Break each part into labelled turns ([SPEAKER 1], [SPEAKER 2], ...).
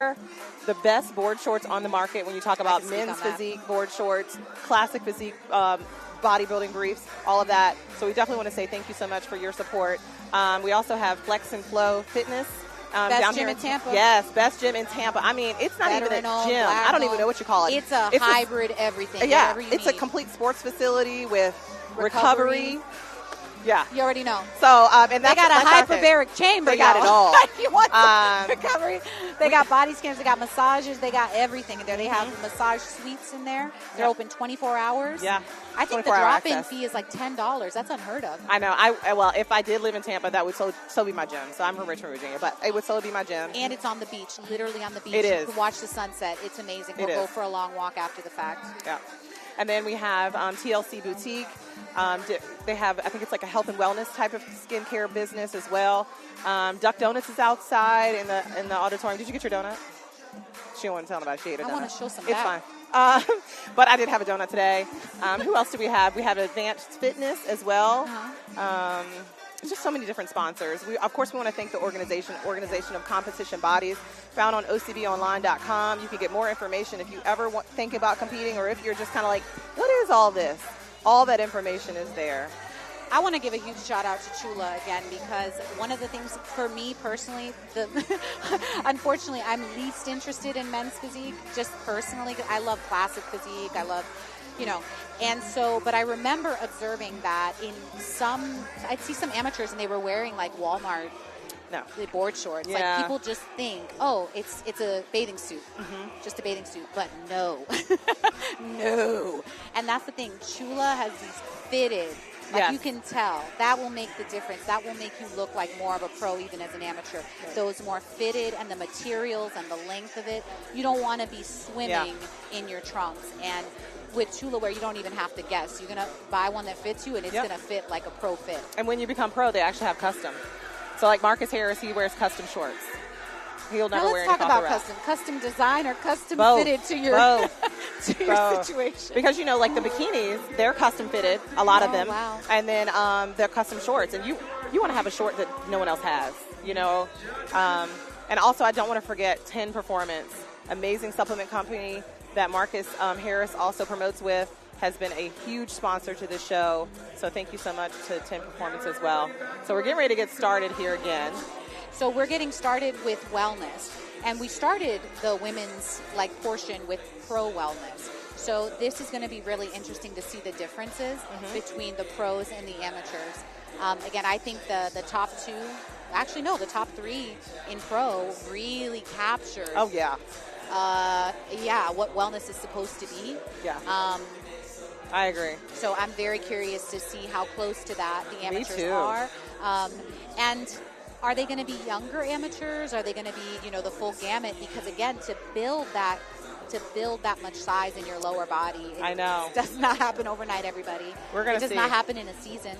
[SPEAKER 1] the best board shorts on the market when you talk about men's physique board shorts, classic physique bodybuilding briefs, all of that. So we definitely want to say thank you so much for your support. We also have Flex and Flow Fitness.
[SPEAKER 2] Best
[SPEAKER 1] down
[SPEAKER 2] gym
[SPEAKER 1] here
[SPEAKER 2] in Tampa.
[SPEAKER 1] Yes, best gym in Tampa. I mean, it's not even a gym. I don't even know what you call it.
[SPEAKER 2] It's a hybrid everything.
[SPEAKER 1] Yeah, it's a complete sports facility with recovery. Yeah.
[SPEAKER 2] You already know.
[SPEAKER 1] So, and
[SPEAKER 2] they got a hyperbaric chamber.
[SPEAKER 1] They got it all.
[SPEAKER 2] You want recovery? They got body scans. They got massages. They got everything in there. They have massage suites in there. They're open 24 hours.
[SPEAKER 1] Yeah.
[SPEAKER 2] I think the drop-in fee is like $10. That's unheard of.
[SPEAKER 1] I know. Well, if I did live in Tampa, that would so be my gym. So I'm from Richmond, Virginia, but it would so be my gym.
[SPEAKER 2] And it's on the beach, literally on the beach.
[SPEAKER 1] It is.
[SPEAKER 2] You can watch the sunset. It's amazing. We'll go for a long walk after the fact.
[SPEAKER 1] Yeah. And then we have TLC Boutique. They have, I think it's like a health and wellness type of skincare business as well. Duck Donuts is outside in the auditorium. Did you get your donut? She don't want to tell about it. She ate a donut.
[SPEAKER 2] I want to show some
[SPEAKER 1] It's fine. But I did have a donut today. Who else do we have? We have Advanced Fitness as well. Just so many different sponsors. Of course, we want to thank the Organization of Competition Bodies, found on OCBOnline.com. You can get more information if you ever think about competing, or if you're just kind of like, what is all this? All that information is there.
[SPEAKER 2] I want to give a huge shout out to Chula again, because one of the things for me personally, unfortunately, I'm least interested in men's physique, just personally. I love classic physique. I love, and so, but I remember observing that I'd see some amateurs and they were wearing like Walmart the board shorts.
[SPEAKER 1] Yeah.
[SPEAKER 2] Like people just think, oh, it's a bathing suit, just a bathing suit. But no, no. And that's the thing. Chula has these fitted. Like you can tell. That will make the difference. That will make you look like more of a pro even as an amateur. Right. Those more fitted and the materials and the length of it. You don't want to be swimming in your trunks. And with Chula wear, you don't even have to guess. You're going to buy one that fits you, and it's going to fit like a pro fit.
[SPEAKER 1] And when you become pro, they actually have custom. So like Marcus Harris, he wears custom shorts. He'll never wear any
[SPEAKER 2] Let's talk about custom design or custom fitted to your situation.
[SPEAKER 1] Because like the bikinis, they're custom fitted, a lot of them.
[SPEAKER 2] Wow.
[SPEAKER 1] And then they're custom shorts, and you want to have a short that no one else has, and also I don't want to forget 10 Performance, amazing supplement company that Marcus Harris also promotes with, has been a huge sponsor to this show. So thank you so much to 10 Performance as well. So we're getting ready to get started here again.
[SPEAKER 2] So we're getting started with wellness, and we started the women's portion with pro wellness. So this is going to be really interesting to see the differences between the pros and the amateurs. Again, I think the top two, the top three in pro really captures.
[SPEAKER 1] Oh yeah.
[SPEAKER 2] What wellness is supposed to be.
[SPEAKER 1] Yeah. I agree.
[SPEAKER 2] So I'm very curious to see how close to that the amateurs
[SPEAKER 1] Me too.
[SPEAKER 2] are. And are they going to be younger amateurs? Are they going to be, the full gamut? Because again, to build that much size in your lower body,
[SPEAKER 1] I know,
[SPEAKER 2] does not happen overnight. Everybody, it does not happen in a season.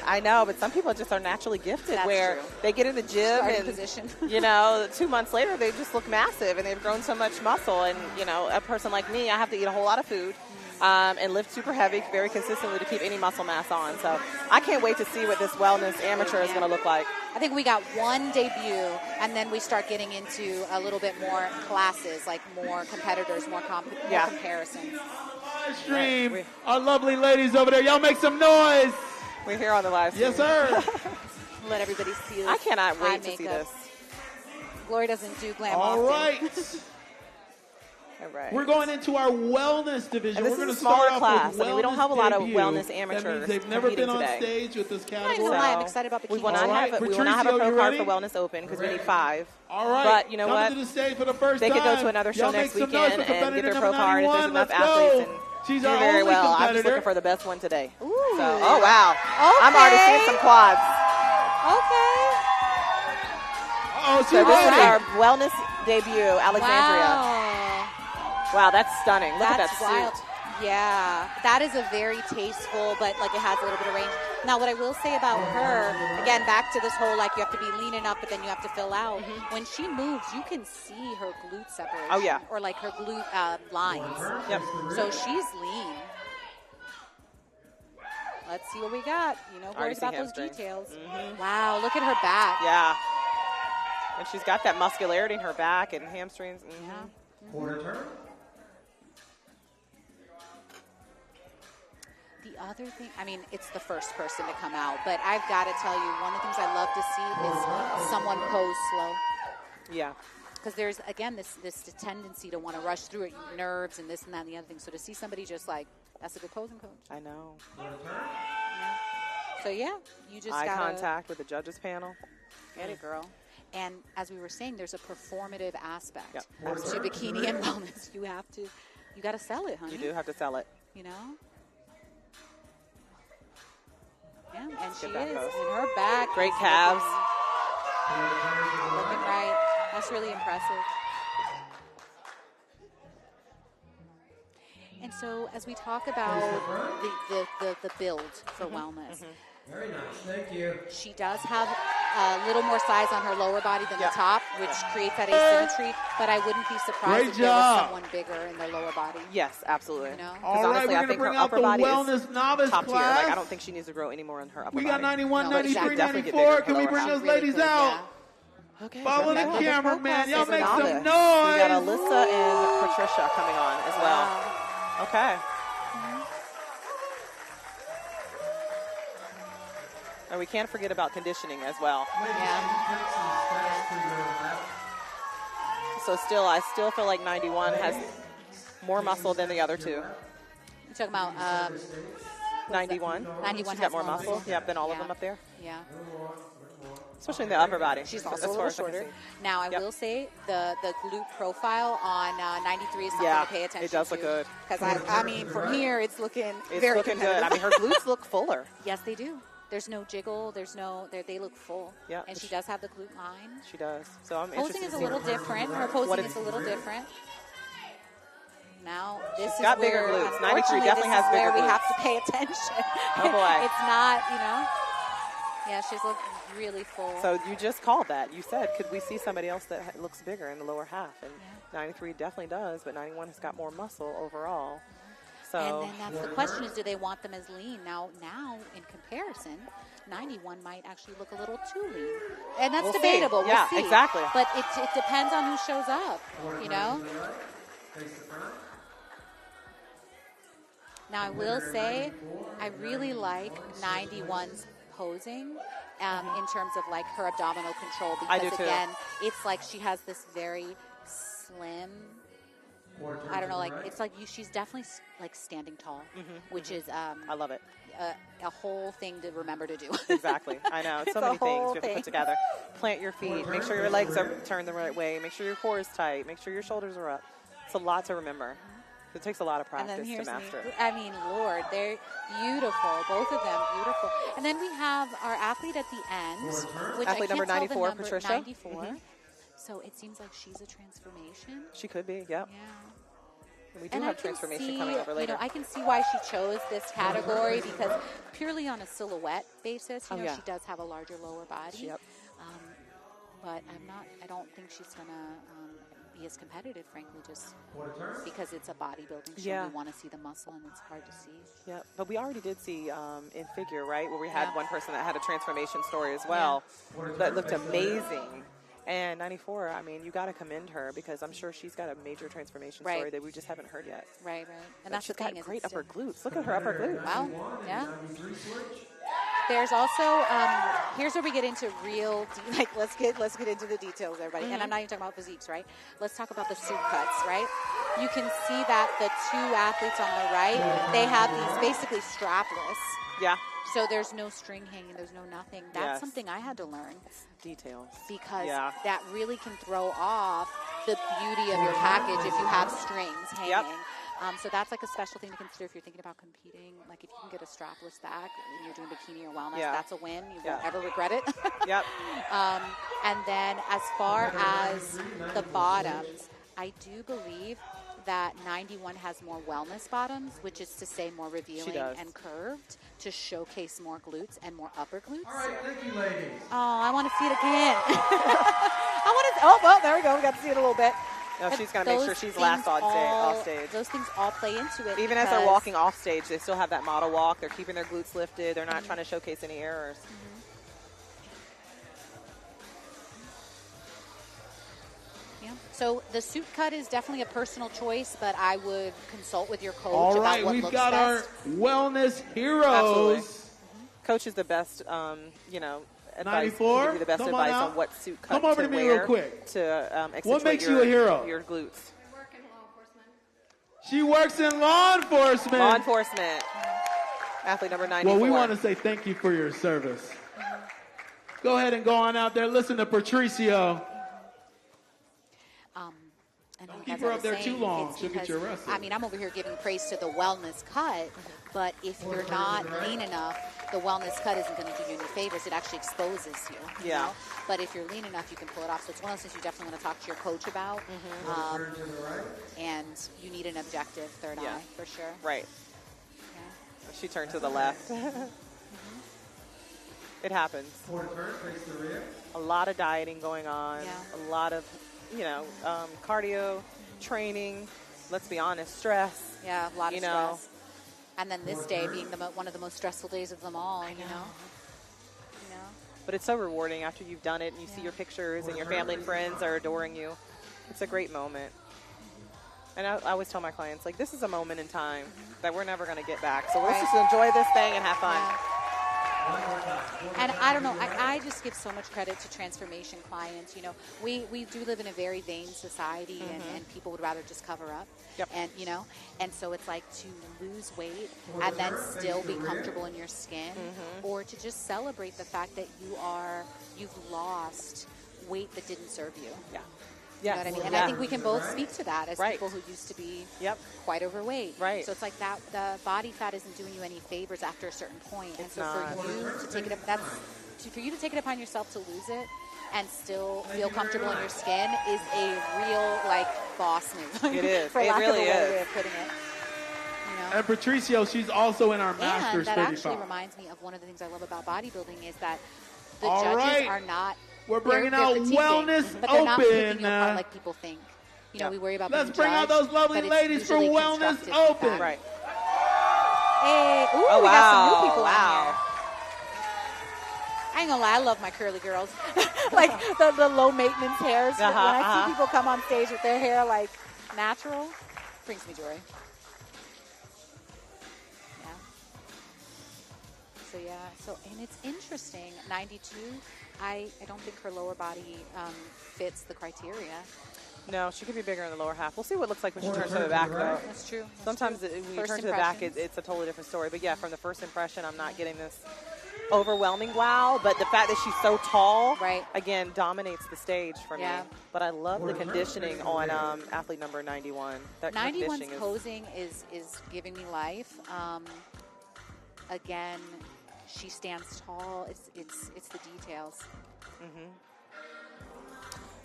[SPEAKER 1] I know, but some people just are naturally gifted.
[SPEAKER 2] That's
[SPEAKER 1] where
[SPEAKER 2] true.
[SPEAKER 1] They get in the gym
[SPEAKER 2] Starting
[SPEAKER 1] and
[SPEAKER 2] position.
[SPEAKER 1] 2 months later they just look massive and they've grown so much muscle. And a person like me, I have to eat a whole lot of food. And lift super heavy very consistently to keep any muscle mass on. So I can't wait to see what this wellness amateur is going to look like.
[SPEAKER 2] I think we got one debut, and then we start getting into a little bit more classes, like more competitors, more comparisons.
[SPEAKER 3] Stream, our lovely ladies over there. Y'all make some noise.
[SPEAKER 1] We're here on the live stream.
[SPEAKER 3] Yes, sir.
[SPEAKER 2] Let everybody see this.
[SPEAKER 1] I cannot wait to see this.
[SPEAKER 2] Glory doesn't do glam
[SPEAKER 3] All
[SPEAKER 2] often.
[SPEAKER 3] right.
[SPEAKER 1] All right.
[SPEAKER 3] We're going into our wellness division.
[SPEAKER 1] We're
[SPEAKER 3] going to
[SPEAKER 1] start
[SPEAKER 3] off
[SPEAKER 1] class.
[SPEAKER 3] with wellness.
[SPEAKER 1] We don't have a lot of
[SPEAKER 3] debut.
[SPEAKER 1] wellness amateurs.
[SPEAKER 3] That means they've never been on
[SPEAKER 1] today.
[SPEAKER 3] stage with this category.
[SPEAKER 2] I'm not gonna lie, I'm excited about Bikini.
[SPEAKER 1] We will not have a pro card for Wellness Open because we need 5.
[SPEAKER 3] All right.
[SPEAKER 1] But you know what?
[SPEAKER 3] To the stage for the first
[SPEAKER 1] they
[SPEAKER 3] time.
[SPEAKER 1] could go to another show next weekend and get their pro
[SPEAKER 3] number
[SPEAKER 1] card if there's
[SPEAKER 3] 91.
[SPEAKER 1] enough
[SPEAKER 3] Let's
[SPEAKER 1] athletes
[SPEAKER 3] go.
[SPEAKER 1] and
[SPEAKER 3] She's
[SPEAKER 1] do
[SPEAKER 3] our
[SPEAKER 1] very
[SPEAKER 3] only
[SPEAKER 1] well. I'm
[SPEAKER 3] competitor.
[SPEAKER 1] just looking for the best one today.
[SPEAKER 2] Ooh.
[SPEAKER 1] So, oh wow.
[SPEAKER 2] Okay.
[SPEAKER 1] I'm already seeing some quads.
[SPEAKER 2] Okay.
[SPEAKER 3] Oh,
[SPEAKER 1] So this is our wellness debut, Alexandria. Wow, that's stunning. Look at that
[SPEAKER 2] wild.
[SPEAKER 1] suit.
[SPEAKER 2] Yeah, that is a very tasteful, but it has a little bit of range. Now, what I will say about her, again, back to this whole you have to be lean enough, but then you have to fill out. When she moves, you can see her glute separation.
[SPEAKER 1] Oh yeah.
[SPEAKER 2] Or her glute lines.
[SPEAKER 1] Yep.
[SPEAKER 2] So she's lean. Let's see what we got. Worries about those details. Wow, look at her back.
[SPEAKER 1] Yeah. And she's got that muscularity in her back and hamstrings.
[SPEAKER 2] Yeah.
[SPEAKER 3] Quarter turn.
[SPEAKER 2] The other thing, I mean, it's the first person to come out, but I've got to tell you, one of the things I love to see is someone pose slow.
[SPEAKER 1] Yeah.
[SPEAKER 2] Because there's, again, this tendency to want to rush through it, nerves and this and that and the other thing. So to see somebody just like, that's a good posing coach.
[SPEAKER 1] I know.
[SPEAKER 2] Yeah. So, yeah, you just
[SPEAKER 1] eye
[SPEAKER 2] got
[SPEAKER 1] contact with the judges panel.
[SPEAKER 2] Get it, girl. And as we were saying, there's a performative aspect
[SPEAKER 1] Yep.
[SPEAKER 2] to bikini and wellness. You got to sell it, honey.
[SPEAKER 1] You do have to sell it.
[SPEAKER 2] You know? Yeah, and she is.
[SPEAKER 1] that
[SPEAKER 2] And
[SPEAKER 1] pose.
[SPEAKER 2] her back.
[SPEAKER 1] Great
[SPEAKER 2] is
[SPEAKER 1] calves.
[SPEAKER 2] Looking right. That's really impressive. And so as we talk about the build for wellness,
[SPEAKER 3] Very nice. Thank you.
[SPEAKER 2] she does have a little more size on her lower body than the top, which creates that asymmetry. But I wouldn't be surprised
[SPEAKER 3] Great
[SPEAKER 2] if there was
[SPEAKER 3] job.
[SPEAKER 2] someone bigger in their lower body.
[SPEAKER 1] Yes, absolutely.
[SPEAKER 2] You know?
[SPEAKER 3] All right,
[SPEAKER 1] honestly,
[SPEAKER 3] we're
[SPEAKER 1] I
[SPEAKER 3] going to
[SPEAKER 1] think her
[SPEAKER 3] bring out
[SPEAKER 1] upper
[SPEAKER 3] the
[SPEAKER 1] body is
[SPEAKER 3] wellness novice
[SPEAKER 1] top tier.
[SPEAKER 3] class.
[SPEAKER 1] Like, I don't think she needs to grow any more in her upper
[SPEAKER 3] We got
[SPEAKER 1] body.
[SPEAKER 3] 91,
[SPEAKER 2] No, but she
[SPEAKER 3] 93,
[SPEAKER 2] could definitely
[SPEAKER 1] get
[SPEAKER 3] 94.
[SPEAKER 1] bigger
[SPEAKER 3] Can we
[SPEAKER 1] in the
[SPEAKER 3] bring
[SPEAKER 1] lower
[SPEAKER 3] those
[SPEAKER 2] Really
[SPEAKER 3] ladies
[SPEAKER 2] could,
[SPEAKER 3] out?
[SPEAKER 1] Okay.
[SPEAKER 3] Follow the
[SPEAKER 2] Yeah.
[SPEAKER 3] camera, man. Y'all
[SPEAKER 1] It's
[SPEAKER 3] make some
[SPEAKER 1] novice.
[SPEAKER 3] noise.
[SPEAKER 1] We got Alyssa and Patricia coming on as well.
[SPEAKER 2] Wow.
[SPEAKER 1] Okay. And we can't forget about conditioning as well. So I still feel like 91 has more muscle than the other two.
[SPEAKER 2] You're talking about
[SPEAKER 1] 91.
[SPEAKER 2] 91
[SPEAKER 1] She's
[SPEAKER 2] has
[SPEAKER 1] got more
[SPEAKER 2] more
[SPEAKER 1] muscle.
[SPEAKER 2] muscle.
[SPEAKER 1] Yep, than all of
[SPEAKER 2] Yeah.
[SPEAKER 1] them up there.
[SPEAKER 2] Yeah.
[SPEAKER 1] Especially in the upper body.
[SPEAKER 2] She's
[SPEAKER 1] as
[SPEAKER 2] also a
[SPEAKER 1] far
[SPEAKER 2] little
[SPEAKER 1] as I can
[SPEAKER 2] shorter.
[SPEAKER 1] see.
[SPEAKER 2] Now, I
[SPEAKER 1] Yep.
[SPEAKER 2] will say the glute profile on 93 is something
[SPEAKER 1] Yeah,
[SPEAKER 2] to pay attention to.
[SPEAKER 1] it does look good.
[SPEAKER 2] Because, I mean, from here, it's looking
[SPEAKER 1] It's
[SPEAKER 2] very
[SPEAKER 1] looking good.
[SPEAKER 2] competitive.
[SPEAKER 1] I mean, her glutes look fuller.
[SPEAKER 2] Yes, they do. There's no jiggle. They look full.
[SPEAKER 1] Yeah,
[SPEAKER 2] And she does have the glute line.
[SPEAKER 1] She does. So I'm
[SPEAKER 2] Posing
[SPEAKER 1] interested
[SPEAKER 2] is
[SPEAKER 1] to
[SPEAKER 2] a
[SPEAKER 1] see
[SPEAKER 2] little different. Her posing
[SPEAKER 1] What
[SPEAKER 2] is a little different. Now, this is
[SPEAKER 1] got
[SPEAKER 2] where,
[SPEAKER 1] bigger glutes. 93
[SPEAKER 2] unfortunately,
[SPEAKER 1] definitely
[SPEAKER 2] this
[SPEAKER 1] has
[SPEAKER 2] is where
[SPEAKER 1] bigger
[SPEAKER 2] we have
[SPEAKER 1] glutes.
[SPEAKER 2] to pay attention.
[SPEAKER 1] Oh, boy.
[SPEAKER 2] It's not, Yeah, she's looking really full.
[SPEAKER 1] So you just called that. You said, could we see somebody else that looks bigger in the lower half? And 93 definitely does, but 91 has got more muscle overall. So
[SPEAKER 2] And then that's the question is, do they want them as lean? Now in comparison, 91 might actually look a little too lean. And that's
[SPEAKER 1] We'll see.
[SPEAKER 2] debatable.
[SPEAKER 1] Yeah,
[SPEAKER 2] we'll see.
[SPEAKER 1] exactly.
[SPEAKER 2] But it depends on who shows up, Now, I will say, I really like 91's posing in terms of, like, her abdominal control. Because,
[SPEAKER 1] I do too.
[SPEAKER 2] again, it's like she has this very slim, I don't know, like, it's like she's definitely, like, standing tall, which is
[SPEAKER 1] I love it.
[SPEAKER 2] a whole thing to remember to do.
[SPEAKER 1] Exactly. I know. It's so
[SPEAKER 2] It's a
[SPEAKER 1] many things
[SPEAKER 2] whole
[SPEAKER 1] we have to
[SPEAKER 2] thing.
[SPEAKER 1] put together. Plant your feet. Make sure your legs are turned the right way. Make sure your core is tight. Make sure your shoulders are up. It's a lot to remember. It takes a lot of
[SPEAKER 2] And
[SPEAKER 1] practice
[SPEAKER 2] then
[SPEAKER 1] to
[SPEAKER 2] here's
[SPEAKER 1] master.
[SPEAKER 2] I mean, Lord, they're beautiful. Both of them beautiful. And then we have our athlete at the end, which
[SPEAKER 1] Athlete
[SPEAKER 2] I
[SPEAKER 1] number
[SPEAKER 2] can't tell
[SPEAKER 1] 94,
[SPEAKER 2] the number,
[SPEAKER 1] Patricia.
[SPEAKER 2] 94. So it seems like she's a transformation.
[SPEAKER 1] She could be, yep.
[SPEAKER 2] Yeah.
[SPEAKER 1] And we do
[SPEAKER 2] And I
[SPEAKER 1] have
[SPEAKER 2] can
[SPEAKER 1] transformation
[SPEAKER 2] see,
[SPEAKER 1] coming over later.
[SPEAKER 2] I can see why she chose this category because purely on a silhouette basis,
[SPEAKER 1] Oh, yeah.
[SPEAKER 2] she does have a larger lower body.
[SPEAKER 1] Yep.
[SPEAKER 2] But I don't think she's going to be as competitive, frankly, just because it's a bodybuilding show.
[SPEAKER 1] Yeah.
[SPEAKER 2] We want to see the muscle, and it's hard to see.
[SPEAKER 1] Yeah, but we already did see in figure, right, where we had
[SPEAKER 2] Yeah.
[SPEAKER 1] one person that had a transformation story as well that looked amazing. And 94, I mean, you got to commend her because I'm sure she's got a major transformation
[SPEAKER 2] Right.
[SPEAKER 1] story that we just haven't heard yet.
[SPEAKER 2] Right. And
[SPEAKER 1] But
[SPEAKER 2] that's
[SPEAKER 1] she's
[SPEAKER 2] the thing.
[SPEAKER 1] got
[SPEAKER 2] is
[SPEAKER 1] great
[SPEAKER 2] it's
[SPEAKER 1] upper
[SPEAKER 2] still-
[SPEAKER 1] glutes. Look at her upper glutes.
[SPEAKER 2] Wow. Yeah. There's also here's where we get into real let's get into the details, everybody. And I'm not even talking about physiques, right? Let's talk about the suit cuts, right? You can see that the two athletes on the right, they have these basically strapless.
[SPEAKER 1] Yeah,
[SPEAKER 2] So there's no string hanging, there's no nothing. That's
[SPEAKER 1] Yes.
[SPEAKER 2] something I had to learn
[SPEAKER 1] details.
[SPEAKER 2] because
[SPEAKER 1] Yeah.
[SPEAKER 2] that really can throw off the beauty of your package if you have strings hanging.
[SPEAKER 1] Yep.
[SPEAKER 2] So that's like a special thing to consider if you're thinking about competing. Like if you can get a strapless back and you're doing bikini or wellness,
[SPEAKER 1] Yeah.
[SPEAKER 2] that's a win. You
[SPEAKER 1] Yeah.
[SPEAKER 2] won't ever regret it.
[SPEAKER 1] Yep.
[SPEAKER 2] And then as far as the bottoms, I do believe that 91 has more wellness bottoms, which is to say more revealing
[SPEAKER 1] does.
[SPEAKER 2] and curved to showcase more glutes and more upper glutes.
[SPEAKER 3] All right, thank you, ladies.
[SPEAKER 2] Oh, I want to see it again. I want to. Oh, well, there we go. We got to see it a little bit.
[SPEAKER 1] No,
[SPEAKER 2] But
[SPEAKER 1] she's going to make sure
[SPEAKER 2] those
[SPEAKER 1] she's last
[SPEAKER 2] things
[SPEAKER 1] off stage.
[SPEAKER 2] Those things all play into it.
[SPEAKER 1] Even as they're
[SPEAKER 2] because-
[SPEAKER 1] walking off stage, they still have that model walk. They're keeping their glutes lifted. They're not trying to showcase any errors.
[SPEAKER 2] So the suit cut is definitely a personal choice, but I would consult with your coach
[SPEAKER 3] All
[SPEAKER 2] about
[SPEAKER 3] right,
[SPEAKER 2] what
[SPEAKER 3] we've
[SPEAKER 2] looks
[SPEAKER 3] got
[SPEAKER 2] best.
[SPEAKER 3] our wellness heroes.
[SPEAKER 1] Absolutely. Coach is the best, advice.
[SPEAKER 3] 94?
[SPEAKER 1] He give you the best
[SPEAKER 3] Come on
[SPEAKER 1] advice
[SPEAKER 3] now.
[SPEAKER 1] on what suit cut
[SPEAKER 3] Come over
[SPEAKER 1] to
[SPEAKER 3] to me
[SPEAKER 1] wear
[SPEAKER 3] real quick.
[SPEAKER 1] to accentuate
[SPEAKER 3] What makes you a hero?
[SPEAKER 1] your glutes.
[SPEAKER 4] Work in law enforcement.
[SPEAKER 3] She works in law enforcement.
[SPEAKER 1] Law enforcement. Athlete number 94.
[SPEAKER 3] Well, we want to say thank you for your service. Go ahead and go on out there. Listen to Patricio.
[SPEAKER 2] And
[SPEAKER 3] Don't
[SPEAKER 2] as
[SPEAKER 3] keep
[SPEAKER 2] I
[SPEAKER 3] her
[SPEAKER 2] was
[SPEAKER 3] up there too
[SPEAKER 2] saying,
[SPEAKER 3] long.
[SPEAKER 2] it's
[SPEAKER 3] She'll get you
[SPEAKER 2] because-
[SPEAKER 3] arrested.
[SPEAKER 2] I mean, I'm over here giving praise to the wellness cut, but if you're not lean enough, the wellness cut isn't going to do you any favors. It actually exposes you. You
[SPEAKER 1] Yeah.
[SPEAKER 2] know? But if you're lean enough, you can pull it off. So it's one of those things you definitely want to talk to your coach about. And you need an objective third
[SPEAKER 1] Yeah.
[SPEAKER 2] eye for sure.
[SPEAKER 1] Right.
[SPEAKER 2] Yeah.
[SPEAKER 1] She turned to the left. It happens. A lot of dieting going on.
[SPEAKER 2] Yeah.
[SPEAKER 1] A lot of, cardio, training. Let's be honest, stress.
[SPEAKER 2] Yeah, a lot of
[SPEAKER 1] You know.
[SPEAKER 2] stress. And then this day being one of the most stressful days of them all, you know?
[SPEAKER 1] But it's so rewarding after you've done it and you see your pictures and your family and friends are adoring you. It's a great moment. And I always tell my clients, like, this is a moment in time that we're never going to get back. So let's just enjoy this thing and have fun.
[SPEAKER 2] Yeah. And I don't know, I just give so much credit to transformation clients. You know, we do live in a very vain society and people would rather just cover up.
[SPEAKER 1] Yep.
[SPEAKER 2] And, and so it's like to lose weight and then still be comfortable in your skin or to just celebrate the fact that you've lost weight that didn't serve you.
[SPEAKER 1] Yeah.
[SPEAKER 2] You know what I mean? And I think we can both speak to that as
[SPEAKER 1] Right.
[SPEAKER 2] people who used to be
[SPEAKER 1] Yep.
[SPEAKER 2] quite overweight.
[SPEAKER 1] Right.
[SPEAKER 2] So it's like that the body fat isn't doing you any favors after a certain point. And
[SPEAKER 1] It's
[SPEAKER 2] so
[SPEAKER 1] not.
[SPEAKER 2] for you to take it up for you to take it upon yourself to lose it and still feel comfortable in your skin is a real boss move.
[SPEAKER 1] It is.
[SPEAKER 2] For
[SPEAKER 1] It
[SPEAKER 2] lack
[SPEAKER 1] really
[SPEAKER 2] of a better
[SPEAKER 1] is.
[SPEAKER 2] way of putting it. You know?
[SPEAKER 3] And Patricio, she's also in our
[SPEAKER 2] And
[SPEAKER 3] Masters
[SPEAKER 2] that
[SPEAKER 3] 35.
[SPEAKER 2] actually reminds me of one of the things I love about bodybuilding is that the
[SPEAKER 3] All
[SPEAKER 2] judges
[SPEAKER 3] right.
[SPEAKER 2] are not.
[SPEAKER 3] We're bringing
[SPEAKER 2] they're
[SPEAKER 3] out
[SPEAKER 2] critiquing,
[SPEAKER 3] Wellness
[SPEAKER 2] but they're not
[SPEAKER 3] Open.
[SPEAKER 2] picking you apart like people think. You know, we worry about
[SPEAKER 3] Let's
[SPEAKER 2] being
[SPEAKER 3] bring out
[SPEAKER 2] judged,
[SPEAKER 3] those lovely
[SPEAKER 2] but it's
[SPEAKER 3] ladies for
[SPEAKER 2] usually
[SPEAKER 3] Wellness
[SPEAKER 2] constructive
[SPEAKER 3] Open.
[SPEAKER 2] feedback.
[SPEAKER 1] Right.
[SPEAKER 2] Hey, ooh,
[SPEAKER 1] Oh,
[SPEAKER 2] we got some
[SPEAKER 1] wow.
[SPEAKER 2] new people
[SPEAKER 1] Wow.
[SPEAKER 2] on here. I ain't gonna lie, I love my curly girls. Like the low maintenance hairs. When I see people come on stage with their hair natural, brings me joy. Yeah. And it's interesting. 92. I don't think her lower body fits the criteria.
[SPEAKER 1] No, she could be bigger in the lower half. We'll see what it looks like when she turns to the back, though.
[SPEAKER 2] That's true.
[SPEAKER 1] Sometimes when you
[SPEAKER 2] First
[SPEAKER 1] turn to the back,
[SPEAKER 2] impressions.
[SPEAKER 1] it's a totally different story. But yeah, from the first impression, I'm not getting this overwhelming wow. But the fact that she's so tall, again, dominates the stage for me. But I love the conditioning on athlete number 91. That
[SPEAKER 2] 91's
[SPEAKER 1] conditioning is
[SPEAKER 2] posing is giving me life. Again, she stands tall. It's the details.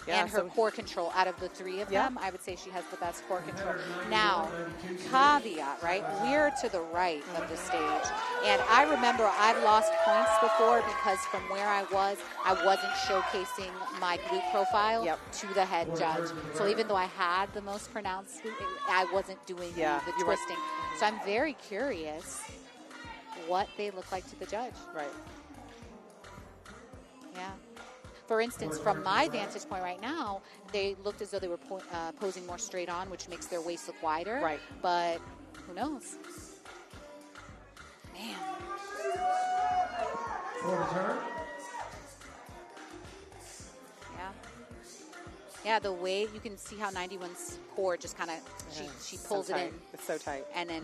[SPEAKER 1] Yeah,
[SPEAKER 2] and her core control. Out of the three of them, I would say she has the best core control. Now, caveat, right? We're to the right of the stage. And I remember I've lost points before because from where I wasn't showcasing my glute profile to the head judge. So even though I had the most pronounced glute, I wasn't doing the twisting. So I'm very curious what they look like to the judge.
[SPEAKER 1] Right.
[SPEAKER 2] Yeah. For instance, from my vantage point right now, they looked as though they were posing more straight on, which makes their waist look wider.
[SPEAKER 1] Right.
[SPEAKER 2] But who knows? Man. Yeah. Yeah, the way you can see how 91's core just kind of, she pulls it in.
[SPEAKER 1] It's so tight.
[SPEAKER 2] And then,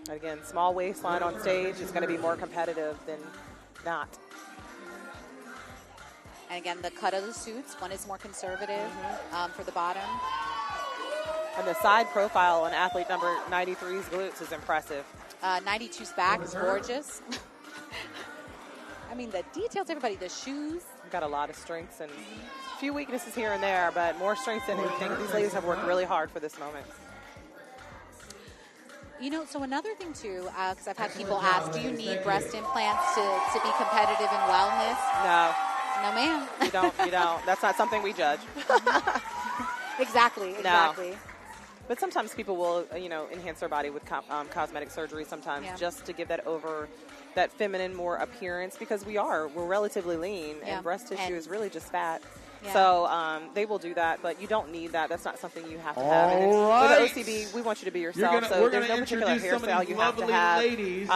[SPEAKER 1] Again, small waistline on stage is going to be more competitive than not.
[SPEAKER 2] And again, the cut of the suits, one is more conservative for the bottom.
[SPEAKER 1] And the side profile on athlete number 93's glutes is impressive.
[SPEAKER 2] 92's back is gorgeous. I mean, the details, everybody, the shoes.
[SPEAKER 1] We've got a lot of strengths and a few weaknesses here and there, but more strengths than anything. These ladies have worked really hard for this moment.
[SPEAKER 2] You know, so another thing, too, because I've had people ask, do you need breast implants to be competitive in wellness?
[SPEAKER 1] No.
[SPEAKER 2] No, ma'am.
[SPEAKER 1] You don't. That's not something we judge.
[SPEAKER 2] Exactly.
[SPEAKER 1] No. But sometimes people will, enhance their body with cosmetic surgery sometimes just to give that feminine more appearance because we're relatively lean and breast tissue is really just fat.
[SPEAKER 2] Yeah.
[SPEAKER 1] So they will do that, but you don't need that. That's not something you have to have. And
[SPEAKER 3] right.
[SPEAKER 1] with the OCB, we want you to be yourself.
[SPEAKER 3] We're
[SPEAKER 1] there's no particular hairstyle you have to have.
[SPEAKER 3] Ladies.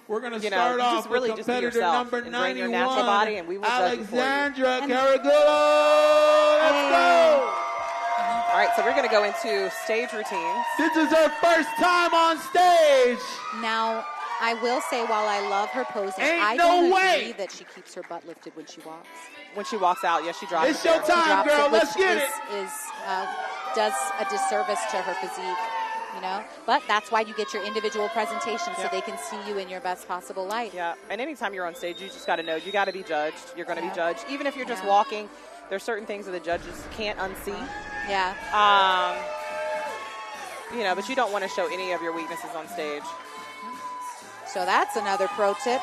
[SPEAKER 3] We're going to
[SPEAKER 1] you
[SPEAKER 3] start off
[SPEAKER 1] just really
[SPEAKER 3] with
[SPEAKER 1] just be
[SPEAKER 3] competitor
[SPEAKER 1] yourself
[SPEAKER 3] number
[SPEAKER 1] and
[SPEAKER 3] 91,
[SPEAKER 1] bring your natural body, and we will judge you for you.
[SPEAKER 3] Alexandra Caragulo. Let's go.
[SPEAKER 1] All right, so we're going to go into stage routines.
[SPEAKER 3] This is her first time on stage.
[SPEAKER 2] Now, I will say, while I love her posing, I
[SPEAKER 3] no
[SPEAKER 2] don't
[SPEAKER 3] way.
[SPEAKER 2] agree that she keeps her butt lifted when she walks.
[SPEAKER 1] When she walks out, yes, she drops
[SPEAKER 3] It's
[SPEAKER 1] it.
[SPEAKER 3] your time, girl. Let's get it.
[SPEAKER 2] Does a disservice to her physique, you know? But that's why you get your individual presentation so they can see you in your best possible light.
[SPEAKER 1] Yeah, and anytime you're on stage, you just got to know you got to be judged. You're going to be judged. Even if you're just walking, there's certain things that the judges can't unsee.
[SPEAKER 2] Yeah.
[SPEAKER 1] But you don't want to show any of your weaknesses on stage.
[SPEAKER 2] So that's another pro tip.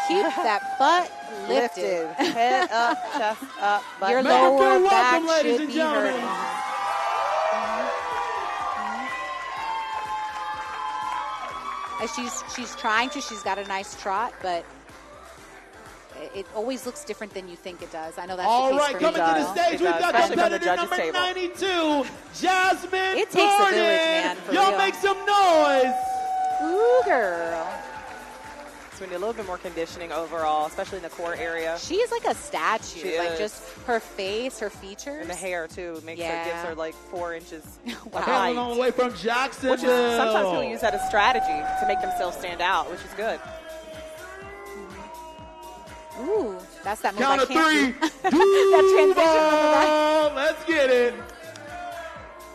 [SPEAKER 2] Keep that butt lifted.
[SPEAKER 1] Head up, chest up, butt
[SPEAKER 2] Your
[SPEAKER 1] down.
[SPEAKER 2] lower back
[SPEAKER 3] ladies
[SPEAKER 2] should
[SPEAKER 3] and
[SPEAKER 2] be
[SPEAKER 3] gentlemen.
[SPEAKER 2] hurting. She's trying to. She's got a nice trot, but it always looks different than you think it does. I know that's
[SPEAKER 3] All
[SPEAKER 2] the case
[SPEAKER 3] right,
[SPEAKER 2] for
[SPEAKER 3] coming
[SPEAKER 2] me.
[SPEAKER 3] to the stage, we've got
[SPEAKER 1] Especially from the
[SPEAKER 3] competitor
[SPEAKER 1] judges'
[SPEAKER 3] number
[SPEAKER 1] table.
[SPEAKER 3] 92, Jasmine
[SPEAKER 2] It takes a
[SPEAKER 3] Gordon.
[SPEAKER 2] village, man, for
[SPEAKER 3] Y'all
[SPEAKER 2] real.
[SPEAKER 3] make some noise.
[SPEAKER 2] Ooh, girl.
[SPEAKER 1] So we need a little bit more conditioning overall, especially in the core area.
[SPEAKER 2] She is like a statue.
[SPEAKER 1] She
[SPEAKER 2] like
[SPEAKER 1] is.
[SPEAKER 2] just her face, her features.
[SPEAKER 1] And the hair, too, gives her like 4 inches of
[SPEAKER 2] Wow.
[SPEAKER 1] height.
[SPEAKER 3] Hailing all the way from Jacksonville.
[SPEAKER 1] Which is, sometimes people use that as strategy to make themselves stand out, which is good.
[SPEAKER 2] Ooh, that's that move
[SPEAKER 3] Count
[SPEAKER 2] I
[SPEAKER 3] of
[SPEAKER 2] can't
[SPEAKER 3] three.
[SPEAKER 2] do. That transition from the right.
[SPEAKER 3] Let's get it.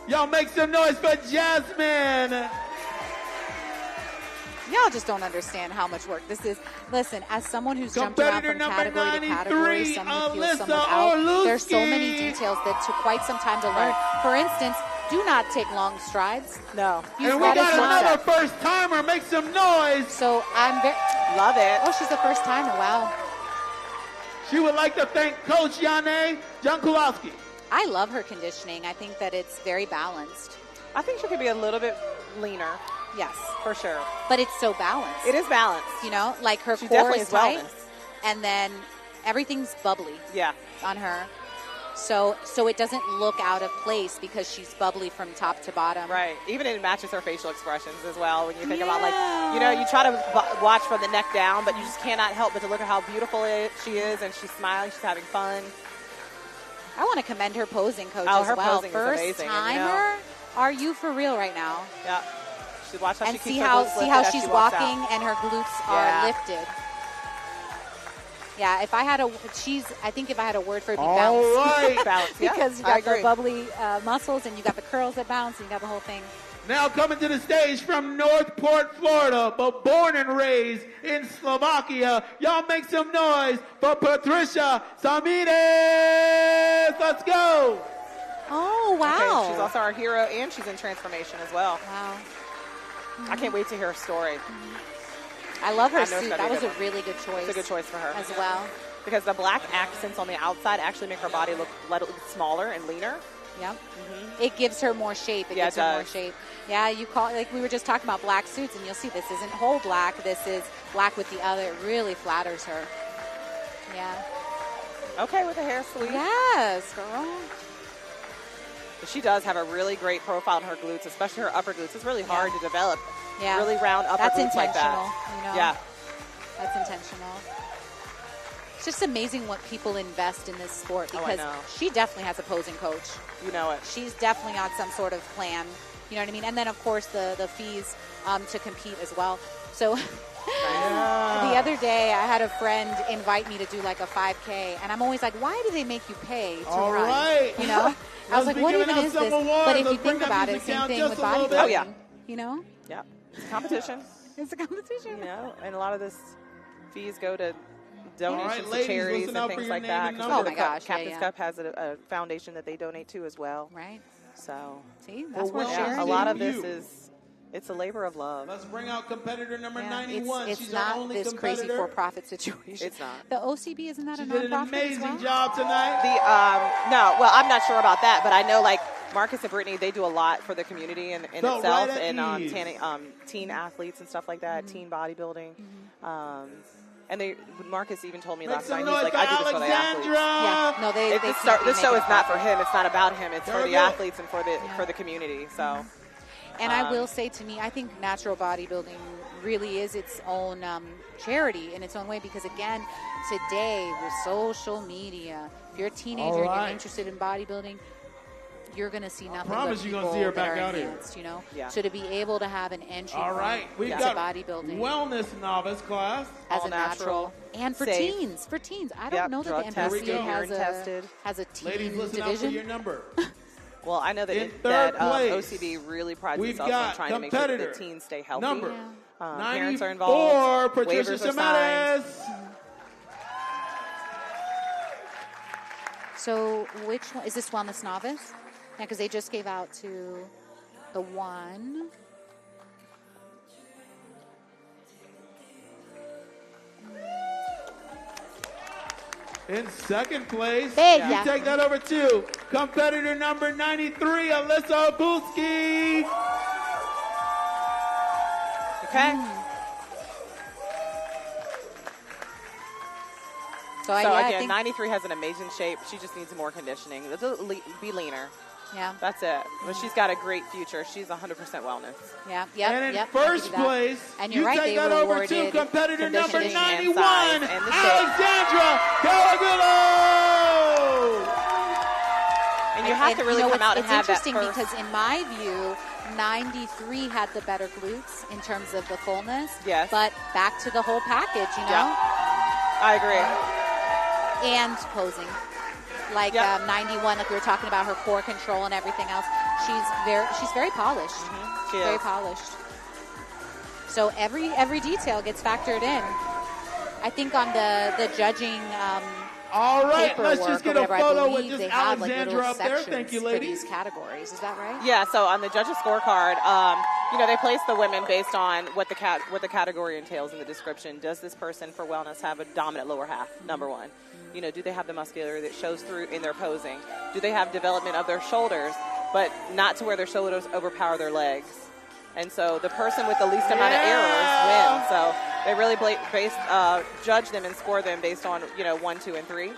[SPEAKER 3] Y'all make some noise for Jasmine.
[SPEAKER 2] Y'all just don't understand how much work this is. Listen, as someone who's jumped around
[SPEAKER 3] Competitor
[SPEAKER 2] from
[SPEAKER 3] number
[SPEAKER 2] category to category,
[SPEAKER 3] 93,
[SPEAKER 2] someone who feels
[SPEAKER 3] Alyssa
[SPEAKER 2] someone out,
[SPEAKER 3] Orlowski.
[SPEAKER 2] there's so many details that took quite some time to learn. For instance, do not take long strides.
[SPEAKER 1] No.
[SPEAKER 2] You've
[SPEAKER 3] And we
[SPEAKER 2] got
[SPEAKER 3] got
[SPEAKER 2] to
[SPEAKER 3] another
[SPEAKER 2] step.
[SPEAKER 3] first timer. Make some noise.
[SPEAKER 2] So I'm very.
[SPEAKER 1] Love it.
[SPEAKER 2] Oh, she's the first timer. Wow.
[SPEAKER 3] She would like to thank Coach Yane Jankulowski.
[SPEAKER 2] I love her conditioning. I think that it's very balanced.
[SPEAKER 1] I think she could be a little bit leaner,
[SPEAKER 2] Yes.
[SPEAKER 1] for sure.
[SPEAKER 2] But it's so balanced.
[SPEAKER 1] It is balanced.
[SPEAKER 2] You know, like her
[SPEAKER 1] She
[SPEAKER 2] core
[SPEAKER 1] definitely
[SPEAKER 2] is
[SPEAKER 1] is
[SPEAKER 2] tight,
[SPEAKER 1] wellness.
[SPEAKER 2] and then everything's bubbly
[SPEAKER 1] Yeah.
[SPEAKER 2] on her. So it doesn't look out of place because she's bubbly from top to bottom.
[SPEAKER 1] Right. Even it matches her facial expressions as well. When you think about,
[SPEAKER 2] Yeah.
[SPEAKER 1] you try to watch from the neck down, but you just cannot help but to look at how beautiful she is, and she's smiling, she's having fun.
[SPEAKER 2] I want to commend her posing coach
[SPEAKER 1] Oh,
[SPEAKER 2] as
[SPEAKER 1] her
[SPEAKER 2] well.
[SPEAKER 1] posing is
[SPEAKER 2] First
[SPEAKER 1] amazing,
[SPEAKER 2] timer, are you for real right now?
[SPEAKER 1] Yeah. She watch how
[SPEAKER 2] And
[SPEAKER 1] she keeps
[SPEAKER 2] see
[SPEAKER 1] her
[SPEAKER 2] how
[SPEAKER 1] glutes lifted as
[SPEAKER 2] she's
[SPEAKER 1] she walks
[SPEAKER 2] walking
[SPEAKER 1] out.
[SPEAKER 2] and her glutes
[SPEAKER 1] Yeah.
[SPEAKER 2] are lifted. Yeah, if I had I think if I had a word for it, it'd be
[SPEAKER 3] All
[SPEAKER 2] bounce.
[SPEAKER 3] right.
[SPEAKER 1] Balance. Yeah,
[SPEAKER 2] Because you
[SPEAKER 1] I
[SPEAKER 2] got the
[SPEAKER 1] agree.
[SPEAKER 2] bubbly muscles and you got the curls that bounce and you got the whole thing.
[SPEAKER 3] Now coming to the stage from Northport, Florida, but born and raised in Slovakia. Y'all make some noise for Patricia Samires. Let's go.
[SPEAKER 2] Oh, wow.
[SPEAKER 1] Okay, she's also our hero, and she's in transformation as well.
[SPEAKER 2] Wow.
[SPEAKER 1] I can't wait to hear her story.
[SPEAKER 2] I love her
[SPEAKER 1] I know it's
[SPEAKER 2] suit.
[SPEAKER 1] gonna
[SPEAKER 2] That
[SPEAKER 1] be a
[SPEAKER 2] was a
[SPEAKER 1] good one.
[SPEAKER 2] really good choice.
[SPEAKER 1] It's a good choice for her.
[SPEAKER 2] As well.
[SPEAKER 1] Because the black accents on the outside actually make her body look smaller and leaner.
[SPEAKER 2] Yep. It gives her more shape. It
[SPEAKER 1] Yeah,
[SPEAKER 2] gives
[SPEAKER 1] it
[SPEAKER 2] her more
[SPEAKER 1] does.
[SPEAKER 2] shape. Yeah, you call like we were just talking about black suits, and you'll see this isn't whole black. This is black with the other. It really flatters her. Yeah.
[SPEAKER 1] Okay, with the hair sweep.
[SPEAKER 2] Yes, girl.
[SPEAKER 1] But she does have a really great profile in her glutes, especially her upper glutes. It's really hard to develop
[SPEAKER 2] Yeah.
[SPEAKER 1] really round upper
[SPEAKER 2] That's
[SPEAKER 1] glutes like
[SPEAKER 2] intentional.
[SPEAKER 1] that.
[SPEAKER 2] You know?
[SPEAKER 1] Yeah.
[SPEAKER 2] That's intentional. It's just amazing what people invest in this sport
[SPEAKER 1] Oh, I
[SPEAKER 2] because
[SPEAKER 1] know.
[SPEAKER 2] she definitely has a posing coach.
[SPEAKER 1] You know it.
[SPEAKER 2] She's definitely on some sort of plan. You know what I mean? And then, of course, the fees to compete as well. So the other day, I had a friend invite me to do like a 5K. And I'm always like, why do they make you pay to
[SPEAKER 3] All
[SPEAKER 2] run?
[SPEAKER 3] right.
[SPEAKER 2] You know? I was
[SPEAKER 3] Let's
[SPEAKER 2] like,
[SPEAKER 3] be
[SPEAKER 2] what
[SPEAKER 3] giving
[SPEAKER 2] even
[SPEAKER 3] out
[SPEAKER 2] is
[SPEAKER 3] some
[SPEAKER 2] this?
[SPEAKER 3] awards.
[SPEAKER 2] But if you
[SPEAKER 3] Let's bring
[SPEAKER 2] think
[SPEAKER 3] that
[SPEAKER 2] about it,
[SPEAKER 3] music
[SPEAKER 2] same
[SPEAKER 3] down
[SPEAKER 2] thing
[SPEAKER 3] just
[SPEAKER 2] with
[SPEAKER 3] a little
[SPEAKER 2] bodybuilding.
[SPEAKER 3] bit.
[SPEAKER 1] Oh, yeah.
[SPEAKER 2] You know?
[SPEAKER 1] Yeah. It's competition.
[SPEAKER 2] It's a competition.
[SPEAKER 1] You know, and a lot of this fees go to
[SPEAKER 3] All
[SPEAKER 1] donations
[SPEAKER 3] right,
[SPEAKER 1] to
[SPEAKER 3] ladies,
[SPEAKER 1] charities
[SPEAKER 3] listen
[SPEAKER 1] and
[SPEAKER 3] out for
[SPEAKER 1] things
[SPEAKER 3] your
[SPEAKER 1] like
[SPEAKER 3] name
[SPEAKER 1] that.
[SPEAKER 3] and
[SPEAKER 1] 'Cause
[SPEAKER 3] number.
[SPEAKER 1] the
[SPEAKER 2] Oh my gosh, yeah,
[SPEAKER 1] Captain's
[SPEAKER 2] yeah.
[SPEAKER 1] Cup has a foundation that they donate to as well.
[SPEAKER 2] Right.
[SPEAKER 1] So
[SPEAKER 2] See? That's
[SPEAKER 3] Well,
[SPEAKER 2] what
[SPEAKER 3] well,
[SPEAKER 2] sharing
[SPEAKER 1] a
[SPEAKER 3] Sharing
[SPEAKER 1] lot
[SPEAKER 3] you.
[SPEAKER 1] of this is, it's a labor of love.
[SPEAKER 3] Let's bring out competitor number
[SPEAKER 2] Yeah,
[SPEAKER 3] 91.
[SPEAKER 2] it's
[SPEAKER 3] She's our
[SPEAKER 2] not
[SPEAKER 3] only
[SPEAKER 2] this crazy
[SPEAKER 3] competitor.
[SPEAKER 2] for-profit situation.
[SPEAKER 1] It's not.
[SPEAKER 2] The OCB, isn't that
[SPEAKER 3] She
[SPEAKER 2] a
[SPEAKER 3] did an
[SPEAKER 2] nonprofit as
[SPEAKER 3] amazing
[SPEAKER 2] well?
[SPEAKER 3] job tonight.
[SPEAKER 1] No, well, I'm not sure about that, but I know like Marcus and Brittany, they do a lot for the community in
[SPEAKER 3] Felt
[SPEAKER 1] itself,
[SPEAKER 3] right at
[SPEAKER 1] and
[SPEAKER 3] ease.
[SPEAKER 1] teen athletes and stuff like that, teen bodybuilding. And Marcus even told me
[SPEAKER 3] Make
[SPEAKER 1] last
[SPEAKER 3] some
[SPEAKER 1] night, he's
[SPEAKER 3] noise
[SPEAKER 1] like,
[SPEAKER 3] for
[SPEAKER 1] I do this for the athletes.
[SPEAKER 2] Yeah, no,
[SPEAKER 1] This show is not for him. It's not about him. It's for the
[SPEAKER 3] go.
[SPEAKER 1] athletes and for the community. So,
[SPEAKER 2] and I will say, to me, I think natural bodybuilding really is its own charity in its own way, because again, today with social media, if you're a teenager and you're interested in bodybuilding, you're going to see nothing but people
[SPEAKER 3] gonna see her back
[SPEAKER 2] that are
[SPEAKER 3] out here.
[SPEAKER 2] advanced, you know?
[SPEAKER 1] Yeah.
[SPEAKER 2] So to be able to have an entry
[SPEAKER 3] We've
[SPEAKER 2] to
[SPEAKER 3] got
[SPEAKER 2] bodybuilding
[SPEAKER 3] wellness novice class.
[SPEAKER 2] as
[SPEAKER 1] all
[SPEAKER 2] a natural, and for
[SPEAKER 1] safe.
[SPEAKER 2] teens, I don't know that
[SPEAKER 1] drug
[SPEAKER 2] the
[SPEAKER 1] tested,
[SPEAKER 2] NPC
[SPEAKER 1] urine tested.
[SPEAKER 2] has a teen
[SPEAKER 3] Ladies, listen out for
[SPEAKER 2] division.
[SPEAKER 3] your number.
[SPEAKER 1] Well, I know that,
[SPEAKER 3] In third place,
[SPEAKER 1] OCB really prides
[SPEAKER 3] we've
[SPEAKER 1] itself on
[SPEAKER 3] got
[SPEAKER 1] trying to make sure that
[SPEAKER 3] competitor
[SPEAKER 1] the teens stay healthy.
[SPEAKER 3] number
[SPEAKER 1] Parents are
[SPEAKER 3] 94,
[SPEAKER 1] involved.
[SPEAKER 3] Patricia
[SPEAKER 1] Waivers are signed.
[SPEAKER 3] Samaras.
[SPEAKER 2] So which one is this? Wellness novice? Yeah, because they just gave out to the one.
[SPEAKER 3] In second place,
[SPEAKER 2] Big,
[SPEAKER 3] you take that over to competitor number 93, Alyssa Bulski.
[SPEAKER 1] Okay.
[SPEAKER 2] So
[SPEAKER 1] again,
[SPEAKER 2] I think
[SPEAKER 1] 93 has an amazing shape. She just needs more conditioning. Be leaner.
[SPEAKER 2] Yeah.
[SPEAKER 1] That's it. But she's got a great future. She's 100% wellness.
[SPEAKER 2] Yeah.
[SPEAKER 3] And in first place,
[SPEAKER 2] and
[SPEAKER 3] you
[SPEAKER 2] you're right,
[SPEAKER 3] take
[SPEAKER 2] they
[SPEAKER 3] that
[SPEAKER 2] were
[SPEAKER 3] over to
[SPEAKER 2] awarded
[SPEAKER 3] competitor number
[SPEAKER 2] conditioning and
[SPEAKER 3] 91,
[SPEAKER 1] size and the shape.
[SPEAKER 3] Alexandra Caragulo.
[SPEAKER 1] And you have to really come out and have that
[SPEAKER 2] It's interesting
[SPEAKER 1] first.
[SPEAKER 2] because in my view, 93 had the better glutes in terms of the fullness.
[SPEAKER 1] Yes.
[SPEAKER 2] But back to the whole package, you know?
[SPEAKER 1] Yeah. I agree.
[SPEAKER 2] And posing. Like 91, like we were talking about, her core control and everything else. She's very polished.
[SPEAKER 1] She
[SPEAKER 2] Very
[SPEAKER 1] is.
[SPEAKER 2] polished. So every detail gets factored in. I think on the judging
[SPEAKER 3] All right, let's
[SPEAKER 2] paperwork
[SPEAKER 3] just get
[SPEAKER 2] or
[SPEAKER 3] a
[SPEAKER 2] whatever, I
[SPEAKER 3] photo
[SPEAKER 2] believe
[SPEAKER 3] with just
[SPEAKER 2] they had, like,
[SPEAKER 3] Alexandra
[SPEAKER 2] little
[SPEAKER 3] up there.
[SPEAKER 2] sections
[SPEAKER 3] Thank you,
[SPEAKER 2] for
[SPEAKER 3] ladies.
[SPEAKER 2] these categories. Is that right?
[SPEAKER 1] Yeah, so on the judges' scorecard, they place the women based on what the category entails in the description. Does this person for wellness have a dominant lower half? Number one. Do they have the musculature that shows through in their posing? Do they have development of their shoulders, but not to where their shoulders overpower their legs? And so the person with the least amount of errors wins. So they really judge them and score them based on 1, 2, and 3.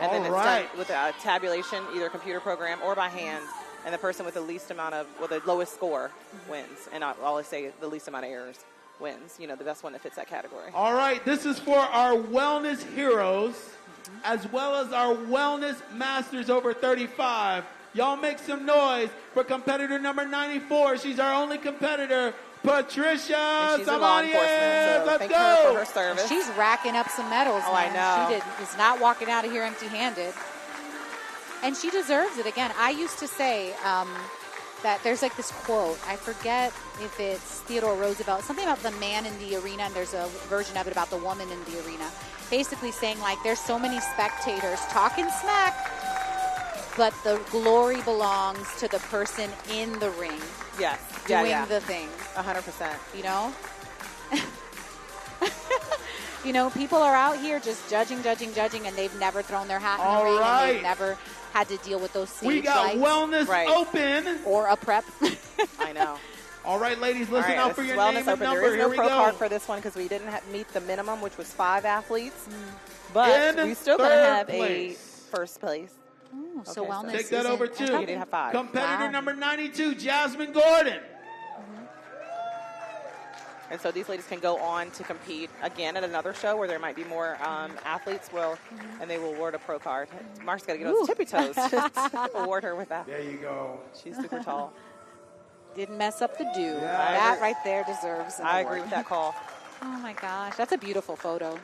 [SPEAKER 1] And then it's done with a tabulation, either computer program or by hand. And the person with the the lowest score wins. And I always say the least amount of errors wins. The best one that fits that category.
[SPEAKER 3] All right, this is for our wellness heroes, as well as our wellness masters over 35. Y'all make some noise for competitor number 94. She's our only competitor, Patricia
[SPEAKER 1] And she's in law enforcement, so
[SPEAKER 3] Let's
[SPEAKER 1] thank
[SPEAKER 3] go.
[SPEAKER 1] her for her service.
[SPEAKER 2] And she's racking up some medals.
[SPEAKER 1] Oh,
[SPEAKER 2] man.
[SPEAKER 1] I know.
[SPEAKER 2] She is not walking out of here empty-handed. And she deserves it. Again, I used to say that there's like this quote. I forget if it's Theodore Roosevelt, something about the man in the arena, and there's a version of it about the woman in the arena. Basically saying, like, there's so many spectators talking smack, but the glory belongs to the person in the ring.
[SPEAKER 1] Yes.
[SPEAKER 2] Doing the thing.
[SPEAKER 1] 100%.
[SPEAKER 2] People are out here just judging, and they've never thrown their hat in the ring, and they've never had to deal with those stage
[SPEAKER 3] We got
[SPEAKER 2] lights
[SPEAKER 3] Wellness Open.
[SPEAKER 2] or a prep.
[SPEAKER 1] I know.
[SPEAKER 3] All right, ladies, listen out for your
[SPEAKER 1] Wellness
[SPEAKER 3] name and
[SPEAKER 1] Open.
[SPEAKER 3] number.
[SPEAKER 1] There is
[SPEAKER 3] Here
[SPEAKER 1] no
[SPEAKER 3] we
[SPEAKER 1] pro
[SPEAKER 3] go.
[SPEAKER 1] card for this one because we didn't meet the minimum, which was 5 athletes. But
[SPEAKER 3] In
[SPEAKER 1] we're still going to have
[SPEAKER 3] place.
[SPEAKER 1] a first place.
[SPEAKER 2] Ooh, so
[SPEAKER 1] Okay, so
[SPEAKER 2] wellness.
[SPEAKER 3] Take that over
[SPEAKER 1] You
[SPEAKER 3] to
[SPEAKER 1] didn't have 5.
[SPEAKER 3] competitor
[SPEAKER 2] Wow.
[SPEAKER 3] number 92, Jasmine Gordon.
[SPEAKER 1] And so these ladies can go on to compete again at another show where there might be more athletes, and they will award a pro card. Mark's got to get on his tippy toes to award her with that.
[SPEAKER 3] There you go.
[SPEAKER 1] She's super tall.
[SPEAKER 2] Didn't mess up the do.
[SPEAKER 3] Yeah,
[SPEAKER 2] That right there deserves an
[SPEAKER 1] I
[SPEAKER 2] award.
[SPEAKER 1] agree with that call.
[SPEAKER 2] Oh, my gosh. That's a beautiful photo.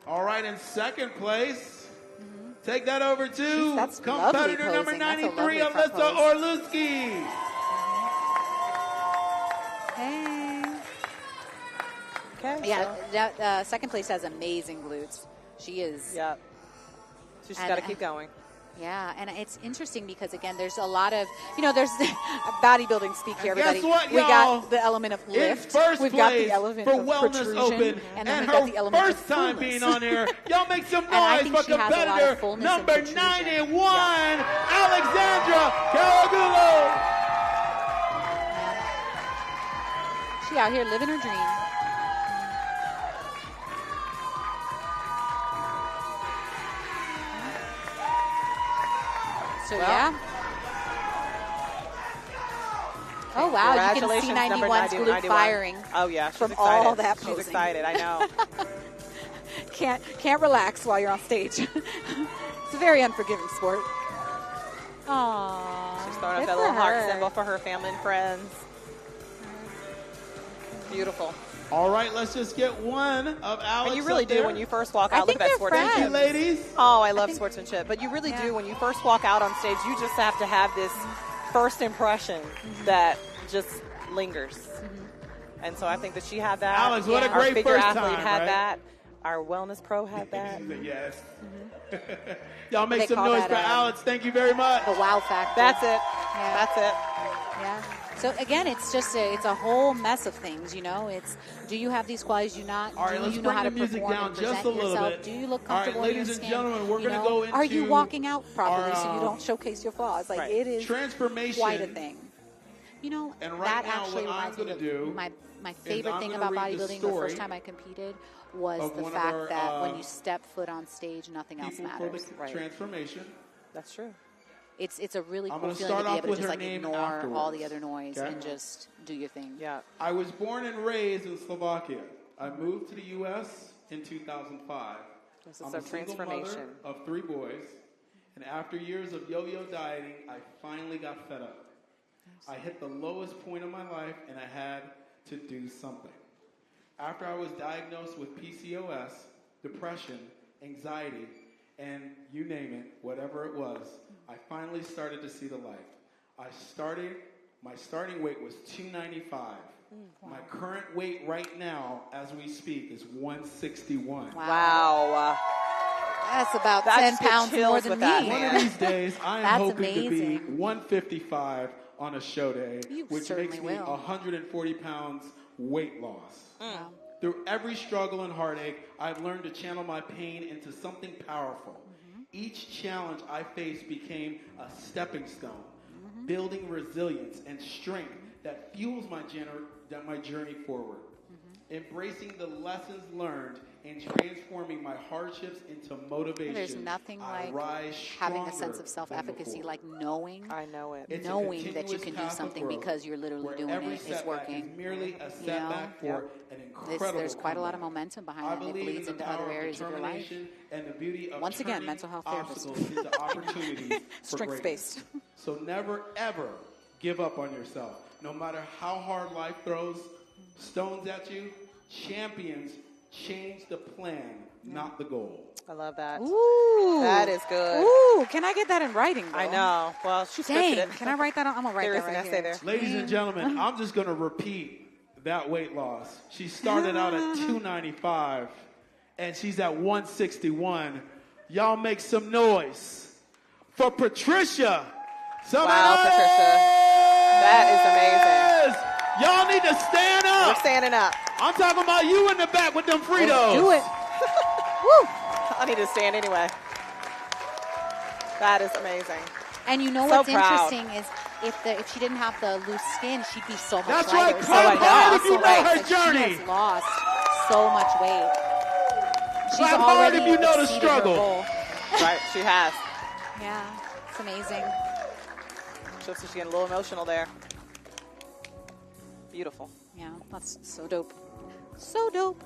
[SPEAKER 3] All right, in second place, take that over to
[SPEAKER 2] Jeez, that's
[SPEAKER 3] competitor
[SPEAKER 2] lovely
[SPEAKER 3] number
[SPEAKER 2] posing. That's a
[SPEAKER 3] 93,
[SPEAKER 2] lovely front
[SPEAKER 3] Alyssa
[SPEAKER 2] pose.
[SPEAKER 3] Orlowski.
[SPEAKER 2] Hey.
[SPEAKER 1] Okay.
[SPEAKER 2] Yeah, second place has amazing glutes. She is.
[SPEAKER 1] Yep. So she's
[SPEAKER 2] And-
[SPEAKER 1] got to keep going.
[SPEAKER 2] Yeah, and it's interesting because, again, there's a lot of, there's bodybuilding speak here,
[SPEAKER 3] And guess
[SPEAKER 2] everybody.
[SPEAKER 3] what,
[SPEAKER 2] we
[SPEAKER 3] y'all?
[SPEAKER 2] got the element of
[SPEAKER 3] In
[SPEAKER 2] lift.
[SPEAKER 3] first
[SPEAKER 2] We've got
[SPEAKER 3] place
[SPEAKER 2] the element
[SPEAKER 3] for
[SPEAKER 2] of
[SPEAKER 3] Wellness
[SPEAKER 2] protrusion,
[SPEAKER 3] Open,
[SPEAKER 2] and then
[SPEAKER 3] and
[SPEAKER 2] we've got the
[SPEAKER 3] her
[SPEAKER 2] element
[SPEAKER 3] first
[SPEAKER 2] of
[SPEAKER 3] time
[SPEAKER 2] fullness.
[SPEAKER 3] being on here. Y'all make some
[SPEAKER 2] And I
[SPEAKER 3] noise
[SPEAKER 2] think
[SPEAKER 3] for
[SPEAKER 2] she has a lot of
[SPEAKER 3] competitor
[SPEAKER 2] fullness and
[SPEAKER 3] number
[SPEAKER 2] protrusion.
[SPEAKER 3] 91, Alexandra Caragulo.
[SPEAKER 2] She out here living her dream. So, yeah. Oh, wow. You can see 91's glute firing.
[SPEAKER 1] Oh, yeah. She's
[SPEAKER 2] from
[SPEAKER 1] excited.
[SPEAKER 2] all that posing.
[SPEAKER 1] She's excited. I know.
[SPEAKER 2] Can't relax while you're on stage. It's a very unforgiving sport. Aww.
[SPEAKER 1] She's throwing up that little heart symbol for her family and friends. Beautiful.
[SPEAKER 3] All right, let's just get one of Alex.
[SPEAKER 1] And you really do when you first walk out.
[SPEAKER 2] Look at that sportsmanship.
[SPEAKER 3] Thank you, ladies.
[SPEAKER 1] Oh, I love sportsmanship. But you really do when you first walk out on stage. You just have to have this first impression that just lingers. And so I think that she had that.
[SPEAKER 3] Alex, what a great
[SPEAKER 1] Our figure
[SPEAKER 3] first
[SPEAKER 1] athlete
[SPEAKER 3] time,
[SPEAKER 1] had
[SPEAKER 3] right?
[SPEAKER 1] that. Our wellness pro had that.
[SPEAKER 3] Yes. Y'all make some noise for Alex. Thank you very much.
[SPEAKER 2] The wow factor.
[SPEAKER 1] That's it.
[SPEAKER 2] Yeah.
[SPEAKER 1] That's it.
[SPEAKER 2] Yeah. So again, it's just it's a whole mess of things, you know. It's do you have these qualities? You not?
[SPEAKER 3] All right,
[SPEAKER 2] do
[SPEAKER 3] let's
[SPEAKER 2] you know
[SPEAKER 3] bring
[SPEAKER 2] how
[SPEAKER 3] the
[SPEAKER 2] to
[SPEAKER 3] music
[SPEAKER 2] perform
[SPEAKER 3] down
[SPEAKER 2] and
[SPEAKER 3] just
[SPEAKER 2] present
[SPEAKER 3] a little
[SPEAKER 2] yourself?
[SPEAKER 3] bit.
[SPEAKER 2] Do you look
[SPEAKER 3] All right,
[SPEAKER 2] comfortable in
[SPEAKER 3] ladies
[SPEAKER 2] your
[SPEAKER 3] and
[SPEAKER 2] skin?
[SPEAKER 3] gentlemen, we're
[SPEAKER 2] You
[SPEAKER 3] going to
[SPEAKER 2] know?
[SPEAKER 3] go into
[SPEAKER 2] Are you walking out properly so you
[SPEAKER 3] our,
[SPEAKER 2] don't showcase your flaws? Like it is
[SPEAKER 3] transformation.
[SPEAKER 2] quite a thing. You know,
[SPEAKER 3] And right
[SPEAKER 2] that
[SPEAKER 3] now,
[SPEAKER 2] actually
[SPEAKER 3] what I'm
[SPEAKER 2] reminds me
[SPEAKER 3] gonna
[SPEAKER 2] of
[SPEAKER 3] do
[SPEAKER 2] my favorite thing about bodybuilding the first time I competed was the fact that when you step foot on stage, nothing else matters.
[SPEAKER 3] For the transformation.
[SPEAKER 1] That's true.
[SPEAKER 2] It's a really
[SPEAKER 3] I'm
[SPEAKER 2] cool
[SPEAKER 3] gonna
[SPEAKER 2] feeling to
[SPEAKER 3] start
[SPEAKER 2] be
[SPEAKER 3] off
[SPEAKER 2] able to
[SPEAKER 3] with
[SPEAKER 2] just
[SPEAKER 3] her
[SPEAKER 2] like
[SPEAKER 3] name
[SPEAKER 2] ignore
[SPEAKER 3] afterwards.
[SPEAKER 2] all the other noise
[SPEAKER 3] Okay.
[SPEAKER 2] and just do your thing.
[SPEAKER 1] Yeah.
[SPEAKER 3] I was born and raised in Slovakia. I moved to the U.S. in 2005.
[SPEAKER 1] This is
[SPEAKER 3] I'm
[SPEAKER 1] a
[SPEAKER 3] a single
[SPEAKER 1] transformation.
[SPEAKER 3] mother of 3 boys. And after years of yo-yo dieting, I finally got fed up. I hit the lowest point of my life, and I had to do something. After I was diagnosed with PCOS, depression, anxiety, and you name it, whatever it was, I finally started to see the light. My starting weight was 295. My current weight right now, as we speak, is 161.
[SPEAKER 1] Wow.
[SPEAKER 2] That's about
[SPEAKER 1] That
[SPEAKER 2] 10
[SPEAKER 1] just gets
[SPEAKER 2] pounds more
[SPEAKER 1] chills
[SPEAKER 2] than
[SPEAKER 1] with
[SPEAKER 2] me.
[SPEAKER 1] that,
[SPEAKER 3] One of these days, I am
[SPEAKER 2] That's
[SPEAKER 3] hoping to be
[SPEAKER 2] amazing.
[SPEAKER 3] 155 on a show day,
[SPEAKER 2] You
[SPEAKER 3] which
[SPEAKER 2] certainly
[SPEAKER 3] makes me
[SPEAKER 2] will.
[SPEAKER 3] 140 pounds weight loss.
[SPEAKER 2] Wow.
[SPEAKER 3] Through every struggle and heartache, I've learned to channel my pain into something powerful. Each challenge I faced became a stepping stone, building resilience and strength that fuels my journey forward. Embracing the lessons learned and transforming my hardships into motivation.
[SPEAKER 2] There's nothing
[SPEAKER 3] I
[SPEAKER 2] like
[SPEAKER 3] rise
[SPEAKER 2] having a
[SPEAKER 3] stronger
[SPEAKER 2] sense of
[SPEAKER 3] than
[SPEAKER 2] self-efficacy,
[SPEAKER 3] before.
[SPEAKER 2] like knowing
[SPEAKER 1] I know it.
[SPEAKER 3] It's a
[SPEAKER 2] knowing that you
[SPEAKER 3] continuous
[SPEAKER 2] can do
[SPEAKER 3] path of
[SPEAKER 2] something
[SPEAKER 3] growth,
[SPEAKER 2] because you're literally
[SPEAKER 3] where
[SPEAKER 2] doing
[SPEAKER 3] every
[SPEAKER 2] it. It's
[SPEAKER 3] setback
[SPEAKER 2] working.
[SPEAKER 3] is merely a setback for an incredible
[SPEAKER 2] There's quite a lot of
[SPEAKER 3] comeback.
[SPEAKER 2] momentum behind
[SPEAKER 3] I
[SPEAKER 2] it, and it
[SPEAKER 3] believe in
[SPEAKER 2] bleeds
[SPEAKER 3] the
[SPEAKER 2] into
[SPEAKER 3] power
[SPEAKER 2] other
[SPEAKER 3] of
[SPEAKER 2] areas of your life.
[SPEAKER 3] determination and the beauty of
[SPEAKER 2] Once again,
[SPEAKER 3] turning
[SPEAKER 2] mental health therapist.
[SPEAKER 3] obstacles into opportunities for
[SPEAKER 2] Strength-based.
[SPEAKER 3] greatness. So never, ever give up on yourself. No matter how hard life throws stones at you, champions change the plan, not the goal.
[SPEAKER 1] I love that.
[SPEAKER 2] Ooh.
[SPEAKER 1] That is good.
[SPEAKER 2] Ooh, can I get that in writing, though?
[SPEAKER 1] I know. Well, she scripted
[SPEAKER 2] Dang,
[SPEAKER 1] it.
[SPEAKER 2] can I write that on? I'm going to write
[SPEAKER 1] There is
[SPEAKER 2] that
[SPEAKER 1] an
[SPEAKER 2] right
[SPEAKER 1] essay
[SPEAKER 2] here.
[SPEAKER 1] there.
[SPEAKER 3] Ladies and gentlemen, I'm just going to repeat that weight loss. She started out at 295, and she's at 161. Y'all make some noise for Patricia.
[SPEAKER 1] Wow, Patricia. That is amazing.
[SPEAKER 3] Y'all need to stand
[SPEAKER 1] We're
[SPEAKER 3] up.
[SPEAKER 1] standing up.
[SPEAKER 3] I'm talking about you in the back with them Fritos.
[SPEAKER 2] Do it. Woo.
[SPEAKER 1] I need to stand anyway. That is amazing.
[SPEAKER 2] And you know
[SPEAKER 1] So
[SPEAKER 2] what's
[SPEAKER 1] proud.
[SPEAKER 2] interesting is if she didn't have the loose skin, she'd be so much
[SPEAKER 3] That's
[SPEAKER 2] lighter.
[SPEAKER 3] right.
[SPEAKER 2] So
[SPEAKER 3] Clap hard if you know her
[SPEAKER 2] like,
[SPEAKER 3] journey.
[SPEAKER 2] She has lost so much weight. She's
[SPEAKER 3] Clap hard
[SPEAKER 2] already
[SPEAKER 3] if you know the
[SPEAKER 2] exceeded her
[SPEAKER 3] struggle.
[SPEAKER 2] goal.
[SPEAKER 1] Right, she has.
[SPEAKER 2] Yeah, it's amazing.
[SPEAKER 1] She's getting a little emotional there. Beautiful.
[SPEAKER 2] Yeah, that's so dope. So dope.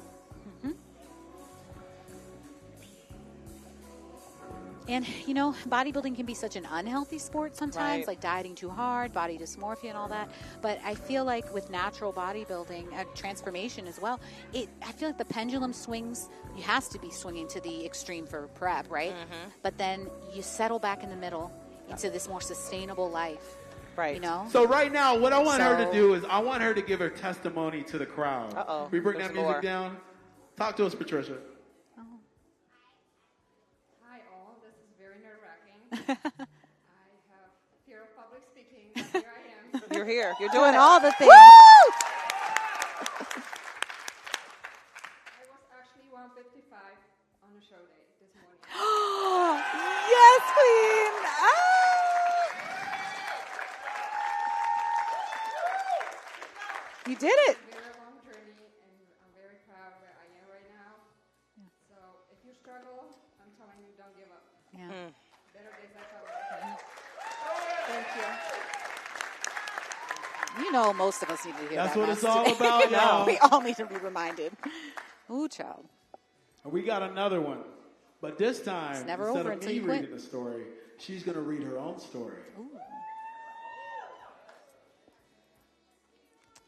[SPEAKER 2] And, you know, bodybuilding can be such an unhealthy sport sometimes,
[SPEAKER 1] Right.
[SPEAKER 2] like dieting too hard, body dysmorphia and all that. But I feel like with natural bodybuilding, transformation as well, I feel like the pendulum swings, it has to be swinging to the extreme for prep, right? But then you settle back in the middle into this more sustainable life,
[SPEAKER 1] Right.
[SPEAKER 2] you know?
[SPEAKER 3] So right now, what I want her to
[SPEAKER 2] So-
[SPEAKER 3] do is I want her to give her testimony to the crowd.
[SPEAKER 1] Uh-oh.
[SPEAKER 3] We bring
[SPEAKER 1] There's
[SPEAKER 3] that music
[SPEAKER 1] more.
[SPEAKER 3] down. Talk to us, Patricia.
[SPEAKER 4] Hi all, this is very nerve-wracking. I have fear of public speaking, but here I am.
[SPEAKER 1] You're here. You're
[SPEAKER 2] Doing
[SPEAKER 1] doing it.
[SPEAKER 2] all the things.
[SPEAKER 4] I was actually 155 on a show day this morning.
[SPEAKER 2] Yes, queen. Ah. You did it.
[SPEAKER 4] Very long journey, and I'm very proud where I am right now. So if you struggle, I'm telling you, don't give up.
[SPEAKER 2] Yeah.
[SPEAKER 4] Better days are coming.
[SPEAKER 2] You know, most of us need to hear
[SPEAKER 3] That's
[SPEAKER 2] that.
[SPEAKER 3] what it's
[SPEAKER 2] message
[SPEAKER 3] all
[SPEAKER 2] today.
[SPEAKER 3] about, y'all.
[SPEAKER 2] We all need to be reminded. Ooh, child.
[SPEAKER 3] We got another one. But this time,
[SPEAKER 2] It's never
[SPEAKER 3] instead
[SPEAKER 2] over
[SPEAKER 3] of
[SPEAKER 2] until
[SPEAKER 3] me
[SPEAKER 2] you quit.
[SPEAKER 3] reading the story, she's going to read her own story.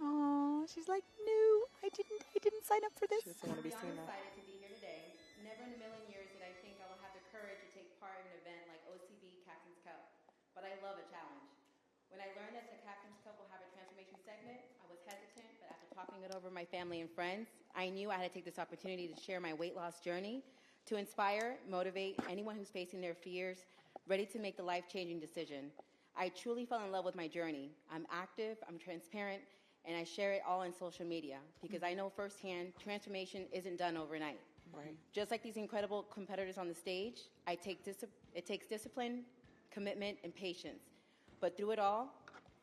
[SPEAKER 2] Oh, she's like, no, I didn't sign up for this.
[SPEAKER 1] She doesn't want to be seen
[SPEAKER 4] I'm
[SPEAKER 1] now.
[SPEAKER 4] excited to be here today. Never in a million years did I think I would have the courage to take part in an event like OCB Captain's Cup, but I love a challenge. When I learned that the Captain's Cup will have a transformation segment, I was hesitant, but after talking it over with my family and friends, I knew I had to take this opportunity to share my weight loss journey, to inspire, motivate anyone who's facing their fears, ready to make the life-changing decision. I truly fell in love with my journey. I'm active, I'm transparent, and I share it all on social media because I know firsthand transformation isn't done overnight.
[SPEAKER 1] Right.
[SPEAKER 4] Just like these incredible competitors on the stage, it takes discipline, commitment, and patience. But through it all,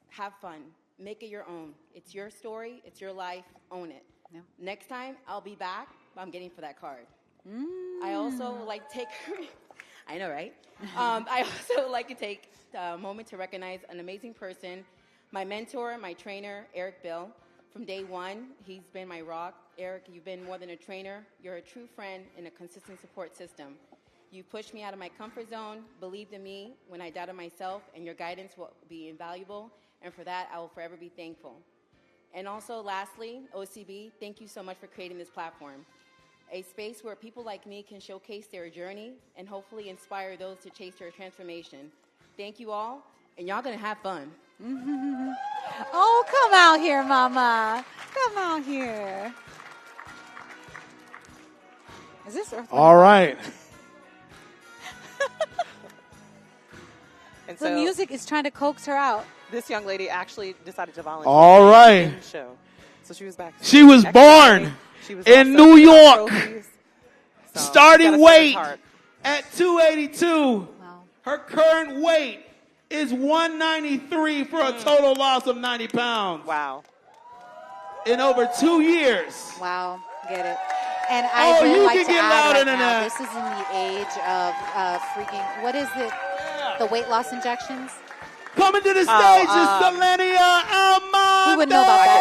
[SPEAKER 4] have fun. Make it your own. It's your story. It's your life. Own it.
[SPEAKER 2] Yeah.
[SPEAKER 4] Next time, I'll be back. I'm getting for that card. I also like take... I know, right? I also like to take a moment to recognize an amazing person, my mentor, my trainer, Eric Bill. From day one, he's been my rock. Eric, you've been more than a trainer. You're a true friend and a consistent support system. You pushed me out of my comfort zone, believed in me when I doubted myself, and your guidance will be invaluable, and for that, I will forever be thankful. And also, lastly, OCB, thank you so much for creating this platform, a space where people like me can showcase their journey and hopefully inspire those to chase their transformation. Thank you all, and y'all gonna have fun.
[SPEAKER 2] Oh, come out here, Mama. Come out here. Is this Earth?
[SPEAKER 3] All right.
[SPEAKER 1] And
[SPEAKER 2] The music is trying to coax her out.
[SPEAKER 1] This young lady actually decided to volunteer.
[SPEAKER 3] All right.
[SPEAKER 1] In the show. So she was back.
[SPEAKER 3] She was born
[SPEAKER 1] She was
[SPEAKER 3] in
[SPEAKER 1] also
[SPEAKER 3] New
[SPEAKER 1] picking up
[SPEAKER 3] York.
[SPEAKER 1] trophies. So,
[SPEAKER 3] Starting
[SPEAKER 1] gotta
[SPEAKER 3] weight
[SPEAKER 1] serve hard.
[SPEAKER 3] at 282.
[SPEAKER 2] Wow.
[SPEAKER 3] Her current weight is 193 for a total loss of 90 pounds.
[SPEAKER 1] Wow.
[SPEAKER 3] In over 2 years.
[SPEAKER 2] Wow. Get it. And I
[SPEAKER 3] Oh,
[SPEAKER 2] would
[SPEAKER 3] you
[SPEAKER 2] like
[SPEAKER 3] can
[SPEAKER 2] to
[SPEAKER 3] get
[SPEAKER 2] add
[SPEAKER 3] louder
[SPEAKER 2] right
[SPEAKER 3] than
[SPEAKER 2] now,
[SPEAKER 3] that.
[SPEAKER 2] this is in the age of freaking, what is it? The weight loss injections?
[SPEAKER 3] Coming to the stage is Selenia Almonte.
[SPEAKER 2] Who would know about that?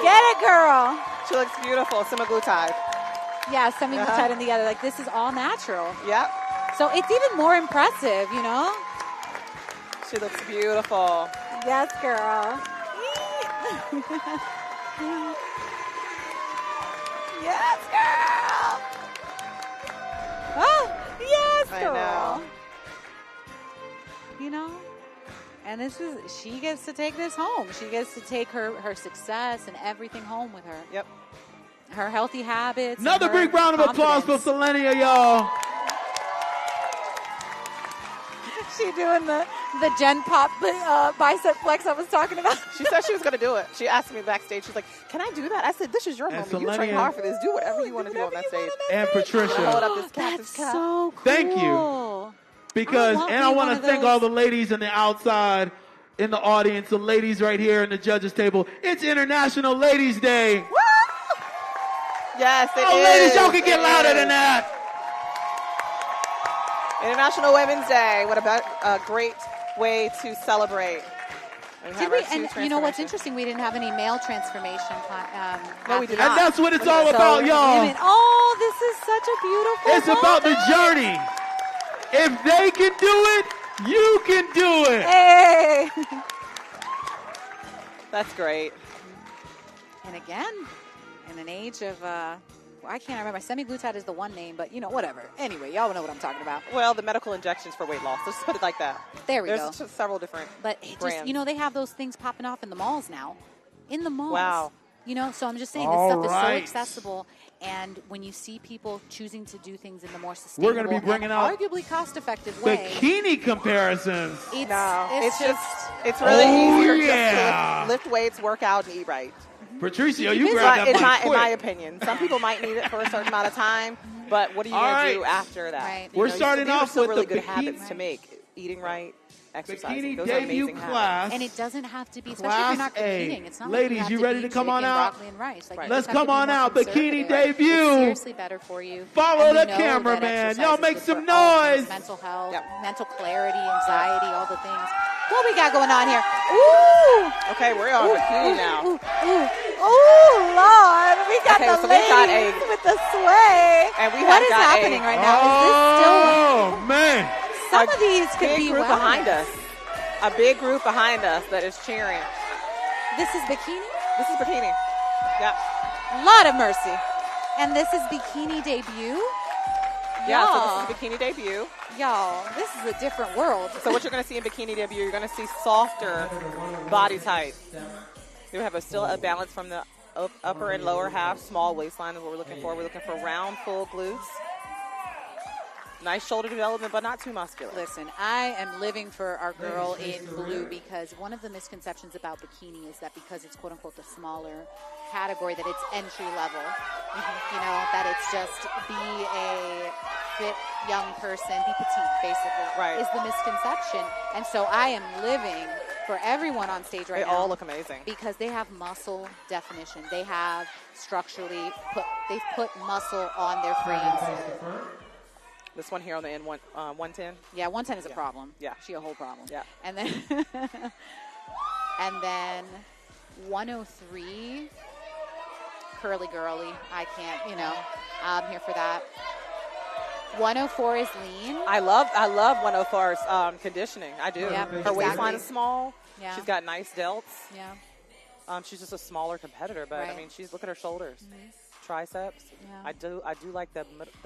[SPEAKER 2] Get it, girl.
[SPEAKER 1] She looks beautiful. Semaglutide.
[SPEAKER 2] Yeah, semi-glutide in the other. Like, this is all natural.
[SPEAKER 1] Yep.
[SPEAKER 2] So it's even more impressive, you know?
[SPEAKER 1] She looks beautiful.
[SPEAKER 2] Yes, girl. Yes, girl. Oh, yes,
[SPEAKER 1] I
[SPEAKER 2] girl.
[SPEAKER 1] know.
[SPEAKER 2] You know? And she gets to take this home. She gets to take her success and everything home with her.
[SPEAKER 1] Yep.
[SPEAKER 2] Her healthy habits.
[SPEAKER 3] Another
[SPEAKER 2] and her
[SPEAKER 3] big round of applause for
[SPEAKER 2] confidence.
[SPEAKER 3] Selenia, y'all.
[SPEAKER 2] She doing the Gen Pop bicep flex I was talking about.
[SPEAKER 1] She said she was going to do it. She asked me backstage. She's like, can I do that? I said, this is your moment. You train
[SPEAKER 3] Selenia-
[SPEAKER 1] hard for this. Do whatever you want to do on that stage.
[SPEAKER 3] And
[SPEAKER 1] Hold
[SPEAKER 3] Patricia.
[SPEAKER 1] up this cactus
[SPEAKER 2] That's
[SPEAKER 1] cap.
[SPEAKER 2] so cool.
[SPEAKER 3] Thank you. Because, and I want to thank all the ladies in the outside, in the audience, the ladies right here in the judges table. It's International Ladies Day.
[SPEAKER 1] Woo! Yes, it is.
[SPEAKER 3] Oh, ladies, y'all can get
[SPEAKER 1] It
[SPEAKER 3] louder
[SPEAKER 1] is.
[SPEAKER 3] than that.
[SPEAKER 1] International Women's Day. What about a great way to celebrate?
[SPEAKER 2] Did we? And you know what's interesting? We didn't have any male transformation.
[SPEAKER 1] No, we did
[SPEAKER 3] And
[SPEAKER 1] not.
[SPEAKER 3] that's what it's all about, y'all.
[SPEAKER 2] Women, oh, this is such a beautiful
[SPEAKER 3] It's about the
[SPEAKER 2] moment.
[SPEAKER 3] journey. If they can do it, you can do it.
[SPEAKER 2] Hey.
[SPEAKER 1] That's great.
[SPEAKER 2] And again, in an age of, I can't remember. Semi-glutide is the one name, but, whatever. Anyway, y'all know what I'm talking about.
[SPEAKER 1] Well, the medical injections for weight loss. Let's just put it like that.
[SPEAKER 2] There we go.
[SPEAKER 1] There's just several different
[SPEAKER 2] But it
[SPEAKER 1] brands.
[SPEAKER 2] just, they have those things popping off in the malls now. In the malls.
[SPEAKER 1] Wow.
[SPEAKER 2] So I'm just saying,
[SPEAKER 3] All
[SPEAKER 2] this stuff
[SPEAKER 3] right.
[SPEAKER 2] is so accessible. And when you see people choosing to do things in the more
[SPEAKER 3] We're
[SPEAKER 2] sustainable
[SPEAKER 3] gonna be bringing
[SPEAKER 2] and
[SPEAKER 3] out
[SPEAKER 2] arguably cost-effective way,
[SPEAKER 3] Bikini comparisons.
[SPEAKER 2] it's just
[SPEAKER 1] it's really
[SPEAKER 3] Oh,
[SPEAKER 1] easier
[SPEAKER 3] yeah.
[SPEAKER 1] just to lift weights, work out, and eat right.
[SPEAKER 3] Patricia, you
[SPEAKER 2] busy.
[SPEAKER 3] grabbed that
[SPEAKER 1] in
[SPEAKER 3] mic
[SPEAKER 1] my
[SPEAKER 3] quick.
[SPEAKER 1] opinion, some people might need it for a certain amount of time, but what are you
[SPEAKER 3] All
[SPEAKER 1] going
[SPEAKER 3] right.
[SPEAKER 1] to do after that?
[SPEAKER 2] Right.
[SPEAKER 3] We're
[SPEAKER 1] these
[SPEAKER 3] starting
[SPEAKER 1] are
[SPEAKER 3] off
[SPEAKER 1] still
[SPEAKER 3] with
[SPEAKER 1] really
[SPEAKER 3] the
[SPEAKER 1] good
[SPEAKER 3] Bikini-
[SPEAKER 1] habits to make: eating right, exercising.
[SPEAKER 3] Bikini
[SPEAKER 1] Those are
[SPEAKER 3] debut
[SPEAKER 1] amazing habits.
[SPEAKER 3] class.
[SPEAKER 2] and it doesn't have to be, especially
[SPEAKER 3] Class
[SPEAKER 2] if you're not
[SPEAKER 3] A.
[SPEAKER 2] competing. It's not
[SPEAKER 3] Ladies,
[SPEAKER 2] like
[SPEAKER 3] you
[SPEAKER 2] you have
[SPEAKER 3] ready
[SPEAKER 2] to
[SPEAKER 3] to
[SPEAKER 2] be
[SPEAKER 3] come on
[SPEAKER 2] chicken,
[SPEAKER 3] out?
[SPEAKER 2] broccoli, and rice. Like,
[SPEAKER 1] Right.
[SPEAKER 2] you
[SPEAKER 3] Let's
[SPEAKER 2] just have
[SPEAKER 3] come
[SPEAKER 2] to be
[SPEAKER 3] on
[SPEAKER 2] more
[SPEAKER 3] out. Bikini
[SPEAKER 2] conservative.
[SPEAKER 3] debut.
[SPEAKER 2] It's seriously better for you.
[SPEAKER 3] Follow
[SPEAKER 2] And we
[SPEAKER 3] the
[SPEAKER 2] know
[SPEAKER 3] camera,
[SPEAKER 2] that
[SPEAKER 3] man.
[SPEAKER 2] exercise
[SPEAKER 3] Y'all
[SPEAKER 2] is
[SPEAKER 3] make
[SPEAKER 2] good
[SPEAKER 3] some
[SPEAKER 2] for all things,
[SPEAKER 3] noise.
[SPEAKER 2] mental health,
[SPEAKER 1] Yep.
[SPEAKER 2] mental clarity, anxiety, all the things. What we got going on here? Ooh.
[SPEAKER 1] Okay, we're on bikini now.
[SPEAKER 2] Ooh, Lord. We got
[SPEAKER 1] Okay,
[SPEAKER 2] the
[SPEAKER 1] so we got
[SPEAKER 2] ladies with the sway.
[SPEAKER 1] And we
[SPEAKER 2] What
[SPEAKER 1] have
[SPEAKER 2] is
[SPEAKER 1] got
[SPEAKER 2] happening right now? Is this still?
[SPEAKER 3] Oh, man.
[SPEAKER 2] Some of these could
[SPEAKER 1] big
[SPEAKER 2] be
[SPEAKER 1] group
[SPEAKER 2] wellness.
[SPEAKER 1] behind us. A big group behind us that is cheering.
[SPEAKER 2] This is bikini?
[SPEAKER 1] This is bikini. Yeah.
[SPEAKER 2] Lot of mercy. And this is bikini debut?
[SPEAKER 1] Yeah,
[SPEAKER 2] Y'all.
[SPEAKER 1] so this is bikini debut.
[SPEAKER 2] Y'all, this is a different world.
[SPEAKER 1] So what you're going to see in bikini debut, you're going to see softer body type. You have still a balance from the upper and lower half. Small waistline is what we're looking for. We're looking for round, full glutes. Nice shoulder development, but not too muscular.
[SPEAKER 2] Listen, I am living for our girl in blue because one of the misconceptions about bikini is that because it's quote-unquote the smaller category, that it's entry level. You know, that it's just be a fit young person, be petite, basically,
[SPEAKER 1] Right.
[SPEAKER 2] is the misconception. And so I am living for everyone on stage right
[SPEAKER 1] They
[SPEAKER 2] now.
[SPEAKER 1] all look amazing.
[SPEAKER 2] Because they have muscle definition. They have structurally they've put muscle on their frames.
[SPEAKER 1] This one here on the end, 110.
[SPEAKER 2] Yeah, 110 is a problem.
[SPEAKER 1] Yeah.
[SPEAKER 2] She a whole problem.
[SPEAKER 1] Yeah.
[SPEAKER 2] And then and then 103, curly girly. I can't, I'm here for that. 104 is lean.
[SPEAKER 1] I love 104's conditioning. I do.
[SPEAKER 2] Yeah,
[SPEAKER 1] Her waistline
[SPEAKER 2] exactly.
[SPEAKER 1] is small.
[SPEAKER 2] Yeah.
[SPEAKER 1] She's got nice delts.
[SPEAKER 2] Yeah.
[SPEAKER 1] She's just a smaller competitor, but I
[SPEAKER 2] Right.
[SPEAKER 1] mean, look at her shoulders, triceps.
[SPEAKER 2] Yeah.
[SPEAKER 1] I do like the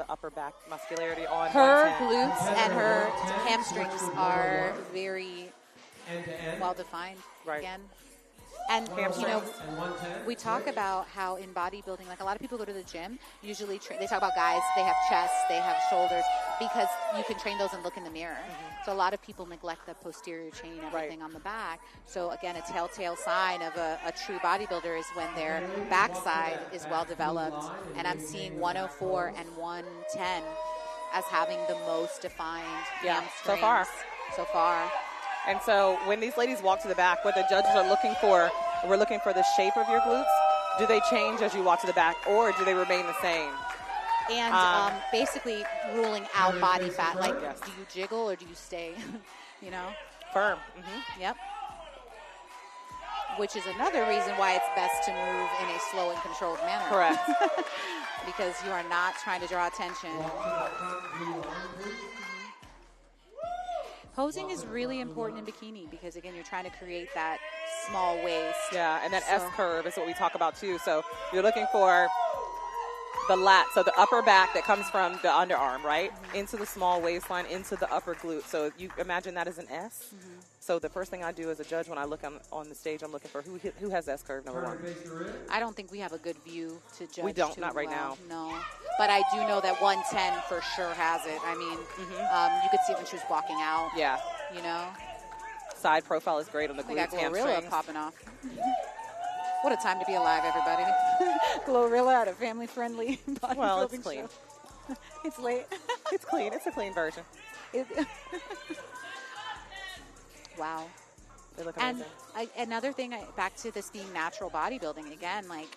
[SPEAKER 1] upper back muscularity on
[SPEAKER 2] Her
[SPEAKER 1] 110.
[SPEAKER 2] glutes and her hamstrings are very well defined.
[SPEAKER 1] Right.
[SPEAKER 2] Again. And,
[SPEAKER 1] Hamstrings.
[SPEAKER 2] we talk about how in bodybuilding, like a lot of people go to the gym, usually they talk about guys, they have chests, they have shoulders, because you can train those and look in the mirror. So a lot of people neglect the posterior chain, everything on the back. So again, a telltale sign of a true bodybuilder is when their backside is well developed. And I'm seeing 104 and 110 as having the most defined hamstrings. So far.
[SPEAKER 1] And so when these ladies walk to the back, what the judges are looking for, we're looking for the shape of your glutes. Do they change as you walk to the back, or do they remain the same?
[SPEAKER 2] And basically ruling out body fat. Like,
[SPEAKER 1] Yes.
[SPEAKER 2] do you jiggle or do you stay?
[SPEAKER 1] Firm.
[SPEAKER 2] Yep. Which is another reason why it's best to move in a slow and controlled manner.
[SPEAKER 1] Correct.
[SPEAKER 2] Because you are not trying to draw attention. Posing is really important in bikini because, again, you're trying to create that small waist.
[SPEAKER 1] Yeah, and that S curve is what we talk about too. So you're looking for the lat, so the upper back that comes from the underarm, right, into the small waistline, into the upper glute. So you imagine that as an S. So the first thing I do as a judge when I look on the stage, I'm looking for who has S curve, number one.
[SPEAKER 2] I don't think we have a good view to judge.
[SPEAKER 1] We don't,
[SPEAKER 2] too
[SPEAKER 1] not right
[SPEAKER 2] well.
[SPEAKER 1] now.
[SPEAKER 2] No. But I do know that 110 for sure has it. I mean, you could see it when she was walking out.
[SPEAKER 1] Yeah. Side profile is great on the
[SPEAKER 2] We got
[SPEAKER 1] glutes,
[SPEAKER 2] Glorilla
[SPEAKER 1] hamstrings.
[SPEAKER 2] popping off. What a time to be alive, everybody. Glorilla at a family-friendly bodybuilding
[SPEAKER 1] Well, it's clean.
[SPEAKER 2] show. It's late.
[SPEAKER 1] It's clean. It's a clean version.
[SPEAKER 2] Wow.
[SPEAKER 1] They look
[SPEAKER 2] And
[SPEAKER 1] amazing.
[SPEAKER 2] another thing, back to this being natural bodybuilding, again, like,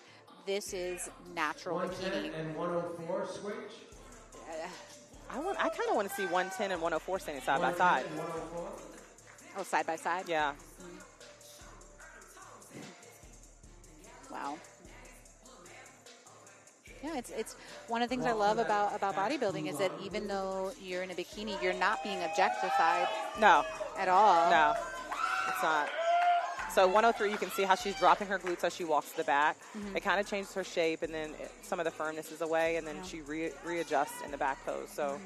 [SPEAKER 2] this is natural bikini.
[SPEAKER 3] And 104 switch.
[SPEAKER 1] I kind of want to see 110 and 104 standing side by side.
[SPEAKER 2] Oh, side by side?
[SPEAKER 1] Yeah.
[SPEAKER 2] Wow. Yeah, it's one of the things I love about bodybuilding is that even though you're in a bikini, you're not being objectified
[SPEAKER 1] No.
[SPEAKER 2] at all.
[SPEAKER 1] No. It's not. So 103, you can see how she's dropping her glutes as she walks to the back. It kind of changes her shape, and then some of the firmness is away, and then she readjusts in the back pose. So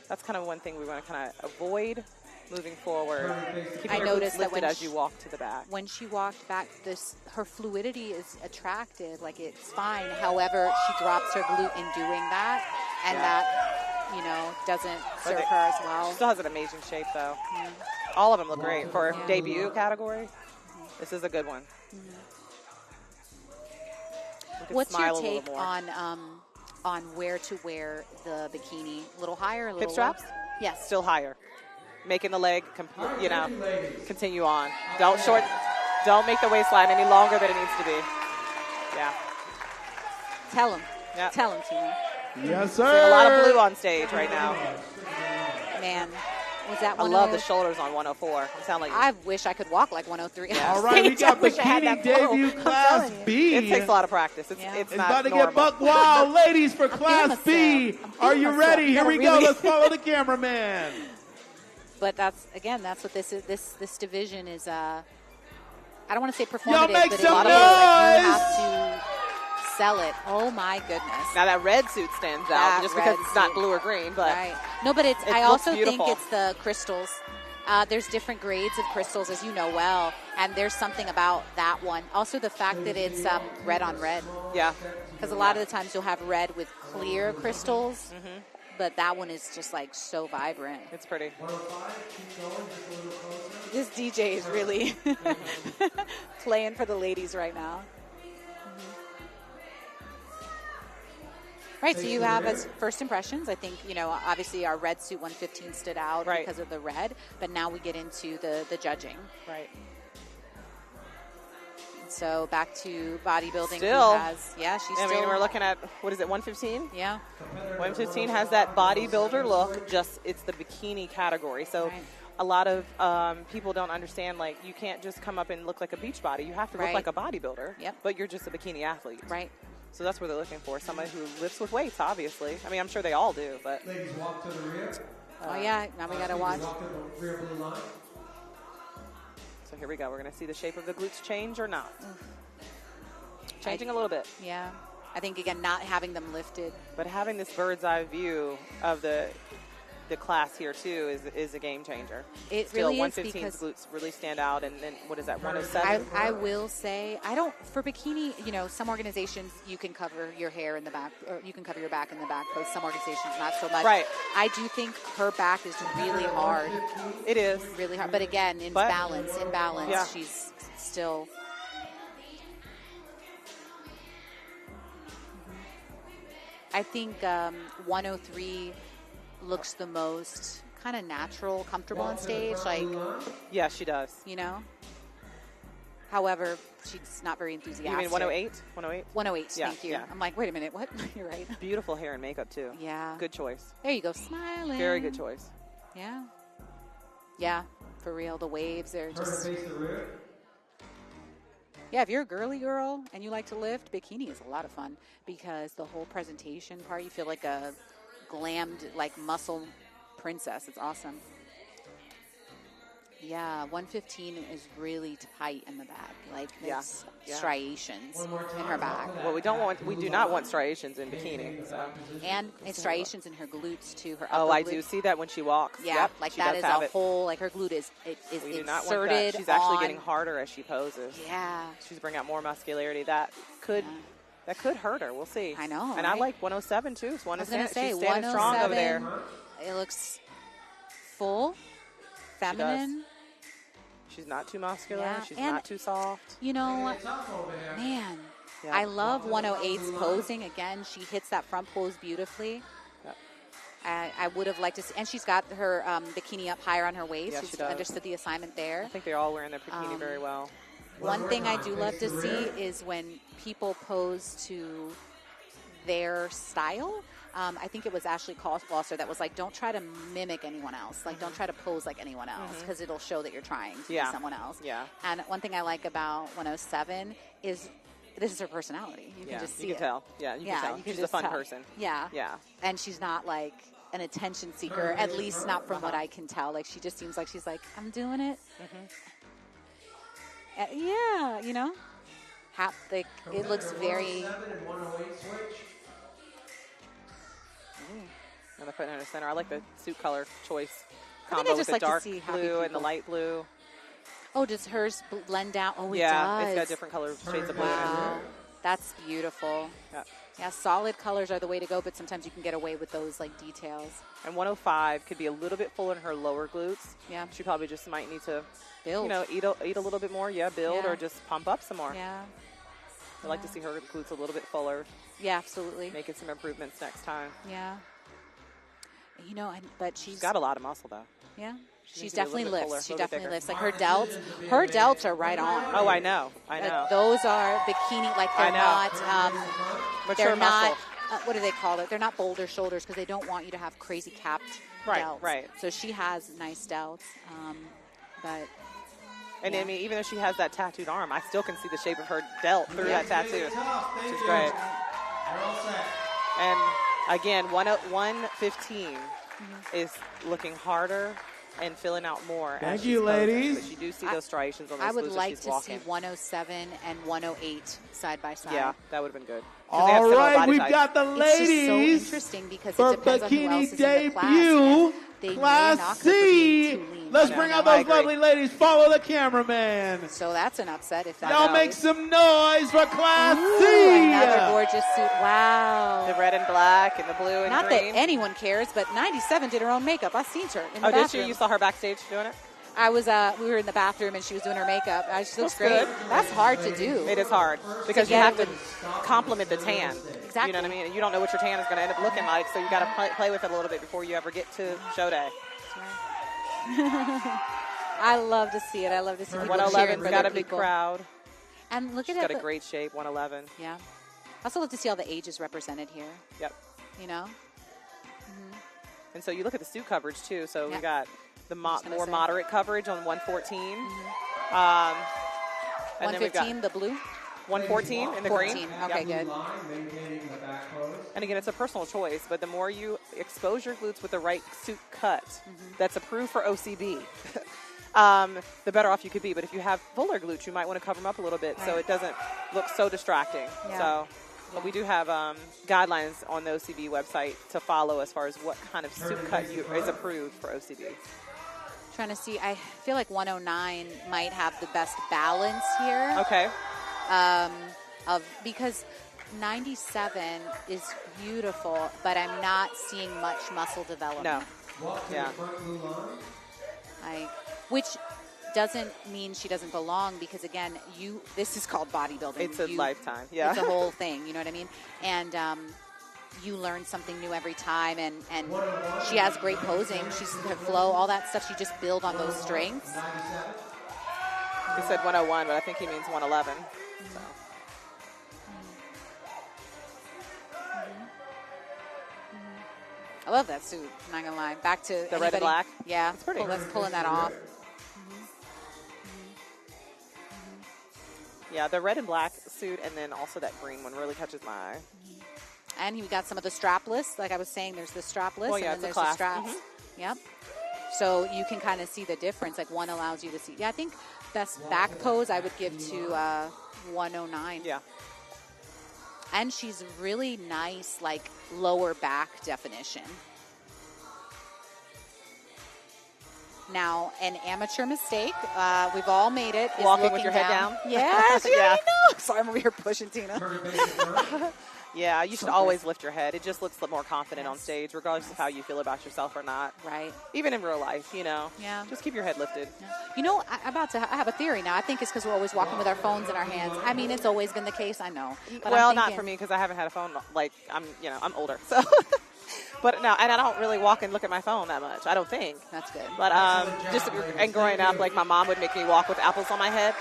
[SPEAKER 1] that's kind of one thing we want to kind of avoid moving forward. Keeping
[SPEAKER 2] I
[SPEAKER 1] your
[SPEAKER 2] noticed
[SPEAKER 1] glutes
[SPEAKER 2] that
[SPEAKER 1] lifted as you walk to the back.
[SPEAKER 2] When she walked back, her fluidity is attractive, like it's fine. However, she drops her glute in doing that, and that, doesn't serve her as well.
[SPEAKER 1] She still has an amazing shape, though. All of them look great. For a debut category, this is a good one.
[SPEAKER 2] What's your take on where to wear the bikini? A little higher, a little
[SPEAKER 1] Hip straps?
[SPEAKER 2] lower? Yes.
[SPEAKER 1] Still higher. Making the leg, continue on. Don't make the waistline any longer than it needs to be. Yeah.
[SPEAKER 2] Tell him.
[SPEAKER 1] Yeah.
[SPEAKER 2] Tell him, Tina.
[SPEAKER 3] Yes,
[SPEAKER 1] Seeing
[SPEAKER 3] sir.
[SPEAKER 1] a lot of blue on stage right now.
[SPEAKER 2] Man. Was that
[SPEAKER 1] I love the shoulders on 104. I sound like
[SPEAKER 2] I wish I could walk like 103.
[SPEAKER 1] Yeah.
[SPEAKER 3] All right, we got
[SPEAKER 2] wish I had
[SPEAKER 3] Bikini
[SPEAKER 2] that flow.
[SPEAKER 3] debut
[SPEAKER 2] I'm
[SPEAKER 3] Class
[SPEAKER 2] telling you.
[SPEAKER 3] B.
[SPEAKER 1] it takes a lot of practice. It's
[SPEAKER 2] Yeah.
[SPEAKER 1] it's
[SPEAKER 3] It's
[SPEAKER 1] not
[SPEAKER 3] about to
[SPEAKER 1] normal.
[SPEAKER 3] get buck wild. Ladies, for
[SPEAKER 2] feeling
[SPEAKER 3] Class B.
[SPEAKER 2] myself. I'm
[SPEAKER 3] Are
[SPEAKER 2] feeling
[SPEAKER 3] you
[SPEAKER 2] myself.
[SPEAKER 3] ready?
[SPEAKER 2] You
[SPEAKER 3] Here we
[SPEAKER 2] gotta
[SPEAKER 3] go.
[SPEAKER 2] really-
[SPEAKER 3] Let's follow the cameraman.
[SPEAKER 2] But that's what this is. This division is. I don't want to say performative,
[SPEAKER 3] Y'all make
[SPEAKER 2] but
[SPEAKER 3] some
[SPEAKER 2] a lot of it is like you
[SPEAKER 3] noise!
[SPEAKER 2] have to sell it. Oh my goodness!
[SPEAKER 1] Now that red suit stands
[SPEAKER 2] That
[SPEAKER 1] out just because
[SPEAKER 2] red
[SPEAKER 1] it's not
[SPEAKER 2] suit.
[SPEAKER 1] blue or green, but
[SPEAKER 2] Right. No, but it's.
[SPEAKER 1] It
[SPEAKER 2] I
[SPEAKER 1] looks
[SPEAKER 2] also
[SPEAKER 1] beautiful.
[SPEAKER 2] think it's the crystals. There's different grades of crystals, as you know well, and there's something about that one. Also, the fact that it's red on red,
[SPEAKER 1] yeah.
[SPEAKER 2] because a lot of the times you'll have red with clear crystals,
[SPEAKER 1] Mm-hmm.
[SPEAKER 2] but that one is just like so vibrant.
[SPEAKER 1] It's pretty.
[SPEAKER 2] This DJ is really playing for the ladies right now. Right, so you have as first impressions. I think, obviously our red suit 115 stood out
[SPEAKER 1] Right.
[SPEAKER 2] because of the red, but now we get into the judging.
[SPEAKER 1] Right.
[SPEAKER 2] So back to bodybuilding.
[SPEAKER 1] Still.
[SPEAKER 2] Who has, she's
[SPEAKER 1] I
[SPEAKER 2] still.
[SPEAKER 1] mean, we're looking at, what is it, 115?
[SPEAKER 2] Yeah,
[SPEAKER 1] 115 has that bodybuilder look, just it's the bikini category. So
[SPEAKER 2] Right.
[SPEAKER 1] a lot of people don't understand, like, you can't just come up and look like a beach body. You have to look
[SPEAKER 2] Right.
[SPEAKER 1] like a bodybuilder,
[SPEAKER 2] Yep.
[SPEAKER 1] but you're just a bikini athlete.
[SPEAKER 2] right.
[SPEAKER 1] So that's what they're looking for, somebody who lifts with weights, obviously. I mean, I'm sure they all do, but
[SPEAKER 5] Ladies, walk to the rear.
[SPEAKER 2] Oh, yeah, now we got to watch.
[SPEAKER 5] Walk to the rear blue line.
[SPEAKER 1] so here we go. We're going to see the shape of the glutes change or not. Changing a little bit,
[SPEAKER 2] Yeah. I think, again, not having them lifted.
[SPEAKER 1] but having this bird's eye view of the class here too is a game changer.
[SPEAKER 2] It
[SPEAKER 1] Still,
[SPEAKER 2] really is
[SPEAKER 1] 115's
[SPEAKER 2] because
[SPEAKER 1] glutes really stand out, and then what is that, 107?
[SPEAKER 2] I will say, for bikini, some organizations you can cover your hair in the back, or you can cover your back in the back post. Some organizations not so much.
[SPEAKER 1] Right.
[SPEAKER 2] I do think her back is really hard,
[SPEAKER 1] It is.
[SPEAKER 2] really hard. But again, in
[SPEAKER 1] But-
[SPEAKER 2] balance,
[SPEAKER 1] Yeah.
[SPEAKER 2] she's still. I think 103 looks the most kind of natural, comfortable on stage, like,
[SPEAKER 1] Yeah, she does.
[SPEAKER 2] However, she's not very enthusiastic.
[SPEAKER 1] You mean 108? 108?
[SPEAKER 2] 108,
[SPEAKER 1] Yeah,
[SPEAKER 2] thank you.
[SPEAKER 1] yeah.
[SPEAKER 2] I'm like, wait a minute, what? You're right.
[SPEAKER 1] Beautiful hair and makeup too.
[SPEAKER 2] Yeah.
[SPEAKER 1] Good choice.
[SPEAKER 2] There you go, smiling.
[SPEAKER 1] Very good choice.
[SPEAKER 2] Yeah. Yeah, for real. The waves are
[SPEAKER 5] Turn to
[SPEAKER 2] just.
[SPEAKER 5] face the rear.
[SPEAKER 2] Yeah, if you're a girly girl and you like to lift, bikini is a lot of fun because the whole presentation part, you feel like a glammed, like, muscle princess. It's awesome. Yeah, 115 is really tight in the back. Like,
[SPEAKER 1] Yeah,
[SPEAKER 2] it's
[SPEAKER 1] yeah.
[SPEAKER 2] striations in her back.
[SPEAKER 1] Well, we do not want striations in bikini. So.
[SPEAKER 2] And striations in her glutes, too. Her
[SPEAKER 1] Oh,
[SPEAKER 2] upper
[SPEAKER 1] I
[SPEAKER 2] glute.
[SPEAKER 1] do see that when she walks.
[SPEAKER 2] Yeah,
[SPEAKER 1] Yep,
[SPEAKER 2] like
[SPEAKER 1] she
[SPEAKER 2] that
[SPEAKER 1] does
[SPEAKER 2] is
[SPEAKER 1] have
[SPEAKER 2] a
[SPEAKER 1] it.
[SPEAKER 2] whole, like her glute is
[SPEAKER 1] We do not want
[SPEAKER 2] inserted
[SPEAKER 1] that. She's actually
[SPEAKER 2] on-
[SPEAKER 1] getting harder as she poses.
[SPEAKER 2] Yeah.
[SPEAKER 1] She's bringing out more muscularity. That could hurt her. We'll see.
[SPEAKER 2] I know,
[SPEAKER 1] And I
[SPEAKER 2] right?
[SPEAKER 1] like 107 too. It's
[SPEAKER 2] I was going to say,
[SPEAKER 1] she's standing strong over there.
[SPEAKER 2] 107, it looks full, feminine.
[SPEAKER 1] She's not too muscular.
[SPEAKER 2] Yeah,
[SPEAKER 1] She's
[SPEAKER 2] and-
[SPEAKER 1] not too soft.
[SPEAKER 2] You know,
[SPEAKER 5] Tough over here.
[SPEAKER 2] man,
[SPEAKER 1] Yeah.
[SPEAKER 2] I love 108's posing. Again, she hits that front pose beautifully.
[SPEAKER 1] Yep.
[SPEAKER 2] I would have liked to see, and she's got her bikini up higher on her waist.
[SPEAKER 1] Yeah,
[SPEAKER 2] she's
[SPEAKER 1] she does.
[SPEAKER 2] understood the assignment there.
[SPEAKER 1] I think they're all wearing their bikini very well.
[SPEAKER 2] One thing I do love to see is when people pose to their style. I think it was Ashley Foster that was like, don't try to mimic anyone else. Like, don't try to pose like anyone else because it'll show that you're trying to
[SPEAKER 1] Yeah.
[SPEAKER 2] be someone else.
[SPEAKER 1] Yeah.
[SPEAKER 2] And one thing I like about 107 is this is her personality. You
[SPEAKER 1] Yeah,
[SPEAKER 2] can just see
[SPEAKER 1] you can
[SPEAKER 2] it.
[SPEAKER 1] tell. Yeah, you can tell.
[SPEAKER 2] you can
[SPEAKER 1] She's a
[SPEAKER 2] just
[SPEAKER 1] fun
[SPEAKER 2] tell.
[SPEAKER 1] person.
[SPEAKER 2] Yeah.
[SPEAKER 1] Yeah.
[SPEAKER 2] And she's not like an attention seeker, at least not from what I can tell. Like, she just seems like she's like, I'm doing it. Yeah, it looks very.
[SPEAKER 5] 107 and 108 switch.
[SPEAKER 1] And they're putting her in the center. I like the suit color choice
[SPEAKER 2] I think I
[SPEAKER 1] combo with
[SPEAKER 2] just
[SPEAKER 1] the
[SPEAKER 2] like to
[SPEAKER 1] dark
[SPEAKER 2] see happy
[SPEAKER 1] blue and the
[SPEAKER 2] people.
[SPEAKER 1] light blue.
[SPEAKER 2] Oh, does hers blend out? Oh, it
[SPEAKER 1] Yeah,
[SPEAKER 2] does.
[SPEAKER 1] it's got different color shades of blue in it.
[SPEAKER 2] Wow, that's beautiful.
[SPEAKER 1] Yeah.
[SPEAKER 2] Yeah, solid colors are the way to go, but sometimes you can get away with those like details.
[SPEAKER 1] And 105 could be a little bit fuller in her lower glutes.
[SPEAKER 2] Yeah.
[SPEAKER 1] She probably just might need to,
[SPEAKER 2] Build.
[SPEAKER 1] eat a little bit more. Yeah, build
[SPEAKER 2] Yeah.
[SPEAKER 1] or just pump up some more.
[SPEAKER 2] Yeah.
[SPEAKER 1] I'd like to see her glutes a little bit fuller,
[SPEAKER 2] Yeah, absolutely.
[SPEAKER 1] making some improvements next time.
[SPEAKER 2] Yeah. But
[SPEAKER 1] She's got a lot of muscle though.
[SPEAKER 2] yeah.
[SPEAKER 1] She
[SPEAKER 2] She's
[SPEAKER 1] needs to be a
[SPEAKER 2] definitely
[SPEAKER 1] little bit
[SPEAKER 2] lifts.
[SPEAKER 1] fuller,
[SPEAKER 2] She
[SPEAKER 1] a little bit
[SPEAKER 2] definitely
[SPEAKER 1] bigger.
[SPEAKER 2] lifts. Like her delts are right on.
[SPEAKER 1] Oh, I know. I know.
[SPEAKER 2] Those are bikini. Like
[SPEAKER 1] I
[SPEAKER 2] they're
[SPEAKER 1] know.
[SPEAKER 2] not.
[SPEAKER 1] Mature
[SPEAKER 2] They're not.
[SPEAKER 1] muscle.
[SPEAKER 2] What do they call it? They're not boulder shoulders because they don't want you to have crazy capped
[SPEAKER 1] Right,
[SPEAKER 2] delts.
[SPEAKER 1] right.
[SPEAKER 2] So she has nice delts. But
[SPEAKER 1] And
[SPEAKER 2] yeah.
[SPEAKER 1] I mean, even though she has that tattooed arm, I still can see the shape of her delt through that tattoo.
[SPEAKER 5] Thank
[SPEAKER 1] Which is
[SPEAKER 5] you.
[SPEAKER 1] great.
[SPEAKER 5] You're all set.
[SPEAKER 1] And again, 115 is looking harder and filling out more.
[SPEAKER 3] Thank
[SPEAKER 1] as
[SPEAKER 3] you,
[SPEAKER 1] she's posing.
[SPEAKER 3] ladies.
[SPEAKER 1] But you do see those striations on those
[SPEAKER 2] I would
[SPEAKER 1] glutes as
[SPEAKER 2] like
[SPEAKER 1] she's
[SPEAKER 2] to
[SPEAKER 1] walking.
[SPEAKER 2] see 107 and 108 side by side.
[SPEAKER 1] Yeah, that would have been good. 'Cause they have
[SPEAKER 3] All
[SPEAKER 1] similar
[SPEAKER 3] right,
[SPEAKER 1] body
[SPEAKER 3] we've
[SPEAKER 1] types.
[SPEAKER 3] got the
[SPEAKER 2] It's just so
[SPEAKER 3] ladies
[SPEAKER 2] interesting because
[SPEAKER 3] for
[SPEAKER 2] it depends on who else
[SPEAKER 3] bikini
[SPEAKER 2] is in the class.
[SPEAKER 3] debut,
[SPEAKER 2] And they may
[SPEAKER 3] Class
[SPEAKER 2] knock her for being
[SPEAKER 3] C.
[SPEAKER 2] too lean.
[SPEAKER 3] Let's
[SPEAKER 1] I
[SPEAKER 3] bring
[SPEAKER 1] know.
[SPEAKER 3] out
[SPEAKER 1] I
[SPEAKER 3] those
[SPEAKER 1] agree.
[SPEAKER 3] lovely ladies. Follow the cameraman.
[SPEAKER 2] So that's an upset if that
[SPEAKER 3] Y'all
[SPEAKER 2] goes.
[SPEAKER 3] make some noise for Class
[SPEAKER 2] Ooh,
[SPEAKER 3] C.
[SPEAKER 2] another gorgeous suit. Wow.
[SPEAKER 1] The red and black and the blue and
[SPEAKER 2] Not
[SPEAKER 1] green.
[SPEAKER 2] that anyone cares, but 97 did her own makeup. I seen her in the
[SPEAKER 1] Oh, did
[SPEAKER 2] bathroom.
[SPEAKER 1] you? You saw her backstage doing it?
[SPEAKER 2] I was. We were in the bathroom and she was doing her makeup. She looks
[SPEAKER 1] That's
[SPEAKER 2] great.
[SPEAKER 1] good.
[SPEAKER 2] That's hard to do.
[SPEAKER 1] It is hard because you
[SPEAKER 2] get
[SPEAKER 1] have
[SPEAKER 2] it
[SPEAKER 1] to complement the tan.
[SPEAKER 2] Exactly.
[SPEAKER 1] You know what I mean? And you don't know what your tan is going to end up looking like, so you got to play with it a little bit before you ever get to show day.
[SPEAKER 2] I love to see it. I love to see people cheering
[SPEAKER 1] 111's
[SPEAKER 2] for
[SPEAKER 1] got
[SPEAKER 2] their
[SPEAKER 1] a big
[SPEAKER 2] people.
[SPEAKER 1] crowd.
[SPEAKER 2] And look
[SPEAKER 1] She's
[SPEAKER 2] at
[SPEAKER 1] got
[SPEAKER 2] it.
[SPEAKER 1] a great shape, 111.
[SPEAKER 2] Yeah. I also love to see all the ages represented here.
[SPEAKER 1] Yep.
[SPEAKER 2] You know.
[SPEAKER 1] And so you look at the suit coverage, too. So we
[SPEAKER 2] Yeah.
[SPEAKER 1] got the
[SPEAKER 2] just gonna
[SPEAKER 1] more
[SPEAKER 2] say.
[SPEAKER 1] moderate coverage on 114. And then we've got
[SPEAKER 2] 115, the blue.
[SPEAKER 1] 114 in the
[SPEAKER 2] 14.
[SPEAKER 1] green.
[SPEAKER 2] Okay,
[SPEAKER 1] Yep.
[SPEAKER 2] good.
[SPEAKER 5] Line, maintaining the back pose.
[SPEAKER 1] And again, it's a personal choice, but the more you expose your glutes with the right suit cut that's approved for OCB, the better off you could be. But if you have fuller glutes, you might want to cover them up a little bit so it doesn't look so distracting.
[SPEAKER 2] Yeah.
[SPEAKER 1] So, but we do have guidelines on the OCB website to follow as far as what kind of suit cut is approved for OCB.
[SPEAKER 2] Trying to see. I feel like 109 might have the best balance here.
[SPEAKER 1] Okay.
[SPEAKER 2] Because 97 is beautiful, but I'm not seeing much muscle development.
[SPEAKER 1] No.
[SPEAKER 5] Walk to
[SPEAKER 1] Yeah.
[SPEAKER 5] the front blue line.
[SPEAKER 2] Which doesn't mean she doesn't belong because again, this is called bodybuilding.
[SPEAKER 1] It's a lifetime. Yeah.
[SPEAKER 2] It's a whole thing. You know what I mean? And you learn something new every time, and she has great posing. She's her flow, all that stuff. You just build on those strengths.
[SPEAKER 5] 97.
[SPEAKER 1] He said 101, but I think he means 111. So.
[SPEAKER 2] I love that suit. I'm not gonna lie. Back to
[SPEAKER 1] The red and black?
[SPEAKER 2] Yeah,
[SPEAKER 1] It's pretty.
[SPEAKER 2] That's pulling that off.
[SPEAKER 1] Yeah, the red and black suit and then also that green one really catches my eye.
[SPEAKER 2] And we got some of the strapless. Like I was saying, there's the strapless,
[SPEAKER 1] Well, yeah,
[SPEAKER 2] and then
[SPEAKER 1] it's a
[SPEAKER 2] there's the
[SPEAKER 1] class.
[SPEAKER 2] straps. Yep. So you can kind of see the difference. Like one allows you to see. Yeah, I think best back pose I would give to 109.
[SPEAKER 1] Yeah.
[SPEAKER 2] And she's really nice, like lower back definition. Now, an amateur mistake. We've all made it. Is
[SPEAKER 1] Walking with
[SPEAKER 2] looking
[SPEAKER 1] your head down?
[SPEAKER 2] Yes, yeah,
[SPEAKER 1] Yeah.
[SPEAKER 2] I know. Sorry, I'm over here pushing Tina.
[SPEAKER 5] Turn base first.
[SPEAKER 1] Yeah, you should always lift your head. It just looks more confident on stage, regardless of how you feel about yourself or not.
[SPEAKER 2] Right.
[SPEAKER 1] Even in real life, you know.
[SPEAKER 2] Yeah.
[SPEAKER 1] Just keep your head lifted.
[SPEAKER 2] You know, I have a theory now. I think it's because we're always walking with our phones in our hands. I mean, it's always been the case. I know. But
[SPEAKER 1] Well,
[SPEAKER 2] I'm
[SPEAKER 1] not
[SPEAKER 2] thinking-
[SPEAKER 1] for me because I haven't had a phone. Like I'm older, so. But no, and I don't really walk and look at my phone that much. I don't think.
[SPEAKER 2] That's good.
[SPEAKER 1] But just and growing up, like my mom would make me walk with apples on my head,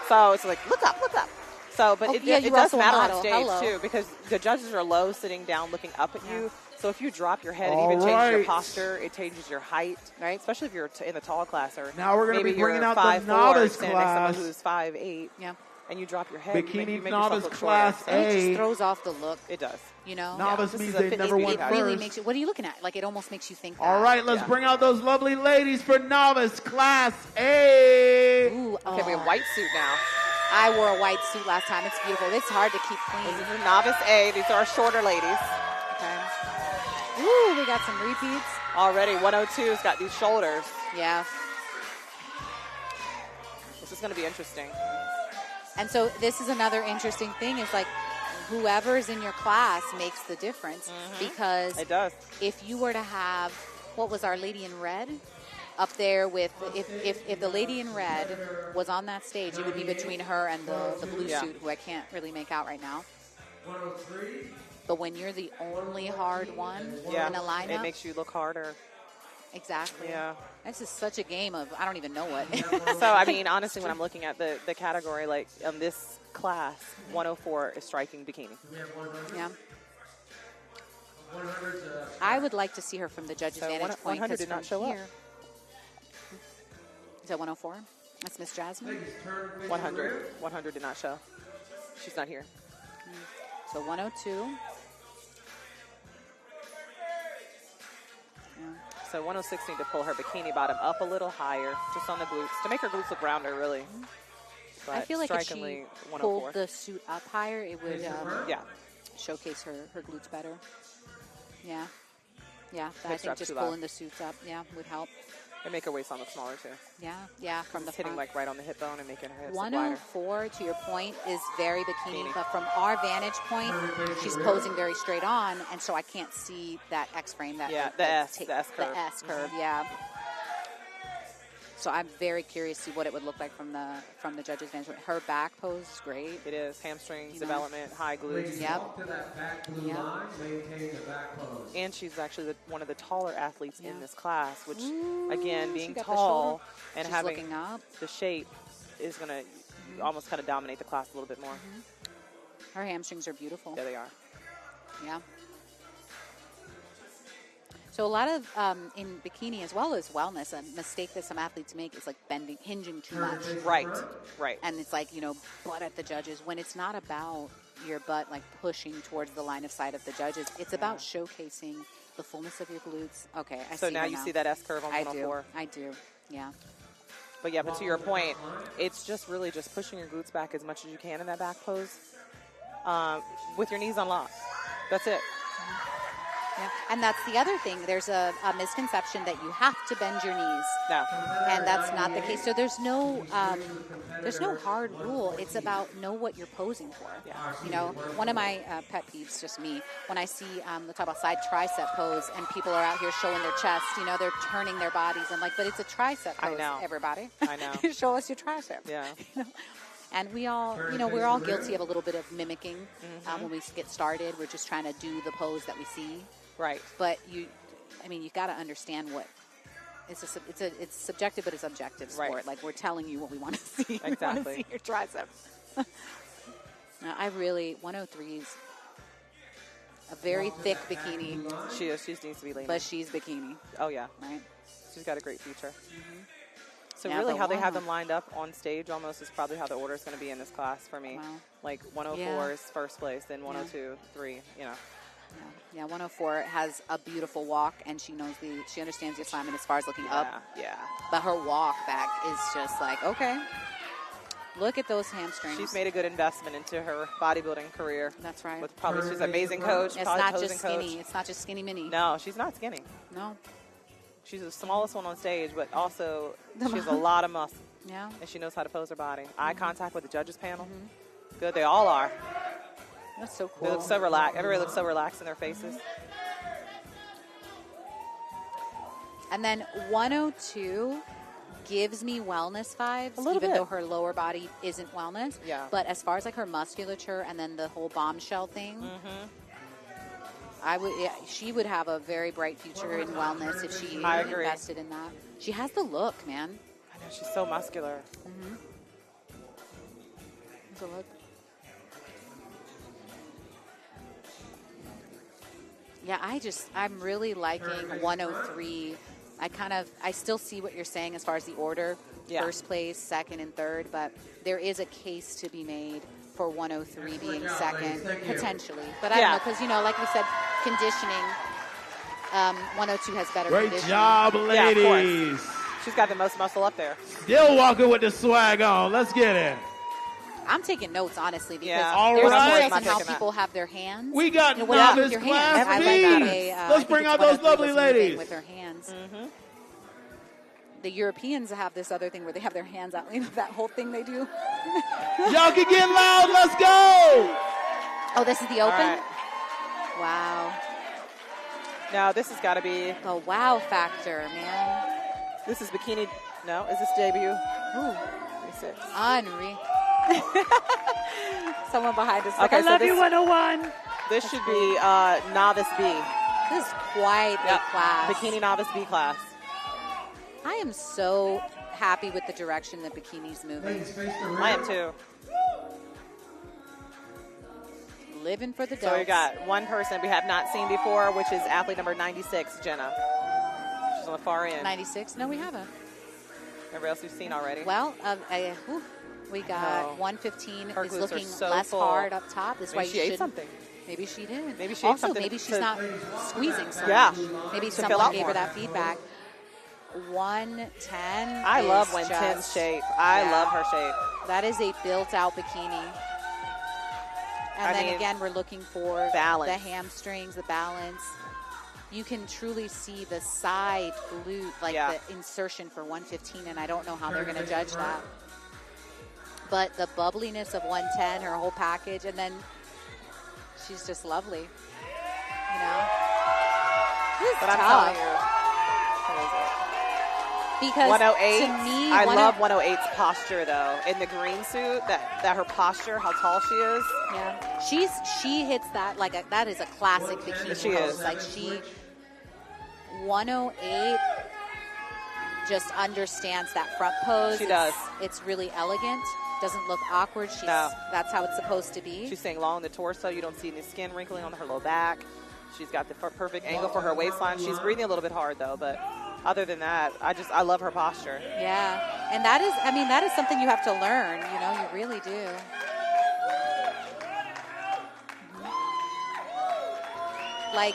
[SPEAKER 1] so it's like look up, look up. So, but
[SPEAKER 2] Oh,
[SPEAKER 1] it,
[SPEAKER 2] yeah,
[SPEAKER 1] it
[SPEAKER 2] you
[SPEAKER 1] does
[SPEAKER 2] also a
[SPEAKER 1] matter on
[SPEAKER 2] model.
[SPEAKER 1] stage
[SPEAKER 2] Hello.
[SPEAKER 1] too because the judges are low, sitting down, looking up at you. So if you drop your head, it
[SPEAKER 3] All
[SPEAKER 1] even changes your
[SPEAKER 3] right.
[SPEAKER 1] posture. It changes your height,
[SPEAKER 2] Right.
[SPEAKER 1] Especially if you're in the tall class or
[SPEAKER 3] Now we're gonna
[SPEAKER 1] maybe
[SPEAKER 3] be bringing
[SPEAKER 1] you're
[SPEAKER 3] out the
[SPEAKER 1] 5'4",
[SPEAKER 3] novice
[SPEAKER 1] standing next to
[SPEAKER 3] class.
[SPEAKER 1] someone who's 5'8",
[SPEAKER 2] Yeah.
[SPEAKER 1] and you drop your head. you
[SPEAKER 3] Bikini
[SPEAKER 1] make
[SPEAKER 3] novice
[SPEAKER 1] yourself look
[SPEAKER 3] class
[SPEAKER 1] shorter.
[SPEAKER 2] And it
[SPEAKER 3] A.
[SPEAKER 2] just throws off the look.
[SPEAKER 1] It does.
[SPEAKER 2] You know.
[SPEAKER 3] Novice
[SPEAKER 1] this
[SPEAKER 3] means
[SPEAKER 1] is a
[SPEAKER 3] they
[SPEAKER 1] fitness
[SPEAKER 3] never
[SPEAKER 1] meet.
[SPEAKER 3] went
[SPEAKER 2] It really
[SPEAKER 3] first.
[SPEAKER 2] makes you. What are you looking at? Like it almost makes you think.
[SPEAKER 3] All
[SPEAKER 2] that.
[SPEAKER 3] right, let's
[SPEAKER 1] Yeah.
[SPEAKER 3] bring out those lovely ladies for novice class A.
[SPEAKER 2] Ooh,
[SPEAKER 1] Okay, we have white suit now.
[SPEAKER 2] I wore a white suit last time. It's beautiful. It's hard to keep clean.
[SPEAKER 1] This is novice A. These are our shorter ladies.
[SPEAKER 2] Okay. Ooh, we got some repeats.
[SPEAKER 1] Already, 102's got these shoulders.
[SPEAKER 2] Yeah.
[SPEAKER 1] This is going to be interesting.
[SPEAKER 2] And so this is another interesting thing is like whoever's in your class makes the difference because
[SPEAKER 1] It does.
[SPEAKER 2] if you were to have, what was our lady in red? Up there with, if the lady in red was on that stage, it would be between her and the blue
[SPEAKER 1] Yeah.
[SPEAKER 2] suit, who I can't really make out right now.
[SPEAKER 5] 103.
[SPEAKER 2] But when you're the only hard one
[SPEAKER 1] Yeah,
[SPEAKER 2] in a lineup,
[SPEAKER 1] it makes you look harder.
[SPEAKER 2] exactly.
[SPEAKER 1] Yeah.
[SPEAKER 2] This is such a game of, I don't even know what.
[SPEAKER 1] So, I mean, honestly, when I'm looking at the category, like on this class, 104 is striking bikini.
[SPEAKER 5] We have 100.
[SPEAKER 2] Yeah.
[SPEAKER 5] 100 to
[SPEAKER 2] I would like to see her from the judge's
[SPEAKER 1] So
[SPEAKER 2] vantage point.
[SPEAKER 1] 100 did not show up.
[SPEAKER 2] Is that 104? That's Miss Jasmine.
[SPEAKER 5] ladies turn face
[SPEAKER 1] 100. 100 did not show. She's not here.
[SPEAKER 2] So 102. Yeah.
[SPEAKER 1] So 106 need to pull her bikini bottom up a little higher, just on the glutes, to make her glutes look rounder, really. But
[SPEAKER 2] I feel like if she
[SPEAKER 1] strikingly, 104.
[SPEAKER 2] pulled the suit up higher, it would
[SPEAKER 1] Yeah.
[SPEAKER 2] showcase her glutes better. Yeah. Yeah, I
[SPEAKER 1] Mixed
[SPEAKER 2] think
[SPEAKER 1] up
[SPEAKER 2] just
[SPEAKER 1] too loud.
[SPEAKER 2] pulling the suits up, would help.
[SPEAKER 1] And make her waistline look smaller, too.
[SPEAKER 2] Yeah, from the
[SPEAKER 1] It's hitting
[SPEAKER 2] front.
[SPEAKER 1] like right on the hip bone and making her hips look wider.
[SPEAKER 2] 104, to your point, is very bikini,
[SPEAKER 1] Bikini.
[SPEAKER 2] but from our vantage point, she's posing very straight on, and so I can't see that X frame. That
[SPEAKER 1] Yeah,
[SPEAKER 2] like,
[SPEAKER 1] the
[SPEAKER 2] that
[SPEAKER 1] S, the S curve.
[SPEAKER 2] The S curve, yeah. So I'm very curious to see what it would look like from the judge's vantage point. Her back pose is great.
[SPEAKER 1] It is hamstrings,
[SPEAKER 2] You know.
[SPEAKER 1] development, high glutes.
[SPEAKER 5] Ladies,
[SPEAKER 2] Yep.
[SPEAKER 5] walk to that back blue
[SPEAKER 2] Yep.
[SPEAKER 5] line, maintain the back pose.
[SPEAKER 1] And she's actually one of the taller athletes
[SPEAKER 2] Yeah.
[SPEAKER 1] in this class, which,
[SPEAKER 2] Ooh,
[SPEAKER 1] again,
[SPEAKER 2] she
[SPEAKER 1] being
[SPEAKER 2] got the
[SPEAKER 1] tall
[SPEAKER 2] shoulder.
[SPEAKER 1] and
[SPEAKER 2] She's
[SPEAKER 1] having
[SPEAKER 2] looking up.
[SPEAKER 1] the shape is going to almost kind of dominate the class a little bit more.
[SPEAKER 2] Her hamstrings are beautiful.
[SPEAKER 1] Yeah, they are.
[SPEAKER 2] Yeah. So a lot of in bikini as well as wellness, a mistake that some athletes make is like hinging too much.
[SPEAKER 1] Right, right.
[SPEAKER 2] And it's like, butt at the judges, when it's not about your butt like pushing towards the line of sight of the judges. It's about showcasing the fullness of your glutes. Okay, I see.
[SPEAKER 1] So now
[SPEAKER 2] her
[SPEAKER 1] you see that S curve on
[SPEAKER 2] I
[SPEAKER 1] 104.
[SPEAKER 2] do. Yeah.
[SPEAKER 1] But yeah, but to your point, it's just really just pushing your glutes back as much as you can in that back pose with your knees unlocked. That's it.
[SPEAKER 2] Yeah. And that's the other thing. There's a misconception that you have to bend your knees.
[SPEAKER 1] No.
[SPEAKER 2] And that's not the case. So there's no hard rule. It's about know what you're posing for.
[SPEAKER 1] Yeah.
[SPEAKER 2] One of my pet peeves, just me, when I see let's talk about side tricep pose and people are out here showing their chest, they're turning their bodies. I'm like, but it's a tricep pose,
[SPEAKER 1] I know.
[SPEAKER 2] everybody.
[SPEAKER 1] I know.
[SPEAKER 2] Show us your tricep.
[SPEAKER 1] Yeah.
[SPEAKER 2] And we all, we're all guilty of a little bit of mimicking when we get started. We're just trying to do the pose that we see.
[SPEAKER 1] Right.
[SPEAKER 2] But you got to understand what it's subjective, but it's objective sport.
[SPEAKER 1] Right.
[SPEAKER 2] Like we're telling you what we want to see.
[SPEAKER 1] Exactly.
[SPEAKER 2] We want to see your triceps. Now, I really 103's a very thick bikini,
[SPEAKER 1] She is. She needs to be leaner.
[SPEAKER 2] but she's bikini,
[SPEAKER 1] Oh, yeah.
[SPEAKER 2] right?
[SPEAKER 1] She's got a great future. So
[SPEAKER 2] Yeah,
[SPEAKER 1] really
[SPEAKER 2] but
[SPEAKER 1] how they have
[SPEAKER 2] wow.
[SPEAKER 1] them lined up on stage almost is probably how the order is going to be in this class for me.
[SPEAKER 2] Wow.
[SPEAKER 1] Like 104 is first place, then 102, 3,
[SPEAKER 2] Yeah, 104 has a beautiful walk, and she understands the assignment as far as looking up.
[SPEAKER 1] Yeah.
[SPEAKER 2] But her walk back is just like, okay, look at those hamstrings.
[SPEAKER 1] She's made a good investment into her bodybuilding career.
[SPEAKER 2] That's right.
[SPEAKER 1] With probably she's an amazing coach.
[SPEAKER 2] It's
[SPEAKER 1] probably
[SPEAKER 2] not
[SPEAKER 1] posing
[SPEAKER 2] just
[SPEAKER 1] coach.
[SPEAKER 2] skinny. It's not just skinny mini.
[SPEAKER 1] No, she's not skinny.
[SPEAKER 2] No.
[SPEAKER 1] She's the smallest one on stage, but also she has a lot of muscle,
[SPEAKER 2] Yeah.
[SPEAKER 1] and she knows how to pose her body. Eye contact with the judges panel. Good, they all are.
[SPEAKER 2] That's so
[SPEAKER 1] They
[SPEAKER 2] cool.
[SPEAKER 1] look so relaxed. Everybody looks so relaxed in their faces.
[SPEAKER 2] And then 102 gives me wellness vibes,
[SPEAKER 1] A little
[SPEAKER 2] even
[SPEAKER 1] bit.
[SPEAKER 2] though her lower body isn't wellness.
[SPEAKER 1] Yeah.
[SPEAKER 2] But as far as like her musculature and then the whole bombshell thing, she would have a very bright future in wellness if she
[SPEAKER 1] I agree.
[SPEAKER 2] invested in that. She has the look, man.
[SPEAKER 1] I know, she's so muscular.
[SPEAKER 2] The look. Yeah, I'm really liking 103. I still see what you're saying as far as the order,
[SPEAKER 1] Yeah.
[SPEAKER 2] first place, second, and third, but there is a case to be made for 103 being second, potentially. But I don't know, because, like we said, conditioning, 102 has better
[SPEAKER 3] Great
[SPEAKER 2] conditioning.
[SPEAKER 3] job,
[SPEAKER 1] Yeah, of course.
[SPEAKER 3] ladies.
[SPEAKER 1] She's got the most muscle up there.
[SPEAKER 3] Still walking with the swag on. Let's get it.
[SPEAKER 2] I'm taking notes, honestly, because
[SPEAKER 1] Yeah.
[SPEAKER 3] All
[SPEAKER 2] there's
[SPEAKER 3] right.
[SPEAKER 2] details on
[SPEAKER 1] I'm
[SPEAKER 2] how
[SPEAKER 1] taking that.
[SPEAKER 2] people have their hands.
[SPEAKER 3] We got
[SPEAKER 2] what do you do with
[SPEAKER 3] novice
[SPEAKER 2] your hands?
[SPEAKER 3] class
[SPEAKER 2] I like
[SPEAKER 3] B.
[SPEAKER 2] that I
[SPEAKER 3] Let's
[SPEAKER 2] think
[SPEAKER 3] bring
[SPEAKER 2] it's
[SPEAKER 3] out
[SPEAKER 2] 103
[SPEAKER 3] those lovely
[SPEAKER 2] was moving
[SPEAKER 3] ladies.
[SPEAKER 2] with their hands. The Europeans have this other thing where they have their hands out. That whole thing they do.
[SPEAKER 3] Y'all can get loud. Let's go.
[SPEAKER 2] Oh, this is the
[SPEAKER 1] All
[SPEAKER 2] open?
[SPEAKER 1] right.
[SPEAKER 2] Wow.
[SPEAKER 1] Now, this has got to be,
[SPEAKER 2] The wow factor, man.
[SPEAKER 1] this is bikini. No, is this debut?
[SPEAKER 2] Ooh,
[SPEAKER 1] 36.
[SPEAKER 2] unreal. Someone behind us.
[SPEAKER 1] Okay,
[SPEAKER 2] I
[SPEAKER 1] so
[SPEAKER 2] love
[SPEAKER 1] this-
[SPEAKER 2] you, 101.
[SPEAKER 1] This should be novice B.
[SPEAKER 2] This is quite a class.
[SPEAKER 1] Bikini novice B class.
[SPEAKER 2] I am so happy with the direction that bikini's moving.
[SPEAKER 5] Ladies, face the rear.
[SPEAKER 1] I am too.
[SPEAKER 2] living for the delts.
[SPEAKER 1] So we got one person we have not seen before, which is athlete number 96, Jenna. She's on the far end.
[SPEAKER 2] 96? No, we haven't.
[SPEAKER 1] Everybody else we've seen already.
[SPEAKER 2] Well, we got 115
[SPEAKER 1] Her
[SPEAKER 2] is
[SPEAKER 1] glutes
[SPEAKER 2] looking
[SPEAKER 1] are so
[SPEAKER 2] less
[SPEAKER 1] full.
[SPEAKER 2] hard up top. That's why
[SPEAKER 1] Maybe she
[SPEAKER 2] you
[SPEAKER 1] ate
[SPEAKER 2] should.
[SPEAKER 1] something.
[SPEAKER 2] Maybe she did.
[SPEAKER 1] Maybe she ate
[SPEAKER 2] also,
[SPEAKER 1] something
[SPEAKER 2] maybe she's
[SPEAKER 1] to-
[SPEAKER 2] not squeezing so
[SPEAKER 1] Yeah.
[SPEAKER 2] much. Maybe
[SPEAKER 1] To fill
[SPEAKER 2] someone
[SPEAKER 1] out
[SPEAKER 2] gave her
[SPEAKER 1] more.
[SPEAKER 2] that feedback. 110.
[SPEAKER 1] I love
[SPEAKER 2] is
[SPEAKER 1] 110's
[SPEAKER 2] just-
[SPEAKER 1] shape. I
[SPEAKER 2] yeah.
[SPEAKER 1] love her shape.
[SPEAKER 2] That is a built-out bikini. And
[SPEAKER 1] I
[SPEAKER 2] then
[SPEAKER 1] mean,
[SPEAKER 2] again, we're looking for
[SPEAKER 1] balance.
[SPEAKER 2] the hamstrings, the balance. You can truly see the side glute, like
[SPEAKER 1] Yeah.
[SPEAKER 2] the insertion for 115, and I don't know how they're going to judge that. But the bubbliness of 110, her whole package, and then she's just lovely. You know? This is
[SPEAKER 1] But I'm
[SPEAKER 2] tough.
[SPEAKER 1] telling you, what is it?
[SPEAKER 2] Because
[SPEAKER 1] 108.
[SPEAKER 2] to me,
[SPEAKER 1] I love 108's posture though. In the green suit, that her posture, how tall she is.
[SPEAKER 2] Yeah, she hits that like that is a classic bikini
[SPEAKER 1] She
[SPEAKER 2] pose.
[SPEAKER 1] is.
[SPEAKER 2] Like 108 just understands that front pose.
[SPEAKER 1] She does.
[SPEAKER 2] It's really elegant. Doesn't look awkward. That's how it's supposed to be.
[SPEAKER 1] She's staying long in the torso. You don't see any skin wrinkling on her low back. She's got the perfect angle for her waistline. She's breathing a little bit hard though, but other than that, I love her posture.
[SPEAKER 2] Yeah, and that is something you have to learn. You know, you really do. Like,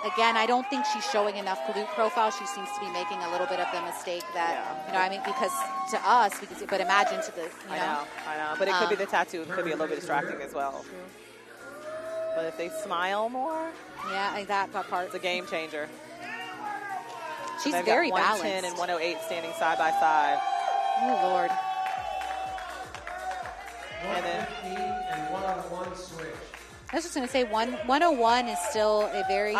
[SPEAKER 2] again, I don't think she's showing enough glute profile. She seems to be making a little bit of the mistake that, you know, I mean, because to us, but imagine to the, you know.
[SPEAKER 1] I know. But it could be the tattoo. It could be a little bit distracting as well. But if they smile more,
[SPEAKER 2] yeah, that part.
[SPEAKER 1] It's a game changer.
[SPEAKER 2] She's
[SPEAKER 1] They've
[SPEAKER 2] very
[SPEAKER 1] got 110
[SPEAKER 2] balanced.
[SPEAKER 1] and 108 standing side by side.
[SPEAKER 2] Oh, Lord.
[SPEAKER 5] 115 and 101 switch.
[SPEAKER 2] I was just going to say 101 is still a very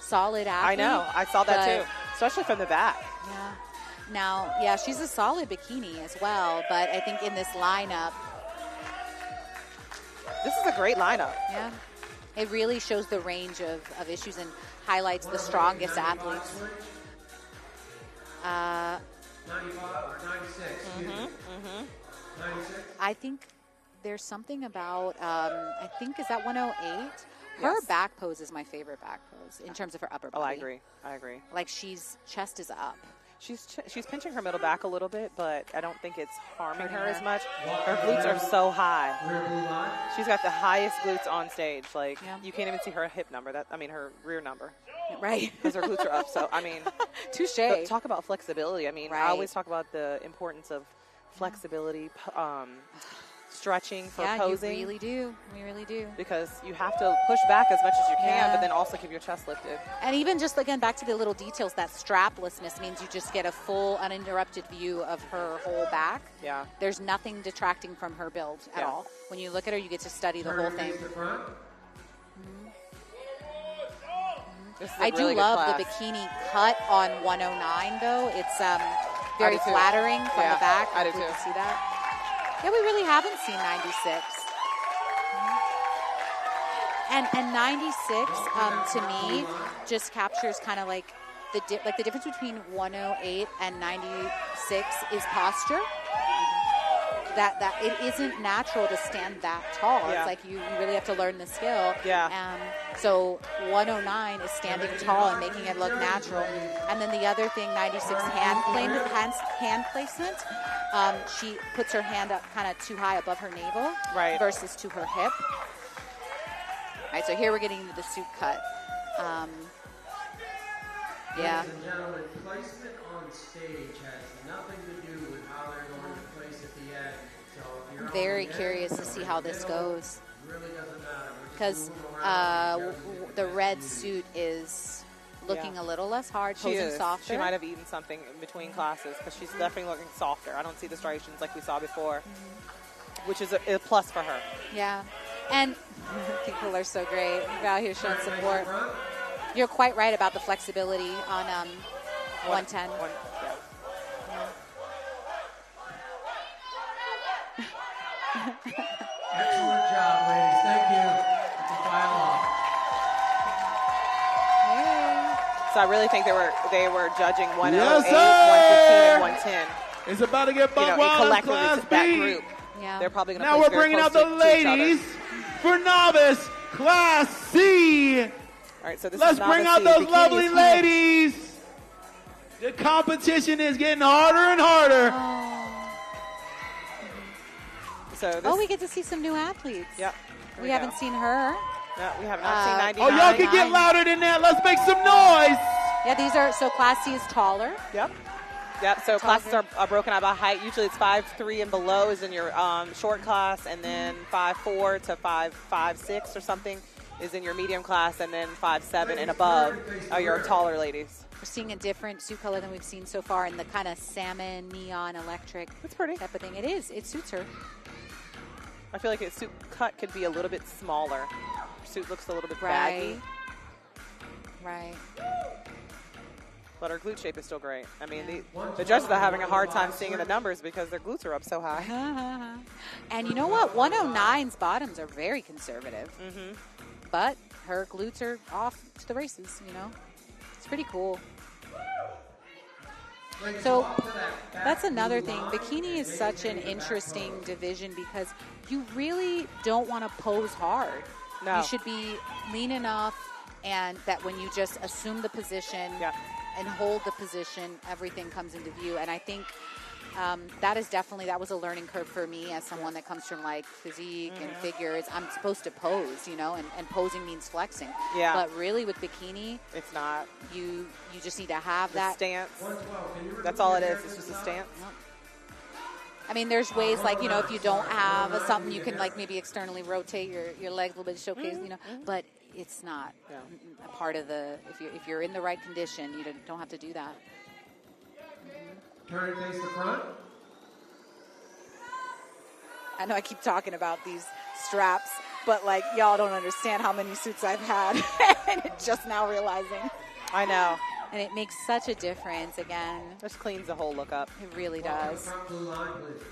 [SPEAKER 2] solid athlete.
[SPEAKER 1] I know. I saw that too, especially from the back.
[SPEAKER 2] Yeah. Now, yeah, she's a solid bikini as well, but I think in this lineup.
[SPEAKER 1] This is a great lineup.
[SPEAKER 2] Yeah. It really shows the range of issues and highlights the strongest athletes.
[SPEAKER 5] 95 or 96. 96.
[SPEAKER 2] I think there's something about, I think, is that 108? Her
[SPEAKER 1] Yes.
[SPEAKER 2] back pose is my favorite back pose in terms of her upper body.
[SPEAKER 1] Oh, I agree.
[SPEAKER 2] Like chest is up.
[SPEAKER 1] She's pinching her middle back a little bit, but I don't think it's harming her as much. Her glutes are so high. She's got the highest glutes on stage. Like, you can't even see her hip number. Her rear number.
[SPEAKER 2] Right.
[SPEAKER 1] Because her glutes are up. So, I mean.
[SPEAKER 2] Touche.
[SPEAKER 1] Talk about flexibility. I mean, I always talk about the importance of flexibility, stretching for posing.
[SPEAKER 2] Yeah, you really do.
[SPEAKER 1] Because you have to push back as much as you can, but then also keep your chest lifted.
[SPEAKER 2] And even just, again, back to the little details, that straplessness means you just get a full, uninterrupted view of her whole back.
[SPEAKER 1] Yeah.
[SPEAKER 2] There's nothing detracting from her build at all. When you look at her, you get to study the whole thing. I do love the bikini cut on 109, though. It's very flattering from the back.
[SPEAKER 1] I do too.
[SPEAKER 2] See that? Yeah, we really haven't seen 96. And 96, to me, just captures kind of like the difference between 108 and 96 is posture. That it isn't natural to stand that tall.
[SPEAKER 1] Yeah.
[SPEAKER 2] It's like you really have to learn the skill.
[SPEAKER 1] Yeah.
[SPEAKER 2] So 109 is standing tall and making it look natural. And then the other thing, 96 hand placement. She puts her hand up kind of too high above her navel versus to her hip. All right, so here we're getting into the suit cut. Yeah.
[SPEAKER 5] Ladies and gentlemen, placement on stage has nothing to do with how they're going to place at the end. So if you're
[SPEAKER 2] Very curious to see how this goes.
[SPEAKER 5] It really doesn't matter.
[SPEAKER 2] Because the red suit is looking a little less hard, posing softer.
[SPEAKER 1] She might have eaten something in between classes because she's definitely looking softer. I don't see the striations like we saw before, which is a plus for her.
[SPEAKER 2] Yeah. And people are so great. You're out here showing support. You're quite right about the flexibility on 110.
[SPEAKER 5] Excellent job, ladies. Thank you. You can file off.
[SPEAKER 1] So I really think they were judging 108,
[SPEAKER 3] Yes,
[SPEAKER 1] 115, and 110.
[SPEAKER 3] It's about to get buck wild in
[SPEAKER 1] collectively
[SPEAKER 3] Class
[SPEAKER 1] that
[SPEAKER 3] B.
[SPEAKER 1] group.
[SPEAKER 2] Yeah.
[SPEAKER 1] They're probably going to
[SPEAKER 3] Now we're bringing out the ladies for novice class C.
[SPEAKER 1] All right, so this
[SPEAKER 3] Let's
[SPEAKER 1] is
[SPEAKER 3] bring
[SPEAKER 1] novice
[SPEAKER 3] out
[SPEAKER 1] C.
[SPEAKER 3] those
[SPEAKER 1] Bikini
[SPEAKER 3] lovely
[SPEAKER 1] is huge.
[SPEAKER 3] ladies. The competition is getting harder and harder.
[SPEAKER 1] So this,
[SPEAKER 2] Oh, we get to see some new athletes.
[SPEAKER 1] Yep.
[SPEAKER 2] We haven't seen her.
[SPEAKER 1] No, we have not seen 99.
[SPEAKER 3] Oh, y'all can get louder than that. Let's make some noise.
[SPEAKER 2] Yeah, these are, so Class C is taller.
[SPEAKER 1] Yep. Yep, so classes are broken out by height. Usually it's 5'3" and below is in your short class, and then 5'4" to 5'6" or something is in your medium class, and then 5'7" and above are your taller ladies.
[SPEAKER 2] We're seeing a different suit color than we've seen so far in the kind of salmon, neon, electric
[SPEAKER 1] That's pretty.
[SPEAKER 2] type of thing. It is. It suits her.
[SPEAKER 1] I feel like a suit cut could be a little bit smaller. Suit looks a little bit baggy,
[SPEAKER 2] Right.
[SPEAKER 1] but her glute shape is still great. I mean, the judges are having a hard time seeing the numbers because their glutes are up so high.
[SPEAKER 2] And you know what? 109's bottoms are very conservative. But her glutes are off to the races, you know? It's pretty cool. So that's another thing. Bikini is such an interesting division because you really don't want to pose hard.
[SPEAKER 1] No.
[SPEAKER 2] You should be lean enough and that when you just assume the position and hold the position, everything comes into view. And I think that was a learning curve for me as someone that comes from like physique and figures. I'm supposed to pose, you know, and posing means flexing.
[SPEAKER 1] Yeah.
[SPEAKER 2] But really with bikini,
[SPEAKER 1] It's not.
[SPEAKER 2] you just need to have
[SPEAKER 1] The
[SPEAKER 2] that
[SPEAKER 1] stance. That's all it is. It's just a stance.
[SPEAKER 2] I mean, there's ways like, you know, if you don't have something, you can like maybe externally rotate your legs a little bit to showcase, you know, but it's not a part of the, if you're in the right condition, you don't have to do that.
[SPEAKER 5] Turn and face the front.
[SPEAKER 2] I know I keep talking about these straps, but like y'all don't understand how many suits I've had and just now realizing.
[SPEAKER 1] I know.
[SPEAKER 2] And it makes such a difference again.
[SPEAKER 1] Just cleans the whole look up.
[SPEAKER 2] It really
[SPEAKER 5] Walk to the
[SPEAKER 2] does.
[SPEAKER 5] front blue line, please.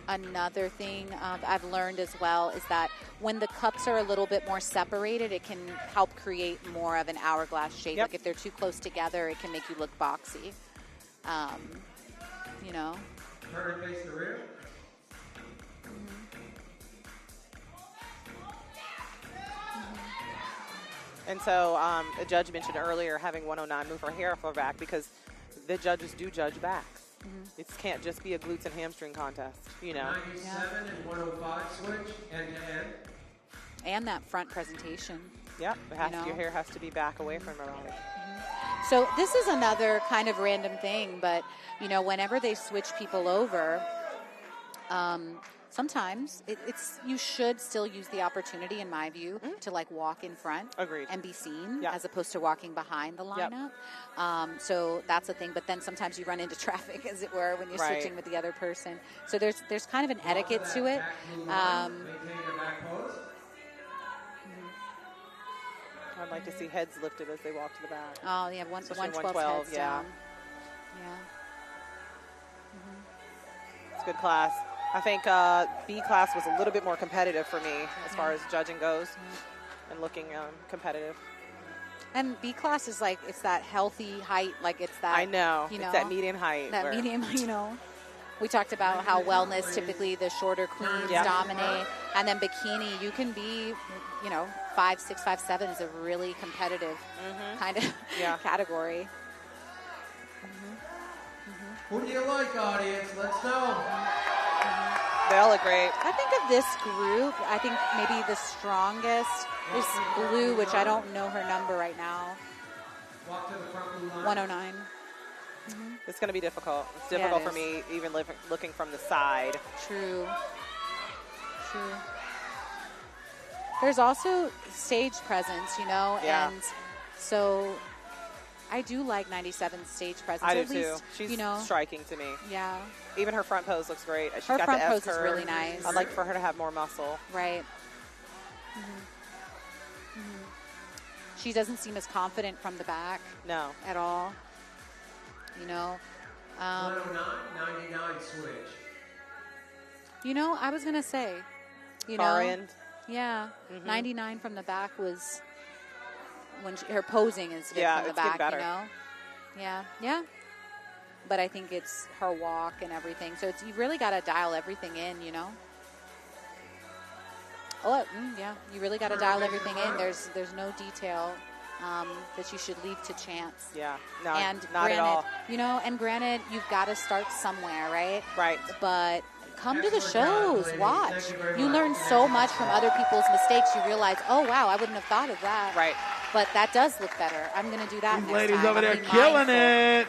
[SPEAKER 2] Another thing I've learned as well is that when the cups are a little bit more separated, it can help create more of an hourglass shape.
[SPEAKER 1] Yep.
[SPEAKER 2] Like if they're too close together, it can make you look boxy. You know?
[SPEAKER 5] Turn and face the rear.
[SPEAKER 1] And so a judge mentioned earlier having 109 move her hair off her back because the judges do judge backs. It can't just be a glutes and hamstring contest, you know.
[SPEAKER 5] 97 and 105 switch, end to end.
[SPEAKER 2] And that front presentation.
[SPEAKER 1] Yep, it has
[SPEAKER 2] You know.
[SPEAKER 1] your hair has to be back away from her body.
[SPEAKER 2] So this is another kind of random thing, but, you know, whenever they switch people over, sometimes you should still use the opportunity, in my view, to like walk in front
[SPEAKER 1] Agreed.
[SPEAKER 2] and be seen
[SPEAKER 1] Yep.
[SPEAKER 2] as opposed to walking behind the
[SPEAKER 1] Yep.
[SPEAKER 2] lineup. So that's a thing. But then sometimes you run into traffic, as it were, when you're
[SPEAKER 1] Right.
[SPEAKER 2] switching with the other person. So there's kind of an etiquette to it.
[SPEAKER 5] Back blue line. Maintain your back pose.
[SPEAKER 1] I'd like to see heads lifted as they walk to the back.
[SPEAKER 2] Oh, yeah,
[SPEAKER 1] Especially
[SPEAKER 2] 112
[SPEAKER 1] 112,
[SPEAKER 2] heads
[SPEAKER 1] yeah.
[SPEAKER 2] down. Yeah.
[SPEAKER 1] It's a good class. I think B class was a little bit more competitive for me as far as judging goes and looking competitive.
[SPEAKER 2] And B class is like, it's that healthy height, like it's that.
[SPEAKER 1] I know.
[SPEAKER 2] You
[SPEAKER 1] It's
[SPEAKER 2] know,
[SPEAKER 1] that median height.
[SPEAKER 2] that
[SPEAKER 1] where-
[SPEAKER 2] medium, you know. We talked about how wellness, typically the shorter queens
[SPEAKER 1] Yeah.
[SPEAKER 2] dominate. And then bikini, you can be, you know, 5'6", 5'7" is a really competitive kind of
[SPEAKER 1] Yeah.
[SPEAKER 2] category.
[SPEAKER 5] Who do you like, audience? Let's know.
[SPEAKER 1] They all look great.
[SPEAKER 2] I think of this group, I think maybe the strongest is Blue, which I don't know her number right now,
[SPEAKER 5] Walk to the front blue line.
[SPEAKER 2] 109.
[SPEAKER 1] It's going to be difficult. It's
[SPEAKER 2] Yeah,
[SPEAKER 1] difficult
[SPEAKER 2] it
[SPEAKER 1] for
[SPEAKER 2] is.
[SPEAKER 1] me even looking from the side.
[SPEAKER 2] True. There's also stage presence, you know,
[SPEAKER 1] Yeah.
[SPEAKER 2] and so I do like 97's stage presence.
[SPEAKER 1] I do
[SPEAKER 2] At least,
[SPEAKER 1] too. She's
[SPEAKER 2] you know,
[SPEAKER 1] striking to me.
[SPEAKER 2] yeah,
[SPEAKER 1] Even her front pose looks great. She's
[SPEAKER 2] Her
[SPEAKER 1] got
[SPEAKER 2] front
[SPEAKER 1] the S
[SPEAKER 2] pose is
[SPEAKER 1] curve.
[SPEAKER 2] really nice.
[SPEAKER 1] I'd like for her to have more muscle.
[SPEAKER 2] right. She doesn't seem as confident from the back
[SPEAKER 1] No.
[SPEAKER 2] at all, you know.
[SPEAKER 5] 109, 99 switch.
[SPEAKER 2] You know, I was going to say, you
[SPEAKER 1] Far
[SPEAKER 2] know,
[SPEAKER 1] end.
[SPEAKER 2] yeah, 99 from the back was when her posing is good
[SPEAKER 1] Yeah,
[SPEAKER 2] from the
[SPEAKER 1] it's getting
[SPEAKER 2] back,
[SPEAKER 1] better.
[SPEAKER 2] you know. Yeah, yeah. but I think it's her walk and everything. So you really got to dial everything in, you know. Oh, yeah, you really got to dial everything in. There's no detail that you should leave to chance.
[SPEAKER 1] Yeah, no,
[SPEAKER 2] and
[SPEAKER 1] not
[SPEAKER 2] granted,
[SPEAKER 1] at all.
[SPEAKER 2] You know, and granted, you've got to start somewhere, right?
[SPEAKER 1] Right.
[SPEAKER 2] But come to the shows, watch. You learn so much from other people's mistakes. You realize, oh, wow, I wouldn't have thought of that.
[SPEAKER 1] Right.
[SPEAKER 2] But that does look better. I'm going to do that
[SPEAKER 3] These
[SPEAKER 2] next
[SPEAKER 3] ladies
[SPEAKER 2] time.
[SPEAKER 3] over there
[SPEAKER 2] I'll be
[SPEAKER 3] killing
[SPEAKER 2] mindful.
[SPEAKER 3] it.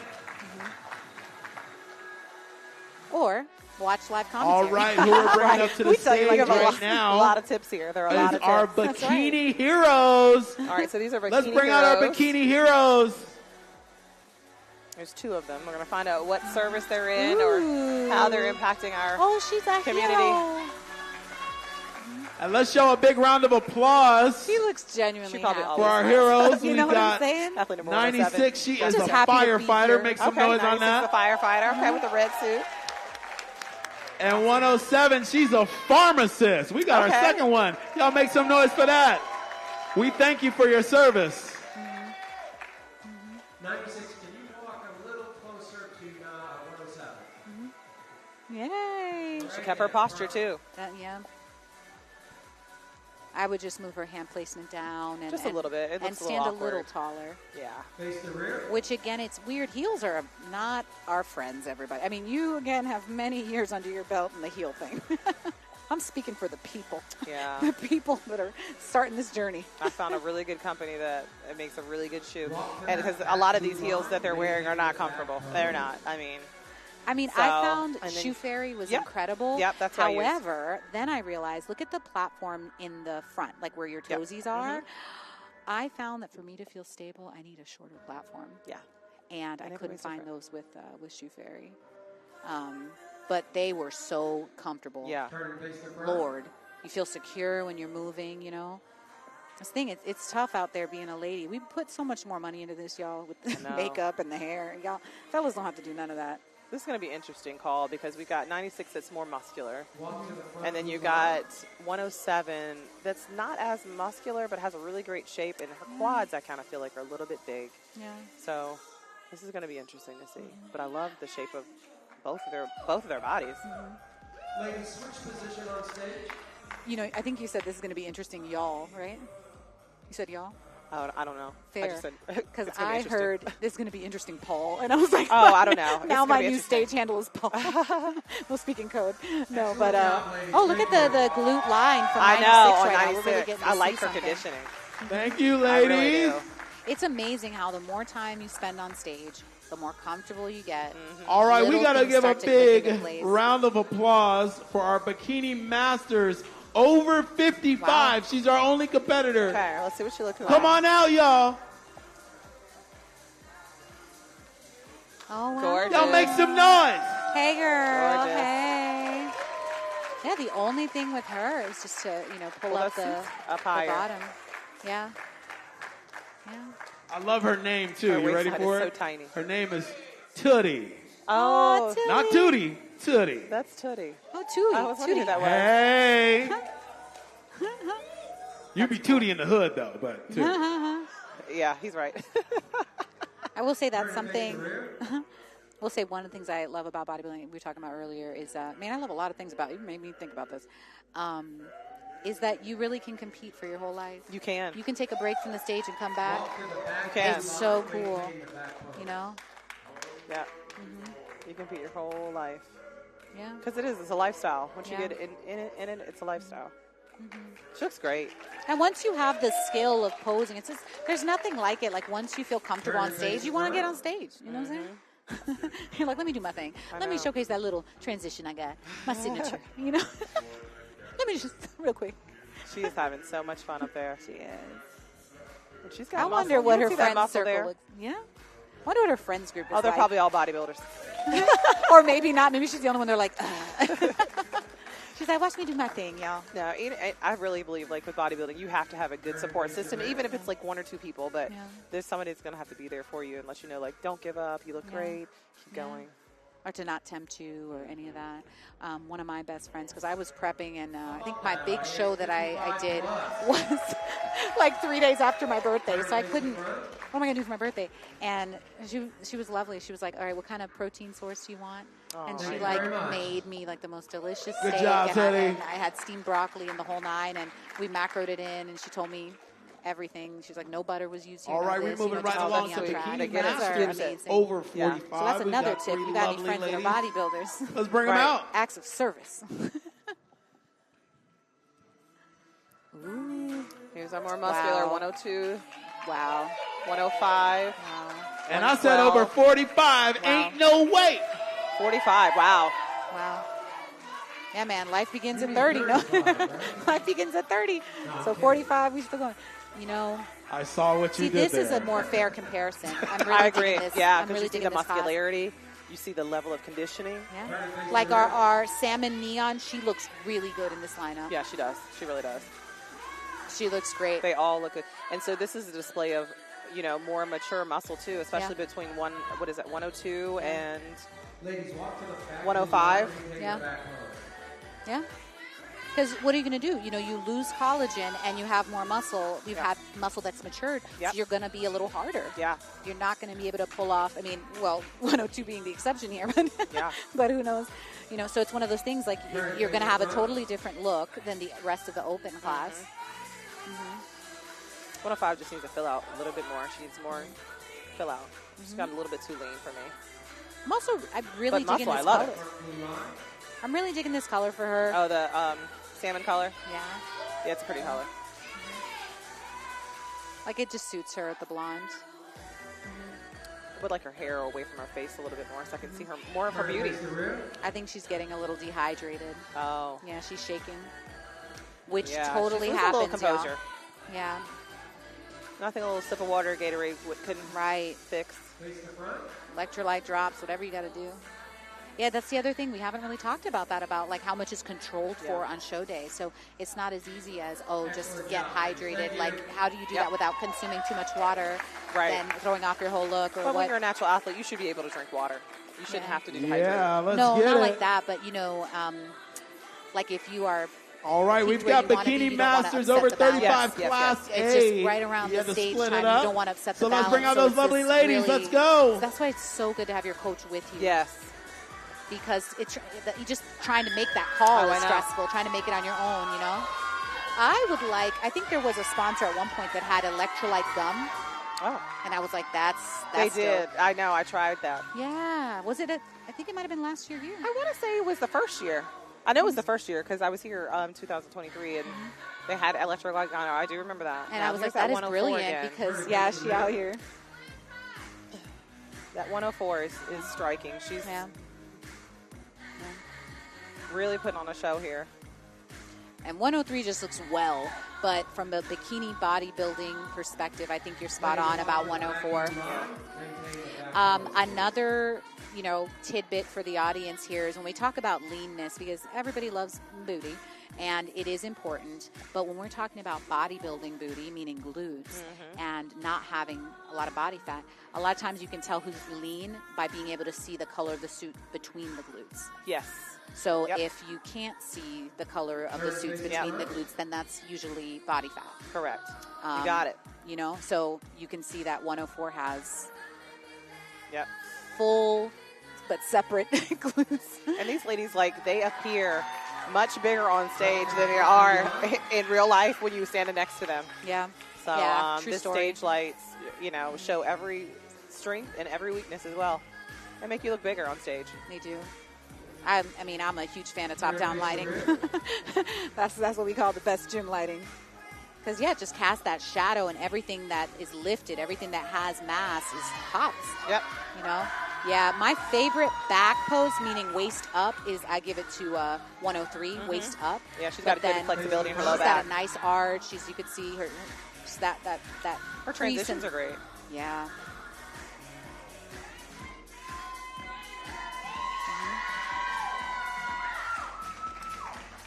[SPEAKER 2] Or watch live commentary.
[SPEAKER 3] All right, who we're bringing up to the
[SPEAKER 1] We tell you,
[SPEAKER 3] stage
[SPEAKER 1] we have
[SPEAKER 3] right now
[SPEAKER 1] a lot of tips here. There are a lot
[SPEAKER 3] is
[SPEAKER 1] of
[SPEAKER 3] our
[SPEAKER 1] tips.
[SPEAKER 3] Bikini Heroes.
[SPEAKER 1] All right, so these are Bikini
[SPEAKER 3] Let's bring out our
[SPEAKER 1] heroes.
[SPEAKER 3] Bikini Heroes.
[SPEAKER 1] There's 2 of them. We're going to find out what service they're in or how they're impacting our
[SPEAKER 2] Oh, she's a
[SPEAKER 1] community.
[SPEAKER 2] hero.
[SPEAKER 3] And let's show a big round of applause
[SPEAKER 2] She looks genuinely
[SPEAKER 1] She probably
[SPEAKER 2] happy.
[SPEAKER 3] for our
[SPEAKER 1] always
[SPEAKER 3] heroes.
[SPEAKER 2] You
[SPEAKER 3] We
[SPEAKER 2] know what I'm
[SPEAKER 3] got
[SPEAKER 2] saying?
[SPEAKER 1] athlete number 107.
[SPEAKER 3] 96. She is
[SPEAKER 2] Just
[SPEAKER 3] a
[SPEAKER 2] happy to be
[SPEAKER 3] firefighter.
[SPEAKER 2] here.
[SPEAKER 3] Make some
[SPEAKER 1] Okay,
[SPEAKER 3] noise on
[SPEAKER 1] 96
[SPEAKER 3] that.
[SPEAKER 1] is a firefighter. Okay, with the red suit.
[SPEAKER 3] And 107, she's a pharmacist. We got
[SPEAKER 1] Okay.
[SPEAKER 3] our second one. Y'all make some noise for that. We thank you for your service.
[SPEAKER 5] 96, can you walk a little closer to 107?
[SPEAKER 2] Yay.
[SPEAKER 1] She kept her posture, too.
[SPEAKER 2] Yeah. I would just move her hand placement down and
[SPEAKER 1] Just a little bit. It
[SPEAKER 2] and
[SPEAKER 1] looks a
[SPEAKER 2] stand
[SPEAKER 1] little
[SPEAKER 2] a little
[SPEAKER 1] awkward.
[SPEAKER 2] taller.
[SPEAKER 1] Yeah.
[SPEAKER 5] Face the rear.
[SPEAKER 2] Which again, it's weird. Heels are not our friends, everybody. I mean, you again have many years under your belt in the heel thing. I'm speaking for the people.
[SPEAKER 1] Yeah.
[SPEAKER 2] The people that are starting this journey.
[SPEAKER 1] I found a really good company that it makes a really good shoe. And because a lot of these heels that they're wearing are not comfortable. They're not. I mean,
[SPEAKER 2] I
[SPEAKER 1] So,
[SPEAKER 2] found
[SPEAKER 1] and then-
[SPEAKER 2] Shoe Fairy was
[SPEAKER 1] Yep.
[SPEAKER 2] incredible.
[SPEAKER 1] Yep, that's what I used.
[SPEAKER 2] However, then I realized, look at the platform in the front, like where your
[SPEAKER 1] Yep.
[SPEAKER 2] toesies are. I found that for me to feel stable, I need a shorter platform.
[SPEAKER 1] yeah.
[SPEAKER 2] And I
[SPEAKER 1] And
[SPEAKER 2] couldn't
[SPEAKER 1] everybody's
[SPEAKER 2] find
[SPEAKER 1] different.
[SPEAKER 2] those with Shoe Fairy. But they were so comfortable.
[SPEAKER 1] Yeah.
[SPEAKER 5] Turn and face the front.
[SPEAKER 2] Lord, you feel secure when you're moving, you know. This thing, it's tough out there being a lady. We put so much more money into this, y'all, with the
[SPEAKER 1] know.
[SPEAKER 2] makeup and the hair. Y'all, fellas don't have to do none of that.
[SPEAKER 1] This is going to be an interesting call because we got 96 that's more muscular.
[SPEAKER 5] Walk to the front.
[SPEAKER 1] And then you got 107 that's not as muscular but has a really great shape. And her quads, I kind of feel like, are a little bit big.
[SPEAKER 2] Yeah.
[SPEAKER 1] So this is going to be interesting to see. But I love the shape of both of their bodies.
[SPEAKER 5] Ladies, switch position on stage.
[SPEAKER 2] You know, I think you said this is going to be interesting, y'all, right? You said y'all?
[SPEAKER 1] Oh, I don't know. I
[SPEAKER 2] Fair.
[SPEAKER 1] just said
[SPEAKER 2] Because
[SPEAKER 1] it's gonna be
[SPEAKER 2] I
[SPEAKER 1] interesting.
[SPEAKER 2] heard this is going to be interesting, Paul. And I was like,
[SPEAKER 1] Oh, I don't know. It's
[SPEAKER 2] Now
[SPEAKER 1] gonna
[SPEAKER 2] my
[SPEAKER 1] be
[SPEAKER 2] new
[SPEAKER 1] interesting.
[SPEAKER 2] stage handle is Paul. We'll speak in code. No, but, oh, look at the glute line from 96
[SPEAKER 1] I know, on
[SPEAKER 2] right now. We're
[SPEAKER 1] 96.
[SPEAKER 2] really getting to
[SPEAKER 1] I
[SPEAKER 2] see
[SPEAKER 1] like her
[SPEAKER 2] something.
[SPEAKER 1] conditioning.
[SPEAKER 3] Thank you,
[SPEAKER 1] I really
[SPEAKER 3] ladies.
[SPEAKER 1] do.
[SPEAKER 2] It's amazing how the more time you spend on stage, the more comfortable you get.
[SPEAKER 3] All right, we
[SPEAKER 2] Little
[SPEAKER 3] got to
[SPEAKER 2] things
[SPEAKER 3] give a
[SPEAKER 2] start to click
[SPEAKER 3] big
[SPEAKER 2] into place.
[SPEAKER 3] round of applause for our Bikini Masters over 55.
[SPEAKER 2] Wow.
[SPEAKER 3] She's our only competitor.
[SPEAKER 1] Okay, let's see what she looks like.
[SPEAKER 3] Come on out, y'all.
[SPEAKER 2] Oh, wow.
[SPEAKER 1] Gorgeous.
[SPEAKER 3] Y'all make some noise.
[SPEAKER 2] Hey, girl.
[SPEAKER 1] Gorgeous.
[SPEAKER 2] Hey. Yeah, the only thing with her is just to, pull
[SPEAKER 1] Pull
[SPEAKER 2] up
[SPEAKER 1] those
[SPEAKER 2] the,
[SPEAKER 1] seats up
[SPEAKER 2] the
[SPEAKER 1] higher.
[SPEAKER 2] bottom. Yeah. Yeah.
[SPEAKER 3] I love her name, too.
[SPEAKER 1] Her
[SPEAKER 3] You ready
[SPEAKER 1] waistline
[SPEAKER 3] for
[SPEAKER 1] is
[SPEAKER 3] it?
[SPEAKER 1] so tiny.
[SPEAKER 3] Her name is Tootie.
[SPEAKER 1] Oh,
[SPEAKER 2] Tootie.
[SPEAKER 3] Not Tootie, Tootie.
[SPEAKER 1] that's Tootie.
[SPEAKER 2] Oh, Tootie.
[SPEAKER 1] I was wondering who
[SPEAKER 2] Tootie.
[SPEAKER 1] that was.
[SPEAKER 3] Hey. You be Tootie in the hood, though, but Tootie.
[SPEAKER 1] Yeah, he's right.
[SPEAKER 2] I will say that's something. We'll say one of the things I love about bodybuilding, we were talking about earlier, is, I love a lot of things about it. You made me think about this. Is that you really can compete for your whole life.
[SPEAKER 1] You can.
[SPEAKER 2] You can take a break from the stage and come back.
[SPEAKER 5] Walk to the back.
[SPEAKER 1] You can.
[SPEAKER 2] It's so cool,
[SPEAKER 5] Maintain the back pose.
[SPEAKER 2] you know?
[SPEAKER 1] Yeah. You compete your whole life.
[SPEAKER 2] Yeah.
[SPEAKER 1] Because it's a lifestyle. Once
[SPEAKER 2] Yeah.
[SPEAKER 1] you get in it, it's a lifestyle. She looks great.
[SPEAKER 2] And once you have the skill of posing, it's just, there's nothing like it. Like once you feel comfortable on stage, you want to get on stage. You know what I'm saying? You're like, let me do my thing. Let me
[SPEAKER 1] know.
[SPEAKER 2] showcase that little transition I got, my signature. Let me just real quick.
[SPEAKER 1] She is having so much fun up there. She is. And she's got
[SPEAKER 2] I
[SPEAKER 1] muscle.
[SPEAKER 2] wonder
[SPEAKER 1] You
[SPEAKER 2] what
[SPEAKER 1] don't
[SPEAKER 2] her
[SPEAKER 1] see that
[SPEAKER 2] friends
[SPEAKER 1] muscle
[SPEAKER 2] circle
[SPEAKER 1] there.
[SPEAKER 2] looks. Yeah. I wonder what her friends group is
[SPEAKER 1] Oh, they're
[SPEAKER 2] like.
[SPEAKER 1] probably all bodybuilders.
[SPEAKER 2] Or maybe not. Maybe she's the only one. They're like, she's like, watch me do my thing, y'all.
[SPEAKER 1] No, I really believe, like, with bodybuilding, you have to have a good support system, even if it's, like, one or two people. But
[SPEAKER 2] Yeah.
[SPEAKER 1] there's somebody that's going to have to be there for you and let you know, like, don't give up. You look
[SPEAKER 2] Yeah.
[SPEAKER 1] great. Keep
[SPEAKER 2] Yeah.
[SPEAKER 1] going.
[SPEAKER 2] or to not tempt you or any of that. One of my best friends, because I was prepping, and I think my big show that I did was like 3 days after my birthday, so I couldn't. What am I gonna do for my birthday? And she was lovely. She was like, "All right, what kind of protein source do you want?" And she made me like the most delicious steak.
[SPEAKER 3] Good job, Teddy.
[SPEAKER 2] And I had steamed broccoli and the whole nine, and we macroed it in, and she told me everything. She's like, no butter was used here.
[SPEAKER 3] All right, we're moving right along to Bikini Masters over 45.
[SPEAKER 2] So that's another tip. You got to be friends with your bodybuilders.
[SPEAKER 3] Let's bring them out.
[SPEAKER 2] Acts of service. Ooh.
[SPEAKER 1] Here's our more muscular 102.
[SPEAKER 2] Wow.
[SPEAKER 1] 105.
[SPEAKER 2] Wow.
[SPEAKER 3] And I said over 45. Ain't no way.
[SPEAKER 1] 45. Wow.
[SPEAKER 2] Wow. Yeah, man, life begins at 30. No, life begins at 30. So 45, we still going. You know,
[SPEAKER 3] I saw what you did
[SPEAKER 2] this
[SPEAKER 3] there.
[SPEAKER 2] is a more fair comparison. I'm really
[SPEAKER 1] I agree.
[SPEAKER 2] digging this.
[SPEAKER 1] Yeah,
[SPEAKER 2] I'm really
[SPEAKER 1] you see
[SPEAKER 2] digging
[SPEAKER 1] the
[SPEAKER 2] this
[SPEAKER 1] muscularity. You see the level of conditioning.
[SPEAKER 2] Yeah. Like our Salmon Neon, she looks really good in this lineup.
[SPEAKER 1] Yeah, she does. She really does.
[SPEAKER 2] She looks great.
[SPEAKER 1] They all look good. And so this is a display of, more mature muscle too, especially between 102 and 105.
[SPEAKER 2] Yeah. Yeah. Because what are you going to do? You lose collagen and you have more muscle. You've had muscle that's matured, so you're going to be a little harder.
[SPEAKER 1] Yeah.
[SPEAKER 2] You're not going to be able to pull off. 102 being the exception here, but but who knows? So it's one of those things like you're going to have a totally different look than the rest of the open class.
[SPEAKER 1] 105 just needs to fill out a little bit more. She needs more fill out. She's got a little bit too lean for me.
[SPEAKER 2] I'm really digging this color. I'm really digging this color for her.
[SPEAKER 1] Oh, the salmon color?
[SPEAKER 2] Yeah.
[SPEAKER 1] Yeah, it's a pretty color.
[SPEAKER 2] Like it just suits her, the blonde.
[SPEAKER 1] I would like her hair away from her face a little bit more so I can see her more of her beauty.
[SPEAKER 2] I think she's getting a little dehydrated.
[SPEAKER 1] Oh.
[SPEAKER 2] Yeah, she's shaking. Which
[SPEAKER 1] Yeah,
[SPEAKER 2] totally
[SPEAKER 1] she's
[SPEAKER 2] happens,
[SPEAKER 1] a little composure.
[SPEAKER 2] Yeah.
[SPEAKER 1] Nothing a little sip of water Gatorade couldn't fix.
[SPEAKER 2] Electrolyte drops, whatever you got to do. Yeah, that's the other thing. We haven't really talked about that, about like how much is controlled for on show day. So it's not as easy as, just get hydrated. Like, how do you do that without consuming too much water and throwing off your whole look?
[SPEAKER 1] But when you're a natural athlete, you should be able to drink water. You shouldn't have to do hydrated.
[SPEAKER 3] Yeah, let's
[SPEAKER 2] no,
[SPEAKER 3] get
[SPEAKER 2] not
[SPEAKER 3] it.
[SPEAKER 2] like that. But, like if you are...
[SPEAKER 3] All right, we've got Bikini Masters over 35 Class A.
[SPEAKER 2] It's just right around the stage time. You don't want to upset the balance.
[SPEAKER 3] So let's bring out those lovely ladies.
[SPEAKER 2] Really,
[SPEAKER 3] let's go.
[SPEAKER 2] That's why it's so good to have your coach with you.
[SPEAKER 1] Yes.
[SPEAKER 2] Because you just trying to make that call is stressful, trying to make it on your own, I think there was a sponsor at one point that had electrolyte gum.
[SPEAKER 1] Oh.
[SPEAKER 2] And I was like, that's
[SPEAKER 1] They did.
[SPEAKER 2] dope.
[SPEAKER 1] I know. I tried that.
[SPEAKER 2] Yeah. Was it I think it might have been last year.
[SPEAKER 1] I want to say it was the first year. I know it was the first year because I was here 2023 and they had electrolyte gum. I do remember that.
[SPEAKER 2] And I was like, that is brilliant because, she out here.
[SPEAKER 1] That 104 is striking. She's really putting on a show here.
[SPEAKER 2] And 103 just looks well, but from a bikini bodybuilding perspective, I think you're spot on about 104. Another, tidbit for the audience here is when we talk about leanness, because everybody loves booty, and it is important, but when we're talking about bodybuilding booty, meaning glutes, and not having a lot of body fat, a lot of times you can tell who's lean by being able to see the color of the suit between the glutes.
[SPEAKER 1] Yes.
[SPEAKER 2] So if you can't see the color of the suits between the glutes, then that's usually body fat.
[SPEAKER 1] Correct. You got it.
[SPEAKER 2] So you can see that 104 has
[SPEAKER 1] full
[SPEAKER 2] but separate glutes.
[SPEAKER 1] And these ladies, they appear much bigger on stage than they are in real life when you're standing next to them.
[SPEAKER 2] Yeah.
[SPEAKER 1] So
[SPEAKER 2] true
[SPEAKER 1] the
[SPEAKER 2] story.
[SPEAKER 1] stage lights, show every strength and every weakness as well, and make you look bigger on stage.
[SPEAKER 2] They do. I'm a huge fan of top-down lighting. That's what we call the best gym lighting. Because, it just casts that shadow, and everything that is lifted, everything that has mass is pops.
[SPEAKER 1] Yep.
[SPEAKER 2] Yeah, my favorite back pose, meaning waist up, is I give it to 103, waist up.
[SPEAKER 1] Yeah, she's got good flexibility in her low back.
[SPEAKER 2] She's got a nice arch. You could see her, just that
[SPEAKER 1] her transitions are great.
[SPEAKER 2] Yeah.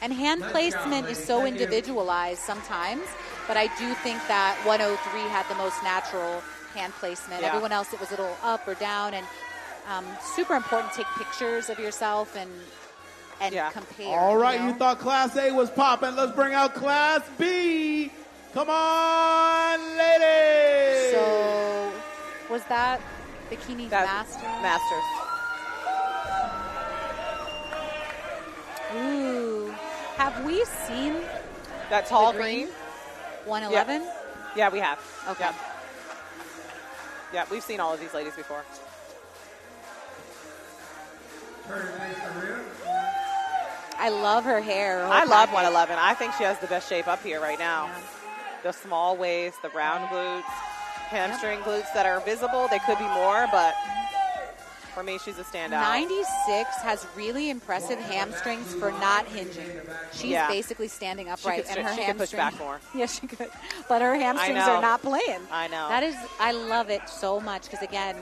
[SPEAKER 2] And hand placement is so individualized sometimes, but I do think that 103 had the most natural hand placement.
[SPEAKER 1] Yeah.
[SPEAKER 2] Everyone else, it was a little up or down, and super important to take pictures of yourself and compare.
[SPEAKER 3] All right,
[SPEAKER 2] you know?
[SPEAKER 3] you thought Class A was popping. Let's bring out Class B. Come on, ladies.
[SPEAKER 2] So, was that Bikini Masters?
[SPEAKER 1] Masters.
[SPEAKER 2] Ooh. Have we seen
[SPEAKER 1] that tall
[SPEAKER 2] the
[SPEAKER 1] green?
[SPEAKER 2] 111?
[SPEAKER 1] Yeah, we have.
[SPEAKER 2] Okay.
[SPEAKER 1] Yeah. Yeah, we've seen all of these ladies before.
[SPEAKER 5] Turn it face the rear.
[SPEAKER 2] I love her hair.
[SPEAKER 1] I love 111. I think she has the best shape up here right now.
[SPEAKER 2] Yeah.
[SPEAKER 1] The small waist, the round glutes, hamstring glutes that are visible. They could be more, but for me, she's a standout.
[SPEAKER 2] 96 has really impressive hamstrings for not hinging. She's basically standing upright, and her
[SPEAKER 1] she
[SPEAKER 2] hamstrings.
[SPEAKER 1] could push back more.
[SPEAKER 2] Yes, she could. But her hamstrings are not playing.
[SPEAKER 1] I know.
[SPEAKER 2] I love it so much because, again,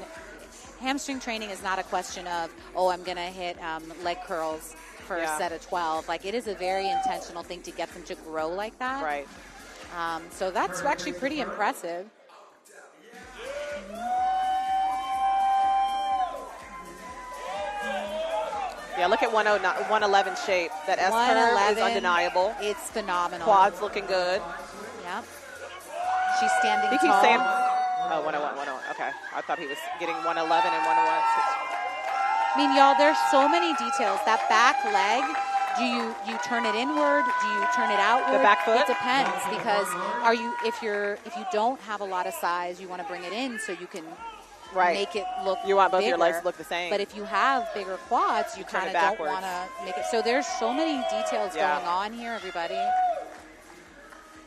[SPEAKER 2] hamstring training is not a question of, I'm going to hit leg curls for a set of 12. Like, it is a very intentional thing to get them to grow like that.
[SPEAKER 1] Right.
[SPEAKER 2] So that's actually pretty impressive.
[SPEAKER 1] Yeah, look at 111 shape. That S curve is undeniable.
[SPEAKER 2] It's phenomenal.
[SPEAKER 1] Quads looking good.
[SPEAKER 2] Yep. She's standing
[SPEAKER 1] He
[SPEAKER 2] tall.
[SPEAKER 1] keeps saying, 101. Okay. I thought he was getting 111 and 101.
[SPEAKER 2] I mean, y'all, there's so many details. That back leg, do you turn it inward? Do you turn it outward?
[SPEAKER 1] The back foot?
[SPEAKER 2] It depends, because if you don't have a lot of size, you want to bring it in so you can make it look
[SPEAKER 1] You want both
[SPEAKER 2] bigger.
[SPEAKER 1] your legs to look the same.
[SPEAKER 2] But if you have bigger quads, you kind of don't want to make it. So there's so many details going on here, everybody.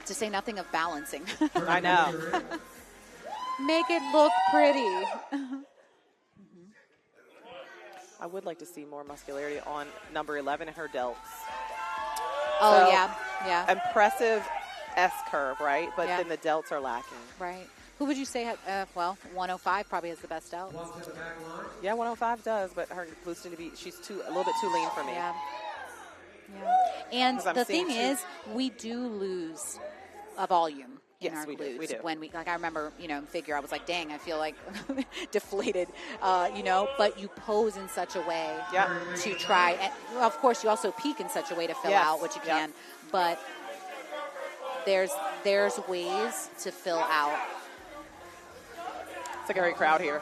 [SPEAKER 2] To say nothing of balancing.
[SPEAKER 1] I know.
[SPEAKER 2] Make it look pretty.
[SPEAKER 1] I would like to see more muscularity on number 11 and her delts.
[SPEAKER 2] Oh,
[SPEAKER 1] so,
[SPEAKER 2] yeah.
[SPEAKER 1] Impressive S curve, right? But then the delts are lacking.
[SPEAKER 2] Right. Who would you say had, 105 probably has the best delts.
[SPEAKER 1] Yeah, 105 does, but her glutes need to be, she's a little bit too lean for me.
[SPEAKER 2] Yeah. And the thing is, we do lose a volume in our glutes.
[SPEAKER 1] We do.
[SPEAKER 2] When I remember, figure, I was like, dang, I feel like deflated, but you pose in such a way to try. And of course, you also peak in such a way to fill out what you can, but there's ways to fill out.
[SPEAKER 1] It's like a great crowd here.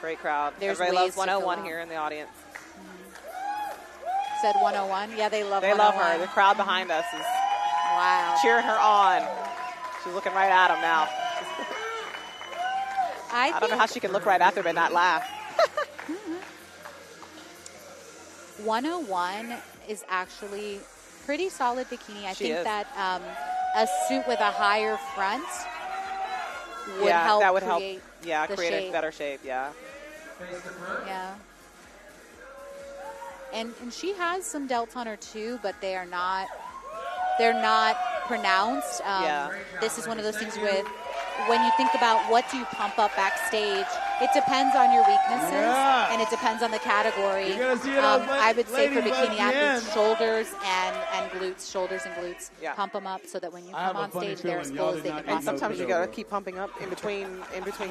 [SPEAKER 1] Great crowd. Everybody loves 101 here in the audience.
[SPEAKER 2] Said 101. Yeah, they love her.
[SPEAKER 1] They love her. The crowd behind us is cheering her on. She's looking right at him now. I don't know how she can look right at them and not laugh.
[SPEAKER 2] 101 is actually pretty solid bikini. I think that a suit with a higher front would help
[SPEAKER 1] that would
[SPEAKER 2] create
[SPEAKER 1] create a better shape. Yeah.
[SPEAKER 2] Yeah. And she has some delts on her too, but they're not pronounced. This is one of those things with, when you think about what do you pump up backstage, it depends on your weaknesses and it depends on the category. I would say for bikini athletes, shoulders and glutes, pump them up so that when you come on stage, they're as full as they can possibly be.
[SPEAKER 1] And sometimes you got to keep pumping up in between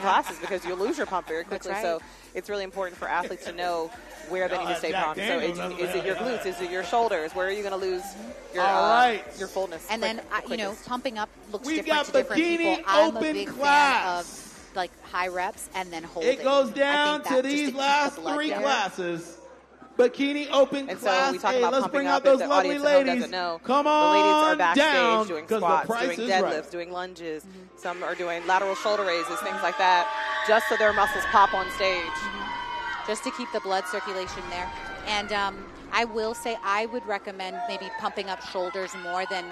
[SPEAKER 1] classes because you'll lose your pump very quickly.
[SPEAKER 2] Right.
[SPEAKER 1] So it's really important for athletes to know where they need to stay pumped. So is it your glutes? Is it your shoulders? Where are you going to lose your fullness?
[SPEAKER 2] And then, pumping up looks
[SPEAKER 3] We
[SPEAKER 2] different
[SPEAKER 3] got
[SPEAKER 2] to different
[SPEAKER 3] bikini
[SPEAKER 2] people. I'm a
[SPEAKER 3] open
[SPEAKER 2] big
[SPEAKER 3] class.
[SPEAKER 2] fan of high reps and then holding.
[SPEAKER 3] It goes down to these last three classes. Bikini open
[SPEAKER 1] and
[SPEAKER 3] class
[SPEAKER 1] so we talk
[SPEAKER 3] A.
[SPEAKER 1] about
[SPEAKER 3] Let's
[SPEAKER 1] pumping
[SPEAKER 3] bring
[SPEAKER 1] up.
[SPEAKER 3] out those
[SPEAKER 1] If the
[SPEAKER 3] lovely
[SPEAKER 1] audience at home
[SPEAKER 3] ladies.
[SPEAKER 1] doesn't know,
[SPEAKER 3] Come
[SPEAKER 1] the ladies are
[SPEAKER 3] on
[SPEAKER 1] backstage
[SPEAKER 3] down,
[SPEAKER 1] doing
[SPEAKER 3] 'cause the
[SPEAKER 1] squats,
[SPEAKER 3] price
[SPEAKER 1] doing
[SPEAKER 3] is
[SPEAKER 1] deadlifts,
[SPEAKER 3] right.
[SPEAKER 1] doing lunges. Some are doing lateral shoulder raises, things like that, just so their muscles pop on stage.
[SPEAKER 2] Just to keep the blood circulation there. And I will say I would recommend maybe pumping up shoulders more than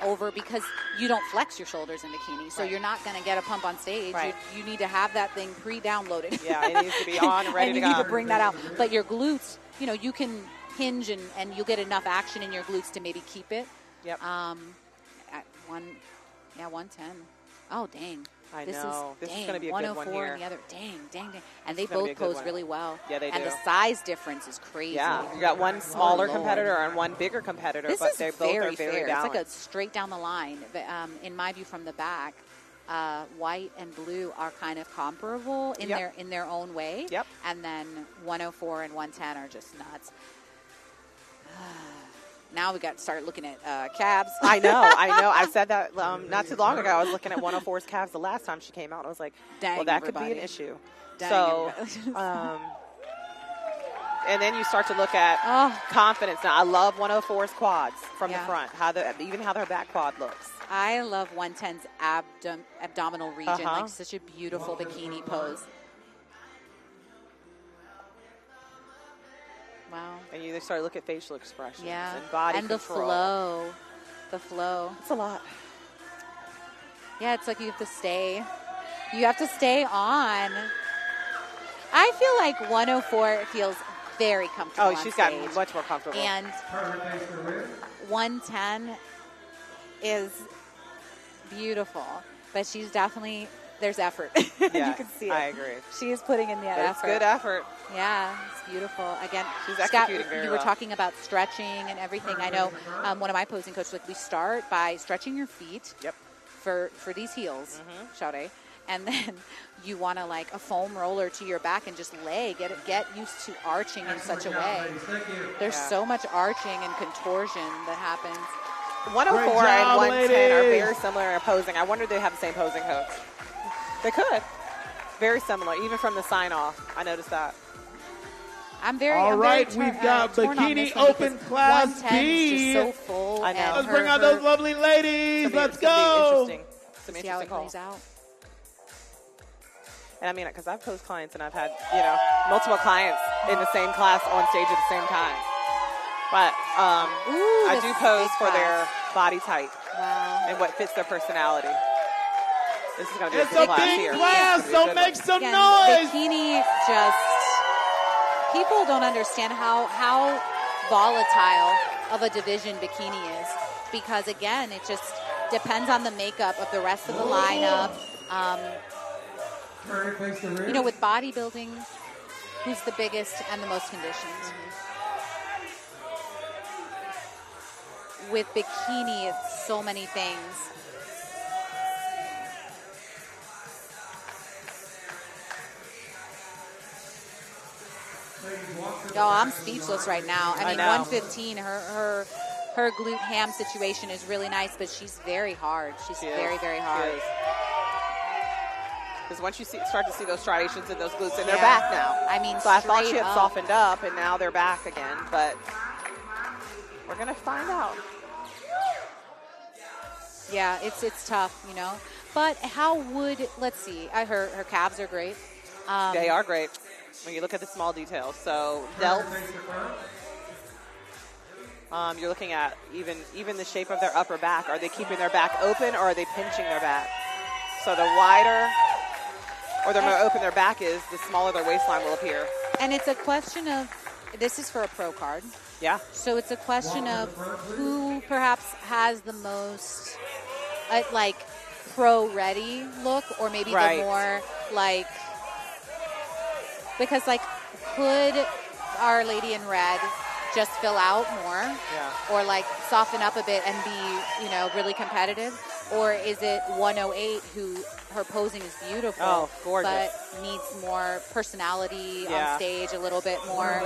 [SPEAKER 2] over, because you don't flex your shoulders in bikini. So you're not going to get a pump on stage.
[SPEAKER 1] Right.
[SPEAKER 2] You need to have that thing pre-downloaded.
[SPEAKER 1] Yeah, it needs to be on and ready
[SPEAKER 2] and
[SPEAKER 1] to go.
[SPEAKER 2] you need to bring that out. But your glutes, you can hinge and you'll get enough action in your glutes to maybe keep it.
[SPEAKER 1] Yep.
[SPEAKER 2] At 110. Oh, dang.
[SPEAKER 1] I know. This is going to be a good one
[SPEAKER 2] 104
[SPEAKER 1] here.
[SPEAKER 2] and the other. Dang. And they both pose really well.
[SPEAKER 1] Yeah, they do.
[SPEAKER 2] And the size difference is crazy.
[SPEAKER 1] Yeah, you got one smaller competitor and one bigger competitor,
[SPEAKER 2] This
[SPEAKER 1] but
[SPEAKER 2] is
[SPEAKER 1] they both are very
[SPEAKER 2] fair.
[SPEAKER 1] balanced.
[SPEAKER 2] It's like a straight down the line, in my view, from the back. white and blue are kind of comparable in their own way.
[SPEAKER 1] Yep.
[SPEAKER 2] And then 104 and 110 are just nuts. Now we got to start looking at calves.
[SPEAKER 1] I know. I said that not too long ago. I was looking at 104's calves the last time she came out. I was like,
[SPEAKER 2] Dang,
[SPEAKER 1] well, that
[SPEAKER 2] everybody.
[SPEAKER 1] could be an issue.
[SPEAKER 2] Dang,
[SPEAKER 1] so, and then you start to look at confidence. Now, I love 104's quads from the front, even how their back quad looks.
[SPEAKER 2] I love 110's abdominal region, like such a beautiful bikini pose. Wow.
[SPEAKER 1] And you start to look at facial expressions
[SPEAKER 2] Yeah.
[SPEAKER 1] and body
[SPEAKER 2] and
[SPEAKER 1] control.
[SPEAKER 2] the flow.
[SPEAKER 1] It's a lot.
[SPEAKER 2] Yeah, it's like you have to stay. You have to stay on. I feel like 104 feels very comfortable.
[SPEAKER 1] Oh, she's gotten much more comfortable.
[SPEAKER 2] And 110 is beautiful, but she's definitely, there's effort.
[SPEAKER 1] Yeah,
[SPEAKER 2] you can see it.
[SPEAKER 1] I agree.
[SPEAKER 2] She is putting in that effort.
[SPEAKER 1] It's good effort.
[SPEAKER 2] Yeah, it's beautiful. Again,
[SPEAKER 1] she's executing very
[SPEAKER 2] you were
[SPEAKER 1] well.
[SPEAKER 2] talking about stretching and everything. I know one of my posing coaches, like, we start by stretching your feet.
[SPEAKER 1] Yep.
[SPEAKER 2] For these heels, Sade, and then you want to like a foam roller to your back and just get used to arching in such a way. There's so much arching and contortion that happens.
[SPEAKER 1] 104 and 110 are very similar in posing. I wonder if they have the same posing coach. They could. Very similar, even from the sign off. I noticed that.
[SPEAKER 2] I'm very.
[SPEAKER 3] All right,
[SPEAKER 2] very
[SPEAKER 3] we've got
[SPEAKER 2] torn on
[SPEAKER 3] Bikini
[SPEAKER 2] this one
[SPEAKER 3] Open Class
[SPEAKER 2] is
[SPEAKER 3] B.
[SPEAKER 2] just so full.
[SPEAKER 1] I know.
[SPEAKER 2] and
[SPEAKER 3] Let's bring out those lovely ladies. Let's go.
[SPEAKER 1] It's an
[SPEAKER 2] See how it
[SPEAKER 1] interesting
[SPEAKER 2] plays
[SPEAKER 1] call.
[SPEAKER 2] out.
[SPEAKER 1] And I mean, because I've posed clients and I've had, multiple clients in the same class on stage at the same time. But
[SPEAKER 2] Ooh,
[SPEAKER 1] I do pose for their body type
[SPEAKER 2] Wow.
[SPEAKER 1] and what fits their personality. This is going to be
[SPEAKER 3] It's
[SPEAKER 1] a good
[SPEAKER 3] a
[SPEAKER 1] class
[SPEAKER 3] big
[SPEAKER 1] here.
[SPEAKER 3] class,
[SPEAKER 1] It's gonna be a
[SPEAKER 3] so
[SPEAKER 1] good
[SPEAKER 3] make
[SPEAKER 1] one.
[SPEAKER 3] some
[SPEAKER 2] Again,
[SPEAKER 3] noise.
[SPEAKER 2] Bikini just, people don't understand how volatile of a division bikini is, because again, it just depends on the makeup of the rest of the lineup. With bodybuilding, who's the biggest and the most conditioned? With bikini, it's so many things. Oh, I'm speechless right now. I mean,
[SPEAKER 1] know.
[SPEAKER 2] 115, her glute ham situation is really nice, but she's very hard. She's very, very hard.
[SPEAKER 1] Because once you start to see those striations in those glutes, and they're back now.
[SPEAKER 2] I mean,
[SPEAKER 1] so I thought she
[SPEAKER 2] straight
[SPEAKER 1] had
[SPEAKER 2] up.
[SPEAKER 1] softened up, and now they're back again. But we're going to find out.
[SPEAKER 2] Yeah, it's tough, But let's see, her calves are great.
[SPEAKER 1] They are great when you look at the small details. So delts, you're looking at even the shape of their upper back. Are they keeping their back open, or are they pinching their back? So the wider or the more open their back is, the smaller their waistline will appear.
[SPEAKER 2] And it's a question of, this is for a pro card.
[SPEAKER 1] Yeah.
[SPEAKER 2] So it's a question of who perhaps has the most, pro-ready look, or maybe the more, because, could Our Lady in Red just fill out more?
[SPEAKER 1] Yeah.
[SPEAKER 2] Or, soften up a bit and be, really competitive? Or is it 108 who her posing is beautiful,
[SPEAKER 1] gorgeous,
[SPEAKER 2] but needs more personality on stage, a little bit more,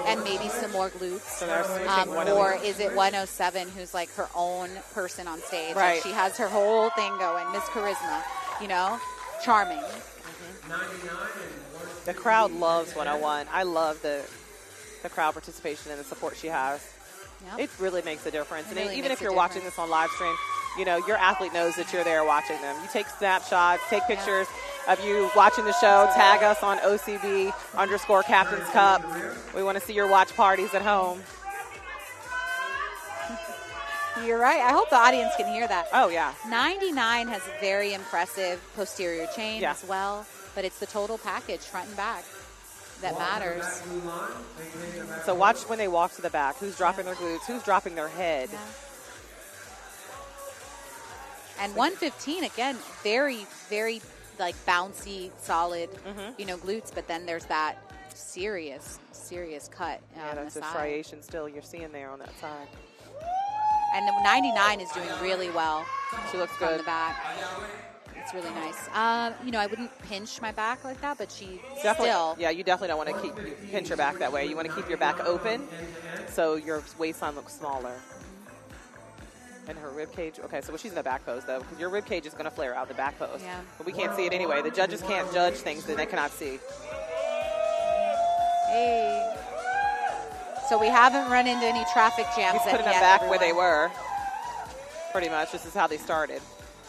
[SPEAKER 2] and maybe some more glutes?
[SPEAKER 1] So they're switching
[SPEAKER 2] or is it 107 who's her own person on stage?
[SPEAKER 1] Right.
[SPEAKER 2] Like she has her whole thing going, Miss Charisma, charming.
[SPEAKER 1] The crowd loves 101. I love the crowd participation and the support she has.
[SPEAKER 2] Yep.
[SPEAKER 1] It really makes a difference.
[SPEAKER 2] It
[SPEAKER 1] And
[SPEAKER 2] really
[SPEAKER 1] even
[SPEAKER 2] makes
[SPEAKER 1] if
[SPEAKER 2] a
[SPEAKER 1] you're watching
[SPEAKER 2] difference.
[SPEAKER 1] this on live stream, your athlete knows that you're there watching them. You take snapshots, take pictures of you watching the show, tag us on OCB_Captain's Cup. We want to see your watch parties at home.
[SPEAKER 2] You're right. I hope the audience can hear that.
[SPEAKER 1] Oh, yeah.
[SPEAKER 2] 99 has very impressive posterior chain
[SPEAKER 1] Yeah.
[SPEAKER 2] as well, but it's the total package, front and back, that matters.
[SPEAKER 1] So watch when they walk to the back. Who's dropping their glutes? Who's dropping their head?
[SPEAKER 2] Yeah. And 115, again, very, very, bouncy, solid, glutes, but then there's that serious cut
[SPEAKER 1] Yeah,
[SPEAKER 2] on
[SPEAKER 1] that's
[SPEAKER 2] the
[SPEAKER 1] a
[SPEAKER 2] side.
[SPEAKER 1] striation still you're seeing there on that side.
[SPEAKER 2] And the 99 is doing really well
[SPEAKER 1] She looks
[SPEAKER 2] from
[SPEAKER 1] good.
[SPEAKER 2] the back. It's really nice. You know, I wouldn't pinch my back like that, but she
[SPEAKER 1] Definitely,
[SPEAKER 2] still.
[SPEAKER 1] yeah, you definitely don't want to pinch your back that way. You want to keep your back open so your waistline looks smaller. And her rib cage. Okay, so she's in the back pose though, because your rib cage is going to flare out the back pose.
[SPEAKER 2] Yeah.
[SPEAKER 1] But we can't see it anyway. The judges can't judge things that they cannot see.
[SPEAKER 2] Hey. So we haven't run into any traffic jams
[SPEAKER 1] He's putting them
[SPEAKER 2] yet,
[SPEAKER 1] back
[SPEAKER 2] everyone.
[SPEAKER 1] where they were. Pretty much. This is how they started.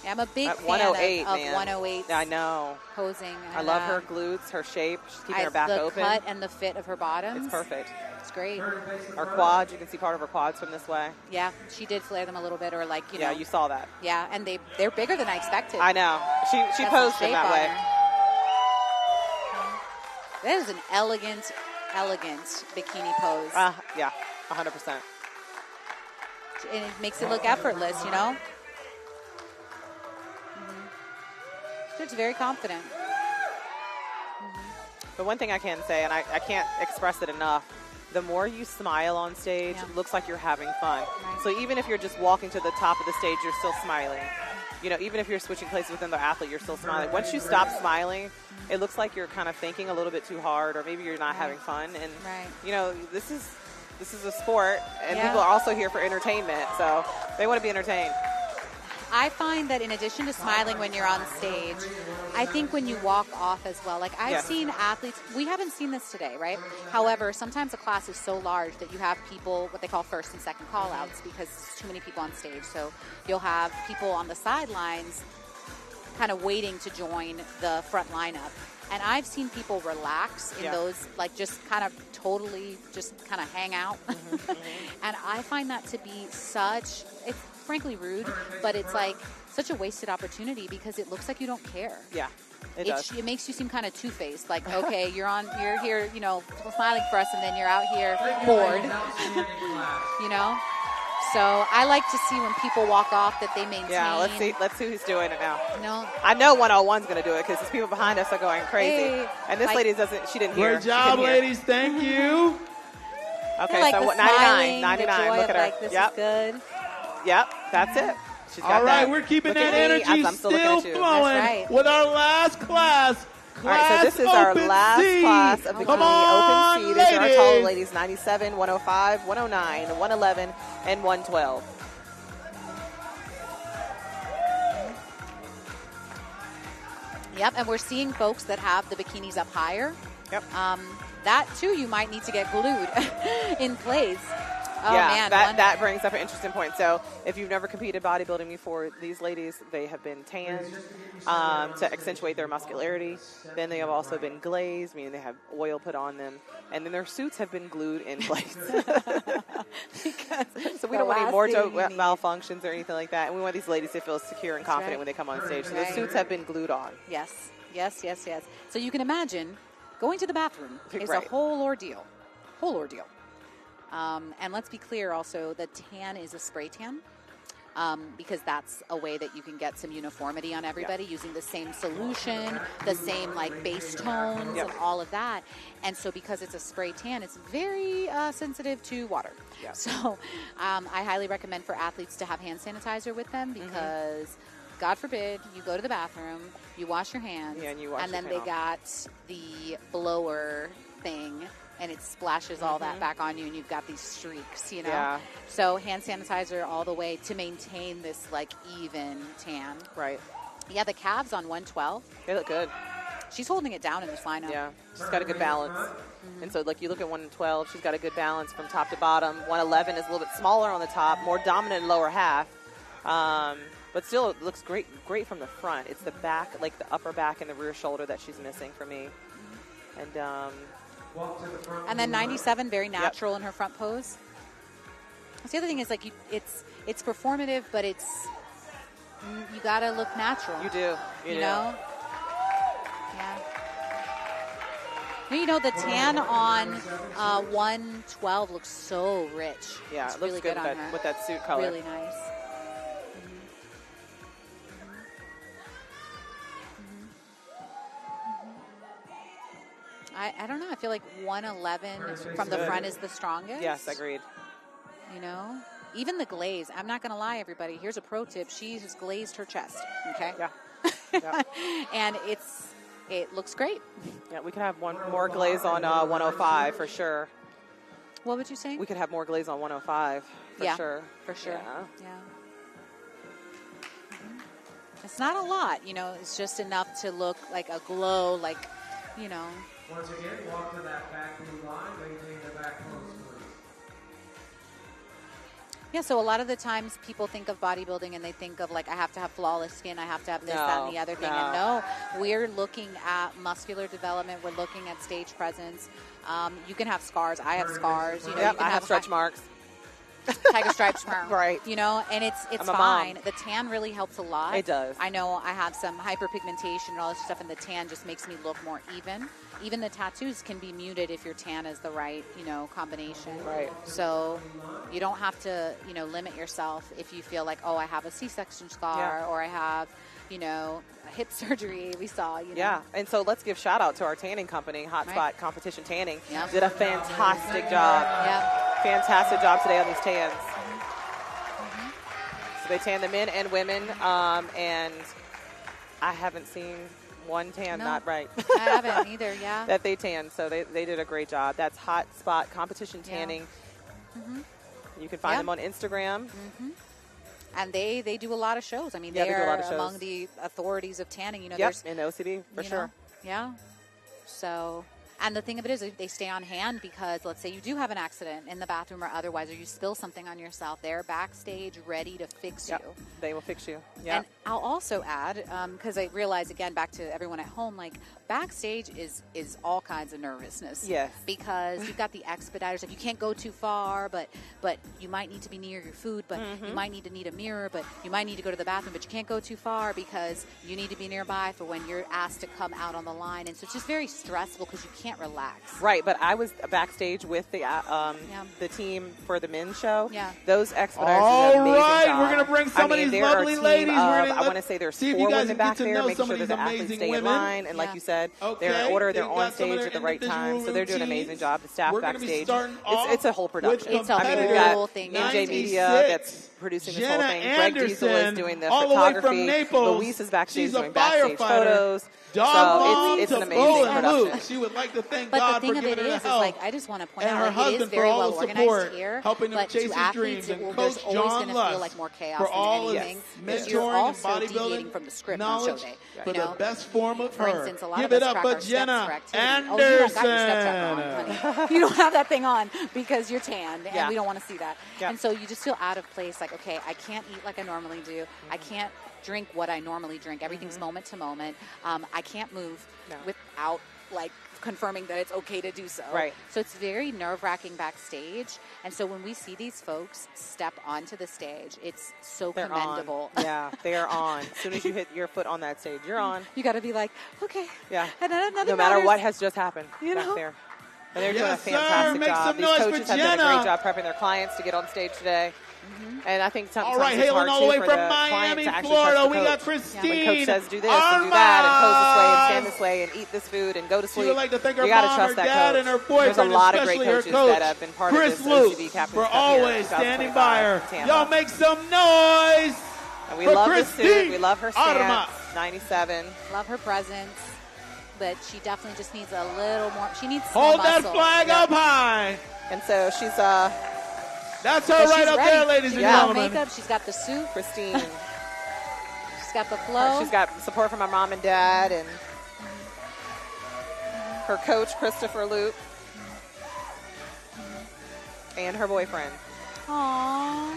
[SPEAKER 2] Yeah, I'm a big
[SPEAKER 1] At
[SPEAKER 2] fan
[SPEAKER 1] 108,
[SPEAKER 2] of
[SPEAKER 1] man.
[SPEAKER 2] 108.
[SPEAKER 1] I know.
[SPEAKER 2] Posing.
[SPEAKER 1] I love her glutes, her shape. She's keeping her back
[SPEAKER 2] the
[SPEAKER 1] open.
[SPEAKER 2] cut and the fit of her bottoms.
[SPEAKER 1] It's perfect.
[SPEAKER 2] It's great.
[SPEAKER 1] Her quads, you can see part of her quads from this way.
[SPEAKER 2] Yeah, she did flare them a little bit, or like, you know.
[SPEAKER 1] Yeah, you saw that.
[SPEAKER 2] Yeah, and they're bigger than I expected.
[SPEAKER 1] I know. She
[SPEAKER 2] Got
[SPEAKER 1] posed
[SPEAKER 2] some
[SPEAKER 1] them that
[SPEAKER 2] shape
[SPEAKER 1] way.
[SPEAKER 2] on her. That is an elegant bikini pose.
[SPEAKER 1] Yeah, 100%.
[SPEAKER 2] And it makes it look effortless, you know? She looks very confident.
[SPEAKER 1] But one thing I can say, and I can't express it enough, the more you smile on stage, it looks like you're having fun.
[SPEAKER 2] Right.
[SPEAKER 1] So even if you're just walking to the top of the stage, you're still smiling. You know, even if you're switching places with another athlete, you're still smiling. Once you stop smiling, it looks like you're kind of thinking a little bit too hard, or maybe you're not having fun. And, you know, this is a sport, and people are also here for entertainment, so they want to be entertained.
[SPEAKER 2] I find that in addition to smiling when you're on stage, I think when you walk off as well, like I've seen athletes, we haven't seen this today, right? However, sometimes a class is so large that you have people, what they call first and second call outs, because there's too many people on stage. So you'll have people on the sidelines kind of waiting to join the front lineup. And I've seen people relax in those, like just kind of totally just kind of hang out. And I find that to be it's frankly rude, but it's like such a wasted opportunity because it looks like you don't care.
[SPEAKER 1] Yeah, it does.
[SPEAKER 2] It makes you seem kind of two-faced. Like, okay, you're here, you know, smiling for us, and then you're out here bored. You know? So I like to see when people walk off that they maintain.
[SPEAKER 1] Yeah, let's see who's doing it now.
[SPEAKER 2] No.
[SPEAKER 1] I know 101's going to do it because these people behind us are going crazy.
[SPEAKER 2] Hey,
[SPEAKER 1] and this lady she didn't hear.
[SPEAKER 3] Great job, ladies. Thank you.
[SPEAKER 1] Okay,
[SPEAKER 2] like
[SPEAKER 1] so
[SPEAKER 2] the
[SPEAKER 1] 99.
[SPEAKER 2] smiling,
[SPEAKER 1] 99.
[SPEAKER 2] the joy
[SPEAKER 1] Look
[SPEAKER 2] of
[SPEAKER 1] at her.
[SPEAKER 2] like, this is good.
[SPEAKER 1] Yep, that's it. She's got
[SPEAKER 3] All right,
[SPEAKER 1] that.
[SPEAKER 3] we're keeping
[SPEAKER 1] Look
[SPEAKER 3] that
[SPEAKER 1] at me
[SPEAKER 3] energy
[SPEAKER 1] as I'm still
[SPEAKER 3] still
[SPEAKER 1] looking at you.
[SPEAKER 3] flowing
[SPEAKER 2] That's right.
[SPEAKER 3] with our last class.
[SPEAKER 1] All right, so this is our
[SPEAKER 3] Open
[SPEAKER 1] last
[SPEAKER 3] C.
[SPEAKER 1] class of Bikini
[SPEAKER 3] Come on,
[SPEAKER 1] Open C. These are our tall
[SPEAKER 3] ladies.
[SPEAKER 1] ladies, 97, 105, 109, 111, and 112.
[SPEAKER 2] Yep, and we're seeing folks that have the bikinis up higher.
[SPEAKER 1] Yep.
[SPEAKER 2] That, too, you might need to get glued in place. Oh,
[SPEAKER 1] yeah,
[SPEAKER 2] man.
[SPEAKER 1] that brings up an interesting point. So if you've never competed bodybuilding before, these ladies, they have been tanned to accentuate their muscularity. Then they have also been glazed, meaning they have oil put on them. And then their suits have been glued in place. So we don't want any wardrobe malfunctions or anything like that. And we want these ladies to feel secure and confident when they come on stage. So the suits have been glued on.
[SPEAKER 2] Yes. So you can imagine going to the bathroom is a whole ordeal. And let's be clear also, the tan is a spray tan because that's a way that you can get some uniformity on everybody using the same solution, the same like base tones and all of that. And so because it's a spray tan, it's very sensitive to water. Yeah. So I highly recommend for athletes to have hand sanitizer with them because God forbid you go to the bathroom, you wash your hands, and then they got the blower thing and it splashes all that back on you and you've got these streaks, you know? Yeah. So hand sanitizer all the way to maintain this like even tan.
[SPEAKER 1] Right.
[SPEAKER 2] Yeah, the calves on 112.
[SPEAKER 1] They look good.
[SPEAKER 2] She's holding it down in this lineup.
[SPEAKER 1] Yeah, she's got a good balance. And so like you look at 112, she's got a good balance from top to bottom. 111 is a little bit smaller on the top, more dominant lower half. But still, it looks great from the front. It's the back, like the upper back and the rear shoulder that she's missing for me.
[SPEAKER 2] And then 97, very natural in her front pose. That's the other thing is like it's performative, but you gotta look natural.
[SPEAKER 1] You do.
[SPEAKER 2] You know? Yeah. You know, the tan on 112 looks so rich.
[SPEAKER 1] Yeah,
[SPEAKER 2] it's
[SPEAKER 1] it looks
[SPEAKER 2] really
[SPEAKER 1] good
[SPEAKER 2] on her.
[SPEAKER 1] with that suit color.
[SPEAKER 2] Really nice. I don't know. I feel like 111 from the front is the strongest.
[SPEAKER 1] Yes, agreed.
[SPEAKER 2] You know? Even the glaze. I'm not going to lie, everybody. Here's a pro tip. She has glazed her chest. Okay?
[SPEAKER 1] Yeah. Yep.
[SPEAKER 2] And it looks great.
[SPEAKER 1] Yeah, we could have one more glaze on 105 for sure.
[SPEAKER 2] What would you say?
[SPEAKER 1] We could have more glaze on 105 for sure.
[SPEAKER 2] For sure.
[SPEAKER 1] Yeah.
[SPEAKER 2] It's not a lot, it's just enough to look like a glow, like,
[SPEAKER 5] Once again, walk to that back blue line, maintain the back close, please.
[SPEAKER 2] Yeah, so a lot of the times people think of bodybuilding and they think of like, I have to have flawless skin, I have to have this, that, and the other thing. And no, we're looking at muscular development. We're looking at stage presence. You can have scars. I have scars. You
[SPEAKER 1] Yep,
[SPEAKER 2] can
[SPEAKER 1] I have stretch marks.
[SPEAKER 2] Tiger stripes,
[SPEAKER 1] right?
[SPEAKER 2] And it's fine. The tan really helps a lot.
[SPEAKER 1] It does.
[SPEAKER 2] I know I have some hyperpigmentation and all this stuff, and the tan just makes me look more even. Even the tattoos can be muted if your tan is the right, combination.
[SPEAKER 1] Right.
[SPEAKER 2] So you don't have to, limit yourself if you feel like, I have a C-section scar or I have, a hip surgery. We saw,
[SPEAKER 1] Yeah, and so let's give shout out to our tanning company, Hotspot Competition Tanning.
[SPEAKER 2] Yep.
[SPEAKER 1] Did a fantastic job.
[SPEAKER 2] Yeah.
[SPEAKER 1] Fantastic job today on these tans. So they tan the men and women, and I haven't seen one tan not right.
[SPEAKER 2] I haven't either, yeah.
[SPEAKER 1] That they tan, so they did a great job. That's Hotspot Competition Tanning. You can find them on Instagram.
[SPEAKER 2] And they do a lot of shows. I mean,
[SPEAKER 1] they
[SPEAKER 2] they
[SPEAKER 1] do a lot
[SPEAKER 2] are
[SPEAKER 1] of shows.
[SPEAKER 2] Among the authorities of tanning.
[SPEAKER 1] There's in the OCB for sure.
[SPEAKER 2] Yeah. So, and the thing of it is, they stay on hand because, let's say you do have an accident in the bathroom or otherwise, or you spill something on yourself, they're backstage ready to fix you.
[SPEAKER 1] They will fix you.
[SPEAKER 2] And I'll also add, because I realize, again, back to everyone at home, like, backstage is all kinds of nervousness.
[SPEAKER 1] Yes.
[SPEAKER 2] Because you've got the expediters. Like, you can't go too far, but you might need to be near your food, but you might need a mirror, but you might need to go to the bathroom, but you can't go too far because you need to be nearby for when you're asked to come out on the line. And so it's just very stressful because you can't relax.
[SPEAKER 1] Right, but I was backstage with the team for the men's show.
[SPEAKER 2] Yeah.
[SPEAKER 1] Those expediters
[SPEAKER 3] All
[SPEAKER 1] did an amazing
[SPEAKER 3] right,
[SPEAKER 1] job.
[SPEAKER 3] we're going to bring some of these
[SPEAKER 1] there are
[SPEAKER 3] lovely
[SPEAKER 1] a team
[SPEAKER 3] ladies.
[SPEAKER 1] Of, I want to say there's
[SPEAKER 3] see if
[SPEAKER 1] 4
[SPEAKER 3] you guys
[SPEAKER 1] women
[SPEAKER 3] can
[SPEAKER 1] back
[SPEAKER 3] get to
[SPEAKER 1] there,
[SPEAKER 3] know
[SPEAKER 1] making
[SPEAKER 3] some
[SPEAKER 1] sure
[SPEAKER 3] of
[SPEAKER 1] that
[SPEAKER 3] these
[SPEAKER 1] the athletes
[SPEAKER 3] amazing
[SPEAKER 1] stay in
[SPEAKER 3] women.
[SPEAKER 1] line. And like you said, they're in
[SPEAKER 3] Okay,
[SPEAKER 1] order, they're
[SPEAKER 3] they've
[SPEAKER 1] on
[SPEAKER 3] got some of
[SPEAKER 1] stage
[SPEAKER 3] their
[SPEAKER 1] at the right time.
[SPEAKER 3] individual
[SPEAKER 1] So they're doing an
[SPEAKER 3] routines.
[SPEAKER 1] amazing job. The staff
[SPEAKER 3] We're gonna be
[SPEAKER 1] backstage.
[SPEAKER 3] starting off
[SPEAKER 1] It's a whole production.
[SPEAKER 2] It's a
[SPEAKER 1] I mean, we've
[SPEAKER 2] whole
[SPEAKER 1] got
[SPEAKER 2] thing.
[SPEAKER 1] NJ Media
[SPEAKER 3] 96.
[SPEAKER 1] that's producing this
[SPEAKER 3] Jenna
[SPEAKER 1] whole thing. Greg Diesel is
[SPEAKER 3] Anderson,
[SPEAKER 1] doing the
[SPEAKER 3] all the way
[SPEAKER 1] photography.
[SPEAKER 3] from Naples.
[SPEAKER 1] Louise is backstage
[SPEAKER 3] She's a
[SPEAKER 1] doing backstage
[SPEAKER 3] firefighter.
[SPEAKER 1] photos.
[SPEAKER 3] Dog
[SPEAKER 1] So
[SPEAKER 3] mom
[SPEAKER 1] it's
[SPEAKER 3] to
[SPEAKER 1] an amazing
[SPEAKER 3] Bo and
[SPEAKER 1] production.
[SPEAKER 3] Luke. She would like to thank
[SPEAKER 2] But
[SPEAKER 3] God
[SPEAKER 2] the thing
[SPEAKER 3] for
[SPEAKER 2] of
[SPEAKER 3] giving
[SPEAKER 2] it
[SPEAKER 3] her
[SPEAKER 2] is,
[SPEAKER 3] the help.
[SPEAKER 2] like, I just want to point
[SPEAKER 3] and
[SPEAKER 2] out,
[SPEAKER 3] her
[SPEAKER 2] like, it
[SPEAKER 3] husband
[SPEAKER 2] is
[SPEAKER 3] for
[SPEAKER 2] very
[SPEAKER 3] all
[SPEAKER 2] well
[SPEAKER 3] the
[SPEAKER 2] organized
[SPEAKER 3] support,
[SPEAKER 2] here,
[SPEAKER 3] helping them
[SPEAKER 2] but
[SPEAKER 3] chase
[SPEAKER 2] to
[SPEAKER 3] his
[SPEAKER 2] athletes,
[SPEAKER 3] dreams. And
[SPEAKER 2] there's
[SPEAKER 3] Coach
[SPEAKER 2] always
[SPEAKER 3] John
[SPEAKER 2] going to
[SPEAKER 3] Lust
[SPEAKER 2] feel like more chaos
[SPEAKER 3] for all
[SPEAKER 2] than
[SPEAKER 3] his
[SPEAKER 2] anything. Because
[SPEAKER 3] mentoring
[SPEAKER 2] you're
[SPEAKER 3] and
[SPEAKER 2] also deviating
[SPEAKER 3] bodybuilding
[SPEAKER 2] from the script on show
[SPEAKER 3] knowledge
[SPEAKER 2] day.
[SPEAKER 3] for the best form of
[SPEAKER 2] For
[SPEAKER 3] her.
[SPEAKER 2] instance, a lot
[SPEAKER 3] Give
[SPEAKER 2] of
[SPEAKER 3] it
[SPEAKER 2] us
[SPEAKER 3] up
[SPEAKER 2] track
[SPEAKER 3] for
[SPEAKER 2] our steps
[SPEAKER 3] Jenna
[SPEAKER 2] for activity.
[SPEAKER 3] Anderson.
[SPEAKER 2] Oh, you don't got your step tracker on, honey. You don't have that thing on because you're tanned, and we don't want to see that.
[SPEAKER 1] Yeah.
[SPEAKER 2] And so you just feel out of place, like, okay, I can't eat like I normally do. I can't drink what I normally drink. Everything's moment to moment. I can't move without, like, confirming that it's okay to do so.
[SPEAKER 1] Right.
[SPEAKER 2] So it's very nerve-wracking backstage. And so when we see these folks step onto the stage, it's so
[SPEAKER 1] They're
[SPEAKER 2] commendable.
[SPEAKER 1] on. Yeah, they are on. As soon as you hit your foot on that stage, you're on.
[SPEAKER 2] You got to be like, okay.
[SPEAKER 1] Yeah.
[SPEAKER 2] And then
[SPEAKER 1] No matter what has just happened back
[SPEAKER 2] know?
[SPEAKER 1] there. And they're doing
[SPEAKER 3] Yes,
[SPEAKER 1] a
[SPEAKER 3] sir.
[SPEAKER 1] fantastic
[SPEAKER 3] Make
[SPEAKER 1] job.
[SPEAKER 3] some
[SPEAKER 1] These
[SPEAKER 3] noise for
[SPEAKER 1] coaches have done a
[SPEAKER 3] Jenna.
[SPEAKER 1] great job prepping their clients to get on stage today. And I think sometimes
[SPEAKER 3] All right,
[SPEAKER 1] it's
[SPEAKER 3] hailing
[SPEAKER 1] hard
[SPEAKER 3] all the
[SPEAKER 1] too
[SPEAKER 3] way
[SPEAKER 1] for
[SPEAKER 3] from
[SPEAKER 1] the client
[SPEAKER 3] Miami,
[SPEAKER 1] to actually
[SPEAKER 3] Florida,
[SPEAKER 1] trust the
[SPEAKER 3] we got
[SPEAKER 1] coach.
[SPEAKER 3] Christine.
[SPEAKER 1] When coach says do this and do that and pose this way and stand this way and eat this food and go to
[SPEAKER 3] She
[SPEAKER 1] sleep,
[SPEAKER 3] would like to thank her
[SPEAKER 1] you got to
[SPEAKER 3] mom,
[SPEAKER 1] trust
[SPEAKER 3] her
[SPEAKER 1] that
[SPEAKER 3] dad,
[SPEAKER 1] coach.
[SPEAKER 3] and her boyfriend,
[SPEAKER 1] There's a lot of great
[SPEAKER 3] especially her
[SPEAKER 1] coaches
[SPEAKER 3] coach,
[SPEAKER 1] that have been part
[SPEAKER 3] Chris
[SPEAKER 1] of this
[SPEAKER 3] Luke,
[SPEAKER 1] OCB Captain's
[SPEAKER 3] for
[SPEAKER 1] Cup here
[SPEAKER 3] always
[SPEAKER 1] in
[SPEAKER 3] standing
[SPEAKER 1] 2025
[SPEAKER 3] by her.
[SPEAKER 1] in Tampa.
[SPEAKER 3] Y'all make some noise.
[SPEAKER 1] And we
[SPEAKER 3] for
[SPEAKER 1] love the suit.
[SPEAKER 3] Christine
[SPEAKER 1] We love her
[SPEAKER 3] Artemis.
[SPEAKER 1] stance. 97.
[SPEAKER 2] Love her presence, but she definitely just needs a little more. She needs some
[SPEAKER 3] Hold
[SPEAKER 2] more
[SPEAKER 3] that
[SPEAKER 2] muscle.
[SPEAKER 3] flag up high.
[SPEAKER 1] And so she's
[SPEAKER 3] That's her
[SPEAKER 2] But
[SPEAKER 3] right
[SPEAKER 2] she's
[SPEAKER 3] up
[SPEAKER 2] ready.
[SPEAKER 3] there, ladies
[SPEAKER 2] She's
[SPEAKER 3] and
[SPEAKER 2] got
[SPEAKER 3] gentlemen.
[SPEAKER 2] makeup. She's got the suit.
[SPEAKER 1] Christine.
[SPEAKER 2] She's got the flow.
[SPEAKER 1] She's got support from her mom and dad and her coach, Christopher Luke, and her boyfriend.
[SPEAKER 2] Aww.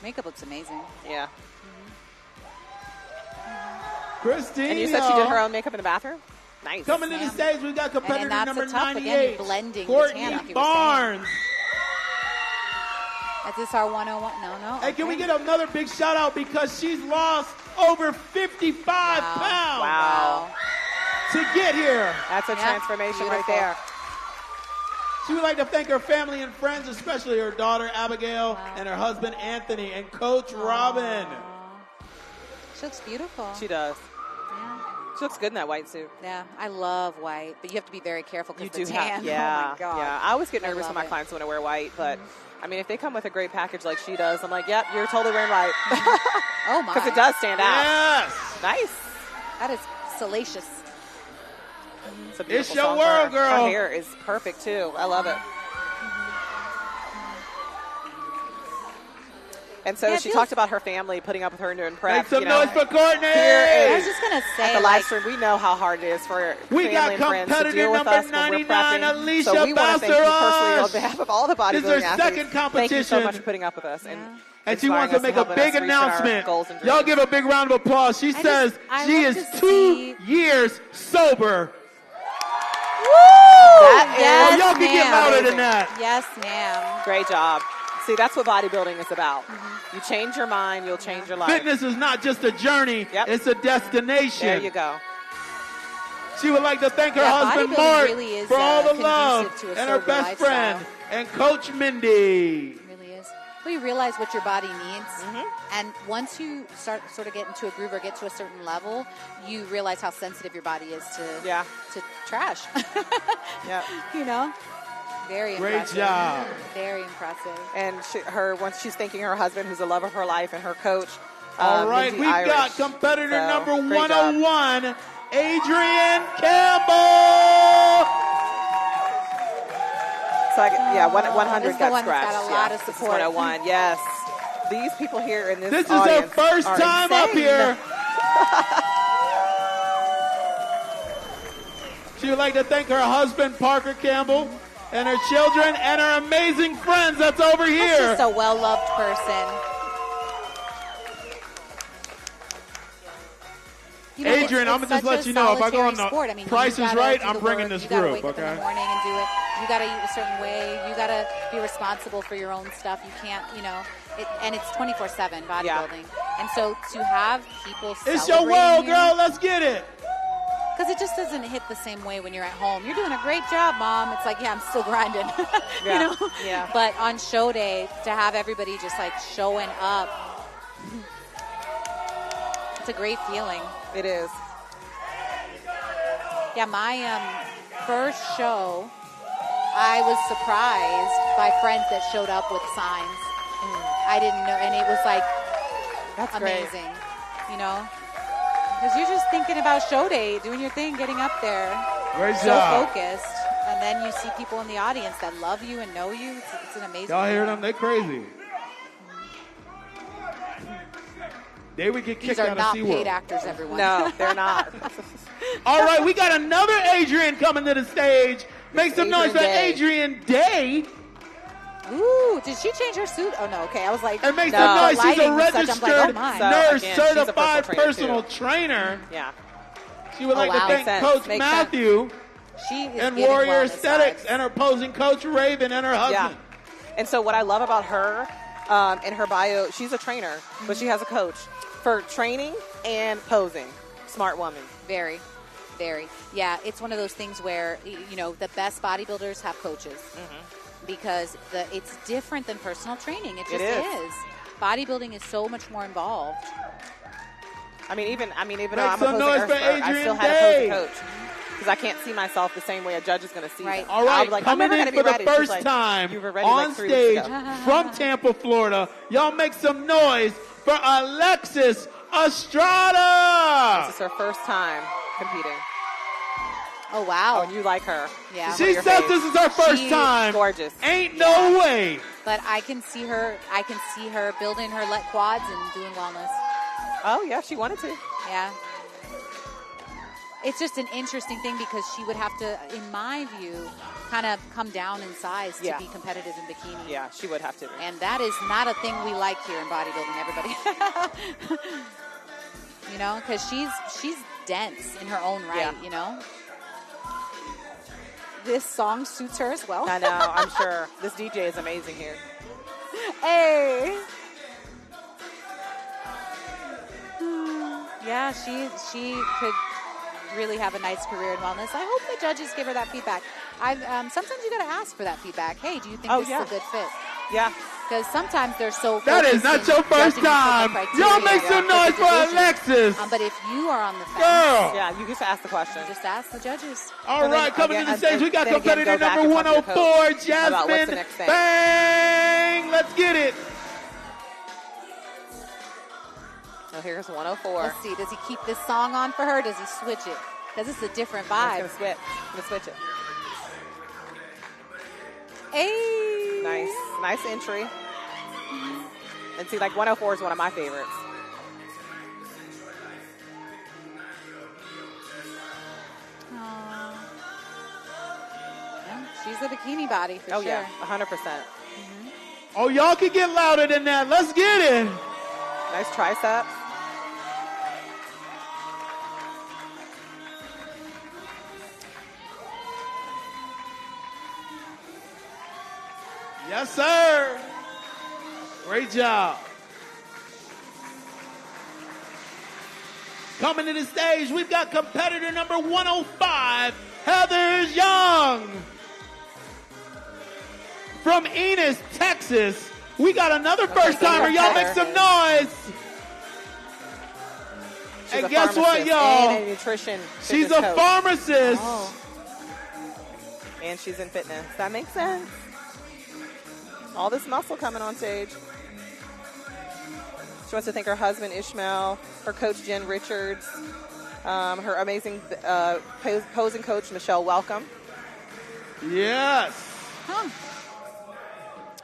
[SPEAKER 2] Makeup looks amazing.
[SPEAKER 1] Yeah.
[SPEAKER 3] Christine.
[SPEAKER 1] And you said she did her own makeup in the bathroom? Nice.
[SPEAKER 3] Coming to the stage, we got competitor
[SPEAKER 2] that's
[SPEAKER 3] number
[SPEAKER 2] a tough, again,
[SPEAKER 3] 98,
[SPEAKER 2] blending the
[SPEAKER 3] Courtney
[SPEAKER 2] tan, like you were
[SPEAKER 3] Barnes.
[SPEAKER 2] Is this our 101? No.
[SPEAKER 3] Hey, can we
[SPEAKER 2] Okay.
[SPEAKER 3] get another big shout out because she's lost over 55
[SPEAKER 2] Wow.
[SPEAKER 3] pounds
[SPEAKER 1] Wow.
[SPEAKER 3] to get here.
[SPEAKER 1] That's a
[SPEAKER 2] Yeah,
[SPEAKER 1] transformation right
[SPEAKER 2] beautiful.
[SPEAKER 1] there.
[SPEAKER 3] She would like to thank her family and friends, especially her daughter Abigail
[SPEAKER 2] Wow.
[SPEAKER 3] and her husband Anthony and Coach Robin.
[SPEAKER 2] She looks beautiful.
[SPEAKER 1] She does.
[SPEAKER 2] Yeah.
[SPEAKER 1] She looks good in that white suit.
[SPEAKER 2] Yeah, I love white, but you have to be very careful because the tan.
[SPEAKER 1] Yeah,
[SPEAKER 2] oh my God.
[SPEAKER 1] yeah. I always get nervous when my clients want to wear white, but I mean, if they come with a great package like she does, I'm like, yep, you're totally wearing white.
[SPEAKER 2] Oh my!
[SPEAKER 1] Because it does stand out.
[SPEAKER 3] Yes.
[SPEAKER 1] Nice.
[SPEAKER 2] That is salacious.
[SPEAKER 3] It's your world, girl.
[SPEAKER 1] Her hair is perfect too. I love it. And so she talked about her family putting up with her doing prep.
[SPEAKER 3] Make some noise for Courtney.
[SPEAKER 2] I was just gonna say,
[SPEAKER 1] at the live stream, we know how hard it is for family and friends to deal with us when we're prepping.
[SPEAKER 3] Alicia
[SPEAKER 1] so we want to thank you personally on
[SPEAKER 3] Bassaras.
[SPEAKER 1] behalf of all the bodybuilding
[SPEAKER 3] This is her
[SPEAKER 1] athletes.
[SPEAKER 3] second competition.
[SPEAKER 1] Thank you so much for putting up with us.
[SPEAKER 3] And she wants to make a big announcement.
[SPEAKER 1] Y'all
[SPEAKER 3] Y'all give a big round of applause. She says she is 2 years sober.
[SPEAKER 2] Yes,
[SPEAKER 3] y'all can get louder than that.
[SPEAKER 2] Yes, ma'am.
[SPEAKER 1] Great job. See, that's what bodybuilding is about. You change your mind, you'll change your life.
[SPEAKER 3] Fitness is not just a journey, it's a destination.
[SPEAKER 1] There you go.
[SPEAKER 3] She would like to thank her husband, Mark,
[SPEAKER 2] really
[SPEAKER 3] for all the love,
[SPEAKER 2] to
[SPEAKER 3] and her best
[SPEAKER 2] lifestyle.
[SPEAKER 3] friend, and Coach Mindy.
[SPEAKER 2] It really is. Well, you realize what your body needs, and once you start sort of get into a groove or get to a certain level, you realize how sensitive your body is to trash.
[SPEAKER 1] Yeah.
[SPEAKER 2] You know? Very impressive.
[SPEAKER 3] Great job.
[SPEAKER 2] Very impressive.
[SPEAKER 1] And once she's thanking her husband, who's the love of her life, and her coach.
[SPEAKER 3] All right,
[SPEAKER 1] Mindy
[SPEAKER 3] we've
[SPEAKER 1] Irish.
[SPEAKER 3] got competitor number
[SPEAKER 1] great
[SPEAKER 3] 101, Adrian Campbell.
[SPEAKER 1] So 100
[SPEAKER 2] This is the
[SPEAKER 1] got
[SPEAKER 2] one that's
[SPEAKER 1] scratched.
[SPEAKER 2] got a lot of
[SPEAKER 1] This is
[SPEAKER 2] support.
[SPEAKER 1] 101. Yes, these people here in this
[SPEAKER 3] This is
[SPEAKER 1] audience
[SPEAKER 3] her first
[SPEAKER 1] are
[SPEAKER 3] time up
[SPEAKER 1] insane.
[SPEAKER 3] here. She would like to thank her husband, Parker Campbell, and her children, and her amazing friends that's over
[SPEAKER 2] She's
[SPEAKER 3] here.
[SPEAKER 2] just a well-loved person. You know,
[SPEAKER 3] Adrian, I'm gonna just let you know, if I go on the Price is Right, I'm bringing this group,
[SPEAKER 2] wake up in
[SPEAKER 3] okay?
[SPEAKER 2] the morning and do it. You got to eat a certain way. You got to be responsible for your own stuff. You can't, and it's 24/7 bodybuilding. And so to have people
[SPEAKER 3] It's your world,
[SPEAKER 2] you,
[SPEAKER 3] girl. Let's get it.
[SPEAKER 2] because it just doesn't hit the same way when you're at home. You're doing a great job, Mom. It's like, yeah, I'm still grinding.
[SPEAKER 1] Yeah.
[SPEAKER 2] You know?
[SPEAKER 1] Yeah.
[SPEAKER 2] But on show day, to have everybody just like showing up, it's a great feeling.
[SPEAKER 1] It is.
[SPEAKER 2] Yeah, my first show, I was surprised by friends that showed up with signs. I didn't know, and it was like
[SPEAKER 1] That's
[SPEAKER 2] amazing,
[SPEAKER 1] great.
[SPEAKER 2] you know? Because you're just thinking about show day, doing your thing, getting up there.
[SPEAKER 3] Great
[SPEAKER 2] so
[SPEAKER 3] job.
[SPEAKER 2] focused. And then you see people in the audience that love you and know you. It's an amazing
[SPEAKER 3] Y'all hear
[SPEAKER 2] feeling.
[SPEAKER 3] them? They crazy. They would get kicked
[SPEAKER 2] These are
[SPEAKER 3] out
[SPEAKER 2] not
[SPEAKER 3] of
[SPEAKER 2] paid
[SPEAKER 3] SeaWorld.
[SPEAKER 2] actors, everyone.
[SPEAKER 1] No, they're not.
[SPEAKER 3] All right, we got another Adrian coming to the stage. Make some noise for Adrian Day.
[SPEAKER 2] Ooh, did she change her suit? Oh, no, okay. I was like,
[SPEAKER 3] And make
[SPEAKER 1] No.
[SPEAKER 3] some noise. She's
[SPEAKER 2] lighting
[SPEAKER 3] a
[SPEAKER 2] was such, I'm
[SPEAKER 3] registered
[SPEAKER 2] like, oh, my.
[SPEAKER 1] So,
[SPEAKER 3] nurse,
[SPEAKER 1] again, she's a
[SPEAKER 3] certified
[SPEAKER 1] personal
[SPEAKER 3] trainer.
[SPEAKER 1] Yeah.
[SPEAKER 3] She would
[SPEAKER 2] Oh,
[SPEAKER 3] like
[SPEAKER 2] wow.
[SPEAKER 3] to thank
[SPEAKER 1] Makes sense.
[SPEAKER 3] Coach
[SPEAKER 1] Makes
[SPEAKER 3] Matthew
[SPEAKER 2] She is
[SPEAKER 3] and
[SPEAKER 2] giving
[SPEAKER 3] Warrior
[SPEAKER 2] wellness
[SPEAKER 3] Aesthetics
[SPEAKER 2] vibes.
[SPEAKER 3] and her opposing coach Raven and her husband.
[SPEAKER 1] Yeah. And so what I love about her, in her bio, she's a trainer, but she has a coach for training and posing. Smart woman.
[SPEAKER 2] Very, very. Yeah, it's one of those things where, the best bodybuilders have coaches because it's different than personal training. It just is. Bodybuilding is so much more involved.
[SPEAKER 1] I mean, even
[SPEAKER 3] Make
[SPEAKER 1] though I'm
[SPEAKER 3] some
[SPEAKER 1] a
[SPEAKER 3] noise
[SPEAKER 1] posing
[SPEAKER 3] for
[SPEAKER 1] expert, I
[SPEAKER 3] Adrian
[SPEAKER 1] still had a
[SPEAKER 3] Day.
[SPEAKER 1] posing coach because I can't see myself the same way a judge is going to see
[SPEAKER 2] Right.
[SPEAKER 1] me.
[SPEAKER 3] All right,
[SPEAKER 1] I'm like,
[SPEAKER 3] coming
[SPEAKER 1] I'm never
[SPEAKER 3] in
[SPEAKER 1] gonna
[SPEAKER 3] for
[SPEAKER 1] be
[SPEAKER 3] the
[SPEAKER 1] ready. She's
[SPEAKER 3] first
[SPEAKER 1] like,
[SPEAKER 3] time
[SPEAKER 1] you were ready
[SPEAKER 3] on
[SPEAKER 1] like 3 weeks
[SPEAKER 3] stage
[SPEAKER 1] ago.
[SPEAKER 3] from Tampa, Florida. Y'all make some noise for Alexis Estrada.
[SPEAKER 1] This is her first time competing.
[SPEAKER 2] Oh, wow.
[SPEAKER 1] Oh, and you like her.
[SPEAKER 2] Yeah.
[SPEAKER 1] She's
[SPEAKER 3] She
[SPEAKER 1] one of your
[SPEAKER 3] says
[SPEAKER 1] faves.
[SPEAKER 3] this is her first
[SPEAKER 2] She's
[SPEAKER 3] time.
[SPEAKER 1] gorgeous.
[SPEAKER 3] Ain't no way.
[SPEAKER 2] But I can see her building her quads and doing wellness.
[SPEAKER 1] Oh, yeah, she wanted to.
[SPEAKER 2] Yeah. It's just an interesting thing because she would have to, in my view, kind of come down in size to
[SPEAKER 1] Yeah.
[SPEAKER 2] be competitive in bikini.
[SPEAKER 1] Yeah, she would have to.
[SPEAKER 2] And that is not a thing we like here in bodybuilding, everybody. Because she's dense in her own right,
[SPEAKER 1] Yeah.
[SPEAKER 2] This song suits her as well.
[SPEAKER 1] I know, I'm sure. This DJ is amazing here.
[SPEAKER 2] Hey. Yeah, she could really have a nice career in wellness. I hope the judges give her that feedback. Sometimes you got to ask for that feedback. Hey, do you think this is a good fit?
[SPEAKER 1] Yeah.
[SPEAKER 2] Because sometimes they're so
[SPEAKER 3] That is not your first time. Y'all make some noise for Alexis.
[SPEAKER 2] But if you are on the fence,
[SPEAKER 3] Girl.
[SPEAKER 1] Yeah, you just ask the question.
[SPEAKER 2] just ask the judges.
[SPEAKER 3] All right, coming to the stage, we got
[SPEAKER 1] then again,
[SPEAKER 3] competitor
[SPEAKER 1] go back
[SPEAKER 3] number
[SPEAKER 1] and talk to your
[SPEAKER 3] 104,
[SPEAKER 1] coach about what's the
[SPEAKER 3] Jasmine
[SPEAKER 1] next thing.
[SPEAKER 3] Bang. Let's get it.
[SPEAKER 1] Oh, here's 104.
[SPEAKER 2] Let's see. Does he keep this song on for her? Or does he switch it? Because it's a different
[SPEAKER 1] I'm
[SPEAKER 2] vibe.
[SPEAKER 1] going to switch. I'm going to switch it.
[SPEAKER 2] Hey.
[SPEAKER 1] Nice. Nice entry. And see, like 104 is one of my favorites.
[SPEAKER 2] Yeah, she's a bikini body for sure.
[SPEAKER 1] Yeah, 100%.
[SPEAKER 3] Oh, y'all can get louder than that. Let's get it.
[SPEAKER 1] Nice triceps.
[SPEAKER 3] Yes, sir. Great job. Coming to the stage, we've got competitor number 105, Heather Young. From Enos, Texas, we got another first-timer. Y'all make some noise.
[SPEAKER 1] She's
[SPEAKER 3] And
[SPEAKER 1] a
[SPEAKER 3] guess what,
[SPEAKER 1] pharmacist
[SPEAKER 3] y'all?
[SPEAKER 1] And a nutrition
[SPEAKER 3] She's
[SPEAKER 1] fitness
[SPEAKER 3] a
[SPEAKER 1] coach.
[SPEAKER 3] pharmacist.
[SPEAKER 1] Oh. And she's in fitness. That makes sense. All this muscle coming on stage. She wants to thank her husband, Ishmael, her coach, Jen Richards, her amazing posing coach, Michelle Welcome.
[SPEAKER 3] Yes.
[SPEAKER 2] Huh.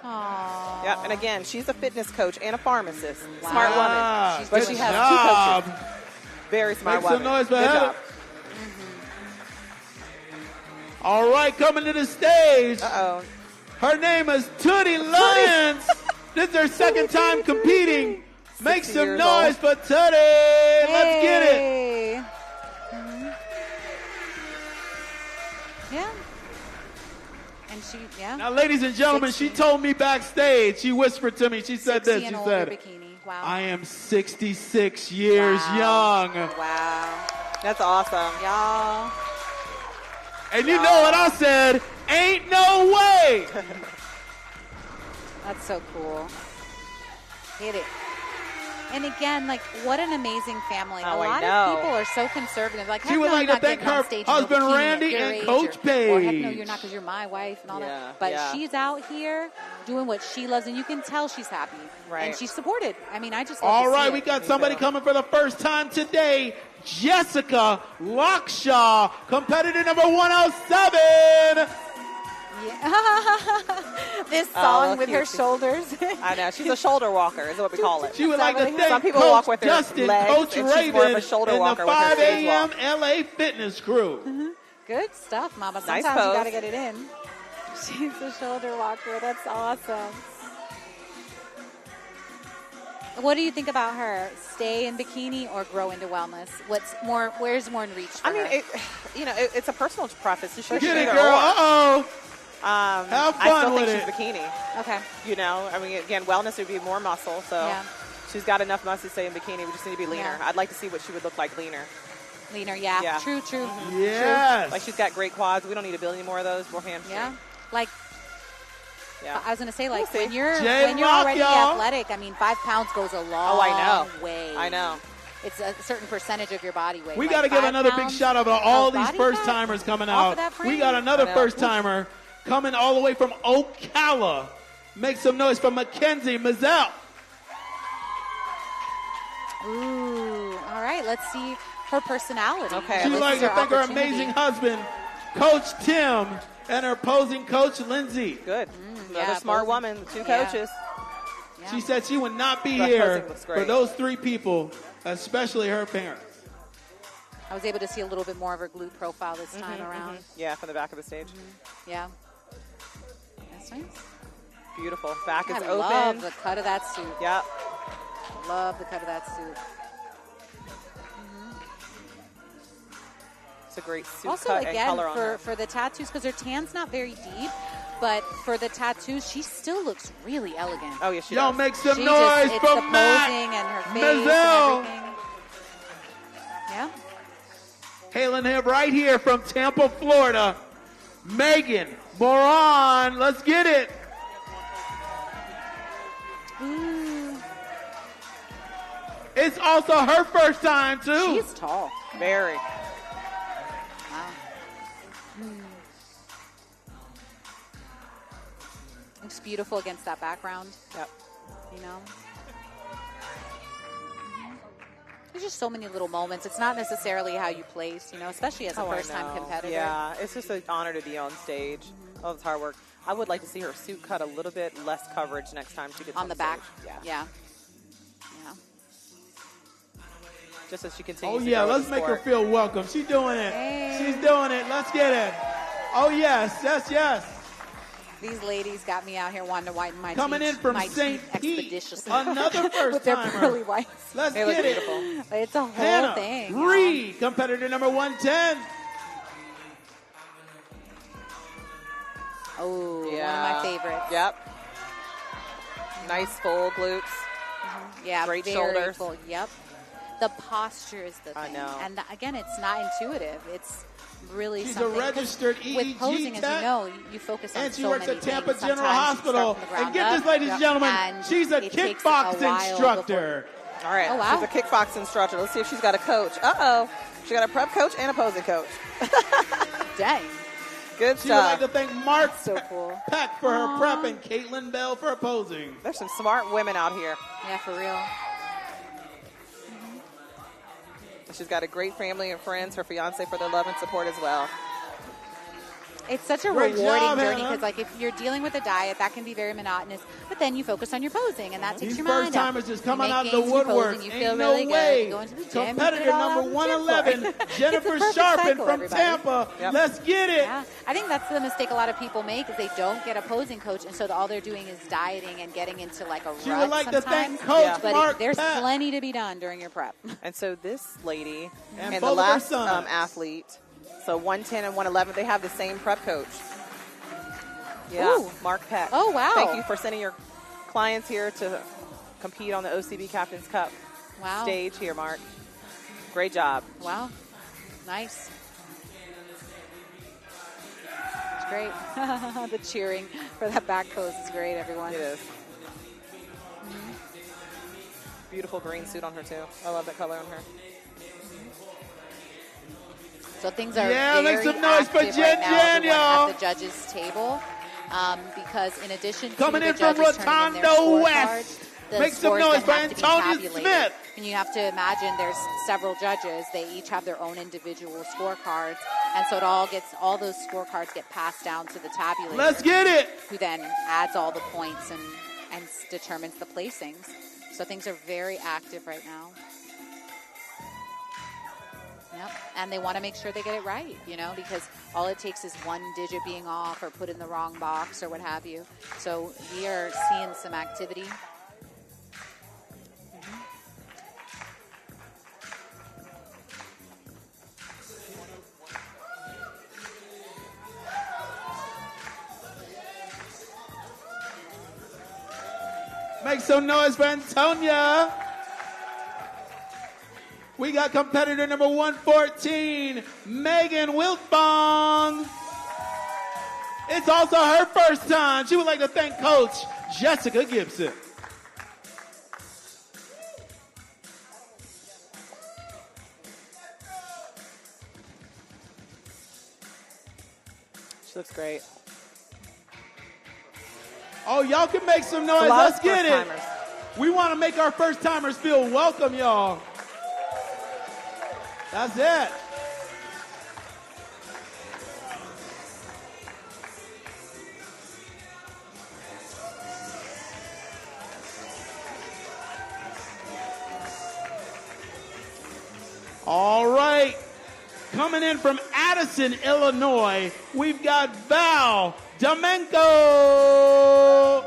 [SPEAKER 2] Aww.
[SPEAKER 1] Yeah, and again, she's a fitness coach and a pharmacist.
[SPEAKER 2] Wow.
[SPEAKER 1] Smart woman.
[SPEAKER 2] She's
[SPEAKER 1] But
[SPEAKER 2] doing
[SPEAKER 1] she has
[SPEAKER 2] well.
[SPEAKER 1] two coaches. Very smart
[SPEAKER 3] Make some
[SPEAKER 1] woman.
[SPEAKER 3] noise for
[SPEAKER 1] Good
[SPEAKER 3] Heather.
[SPEAKER 1] job.
[SPEAKER 3] All right, coming to the stage.
[SPEAKER 1] Uh-oh.
[SPEAKER 3] Her name is Tootie Lyons. This is her second time competing. Make
[SPEAKER 1] 60
[SPEAKER 3] some
[SPEAKER 1] years
[SPEAKER 3] noise for Tootie. Let's get it.
[SPEAKER 2] Hey. Mhm. Yeah. And she, yeah.
[SPEAKER 3] Now, ladies and gentlemen, she
[SPEAKER 2] 60.
[SPEAKER 3] told me backstage, she whispered to me, she said
[SPEAKER 2] 60
[SPEAKER 3] this, she
[SPEAKER 2] and older
[SPEAKER 3] said,
[SPEAKER 2] bikini. Wow.
[SPEAKER 3] I am 66 years
[SPEAKER 2] Wow.
[SPEAKER 3] young.
[SPEAKER 2] Wow.
[SPEAKER 1] That's awesome.
[SPEAKER 2] Y'all.
[SPEAKER 3] And you know what I said? Ain't no way.
[SPEAKER 2] That's so cool. Hit it. And again, like, what an amazing family.
[SPEAKER 1] Oh,
[SPEAKER 2] a
[SPEAKER 1] I
[SPEAKER 2] lot
[SPEAKER 1] know.
[SPEAKER 2] of people are so conservative. Like,
[SPEAKER 3] She
[SPEAKER 2] heck
[SPEAKER 3] would
[SPEAKER 2] no,
[SPEAKER 3] like
[SPEAKER 2] you're
[SPEAKER 3] to
[SPEAKER 2] not
[SPEAKER 3] thank
[SPEAKER 2] getting on
[SPEAKER 3] her
[SPEAKER 2] stage in a
[SPEAKER 3] husband,
[SPEAKER 2] bikini at
[SPEAKER 3] Randy,
[SPEAKER 2] your
[SPEAKER 3] and
[SPEAKER 2] age,
[SPEAKER 3] Coach
[SPEAKER 2] Or heck no,
[SPEAKER 3] Paige.
[SPEAKER 2] you're not because you're my wife and all
[SPEAKER 1] Yeah,
[SPEAKER 2] that. But
[SPEAKER 1] yeah.
[SPEAKER 2] she's out here doing what she loves, and you can tell she's happy.
[SPEAKER 1] Right.
[SPEAKER 2] And she's supported. I mean, I just love
[SPEAKER 3] All
[SPEAKER 2] to see
[SPEAKER 3] right,
[SPEAKER 2] it.
[SPEAKER 3] we got
[SPEAKER 1] Me
[SPEAKER 3] somebody
[SPEAKER 1] too.
[SPEAKER 3] coming for the first time today. Jessica Lockshaw, competitor number 107.
[SPEAKER 2] Yeah. This
[SPEAKER 1] Oh,
[SPEAKER 2] song
[SPEAKER 1] look
[SPEAKER 2] with
[SPEAKER 1] here,
[SPEAKER 2] her
[SPEAKER 1] she's-
[SPEAKER 2] shoulders.
[SPEAKER 1] I know. She's a shoulder walker, is what we call it.
[SPEAKER 3] She would like to
[SPEAKER 2] Somebody-
[SPEAKER 3] thank
[SPEAKER 1] Some people
[SPEAKER 3] Coach
[SPEAKER 1] walk with their
[SPEAKER 3] Justin,
[SPEAKER 1] legs,
[SPEAKER 3] Coach
[SPEAKER 1] and she's more of a
[SPEAKER 3] Raven,
[SPEAKER 1] shoulder
[SPEAKER 3] and the
[SPEAKER 1] walker with her
[SPEAKER 3] 5
[SPEAKER 1] stage
[SPEAKER 3] a.m.
[SPEAKER 1] walk.
[SPEAKER 3] LA Fitness crew.
[SPEAKER 2] Good stuff, Mama.
[SPEAKER 1] Nice
[SPEAKER 2] Sometimes you
[SPEAKER 1] pose.
[SPEAKER 2] got to get it in. She's a shoulder walker. That's awesome. What do you think about her? Stay in bikini or grow into wellness? Where's more in reach for
[SPEAKER 1] I mean,
[SPEAKER 2] her?
[SPEAKER 1] it's a personal preference. She should
[SPEAKER 3] Get
[SPEAKER 1] do
[SPEAKER 3] it,
[SPEAKER 1] either
[SPEAKER 3] girl.
[SPEAKER 1] or.
[SPEAKER 3] Uh-oh.
[SPEAKER 1] Have
[SPEAKER 3] fun
[SPEAKER 1] I still
[SPEAKER 3] with
[SPEAKER 1] think
[SPEAKER 3] it.
[SPEAKER 1] she's bikini.
[SPEAKER 2] Okay.
[SPEAKER 1] You know, I mean, again, wellness would be more muscle, so
[SPEAKER 2] Yeah.
[SPEAKER 1] she's got enough muscle to stay in bikini. We just need to be leaner.
[SPEAKER 2] Yeah.
[SPEAKER 1] I'd like to see what she would look like leaner.
[SPEAKER 2] Leaner, yeah.
[SPEAKER 1] Yeah.
[SPEAKER 2] True.
[SPEAKER 3] Yes.
[SPEAKER 1] Like, she's got great quads. We don't need to build any more of those. We're hamstring.
[SPEAKER 2] Yeah. Like,
[SPEAKER 1] Yeah.
[SPEAKER 2] I was going to say, like,
[SPEAKER 1] We'll see.
[SPEAKER 2] when you're
[SPEAKER 3] J-Rock,
[SPEAKER 2] already
[SPEAKER 3] y'all.
[SPEAKER 2] athletic, I mean, 5 pounds goes a long
[SPEAKER 1] Oh, I know.
[SPEAKER 2] way.
[SPEAKER 1] I know.
[SPEAKER 2] It's a certain percentage of your body weight.
[SPEAKER 3] We
[SPEAKER 2] Like
[SPEAKER 3] got to give
[SPEAKER 2] 5
[SPEAKER 3] another big
[SPEAKER 2] pounds
[SPEAKER 3] shout out to all
[SPEAKER 2] of
[SPEAKER 3] these
[SPEAKER 2] body
[SPEAKER 3] first
[SPEAKER 2] fat
[SPEAKER 3] timers coming
[SPEAKER 2] off
[SPEAKER 3] out.
[SPEAKER 2] of that frame.
[SPEAKER 3] We got another
[SPEAKER 1] I know.
[SPEAKER 3] first timer coming all the way from Ocala. Make some noise for Mackenzie Mazzell.
[SPEAKER 2] Ooh, all right. Let's see her personality.
[SPEAKER 1] Okay,
[SPEAKER 3] She'd
[SPEAKER 1] this
[SPEAKER 3] like
[SPEAKER 1] is
[SPEAKER 3] to
[SPEAKER 1] her
[SPEAKER 3] thank her
[SPEAKER 2] opportunity.
[SPEAKER 3] amazing husband, Coach Tim, and her opposing coach, Lindsay.
[SPEAKER 1] Good.
[SPEAKER 2] yeah,
[SPEAKER 1] Another smart
[SPEAKER 2] both-
[SPEAKER 1] woman, 2
[SPEAKER 2] yeah.
[SPEAKER 1] coaches.
[SPEAKER 2] Yeah.
[SPEAKER 3] She said she would not be
[SPEAKER 1] That
[SPEAKER 3] here
[SPEAKER 1] posing looks
[SPEAKER 3] for
[SPEAKER 1] great.
[SPEAKER 3] those 3 people, especially her parents.
[SPEAKER 2] I was able to see a little bit more of her glute profile this time around.
[SPEAKER 1] Yeah, from the back of the stage.
[SPEAKER 2] Yeah. That's nice.
[SPEAKER 1] Beautiful. Back is
[SPEAKER 2] I
[SPEAKER 1] open.
[SPEAKER 2] love the cut of that suit.
[SPEAKER 1] Yep.
[SPEAKER 2] Love the cut of that suit.
[SPEAKER 1] It's a great suit
[SPEAKER 2] Also,
[SPEAKER 1] cut and
[SPEAKER 2] again,
[SPEAKER 1] color on her.
[SPEAKER 2] for the tattoos, because her tan's not very deep, but for the tattoos, she still looks really elegant.
[SPEAKER 1] Oh, yeah, she
[SPEAKER 3] Y'all
[SPEAKER 1] does.
[SPEAKER 3] make some
[SPEAKER 2] She
[SPEAKER 3] noise
[SPEAKER 2] just, it's the
[SPEAKER 3] for
[SPEAKER 2] posing
[SPEAKER 3] Matt
[SPEAKER 2] and her face
[SPEAKER 3] Mazzell.
[SPEAKER 2] and everything. Yeah.
[SPEAKER 3] Hailing him right here from Tampa, Florida, Megan Moran. Let's get it. It's also her first time, too.
[SPEAKER 2] She's tall.
[SPEAKER 1] Very.
[SPEAKER 2] Wow. Looks beautiful against that background.
[SPEAKER 1] Yep.
[SPEAKER 2] You know? There's just so many little moments. It's not necessarily how you place, you know, especially as a first-time competitor.
[SPEAKER 1] Yeah, it's just an honor to be on stage. All this hard work. I would like to see her suit cut a little bit less coverage next time she gets
[SPEAKER 2] on the back.
[SPEAKER 1] Stage.
[SPEAKER 2] Yeah.
[SPEAKER 1] Just as she continues.
[SPEAKER 3] Oh, yeah, let's make her feel welcome. She's doing it. She's doing it. Let's get it. Oh, yes, yes, yes.
[SPEAKER 2] These ladies got me out here wanting to whiten my teeth.
[SPEAKER 3] Coming in from St. Pete, another first
[SPEAKER 2] with their
[SPEAKER 3] timer.
[SPEAKER 2] pearly whites.
[SPEAKER 3] Let's
[SPEAKER 1] they look
[SPEAKER 3] get
[SPEAKER 1] beautiful.
[SPEAKER 3] it.
[SPEAKER 2] It's a whole
[SPEAKER 3] Hannah
[SPEAKER 2] thing.
[SPEAKER 3] Reed, competitor number 110.
[SPEAKER 2] Oh,
[SPEAKER 1] yeah.
[SPEAKER 2] one of my favorites.
[SPEAKER 1] Yep. Nice full glutes.
[SPEAKER 2] Yeah,
[SPEAKER 1] great
[SPEAKER 2] very
[SPEAKER 1] shoulders.
[SPEAKER 2] Full. Yep. The posture is the thing.
[SPEAKER 1] I know.
[SPEAKER 2] And again, it's not intuitive. It's really
[SPEAKER 3] She's
[SPEAKER 2] something.
[SPEAKER 3] a registered EEG
[SPEAKER 2] with posing,
[SPEAKER 3] tech,
[SPEAKER 2] as you know, you focus on
[SPEAKER 3] and she
[SPEAKER 2] so
[SPEAKER 3] works
[SPEAKER 2] many
[SPEAKER 3] at Tampa
[SPEAKER 2] things.
[SPEAKER 3] General
[SPEAKER 2] Sometimes you start
[SPEAKER 3] Hospital.
[SPEAKER 2] from the ground
[SPEAKER 3] And get
[SPEAKER 2] up,
[SPEAKER 3] this, ladies and gentlemen,
[SPEAKER 2] and
[SPEAKER 3] she's a
[SPEAKER 2] it takes a
[SPEAKER 3] kickbox
[SPEAKER 2] while
[SPEAKER 3] instructor.
[SPEAKER 1] All right.
[SPEAKER 2] Oh, wow.
[SPEAKER 1] She's a kickbox instructor. Let's see if she's got a coach. Uh-oh. She got a prep coach and a posing coach.
[SPEAKER 2] Dang.
[SPEAKER 1] Good
[SPEAKER 3] She would like
[SPEAKER 1] stuff.
[SPEAKER 3] to thank Mark
[SPEAKER 2] So cool.
[SPEAKER 3] Peck for her prep and Caitlin Bell for opposing.
[SPEAKER 1] There's some smart women out here.
[SPEAKER 2] Yeah, for real.
[SPEAKER 1] She's got a great family and friends, her fiance for their love and support as well.
[SPEAKER 2] It's such a
[SPEAKER 3] Great
[SPEAKER 2] rewarding
[SPEAKER 3] job,
[SPEAKER 2] journey
[SPEAKER 3] Hannah.
[SPEAKER 2] because, like, if you're dealing with a diet, that can be very monotonous. But then you focus on your posing, and that takes
[SPEAKER 3] These
[SPEAKER 2] your mind
[SPEAKER 3] first
[SPEAKER 2] out.
[SPEAKER 3] timers just
[SPEAKER 2] You
[SPEAKER 3] coming
[SPEAKER 2] make
[SPEAKER 3] out the
[SPEAKER 2] gains in your
[SPEAKER 3] woodwork.
[SPEAKER 2] posing, you
[SPEAKER 3] Ain't
[SPEAKER 2] feel
[SPEAKER 3] no
[SPEAKER 2] really good.
[SPEAKER 3] way.
[SPEAKER 2] You go into the gym, you
[SPEAKER 3] Competitor
[SPEAKER 2] get it all
[SPEAKER 3] number
[SPEAKER 2] out on the gym floor.
[SPEAKER 3] 111, Jennifer
[SPEAKER 2] It's the perfect
[SPEAKER 3] Sharpen
[SPEAKER 2] cycle,
[SPEAKER 3] from
[SPEAKER 2] everybody.
[SPEAKER 3] Tampa.
[SPEAKER 1] Yep.
[SPEAKER 3] Let's get it.
[SPEAKER 2] Yeah, I think that's the mistake a lot of people make is they don't get a posing coach, and so all they're doing is dieting and getting into like a
[SPEAKER 3] She
[SPEAKER 2] rut
[SPEAKER 3] would like to
[SPEAKER 2] sometimes.
[SPEAKER 3] thank Coach
[SPEAKER 1] Yeah.
[SPEAKER 2] But
[SPEAKER 3] Mark
[SPEAKER 2] there's
[SPEAKER 3] Peck.
[SPEAKER 2] plenty to be done during your prep.
[SPEAKER 1] And so this lady
[SPEAKER 3] And
[SPEAKER 1] and
[SPEAKER 3] both
[SPEAKER 1] the
[SPEAKER 3] of her
[SPEAKER 1] last
[SPEAKER 3] sons.
[SPEAKER 1] athlete, so 110 and 111, they have the same prep coach. Yeah,
[SPEAKER 2] Ooh.
[SPEAKER 1] Mark Peck.
[SPEAKER 2] Oh, wow.
[SPEAKER 1] Thank you for sending your clients here to compete on the OCB Captain's Cup
[SPEAKER 2] Wow.
[SPEAKER 1] stage here, Mark. Great job.
[SPEAKER 2] Wow. Nice. It's great. The cheering for that back pose is great, everyone.
[SPEAKER 1] It is. Beautiful green suit on her, too. I love that color on her.
[SPEAKER 2] So things are
[SPEAKER 3] Yeah, make
[SPEAKER 2] very
[SPEAKER 3] some noise for
[SPEAKER 2] active
[SPEAKER 3] Jen
[SPEAKER 2] right now,
[SPEAKER 3] Jen,
[SPEAKER 2] everyone,
[SPEAKER 3] y'all.
[SPEAKER 2] at the judges' table. Because in addition to
[SPEAKER 3] Coming
[SPEAKER 2] the
[SPEAKER 3] in from
[SPEAKER 2] judges turning in their
[SPEAKER 3] Rotondo
[SPEAKER 2] scorecards,
[SPEAKER 3] West.
[SPEAKER 2] the
[SPEAKER 3] Make some
[SPEAKER 2] scores
[SPEAKER 3] noise
[SPEAKER 2] then
[SPEAKER 3] for
[SPEAKER 2] have to be
[SPEAKER 3] Antonia
[SPEAKER 2] tabulated.
[SPEAKER 3] Smith.
[SPEAKER 2] And you have to imagine there's several judges. They each have their own individual scorecards. And so all those scorecards get passed down to the tabulator.
[SPEAKER 3] Let's get it.
[SPEAKER 2] Who then adds all the points and determines the placings. So things are very active right now. Yep. And they want to make sure they get it right, because all it takes is one digit being off or put in the wrong box or what have you. So we are seeing some activity.
[SPEAKER 3] Make some noise for Antonia. We got competitor number 114, Megan Wiltbong. It's also her first time. She would like to thank Coach Jessica Gibson.
[SPEAKER 1] She looks great.
[SPEAKER 3] Oh, y'all can make some noise.
[SPEAKER 1] A lot
[SPEAKER 3] Let's
[SPEAKER 1] of
[SPEAKER 3] get it.
[SPEAKER 1] first-timers.
[SPEAKER 3] We want to make our first timers feel welcome, y'all. That's it. All right. Coming in from Addison, Illinois, we've got Val Domenko.
[SPEAKER 1] All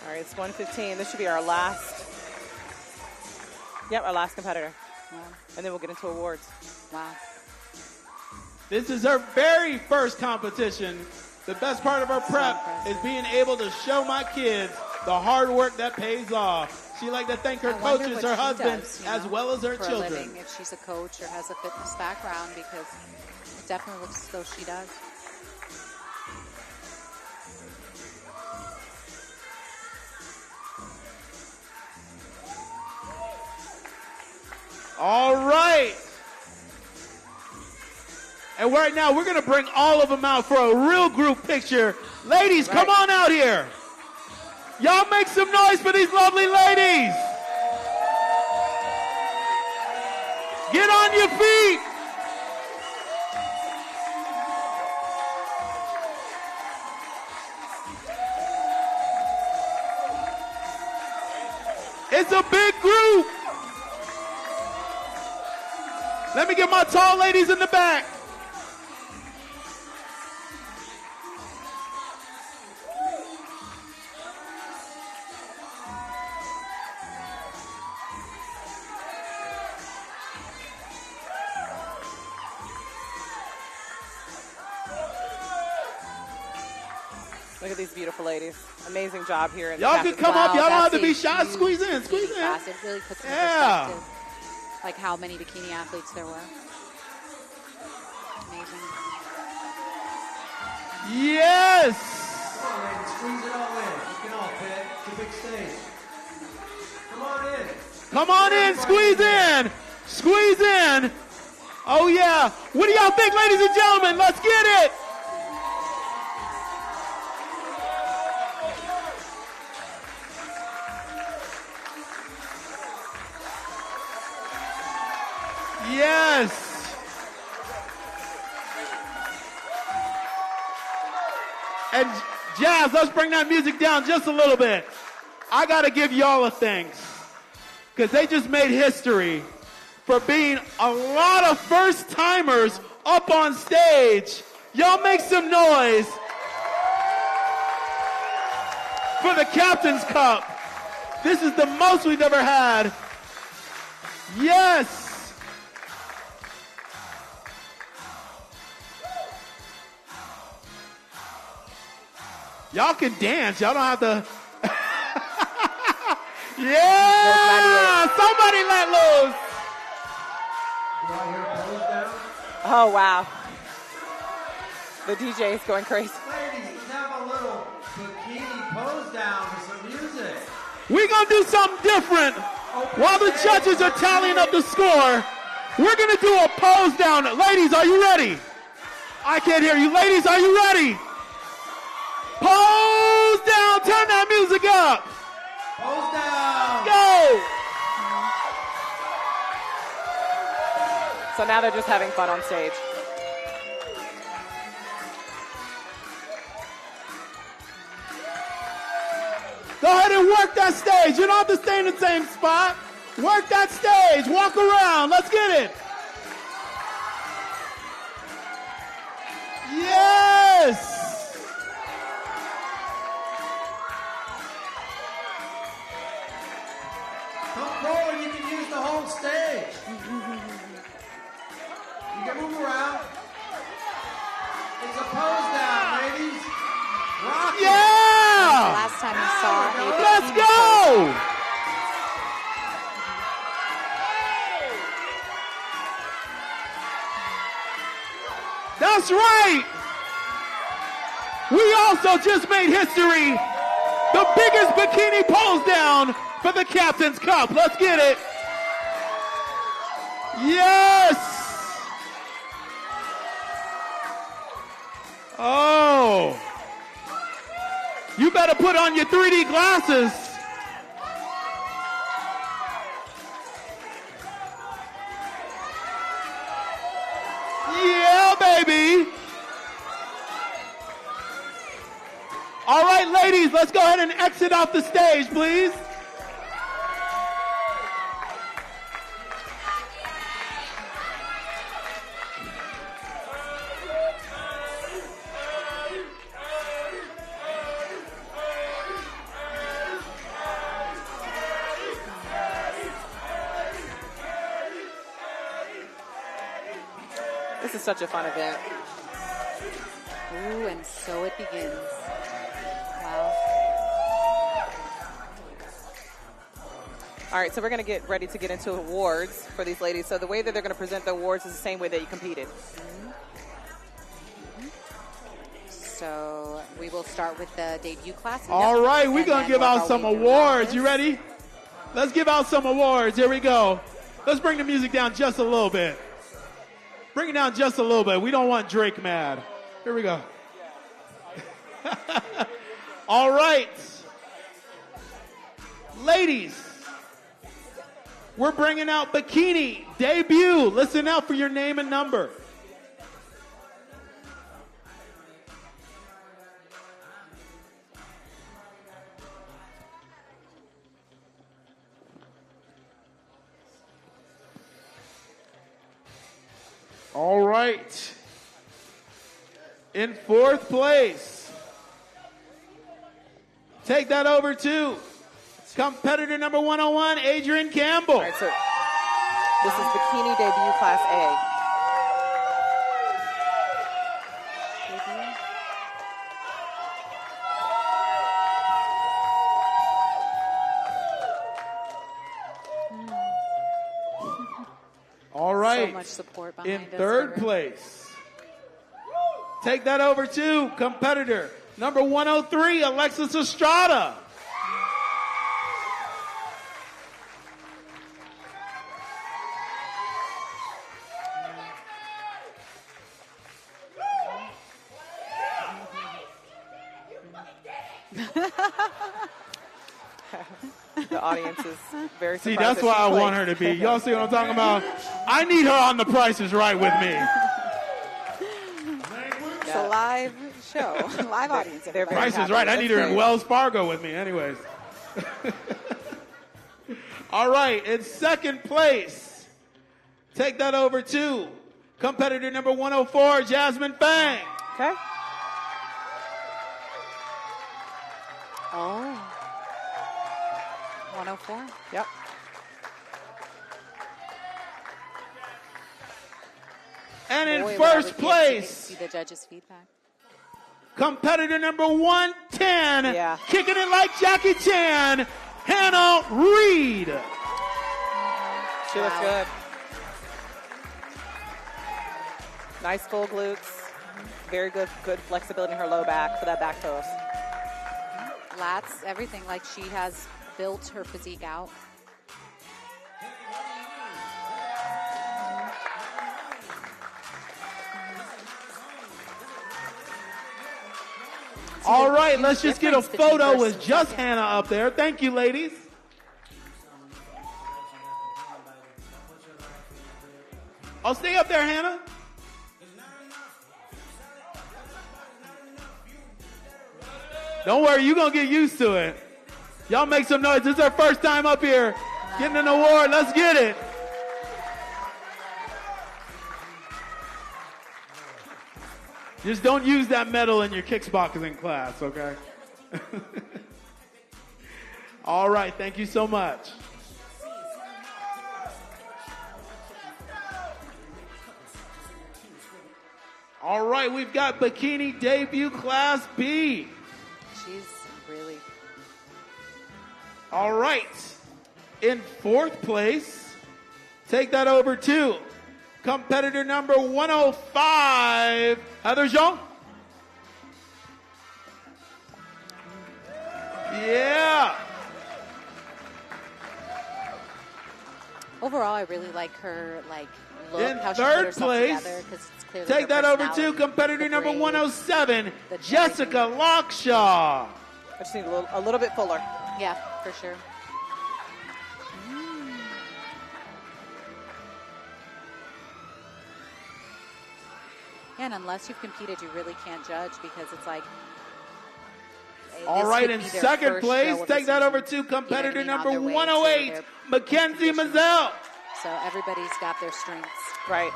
[SPEAKER 1] right, it's 1:15. This should be our last. Yep, our last competitor.
[SPEAKER 2] Wow.
[SPEAKER 1] And then we'll get into awards.
[SPEAKER 2] Wow.
[SPEAKER 3] This is her very first competition. The best part of her prep is being able to show my kids the hard work that pays off. She'd like to thank her
[SPEAKER 2] I wonder
[SPEAKER 3] coaches,
[SPEAKER 2] what
[SPEAKER 3] her
[SPEAKER 2] she
[SPEAKER 3] husband,
[SPEAKER 2] does,
[SPEAKER 3] as well as her
[SPEAKER 2] for a
[SPEAKER 3] children.
[SPEAKER 2] living, if she's a coach or has a fitness background, because it definitely looks as though she does.
[SPEAKER 3] All right. And right now, we're going to bring all of them out for a real group picture. Ladies, come on out here. Y'all make some noise for these lovely ladies. Get on your feet. It's a big group. Let me get my tall ladies in the back.
[SPEAKER 1] Look at these beautiful ladies. Amazing job here.
[SPEAKER 3] Y'all can come up. Y'all don't have to be shy. Squeeze in. Squeeze in.
[SPEAKER 2] Class. It really puts into perspective, like how many bikini athletes there were. Amazing.
[SPEAKER 3] Yes.
[SPEAKER 5] Come on, ladies. Squeeze it all in. You can all fit. It's a big stage. Come on in.
[SPEAKER 3] Come on in. Squeeze in. Squeeze in. Oh, yeah. What do y'all think, ladies and gentlemen? Let's get it. Yes. And Jazz, let's bring that music down just a little bit. I got to give y'all a thanks because they just made history for being a lot of first timers up on stage. Y'all make some noise for the Captain's Cup. This is the most we've ever had. Yes. Y'all can dance. Y'all don't have to. Yeah! Somebody let loose.
[SPEAKER 5] Do I hear a pose down?
[SPEAKER 1] Oh, wow. The DJ is going crazy.
[SPEAKER 5] Ladies, let's have a little bikini pose down for some music.
[SPEAKER 3] We're going to do something different. While the judges are tallying up the score, we're going to do a pose down. Ladies, are you ready? I can't hear you. Ladies, are you ready? Pose down. Turn that music up.
[SPEAKER 5] Pose down.
[SPEAKER 3] Go.
[SPEAKER 1] So now they're just having fun on stage.
[SPEAKER 3] Go ahead and work that stage. You don't have to stay in the same spot. Work that stage. Walk around. Let's get it. Yes.
[SPEAKER 5] Come forward. You can use the whole stage. You can move around. It's a pose down, ladies. Rock it.
[SPEAKER 3] Yeah.
[SPEAKER 2] Last time you saw a bikini
[SPEAKER 3] Let's go.
[SPEAKER 2] pose.
[SPEAKER 3] That's right. We also just made history. The biggest bikini pose down for the Captain's Cup. Let's get it. Yes. Oh. You better put on your 3D glasses. Yeah, baby. All right, ladies, let's go ahead and exit off the stage, please.
[SPEAKER 1] This is such a fun event.
[SPEAKER 2] Ooh, and so it begins. Wow.
[SPEAKER 1] All right, so we're going to get ready to get into awards for these ladies. So the way that they're going to present the awards is the same way that you competed.
[SPEAKER 2] So we will start with the debut class.
[SPEAKER 3] All right, we're
[SPEAKER 2] And
[SPEAKER 3] going
[SPEAKER 2] then
[SPEAKER 3] to give
[SPEAKER 2] we'll
[SPEAKER 3] out
[SPEAKER 2] go
[SPEAKER 3] some
[SPEAKER 2] into
[SPEAKER 3] awards.
[SPEAKER 2] novice.
[SPEAKER 3] You ready? Let's give out some awards. Here we go. Let's bring the music down just a little bit. Bring it down just a little bit. We don't want Drake mad. Here we go. All right. Ladies, we're bringing out Bikini debut. Listen out for your name and number. All right. In fourth place, take that over to competitor number 101, Adrian Campbell.
[SPEAKER 1] All right, so this is Bikini debut class A.
[SPEAKER 3] All right.
[SPEAKER 2] So much support behind
[SPEAKER 3] in
[SPEAKER 2] us.
[SPEAKER 3] third place, take that over to competitor number 103, Alexis Estrada.
[SPEAKER 1] The audience is very surprised.
[SPEAKER 3] See, that's why I want her to be. Y'all see what I'm talking about? I need her on The Price is Right with me.
[SPEAKER 2] It's a live show, live audience.
[SPEAKER 1] They're very
[SPEAKER 3] Price is
[SPEAKER 1] happy.
[SPEAKER 3] Right. I
[SPEAKER 1] That's
[SPEAKER 3] need her in
[SPEAKER 1] great.
[SPEAKER 3] Wells Fargo with me. Anyways. All right. In second place, take that over to competitor number 104, Jasmine Fang.
[SPEAKER 1] Okay.
[SPEAKER 2] Oh. 104.
[SPEAKER 1] Yep.
[SPEAKER 3] And in
[SPEAKER 2] Boy, would I
[SPEAKER 3] first
[SPEAKER 2] would
[SPEAKER 3] place,
[SPEAKER 2] see the judges' feedback.
[SPEAKER 3] competitor number 110,
[SPEAKER 1] Yeah.
[SPEAKER 3] kicking it like Jackie Chan, Hannah Reed.
[SPEAKER 1] She looks good. Nice full glutes. Very good flexibility in her low back for that back post.
[SPEAKER 2] Lats, everything. Like she has built her physique out.
[SPEAKER 3] All right, let's just get a
[SPEAKER 2] difference between
[SPEAKER 3] photo
[SPEAKER 2] first
[SPEAKER 3] with
[SPEAKER 2] and
[SPEAKER 3] just
[SPEAKER 2] second.
[SPEAKER 3] Hannah up there. Thank you, ladies. I'll stay up there, Hannah. Don't worry, you're going to get used to it. Y'all make some noise. This is our first time up here getting an award. Let's get it. Just don't use that medal in your kickboxing class, okay? All right, thank you so much. All right, we've got Bikini debut class B.
[SPEAKER 2] She's really.
[SPEAKER 3] All right, in fourth place, take that over to competitor number 105, Heather Jean. Yeah.
[SPEAKER 2] Overall, I really like her look,
[SPEAKER 3] In
[SPEAKER 2] how she put
[SPEAKER 3] third
[SPEAKER 2] herself
[SPEAKER 3] place,
[SPEAKER 2] together, 'cause it's clearly
[SPEAKER 3] take
[SPEAKER 2] her
[SPEAKER 3] that over to
[SPEAKER 2] personality,
[SPEAKER 3] competitor
[SPEAKER 2] the
[SPEAKER 3] number
[SPEAKER 2] braid.
[SPEAKER 3] 107,
[SPEAKER 2] the
[SPEAKER 3] Jessica
[SPEAKER 2] everything.
[SPEAKER 3] Lockshaw.
[SPEAKER 1] I just need a little bit fuller.
[SPEAKER 2] Yeah, for sure. Yeah, and unless you've competed, you really can't judge because it's like.
[SPEAKER 3] All
[SPEAKER 2] this
[SPEAKER 3] right,
[SPEAKER 2] could
[SPEAKER 3] in
[SPEAKER 2] be their
[SPEAKER 3] second
[SPEAKER 2] first
[SPEAKER 3] place,
[SPEAKER 2] show of the
[SPEAKER 3] take that
[SPEAKER 2] season.
[SPEAKER 3] over to competitor
[SPEAKER 2] You know what I
[SPEAKER 3] number
[SPEAKER 2] mean, on their way to
[SPEAKER 3] 108,
[SPEAKER 2] their
[SPEAKER 3] Mackenzie
[SPEAKER 2] competition.
[SPEAKER 3] Mazzell.
[SPEAKER 2] So everybody's got their strengths.
[SPEAKER 1] Right.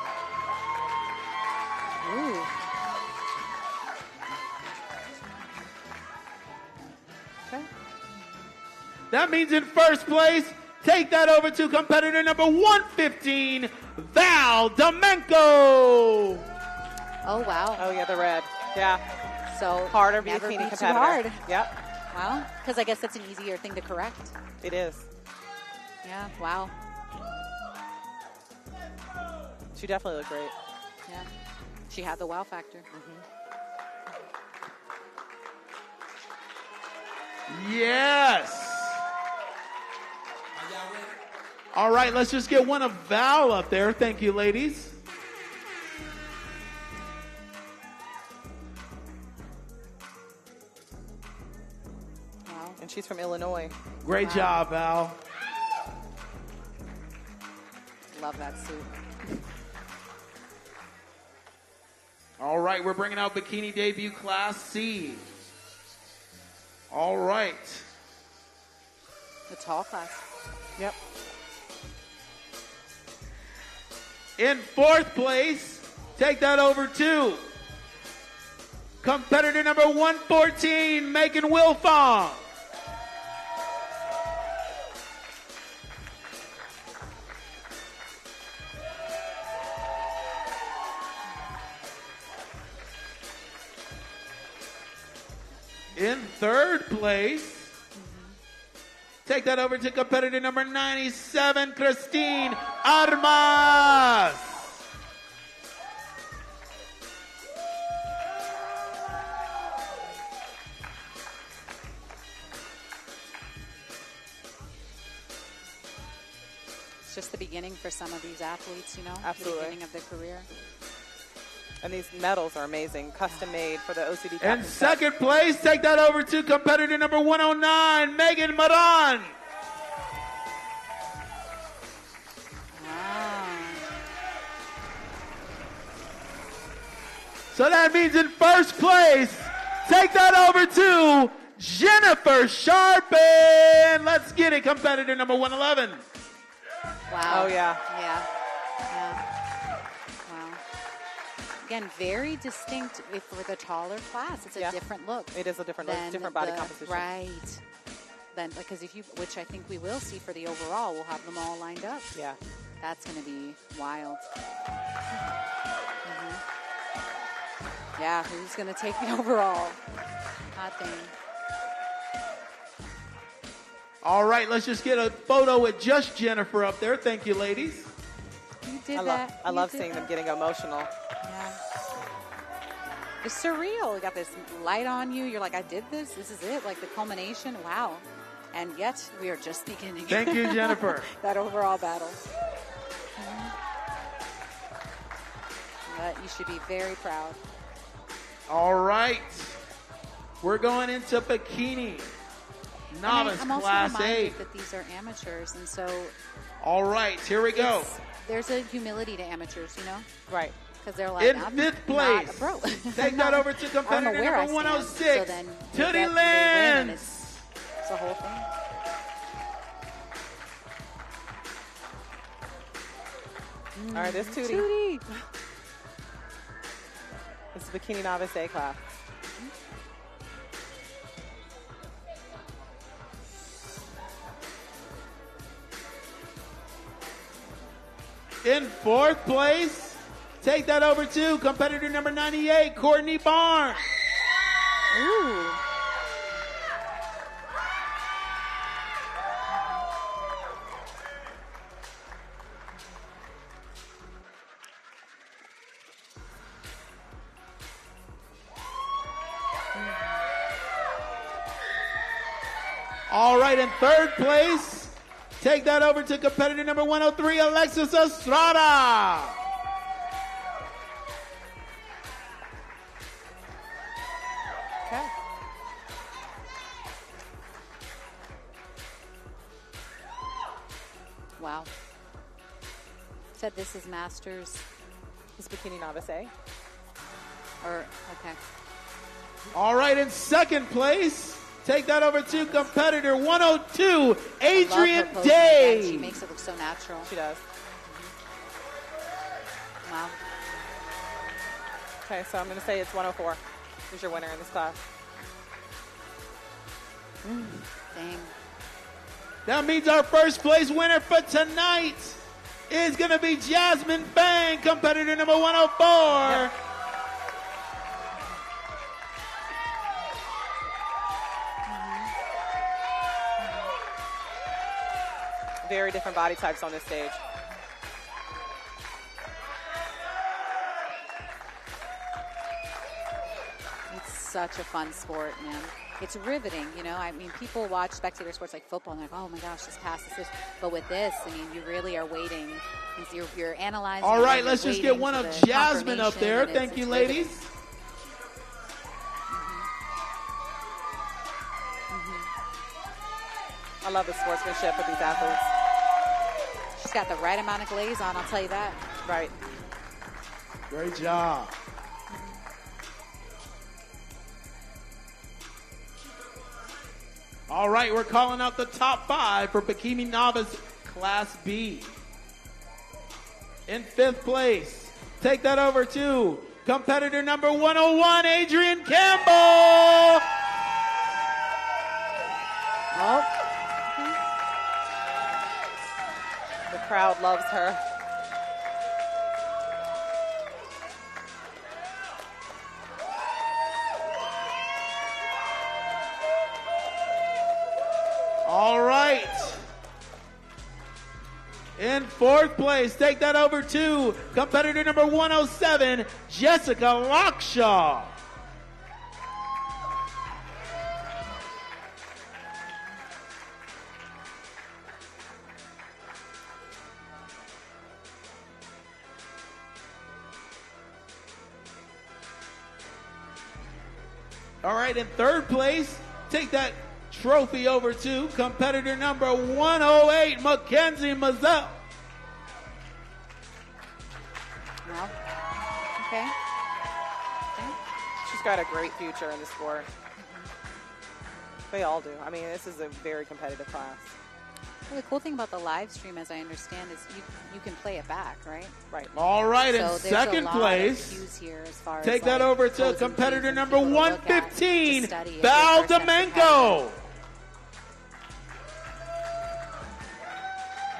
[SPEAKER 2] Ooh. Okay.
[SPEAKER 3] That means in first place, take that over to competitor number 115, Val Domenko.
[SPEAKER 2] Oh, wow.
[SPEAKER 1] Oh, yeah, the red. Yeah.
[SPEAKER 2] So
[SPEAKER 1] Harder
[SPEAKER 2] never
[SPEAKER 1] bikini
[SPEAKER 2] be too
[SPEAKER 1] competitor.
[SPEAKER 2] hard.
[SPEAKER 1] Yep,
[SPEAKER 2] Wow. Because I guess that's an easier thing to correct.
[SPEAKER 1] it is.
[SPEAKER 2] Yeah, wow.
[SPEAKER 1] She definitely looked great.
[SPEAKER 2] Yeah. She had the wow factor.
[SPEAKER 3] Yes. All right, let's just get one of Val up there. Thank you, ladies.
[SPEAKER 1] Wow. And she's from Illinois.
[SPEAKER 3] Great job, Val.
[SPEAKER 2] Love that suit.
[SPEAKER 3] All right, we're bringing out Bikini Debut Class C. All right.
[SPEAKER 2] The tall class.
[SPEAKER 1] Yep.
[SPEAKER 3] In fourth place, take that over to competitor number 114, Megan Wilfong. In third place, take that over to competitor number 97, Christine Armas.
[SPEAKER 2] It's just the beginning for some of these athletes, you know?
[SPEAKER 1] Absolutely.
[SPEAKER 2] The beginning of their career.
[SPEAKER 1] And these medals are amazing, custom made for the OCB.
[SPEAKER 3] In
[SPEAKER 1] Captain's
[SPEAKER 3] second place, take that over to competitor number 109, Megan Maran.
[SPEAKER 2] Wow.
[SPEAKER 3] So that means in first place, take that over to Jennifer Sharpen. Let's get it, competitor number 111.
[SPEAKER 2] Wow.
[SPEAKER 1] Oh, yeah.
[SPEAKER 2] Yeah. Yeah. Wow. Again, very distinct for the taller class. It's a
[SPEAKER 1] Yeah.
[SPEAKER 2] different look.
[SPEAKER 1] It is a different look,
[SPEAKER 2] than
[SPEAKER 1] different body
[SPEAKER 2] the-
[SPEAKER 1] composition.
[SPEAKER 2] Right. Then, because if you, which I think we will see for the overall, we'll have them all lined up.
[SPEAKER 1] Yeah.
[SPEAKER 2] That's going to be wild. Yeah, who's going to take the overall? Hot thing.
[SPEAKER 3] All right, let's just get a photo with just Jennifer up there. Thank you, ladies.
[SPEAKER 2] You did
[SPEAKER 1] I
[SPEAKER 2] that.
[SPEAKER 1] love
[SPEAKER 2] You did
[SPEAKER 1] seeing them
[SPEAKER 2] that.
[SPEAKER 1] getting emotional.
[SPEAKER 2] Yeah. It's surreal. You got this light on you. You're like, I did this. This is it. Like the culmination. Wow. And yet we are just beginning.
[SPEAKER 3] Thank you, Jennifer.
[SPEAKER 2] That overall battle. But you should be very proud.
[SPEAKER 3] All right. We're going into Bikini. Novice
[SPEAKER 2] I'm also
[SPEAKER 3] Class A.
[SPEAKER 2] reminded that these are amateurs, and so
[SPEAKER 3] All right, here we go.
[SPEAKER 2] there's a humility to amateurs, you know,
[SPEAKER 1] Right.
[SPEAKER 2] because they're like,
[SPEAKER 3] In
[SPEAKER 2] I'm
[SPEAKER 3] fifth
[SPEAKER 2] not
[SPEAKER 3] place,
[SPEAKER 2] a pro.
[SPEAKER 3] take that over to
[SPEAKER 2] I don't know
[SPEAKER 3] competitor
[SPEAKER 2] where I
[SPEAKER 3] number
[SPEAKER 2] stand.
[SPEAKER 3] 106,
[SPEAKER 2] So then
[SPEAKER 3] Tootie
[SPEAKER 2] they win, and
[SPEAKER 3] Lens.
[SPEAKER 2] it's a whole thing.
[SPEAKER 1] All right, this Tootie.
[SPEAKER 2] Tootie.
[SPEAKER 1] This is Bikini Novice A class.
[SPEAKER 3] In fourth place, take that over to competitor number 98, Courtney Barnes.
[SPEAKER 2] Ooh.
[SPEAKER 3] All right, in third place, take that over to competitor number 103, Alexis Estrada.
[SPEAKER 1] Okay.
[SPEAKER 2] Wow. Said this is Masters,
[SPEAKER 1] This is Bikini Novice A.
[SPEAKER 2] or okay.
[SPEAKER 3] All right, in second place, take that over to competitor 102, Adrian
[SPEAKER 2] Love her posing again. She
[SPEAKER 3] Day.
[SPEAKER 2] makes it look so natural.
[SPEAKER 1] She does.
[SPEAKER 2] Wow.
[SPEAKER 1] Okay, so I'm going to say it's 104. Who's your winner in this class?
[SPEAKER 2] Dang.
[SPEAKER 3] That means our first place winner for tonight is going to be Jasmine Bang, competitor number 104.
[SPEAKER 1] Yep. Very different body types on this stage.
[SPEAKER 2] It's such a fun sport, man. it's riveting, you know. I mean, people watch spectator sports like football and they're like, oh my gosh, this pass is this. But with this, I mean, you really are waiting. You're analyzing.
[SPEAKER 3] All right, let's just get one of Jasmine up there. Thank you, ladies.
[SPEAKER 1] I love the sportsmanship of these athletes.
[SPEAKER 2] She's got the right amount of glaze on, I'll tell you that.
[SPEAKER 1] Right.
[SPEAKER 3] Great job. All right, we're calling out the top 5 for Bikini Novice Class B. In 5th place, take that over to competitor number 101, Adrian Campbell.
[SPEAKER 1] Oh. The crowd loves her.
[SPEAKER 3] All right. In 4th place, take that over to competitor number 107, Jessica Lockshaw. All right, in 3rd place, take that trophy over to competitor number 108, Mackenzie Mazzell.
[SPEAKER 2] Well, okay.
[SPEAKER 1] She's got a great future in the sport. They all do. I mean, this is a very competitive class.
[SPEAKER 2] Well, the cool thing about the live stream, as I understand, is you can play it back, right?
[SPEAKER 1] Right.
[SPEAKER 3] All right,
[SPEAKER 2] So
[SPEAKER 3] in
[SPEAKER 2] there's a
[SPEAKER 3] 2nd
[SPEAKER 2] lot of
[SPEAKER 3] place,
[SPEAKER 2] cues here as far
[SPEAKER 3] take
[SPEAKER 2] as,
[SPEAKER 3] that
[SPEAKER 2] like,
[SPEAKER 3] over to
[SPEAKER 2] pros and
[SPEAKER 3] competitor
[SPEAKER 2] cues and
[SPEAKER 3] number
[SPEAKER 2] people to look at, to
[SPEAKER 3] 115,
[SPEAKER 2] study if
[SPEAKER 3] Val
[SPEAKER 2] you're a first-time
[SPEAKER 3] Domingo.
[SPEAKER 2] competitor.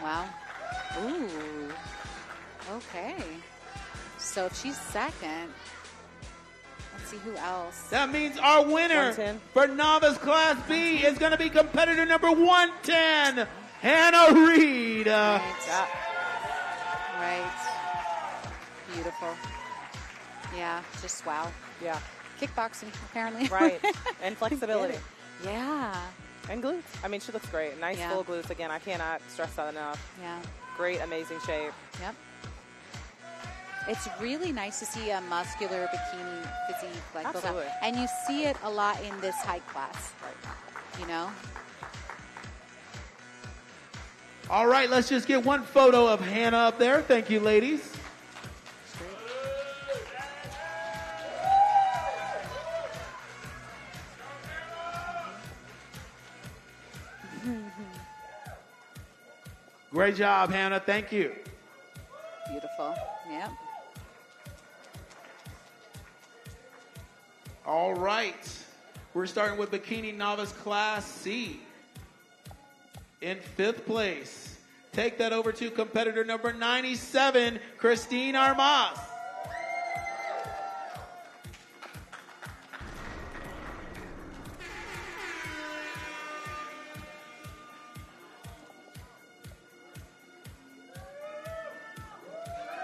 [SPEAKER 2] Wow. Ooh. Okay. So if she's 2nd, let's see who else.
[SPEAKER 3] That means our winner
[SPEAKER 1] 110.
[SPEAKER 3] for Novice Class B is going to be competitor number 110, Hannah Reed.
[SPEAKER 2] Right. Beautiful. Yeah, just wow.
[SPEAKER 1] Yeah.
[SPEAKER 2] Kickboxing, apparently.
[SPEAKER 1] Right. And flexibility.
[SPEAKER 2] Yeah.
[SPEAKER 1] And glutes. I mean, she looks great. Nice
[SPEAKER 2] Yeah.
[SPEAKER 1] full glutes. Again, I cannot stress that enough.
[SPEAKER 2] Yeah.
[SPEAKER 1] Great, amazing shape.
[SPEAKER 2] Yep. It's really nice to see a muscular bikini physique like built up.
[SPEAKER 1] Absolutely.
[SPEAKER 2] And you see it a lot in this height class. You know?
[SPEAKER 3] All right, let's just get one photo of Hannah up there. Thank you, ladies. Great job, Hannah. Thank you.
[SPEAKER 2] Beautiful. Yep.
[SPEAKER 3] All right. We're starting with Bikini Novice Class C. In 5th place, take that over to competitor number 97, Christine Armas.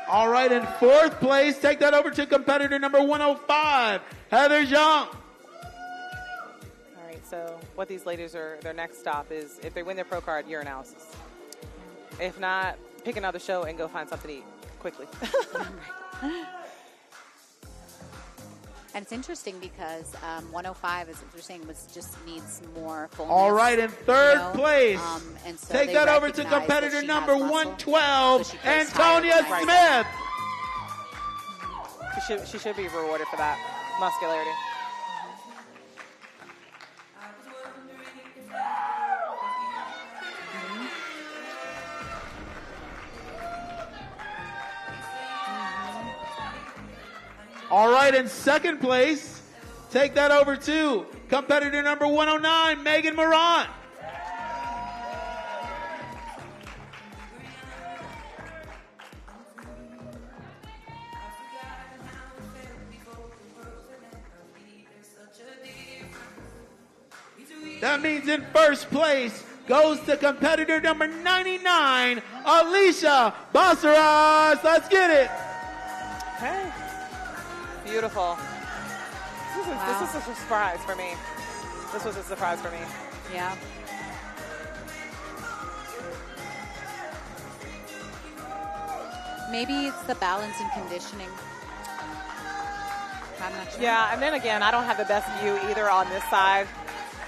[SPEAKER 3] All right, in 4th place, take that over to competitor number 105, Heather Young.
[SPEAKER 1] All right, so what these ladies are, their next stop is, if they win their pro card, urinalysis. If not, pick another show and go find something to eat quickly.
[SPEAKER 2] And it's interesting because 105, as you're saying, just needs more fullness.
[SPEAKER 3] All right, in 3rd place,
[SPEAKER 2] and so
[SPEAKER 3] take
[SPEAKER 2] they
[SPEAKER 3] that over to
[SPEAKER 2] recognize
[SPEAKER 3] competitor
[SPEAKER 2] that she
[SPEAKER 3] number
[SPEAKER 2] has muscle,
[SPEAKER 3] 112,
[SPEAKER 2] so she plays
[SPEAKER 3] Antonia
[SPEAKER 2] higher than
[SPEAKER 3] Smith.
[SPEAKER 1] She should be rewarded for that muscularity.
[SPEAKER 3] All right, in 2nd place, take that over to competitor number 109, Megan Moran. That means in 1st place goes to competitor number 99, Alicia Bassaras. Let's get it.
[SPEAKER 1] Okay. Beautiful. This is a surprise for me. This was a surprise for me.
[SPEAKER 2] Yeah. Maybe it's the balance and conditioning. I'm not sure.
[SPEAKER 1] Yeah, and then again, I don't have the best view either on this side.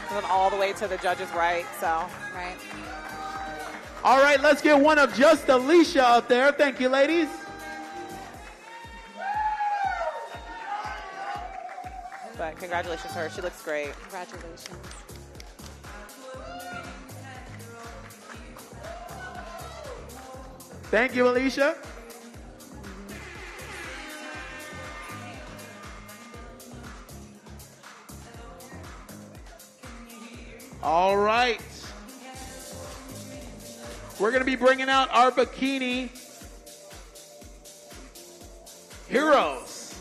[SPEAKER 1] And then all the way to the judge's right, so.
[SPEAKER 2] Right.
[SPEAKER 3] All right, let's get one of just Alicia up there. Thank you, ladies.
[SPEAKER 1] But congratulations to her. She looks great.
[SPEAKER 2] Congratulations.
[SPEAKER 3] Thank you, Alicia. All right. We're going to be bringing out our bikini heroes.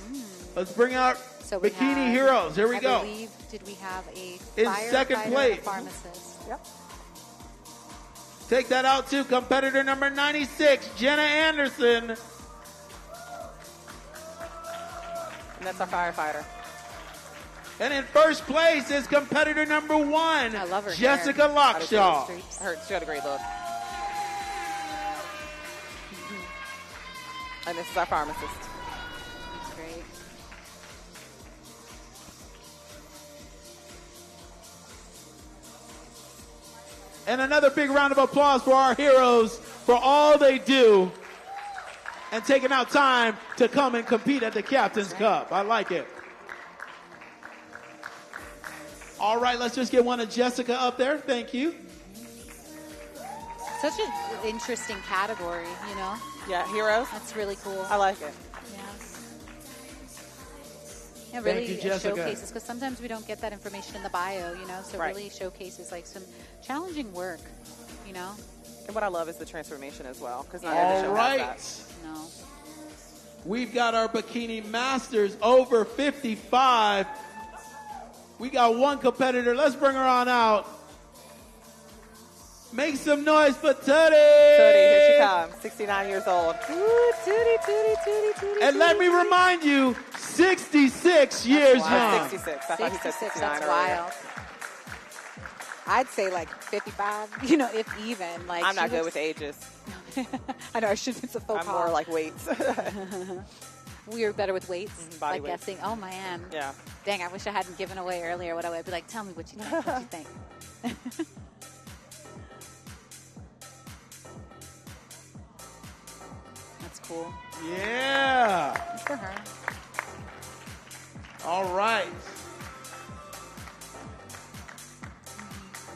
[SPEAKER 3] Let's bring out bikini heroes. Here we go.
[SPEAKER 2] Did we have a
[SPEAKER 3] in second place?
[SPEAKER 2] Pharmacist?
[SPEAKER 1] Yep.
[SPEAKER 3] Take that out to competitor number 96, Jenna Anderson.
[SPEAKER 1] And that's our firefighter.
[SPEAKER 3] And in first place is competitor number 1,
[SPEAKER 2] I love her
[SPEAKER 3] Jessica
[SPEAKER 2] hair.
[SPEAKER 3] Lockshaw.
[SPEAKER 1] She had a great look. And this is our pharmacist.
[SPEAKER 2] That's great.
[SPEAKER 3] And another big round of applause for our heroes for all they do and taking out time to come and compete at the Captain's Cup. I like it. All right, let's just get one of Jessica up there. Thank you.
[SPEAKER 2] Such an interesting category, you know?
[SPEAKER 1] Yeah, heroes.
[SPEAKER 2] That's really cool.
[SPEAKER 1] I like it.
[SPEAKER 2] Yeah,
[SPEAKER 3] Thank
[SPEAKER 2] really
[SPEAKER 3] you, Jessica.
[SPEAKER 2] showcases, because sometimes we don't get that information in the bio, you know? So really showcases like some challenging work, you know?
[SPEAKER 1] And what I love is the transformation as well, because not
[SPEAKER 3] All
[SPEAKER 1] every show
[SPEAKER 3] right.
[SPEAKER 1] has that.
[SPEAKER 2] No.
[SPEAKER 3] We've got our Bikini Masters over 55. We got one competitor. Let's bring her on out. Make some noise for Tootie.
[SPEAKER 1] Tootie, here she comes, 69 years old.
[SPEAKER 2] Ooh, Tootie, Tootie, Tootie, Tootie.
[SPEAKER 3] And let me remind you, 66 years young.
[SPEAKER 1] 66. I thought he said
[SPEAKER 2] 66,
[SPEAKER 1] 69
[SPEAKER 2] that's
[SPEAKER 1] earlier.
[SPEAKER 2] wild. I'd say like 55, you know, if even. Like
[SPEAKER 1] I'm not good with ages.
[SPEAKER 2] I know, I should. It's a faux
[SPEAKER 1] I'm
[SPEAKER 2] pas.
[SPEAKER 1] more like weights.
[SPEAKER 2] We are better with weights,
[SPEAKER 1] body
[SPEAKER 2] like
[SPEAKER 1] weights.
[SPEAKER 2] guessing. Oh man.
[SPEAKER 1] Yeah.
[SPEAKER 2] Dang, I wish I hadn't given away earlier what I would be like. Tell me what you think. What you think? That's cool.
[SPEAKER 3] Yeah.
[SPEAKER 2] Good for her.
[SPEAKER 3] All right.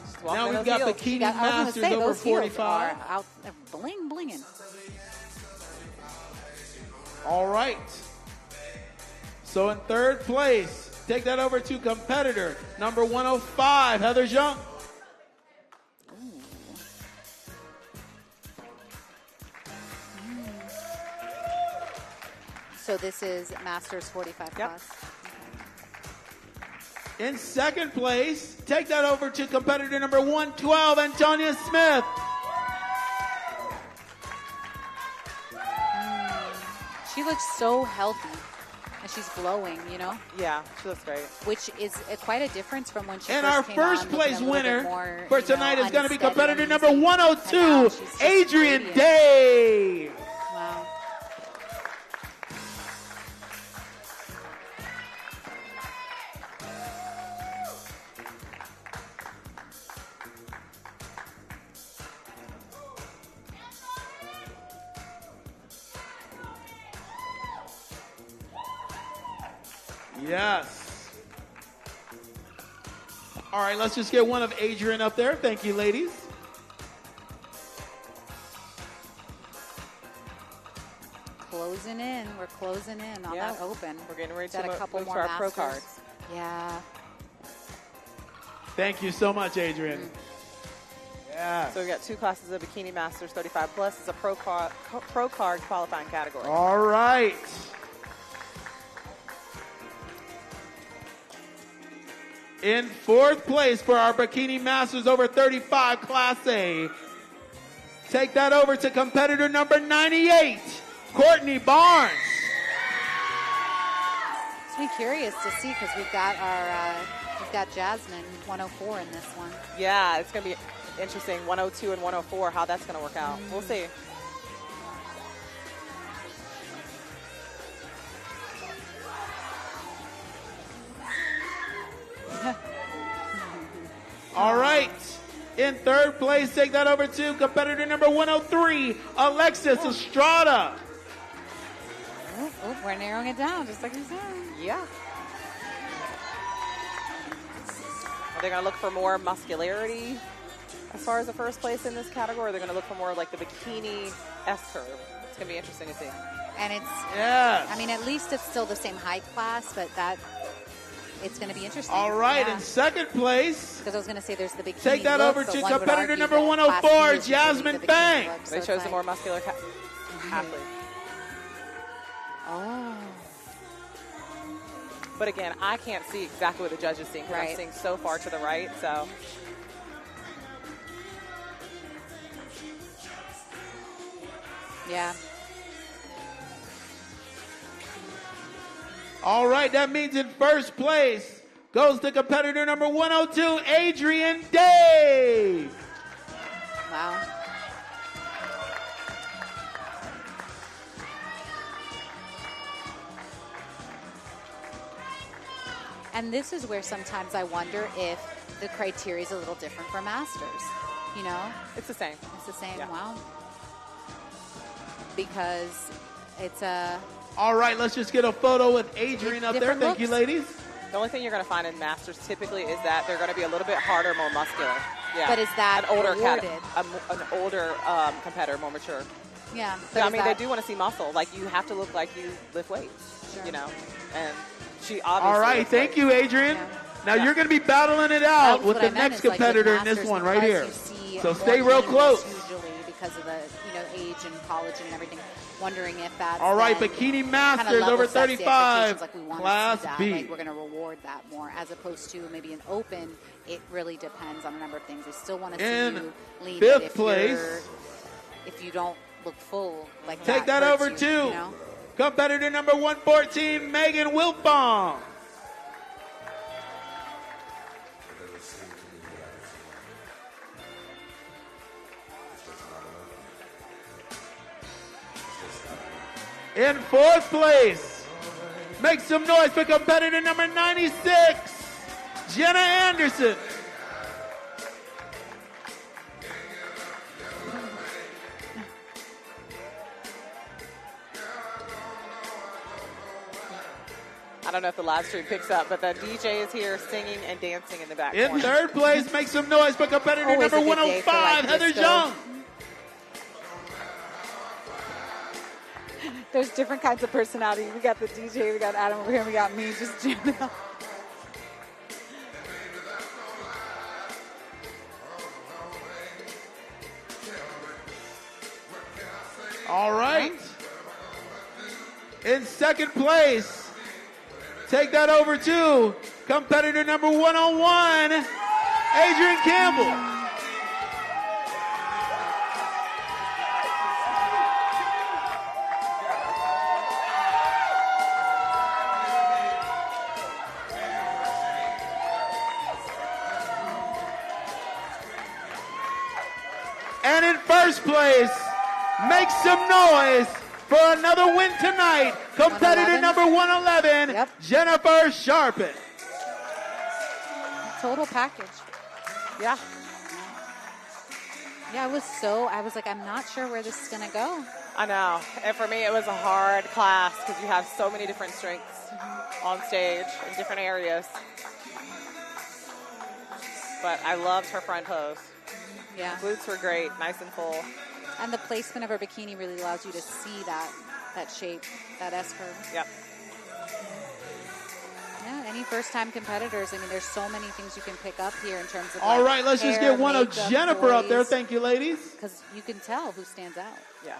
[SPEAKER 1] Just walking
[SPEAKER 3] Now
[SPEAKER 1] in
[SPEAKER 3] we've
[SPEAKER 1] those
[SPEAKER 3] got
[SPEAKER 1] heels.
[SPEAKER 3] Bikini
[SPEAKER 2] I was gonna
[SPEAKER 3] Masters
[SPEAKER 2] say,
[SPEAKER 3] over
[SPEAKER 2] those heels
[SPEAKER 3] 45.
[SPEAKER 2] are out bling blinging.
[SPEAKER 3] All right. So in third place, take that over to competitor number 105, Heather Jung.
[SPEAKER 2] So this is Masters 45 plus.
[SPEAKER 3] In second place, take that over to competitor number 112, Antonia Smith.
[SPEAKER 2] She looks so healthy, and she's glowing, you know?
[SPEAKER 1] Yeah, she looks great.
[SPEAKER 2] Which is quite a difference from when she
[SPEAKER 3] And
[SPEAKER 2] first
[SPEAKER 3] our
[SPEAKER 2] came
[SPEAKER 3] first
[SPEAKER 2] on,
[SPEAKER 3] place
[SPEAKER 2] looking a little bit
[SPEAKER 3] winner
[SPEAKER 2] more,
[SPEAKER 3] for
[SPEAKER 2] you know,
[SPEAKER 3] tonight is going to be
[SPEAKER 2] unsteady
[SPEAKER 3] competitor
[SPEAKER 2] and
[SPEAKER 3] number
[SPEAKER 2] easy. And now
[SPEAKER 3] 102,
[SPEAKER 2] she's just
[SPEAKER 3] Adrian
[SPEAKER 2] radiant.
[SPEAKER 3] Day.
[SPEAKER 2] Wow.
[SPEAKER 3] Yes. All right, let's just get one of Adrian up there. Thank you, ladies.
[SPEAKER 2] Closing in. We're closing in on that open.
[SPEAKER 1] We're getting ready
[SPEAKER 2] Got
[SPEAKER 1] to
[SPEAKER 2] a couple
[SPEAKER 1] move
[SPEAKER 2] more
[SPEAKER 1] to our pro
[SPEAKER 2] Masters.
[SPEAKER 1] cards.
[SPEAKER 2] Yeah.
[SPEAKER 3] Thank you so much, Adrian. Yes.
[SPEAKER 1] So we got two classes of Bikini Masters 35 plus. It's a pro card qualifying category.
[SPEAKER 3] All right. In fourth place for our Bikini Masters over 35 Class A. Take that over to competitor number 98, Courtney Barnes.
[SPEAKER 2] be curious to see because we've got Jasmine 104 in this one.
[SPEAKER 1] Yeah, it's going to be interesting. 102 and 104, how that's going to work out. We'll see.
[SPEAKER 3] All right. In third place, take that over to competitor number 103, Alexis Estrada.
[SPEAKER 2] Oh, we're narrowing it down, just like you said.
[SPEAKER 1] Yeah. Are they going to look for more muscularity as far as the first place in this category? Or are they going to look for more like the bikini S-curve? It's going to be interesting to see.
[SPEAKER 2] And it's, I mean, at least it's still the same height class, but it's going to be interesting.
[SPEAKER 3] All right, in second place.
[SPEAKER 2] Because I was going to say there's the bikini.
[SPEAKER 3] Take that
[SPEAKER 2] look,
[SPEAKER 3] over
[SPEAKER 2] but
[SPEAKER 3] to
[SPEAKER 2] one would
[SPEAKER 3] competitor
[SPEAKER 2] argue
[SPEAKER 3] number
[SPEAKER 2] that
[SPEAKER 3] 104,
[SPEAKER 2] class B is
[SPEAKER 3] Jasmine
[SPEAKER 2] usually the bikini
[SPEAKER 3] Bank.
[SPEAKER 2] look, so
[SPEAKER 1] They
[SPEAKER 2] it's
[SPEAKER 1] chose the
[SPEAKER 2] like-
[SPEAKER 1] more muscular athlete.
[SPEAKER 2] Oh.
[SPEAKER 1] But again, I can't see exactly what the judge is seeing because I'm seeing so far to the right. So
[SPEAKER 2] yeah.
[SPEAKER 3] All right, that means in first place goes to competitor number 102, Adrian Day.
[SPEAKER 2] Wow. And this is where sometimes I wonder if the criteria is a little different for masters. You know?
[SPEAKER 1] it's the same.
[SPEAKER 2] It's the same.
[SPEAKER 1] Yeah.
[SPEAKER 2] Wow. Because it's a...
[SPEAKER 3] All right, let's just get a photo with Adrian up there.
[SPEAKER 2] Different
[SPEAKER 3] Thank you,
[SPEAKER 2] looks.
[SPEAKER 3] ladies.
[SPEAKER 1] The only thing you're going to find in masters typically is that they're going to be a little bit harder, more muscular. Yeah.
[SPEAKER 2] But is that
[SPEAKER 1] an older
[SPEAKER 2] rewarded?
[SPEAKER 1] an older competitor, more mature?
[SPEAKER 2] Yeah.
[SPEAKER 1] So, I mean, they do want to see muscle. Like, you have to look like you lift weights,
[SPEAKER 2] Sure.
[SPEAKER 1] you know. And she obviously.
[SPEAKER 3] All right,
[SPEAKER 1] lifts
[SPEAKER 3] thank
[SPEAKER 1] weights.
[SPEAKER 3] you, Adrian.
[SPEAKER 2] Yeah.
[SPEAKER 3] Now you're going to be battling it out
[SPEAKER 2] That's
[SPEAKER 3] with
[SPEAKER 2] what
[SPEAKER 3] the
[SPEAKER 2] I meant,
[SPEAKER 3] next
[SPEAKER 2] is like with
[SPEAKER 3] competitor in this
[SPEAKER 2] masters,
[SPEAKER 3] one right
[SPEAKER 2] because
[SPEAKER 3] here.
[SPEAKER 2] you see
[SPEAKER 3] So
[SPEAKER 2] more
[SPEAKER 3] stay real
[SPEAKER 2] leanness
[SPEAKER 3] close.
[SPEAKER 2] Usually because of the age and collagen and everything. Wondering if that's
[SPEAKER 3] All right,
[SPEAKER 2] then
[SPEAKER 3] Bikini
[SPEAKER 2] kinda
[SPEAKER 3] Masters
[SPEAKER 2] level
[SPEAKER 3] over
[SPEAKER 2] sets the
[SPEAKER 3] 35,
[SPEAKER 2] expectations, like we want
[SPEAKER 3] Class
[SPEAKER 2] to see that.
[SPEAKER 3] B.
[SPEAKER 2] Like we're going to reward that more, as opposed to maybe an open. It really depends on a number of things. They still want to see
[SPEAKER 3] In
[SPEAKER 2] you lean.
[SPEAKER 3] fifth
[SPEAKER 2] but if
[SPEAKER 3] place.
[SPEAKER 2] if you don't look full, like
[SPEAKER 3] Take that
[SPEAKER 2] hurts
[SPEAKER 3] over
[SPEAKER 2] you,
[SPEAKER 3] to
[SPEAKER 2] you know?
[SPEAKER 3] competitor number 114, Megan Wilfong. In fourth place, make some noise for competitor number 96, Jenna Anderson.
[SPEAKER 1] I don't know if the live stream picks up, but the DJ is here singing and dancing in the back
[SPEAKER 3] In
[SPEAKER 1] corner.
[SPEAKER 3] third place, make some noise for competitor
[SPEAKER 2] Always
[SPEAKER 3] number
[SPEAKER 2] a good day for,
[SPEAKER 3] 105,
[SPEAKER 2] like,
[SPEAKER 3] Heather
[SPEAKER 2] disco.
[SPEAKER 3] Young.
[SPEAKER 2] There's different kinds of personality. We got the DJ, we got Adam over here, we got me just jamming out.
[SPEAKER 3] All right. In second place, take that over to competitor number 101, Adrian Campbell. And in first place, make some noise for another win tonight. Competitor
[SPEAKER 2] 111?
[SPEAKER 3] number 111,
[SPEAKER 2] Yep.
[SPEAKER 3] Jennifer Sharpen.
[SPEAKER 2] Total package.
[SPEAKER 1] Yeah.
[SPEAKER 2] Yeah, I was like, I'm not sure where this is going to go.
[SPEAKER 1] I know. And for me, it was a hard class because you have so many different strengths on stage in different areas. But I loved her front pose.
[SPEAKER 2] Yeah.
[SPEAKER 1] Glutes were great, nice and full.
[SPEAKER 2] And the placement of her bikini really allows you to see that shape, that S curve.
[SPEAKER 1] Yep.
[SPEAKER 2] Yeah, any first-time competitors, I mean, there's so many things you can pick up here in terms of
[SPEAKER 3] All right, let's just
[SPEAKER 2] hair,
[SPEAKER 3] get one of
[SPEAKER 2] makeup,
[SPEAKER 3] Jennifer up there.
[SPEAKER 2] toys,
[SPEAKER 3] Thank you, ladies.
[SPEAKER 2] because you can tell who stands out.
[SPEAKER 1] Yeah.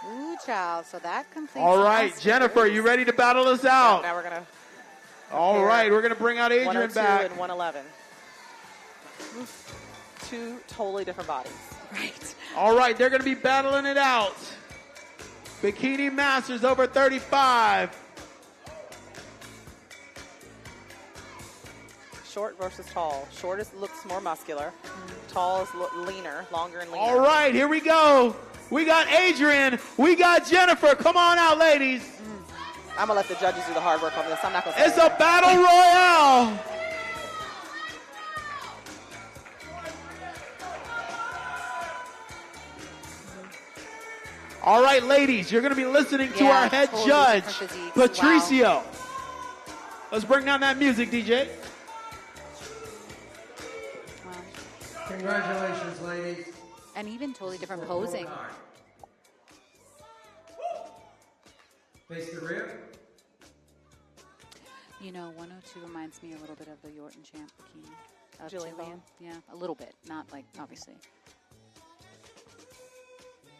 [SPEAKER 2] Ooh, child. So that completes.
[SPEAKER 3] All
[SPEAKER 2] the
[SPEAKER 3] right,
[SPEAKER 2] Oscars.
[SPEAKER 3] Jennifer, you ready to battle us out?
[SPEAKER 1] Now we're going to
[SPEAKER 3] All right, we're going to bring out Adrian
[SPEAKER 1] 102
[SPEAKER 3] back.
[SPEAKER 1] and 111. Two totally different bodies.
[SPEAKER 2] Right.
[SPEAKER 3] All right, they're going to be battling it out. Bikini Masters over 35.
[SPEAKER 1] Short versus tall. Shortest looks more muscular. Tall is leaner, longer and leaner.
[SPEAKER 3] All right, here we go. We got Adrian. We got Jennifer. Come on out, ladies.
[SPEAKER 1] I'm going to let the judges do the hard work on this. I'm not going to say
[SPEAKER 3] It's a battle royale. All right, ladies, you're going to be listening to our head judge, Patricio. Wow. Let's bring down that music, DJ.
[SPEAKER 2] Wow.
[SPEAKER 5] Congratulations, ladies.
[SPEAKER 2] And even totally different posing.
[SPEAKER 5] Face the rear.
[SPEAKER 2] You know, 102 reminds me a little bit of the Yorton champ bikini.
[SPEAKER 1] Jillian Vaughn?
[SPEAKER 2] Yeah, a little bit. Not like, obviously.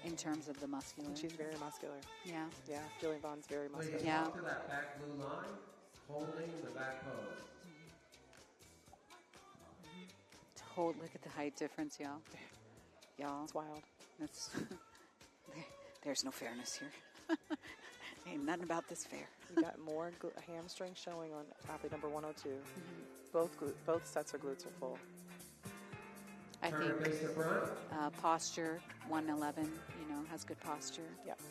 [SPEAKER 2] In terms of the muscular.
[SPEAKER 1] And she's very muscular.
[SPEAKER 2] Yeah.
[SPEAKER 1] Yeah, Jillian Vaughn's very muscular.
[SPEAKER 5] Ladies,
[SPEAKER 2] Yeah.
[SPEAKER 5] walk to that back blue line, holding the back pose.
[SPEAKER 2] Look at the height difference, y'all. Y'all.
[SPEAKER 1] It's wild.
[SPEAKER 2] That's there's no fairness here. Ain't nothing about this fair.
[SPEAKER 1] You got more hamstring showing on athlete number 102. Both sets of glutes are full.
[SPEAKER 2] I
[SPEAKER 5] Turn
[SPEAKER 2] think
[SPEAKER 5] face the front.
[SPEAKER 2] posture, 111, has good posture.
[SPEAKER 1] Yep.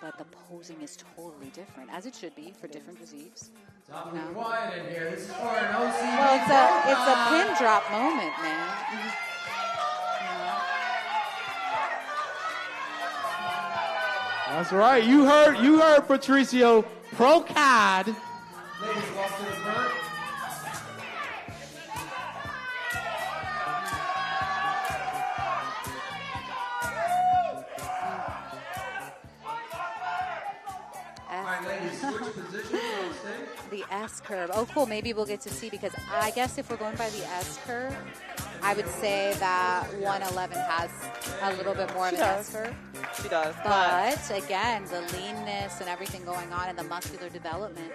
[SPEAKER 2] But the posing is totally different, as it should be for different physiques.
[SPEAKER 5] It's awfully quiet in here. This is for an OCB.
[SPEAKER 2] Well, it's a pin drop moment, man.
[SPEAKER 3] That's right. You heard Patricio. Pro CAD.
[SPEAKER 5] Ladies, walk to the front. All right, ladies, switch positions on stage.
[SPEAKER 2] The S curve. Oh, cool. Maybe we'll get to see, because I guess if we're going by the S curve, I would say that 111 has a little bit more of an S curve.
[SPEAKER 1] She does.
[SPEAKER 2] But again, the leanness and everything going on in the muscular development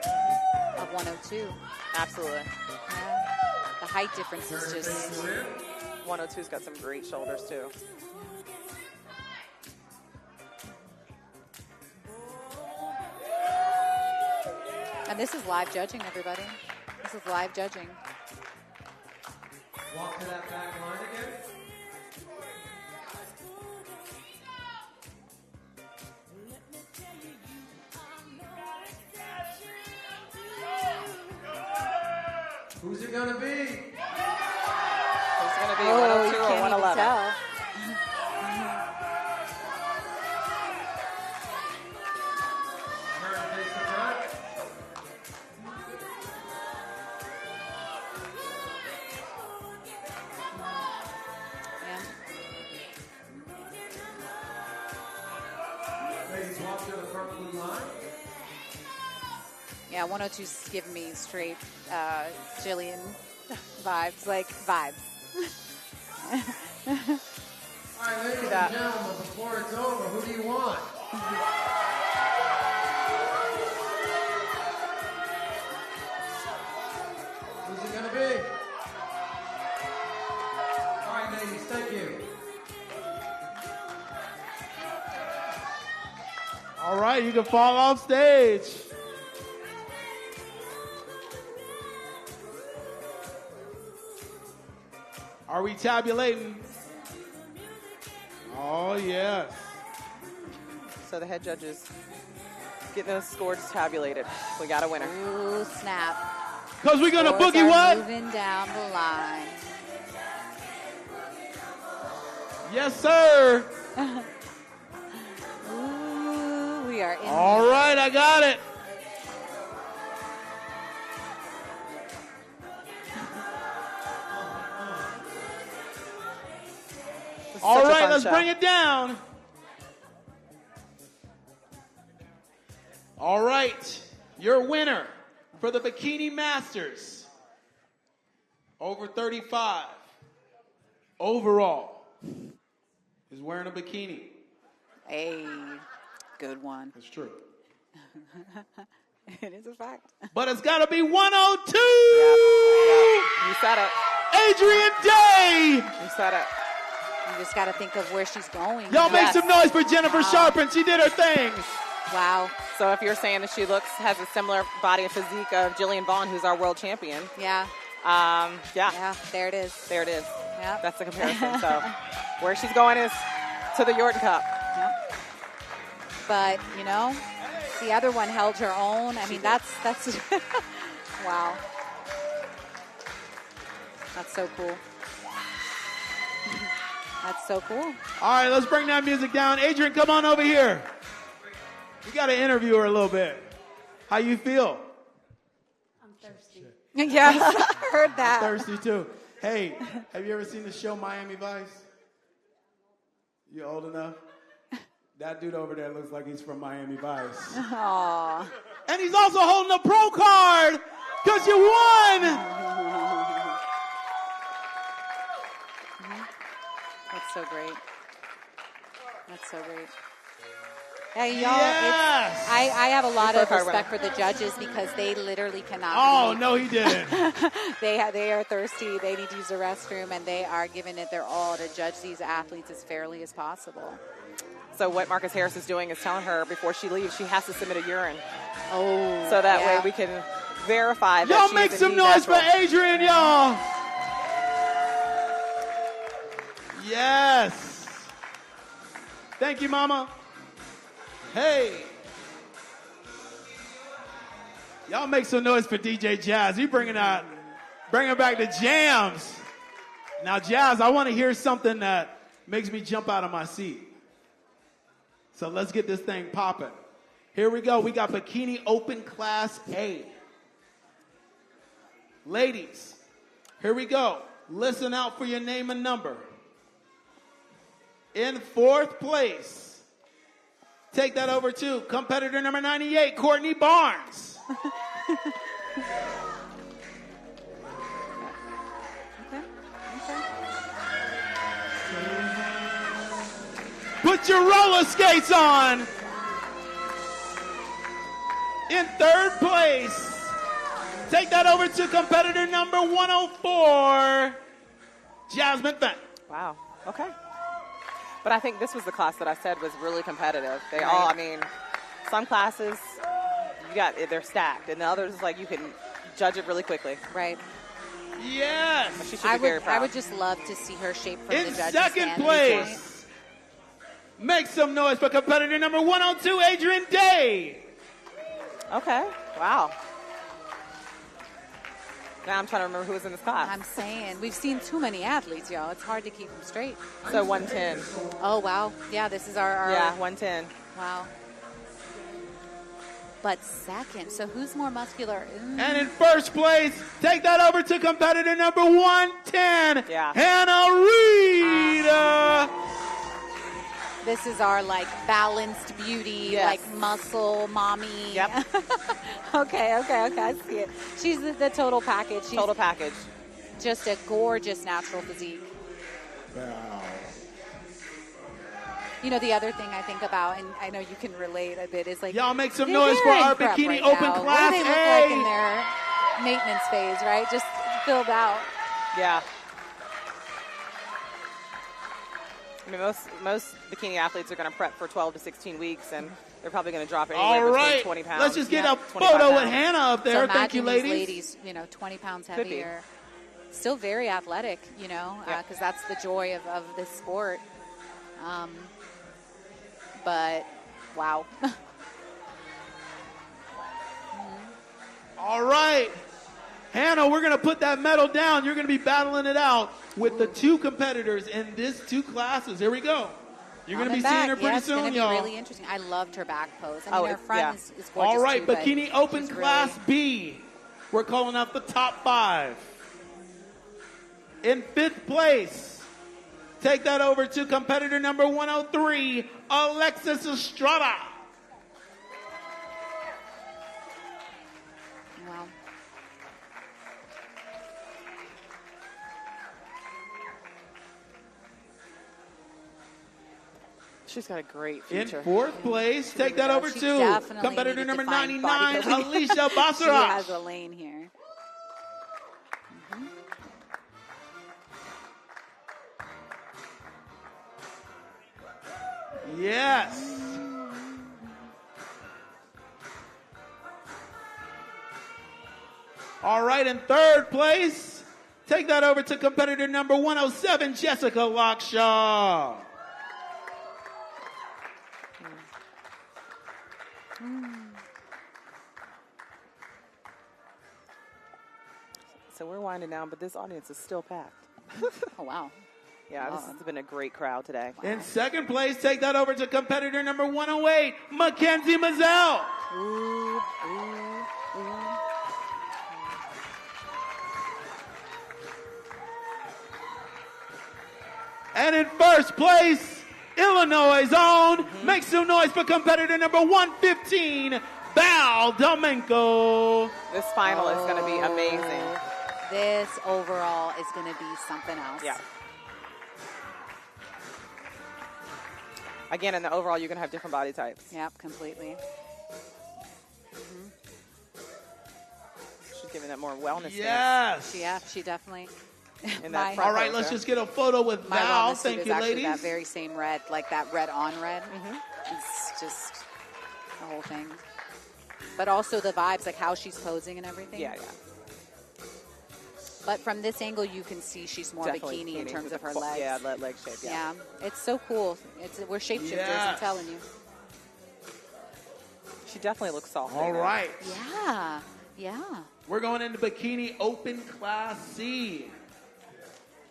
[SPEAKER 2] of 102.
[SPEAKER 1] Absolutely.
[SPEAKER 2] Yeah. The height difference is just...
[SPEAKER 1] 102's got some great shoulders, too.
[SPEAKER 2] And this is live judging, everybody. This is live judging.
[SPEAKER 5] Walk to that back line again. Who's it gonna be?
[SPEAKER 1] It's going to be
[SPEAKER 2] Oh,
[SPEAKER 1] 102
[SPEAKER 2] you
[SPEAKER 1] or
[SPEAKER 2] can't
[SPEAKER 1] 111.
[SPEAKER 2] even tell.
[SPEAKER 5] Turn face the front.
[SPEAKER 2] Yeah.
[SPEAKER 5] Ladies, walk to the front blue line.
[SPEAKER 2] Yeah, 102's giving me straight Jillian vibes, like vibes.
[SPEAKER 5] All right, ladies and gentlemen, before it's over, who do you want? Who's it gonna be? All right, ladies, thank you.
[SPEAKER 3] All right, you can fall off stage. Are we tabulating? Oh, yes.
[SPEAKER 1] So the head judges getting those scores tabulated. We got a winner.
[SPEAKER 2] Ooh, snap.
[SPEAKER 3] Because we're going to
[SPEAKER 2] Scores
[SPEAKER 3] boogie
[SPEAKER 2] are
[SPEAKER 3] what?
[SPEAKER 2] Moving down the line.
[SPEAKER 3] Yes, sir.
[SPEAKER 2] Ooh, we are in.
[SPEAKER 3] All right, I got it. All right, let's bring it down. All right, your winner for the Bikini Masters, over 35, overall, is wearing a bikini.
[SPEAKER 2] Hey, good one.
[SPEAKER 3] That's true.
[SPEAKER 2] It is a fact.
[SPEAKER 3] But it's got to be 102.
[SPEAKER 1] You said it.
[SPEAKER 3] Adrian Day.
[SPEAKER 1] You said it.
[SPEAKER 2] You just got to think of where she's going.
[SPEAKER 3] Y'all make some noise for Jennifer Sharpen. She did her thing.
[SPEAKER 2] Wow.
[SPEAKER 1] So if you're saying that she has a similar body and physique of Jillian Vaughn, who's our world champion.
[SPEAKER 2] Yeah.
[SPEAKER 1] Yeah,
[SPEAKER 2] there it is.
[SPEAKER 1] There it is.
[SPEAKER 2] Yep.
[SPEAKER 1] That's the comparison. So where she's going is to the Yorton Cup.
[SPEAKER 2] Yep. But, the other one held her own. I mean, that's wow. That's so cool. That's so cool.
[SPEAKER 3] All right, let's bring that music down. Adrian, come on over here. We got to interview her a little bit. How you feel?
[SPEAKER 6] I'm thirsty.
[SPEAKER 2] Yeah, heard that.
[SPEAKER 3] I'm thirsty too. Hey, have you ever seen the show Miami Vice? You old enough? That dude over there looks like he's from Miami Vice.
[SPEAKER 2] Aww.
[SPEAKER 3] And he's also holding a pro card because you won.
[SPEAKER 2] That's so great. That's so great. Hey, y'all,
[SPEAKER 3] yes.
[SPEAKER 2] I have a lot of respect
[SPEAKER 1] winner.
[SPEAKER 2] for the judges because they literally cannot.
[SPEAKER 3] Oh, no, he didn't.
[SPEAKER 2] They are thirsty. They need to use the restroom, and they are giving it their all to judge these athletes as fairly as possible.
[SPEAKER 1] So what Marcus Harris is doing is telling her before she leaves she has to submit a urine.
[SPEAKER 2] Oh.
[SPEAKER 1] So that way we can verify that
[SPEAKER 3] Y'all
[SPEAKER 1] she
[SPEAKER 3] make
[SPEAKER 1] is
[SPEAKER 3] some
[SPEAKER 1] indeed
[SPEAKER 3] noise
[SPEAKER 1] natural.
[SPEAKER 3] for Adrian, y'all. Yes. Thank you, Mama. Hey. Y'all make some noise for DJ Jazz. You bringing back the jams. Now, Jazz, I want to hear something that makes me jump out of my seat. So let's get this thing popping. Here we go. We got Bikini Open Class A. Ladies, here we go. Listen out for your name and number. In fourth place, take that over to competitor number 98, Courtney Barnes. Put your roller skates on. In third place, take that over to competitor number 104, Jasmine Fenn.
[SPEAKER 1] Wow. Okay. But I think this was the class that I said was really competitive. They all, I mean, some classes, they're stacked, and the others, like, you can judge it really quickly.
[SPEAKER 2] Right.
[SPEAKER 3] Yes.
[SPEAKER 1] She should be very proud.
[SPEAKER 2] I would just love to see her shape from
[SPEAKER 3] In
[SPEAKER 2] the judges.
[SPEAKER 3] second place, make some noise for competitor number 102, Adrian Day.
[SPEAKER 1] Okay. Wow. Now I'm trying to remember who was in this class.
[SPEAKER 2] I'm saying, we've seen too many athletes, y'all. It's hard to keep them straight.
[SPEAKER 1] So 110.
[SPEAKER 2] Oh, wow. Yeah, this is our
[SPEAKER 1] Yeah, 110.
[SPEAKER 2] Wow. But second, so who's more muscular?
[SPEAKER 3] And in first place, take that over to competitor number 110, Hannah Reed.
[SPEAKER 2] This is our, like, balanced beauty, like, muscle mommy.
[SPEAKER 1] Yep.
[SPEAKER 2] Okay, I see it. She's the total package. She's
[SPEAKER 1] total package.
[SPEAKER 2] Just a gorgeous natural physique.
[SPEAKER 3] Wow.
[SPEAKER 2] You know, the other thing I think about, and I know you can relate a bit, is like...
[SPEAKER 3] Y'all make some noise for our Bikini Open Class A.
[SPEAKER 2] What do they look like in their maintenance phase, right? Just filled out.
[SPEAKER 1] Yeah. I mean, most bikini athletes are going to prep for 12 to 16 weeks, and they're probably going to drop anywhere between 20 pounds.
[SPEAKER 3] Let's just get a photo with Hannah up there.
[SPEAKER 2] So
[SPEAKER 3] Thank you,
[SPEAKER 2] imagine
[SPEAKER 3] ladies.
[SPEAKER 2] these ladies, 20 pounds heavier. Still very athletic, because that's the joy of this sport. But, wow.
[SPEAKER 3] All right. Hannah, we're going to put that medal down. You're going to be battling it out with the two competitors in these two classes. Here we go. You're going to be seeing her pretty soon, y'all.
[SPEAKER 2] It's going to be really interesting. I loved her back pose. I mean, her front is gorgeous.
[SPEAKER 3] All right,
[SPEAKER 2] too,
[SPEAKER 3] Bikini Open Class B. We're calling out the top 5. In 5th place, take that over to competitor number 103, Alexis Estrada.
[SPEAKER 2] Wow.
[SPEAKER 1] She's got a great future.
[SPEAKER 3] In 4th place, take that over to competitor number 99, Alicia Basarach.
[SPEAKER 2] She has a lane here.
[SPEAKER 3] Yes. All right, in third place, take that over to competitor number 107, Jessica Lockshaw.
[SPEAKER 1] So we're winding down, but this audience is still packed.
[SPEAKER 2] Oh, wow.
[SPEAKER 1] Yeah, this has been a great crowd today.
[SPEAKER 2] Wow.
[SPEAKER 3] In second place, take that over to competitor number 108, Mackenzie Mazzell.
[SPEAKER 2] Ooh, ooh, ooh.
[SPEAKER 3] And in first place, Illinois' own, make some noise for competitor number 115, Val Domenko.
[SPEAKER 1] This final is going to be amazing.
[SPEAKER 2] This overall is going to be something else.
[SPEAKER 1] Yeah. Again, in the overall, you're going to have different body types.
[SPEAKER 2] Yep, completely.
[SPEAKER 1] She's giving that more wellness.
[SPEAKER 3] Yes.
[SPEAKER 2] Yeah, she definitely.
[SPEAKER 1] In that front
[SPEAKER 3] All right,
[SPEAKER 1] pose
[SPEAKER 3] let's
[SPEAKER 1] there.
[SPEAKER 3] just get a photo with
[SPEAKER 2] My
[SPEAKER 3] Val.
[SPEAKER 2] wellness suit
[SPEAKER 3] Thank
[SPEAKER 2] is
[SPEAKER 3] you,
[SPEAKER 2] actually
[SPEAKER 3] ladies.
[SPEAKER 2] that very same red, like that red on red. It's just the whole thing. But also the vibes, like how she's posing and everything.
[SPEAKER 1] Yeah, yeah.
[SPEAKER 2] But from this angle, you can see she's more
[SPEAKER 1] Definitely
[SPEAKER 2] bikini in terms
[SPEAKER 1] with
[SPEAKER 2] of
[SPEAKER 1] the
[SPEAKER 2] her
[SPEAKER 1] full-
[SPEAKER 2] legs.
[SPEAKER 1] Yeah, leg shape. Yeah.
[SPEAKER 2] Yeah, it's so cool. We're shapeshifters,
[SPEAKER 3] Yes.
[SPEAKER 2] I'm telling you.
[SPEAKER 1] She definitely looks soft.
[SPEAKER 3] All right.
[SPEAKER 2] Yeah, yeah.
[SPEAKER 3] We're going into Bikini Open Class C.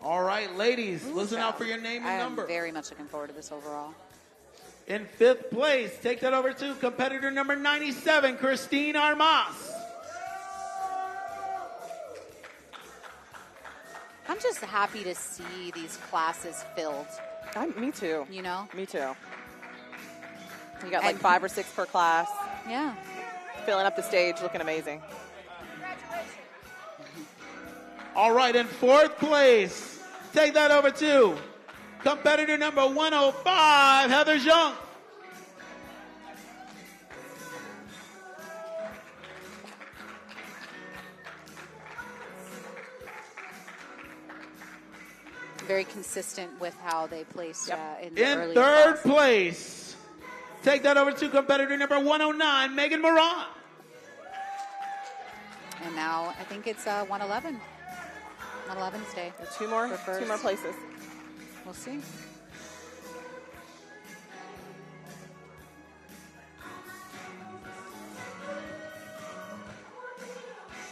[SPEAKER 3] All right, ladies, listen out for your name and
[SPEAKER 2] I am
[SPEAKER 3] number.
[SPEAKER 2] very much looking forward to this overall.
[SPEAKER 3] In fifth place, take that over to competitor number 97, Christine Armas.
[SPEAKER 2] I'm just happy to see these classes filled,
[SPEAKER 1] Me too.
[SPEAKER 2] you know?
[SPEAKER 1] Me too. You got like
[SPEAKER 2] And-
[SPEAKER 1] 5 or 6 per class.
[SPEAKER 2] Yeah.
[SPEAKER 1] Filling up the stage, looking amazing.
[SPEAKER 3] All right, in fourth place, take that over to competitor number 105, Heather Jung.
[SPEAKER 2] Very consistent with how they placed in the
[SPEAKER 3] In
[SPEAKER 2] earlier
[SPEAKER 3] third
[SPEAKER 2] class.
[SPEAKER 3] place, take that over to competitor number 109, Megan Moran.
[SPEAKER 2] And now I think it's 111. 111's day.
[SPEAKER 1] Two more
[SPEAKER 2] For first.
[SPEAKER 1] places.
[SPEAKER 2] We'll see.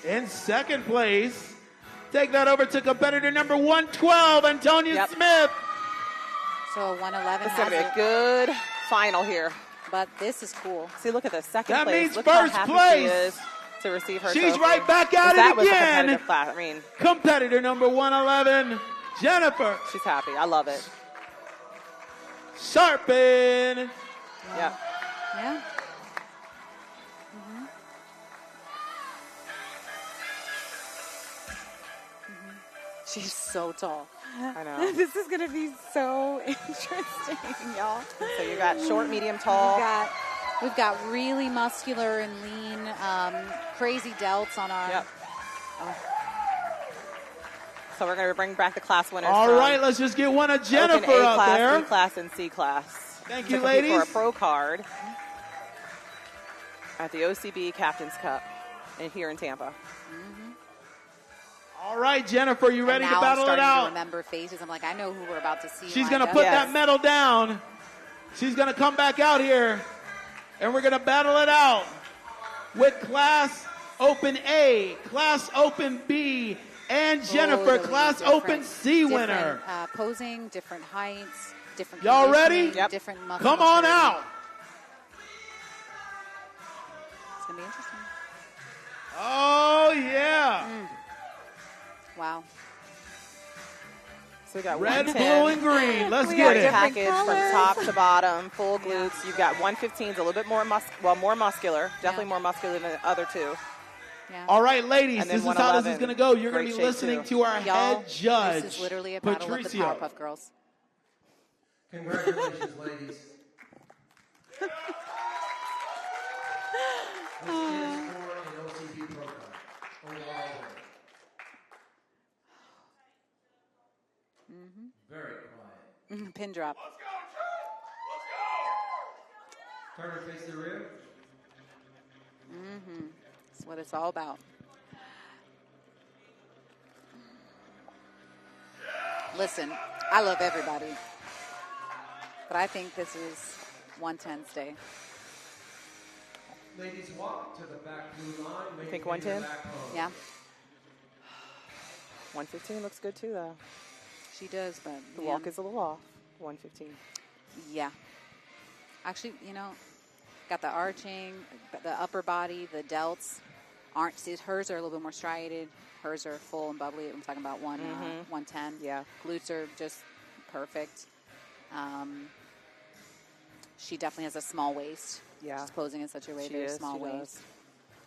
[SPEAKER 3] In second place, take that over to competitor number 112, Antonia
[SPEAKER 1] Yep.
[SPEAKER 3] Smith.
[SPEAKER 2] So 111
[SPEAKER 1] It's going
[SPEAKER 2] has
[SPEAKER 1] to be
[SPEAKER 2] it,
[SPEAKER 1] a good final here.
[SPEAKER 2] but this is cool.
[SPEAKER 1] See, look at this. Second
[SPEAKER 3] That
[SPEAKER 1] place.
[SPEAKER 3] means
[SPEAKER 1] Look how
[SPEAKER 3] first
[SPEAKER 1] happy
[SPEAKER 3] place.
[SPEAKER 1] she is to receive her
[SPEAKER 3] She's
[SPEAKER 1] trophy.
[SPEAKER 3] right back at
[SPEAKER 1] 'Cause that
[SPEAKER 3] it
[SPEAKER 1] was a
[SPEAKER 3] again.
[SPEAKER 1] competitive class. I mean,
[SPEAKER 3] Competitor number 111, Jennifer
[SPEAKER 1] she's happy. I love it.
[SPEAKER 3] Sharpen.
[SPEAKER 1] Yeah.
[SPEAKER 2] Yeah. She's so tall.
[SPEAKER 1] I know.
[SPEAKER 2] This is going to be so interesting, y'all.
[SPEAKER 1] So you got short, medium, tall.
[SPEAKER 2] We've got really muscular and lean, crazy delts on our.
[SPEAKER 1] Yep. So we're going to bring back the class winners.
[SPEAKER 3] All
[SPEAKER 1] from
[SPEAKER 3] right, let's just get one of Jennifer
[SPEAKER 1] Open A
[SPEAKER 3] out
[SPEAKER 1] class,
[SPEAKER 3] there.
[SPEAKER 1] B class, and C class.
[SPEAKER 3] Thank
[SPEAKER 1] to
[SPEAKER 3] you,
[SPEAKER 1] compete
[SPEAKER 3] ladies.
[SPEAKER 1] for a pro card at the OCB Captain's Cup here in Tampa.
[SPEAKER 3] All right, Jennifer, you ready
[SPEAKER 2] And
[SPEAKER 3] to
[SPEAKER 2] now
[SPEAKER 3] battle
[SPEAKER 2] I'm
[SPEAKER 3] it
[SPEAKER 2] starting
[SPEAKER 3] out?
[SPEAKER 2] to remember faces. I'm like, I know who we're about to see.
[SPEAKER 3] She's
[SPEAKER 2] lined
[SPEAKER 3] going to
[SPEAKER 2] up.
[SPEAKER 3] put
[SPEAKER 1] Yes.
[SPEAKER 3] that medal down. She's going to come back out here, and we're going to battle it out with Class Open A, Class Open B, and Jennifer,
[SPEAKER 2] Totally
[SPEAKER 3] Class
[SPEAKER 2] different-
[SPEAKER 3] Open C
[SPEAKER 2] different,
[SPEAKER 3] winner.
[SPEAKER 2] Posing, different heights, different.
[SPEAKER 3] Y'all ready?
[SPEAKER 2] conditioning,
[SPEAKER 1] Yep.
[SPEAKER 2] Different muscle
[SPEAKER 3] Come on
[SPEAKER 2] maturity.
[SPEAKER 3] out.
[SPEAKER 2] It's gonna be interesting.
[SPEAKER 3] Oh, yeah.
[SPEAKER 2] Wow.
[SPEAKER 1] So we got
[SPEAKER 3] Red,
[SPEAKER 1] 110.
[SPEAKER 3] blue, and green. Let's
[SPEAKER 1] We
[SPEAKER 3] get
[SPEAKER 1] got
[SPEAKER 3] it.
[SPEAKER 1] package from
[SPEAKER 2] colors.
[SPEAKER 1] top to bottom, full glutes. You've got 115s, a little bit more more muscular, definitely more muscular than the other two.
[SPEAKER 2] Yeah.
[SPEAKER 3] All right, ladies,
[SPEAKER 1] And
[SPEAKER 3] this
[SPEAKER 1] then
[SPEAKER 3] is how this is
[SPEAKER 1] 111.
[SPEAKER 3] going to go. You're going
[SPEAKER 1] Great
[SPEAKER 3] to be
[SPEAKER 1] shape,
[SPEAKER 3] listening
[SPEAKER 1] too.
[SPEAKER 3] to our
[SPEAKER 2] Y'all,
[SPEAKER 3] head judge,
[SPEAKER 2] this is literally a battle of the
[SPEAKER 3] Patricio.
[SPEAKER 2] Powerpuff Girls.
[SPEAKER 5] Congratulations, ladies. This is for an OCB pro card. Overall win. Very quiet.
[SPEAKER 2] Pin drop.
[SPEAKER 5] Turn and face the rear.
[SPEAKER 2] Mm-hmm. That's what it's all about. Listen, I love everybody, but I think this is 110's day.
[SPEAKER 5] Ladies, walk to the back blue line.
[SPEAKER 1] You think 110?
[SPEAKER 2] Yeah.
[SPEAKER 1] 115 looks good too, though.
[SPEAKER 2] She does, but
[SPEAKER 1] The walk is a little off. 115.
[SPEAKER 2] Yeah. Actually, got the arching, the upper body, the delts aren't. See, hers are a little bit more striated. Hers are full and bubbly. I'm talking about 110.
[SPEAKER 1] Yeah.
[SPEAKER 2] Glutes are just perfect. She definitely has a small waist.
[SPEAKER 1] Yeah.
[SPEAKER 2] She's posing in such a way,
[SPEAKER 1] She
[SPEAKER 2] very
[SPEAKER 1] is,
[SPEAKER 2] small
[SPEAKER 1] she
[SPEAKER 2] waist.
[SPEAKER 1] does.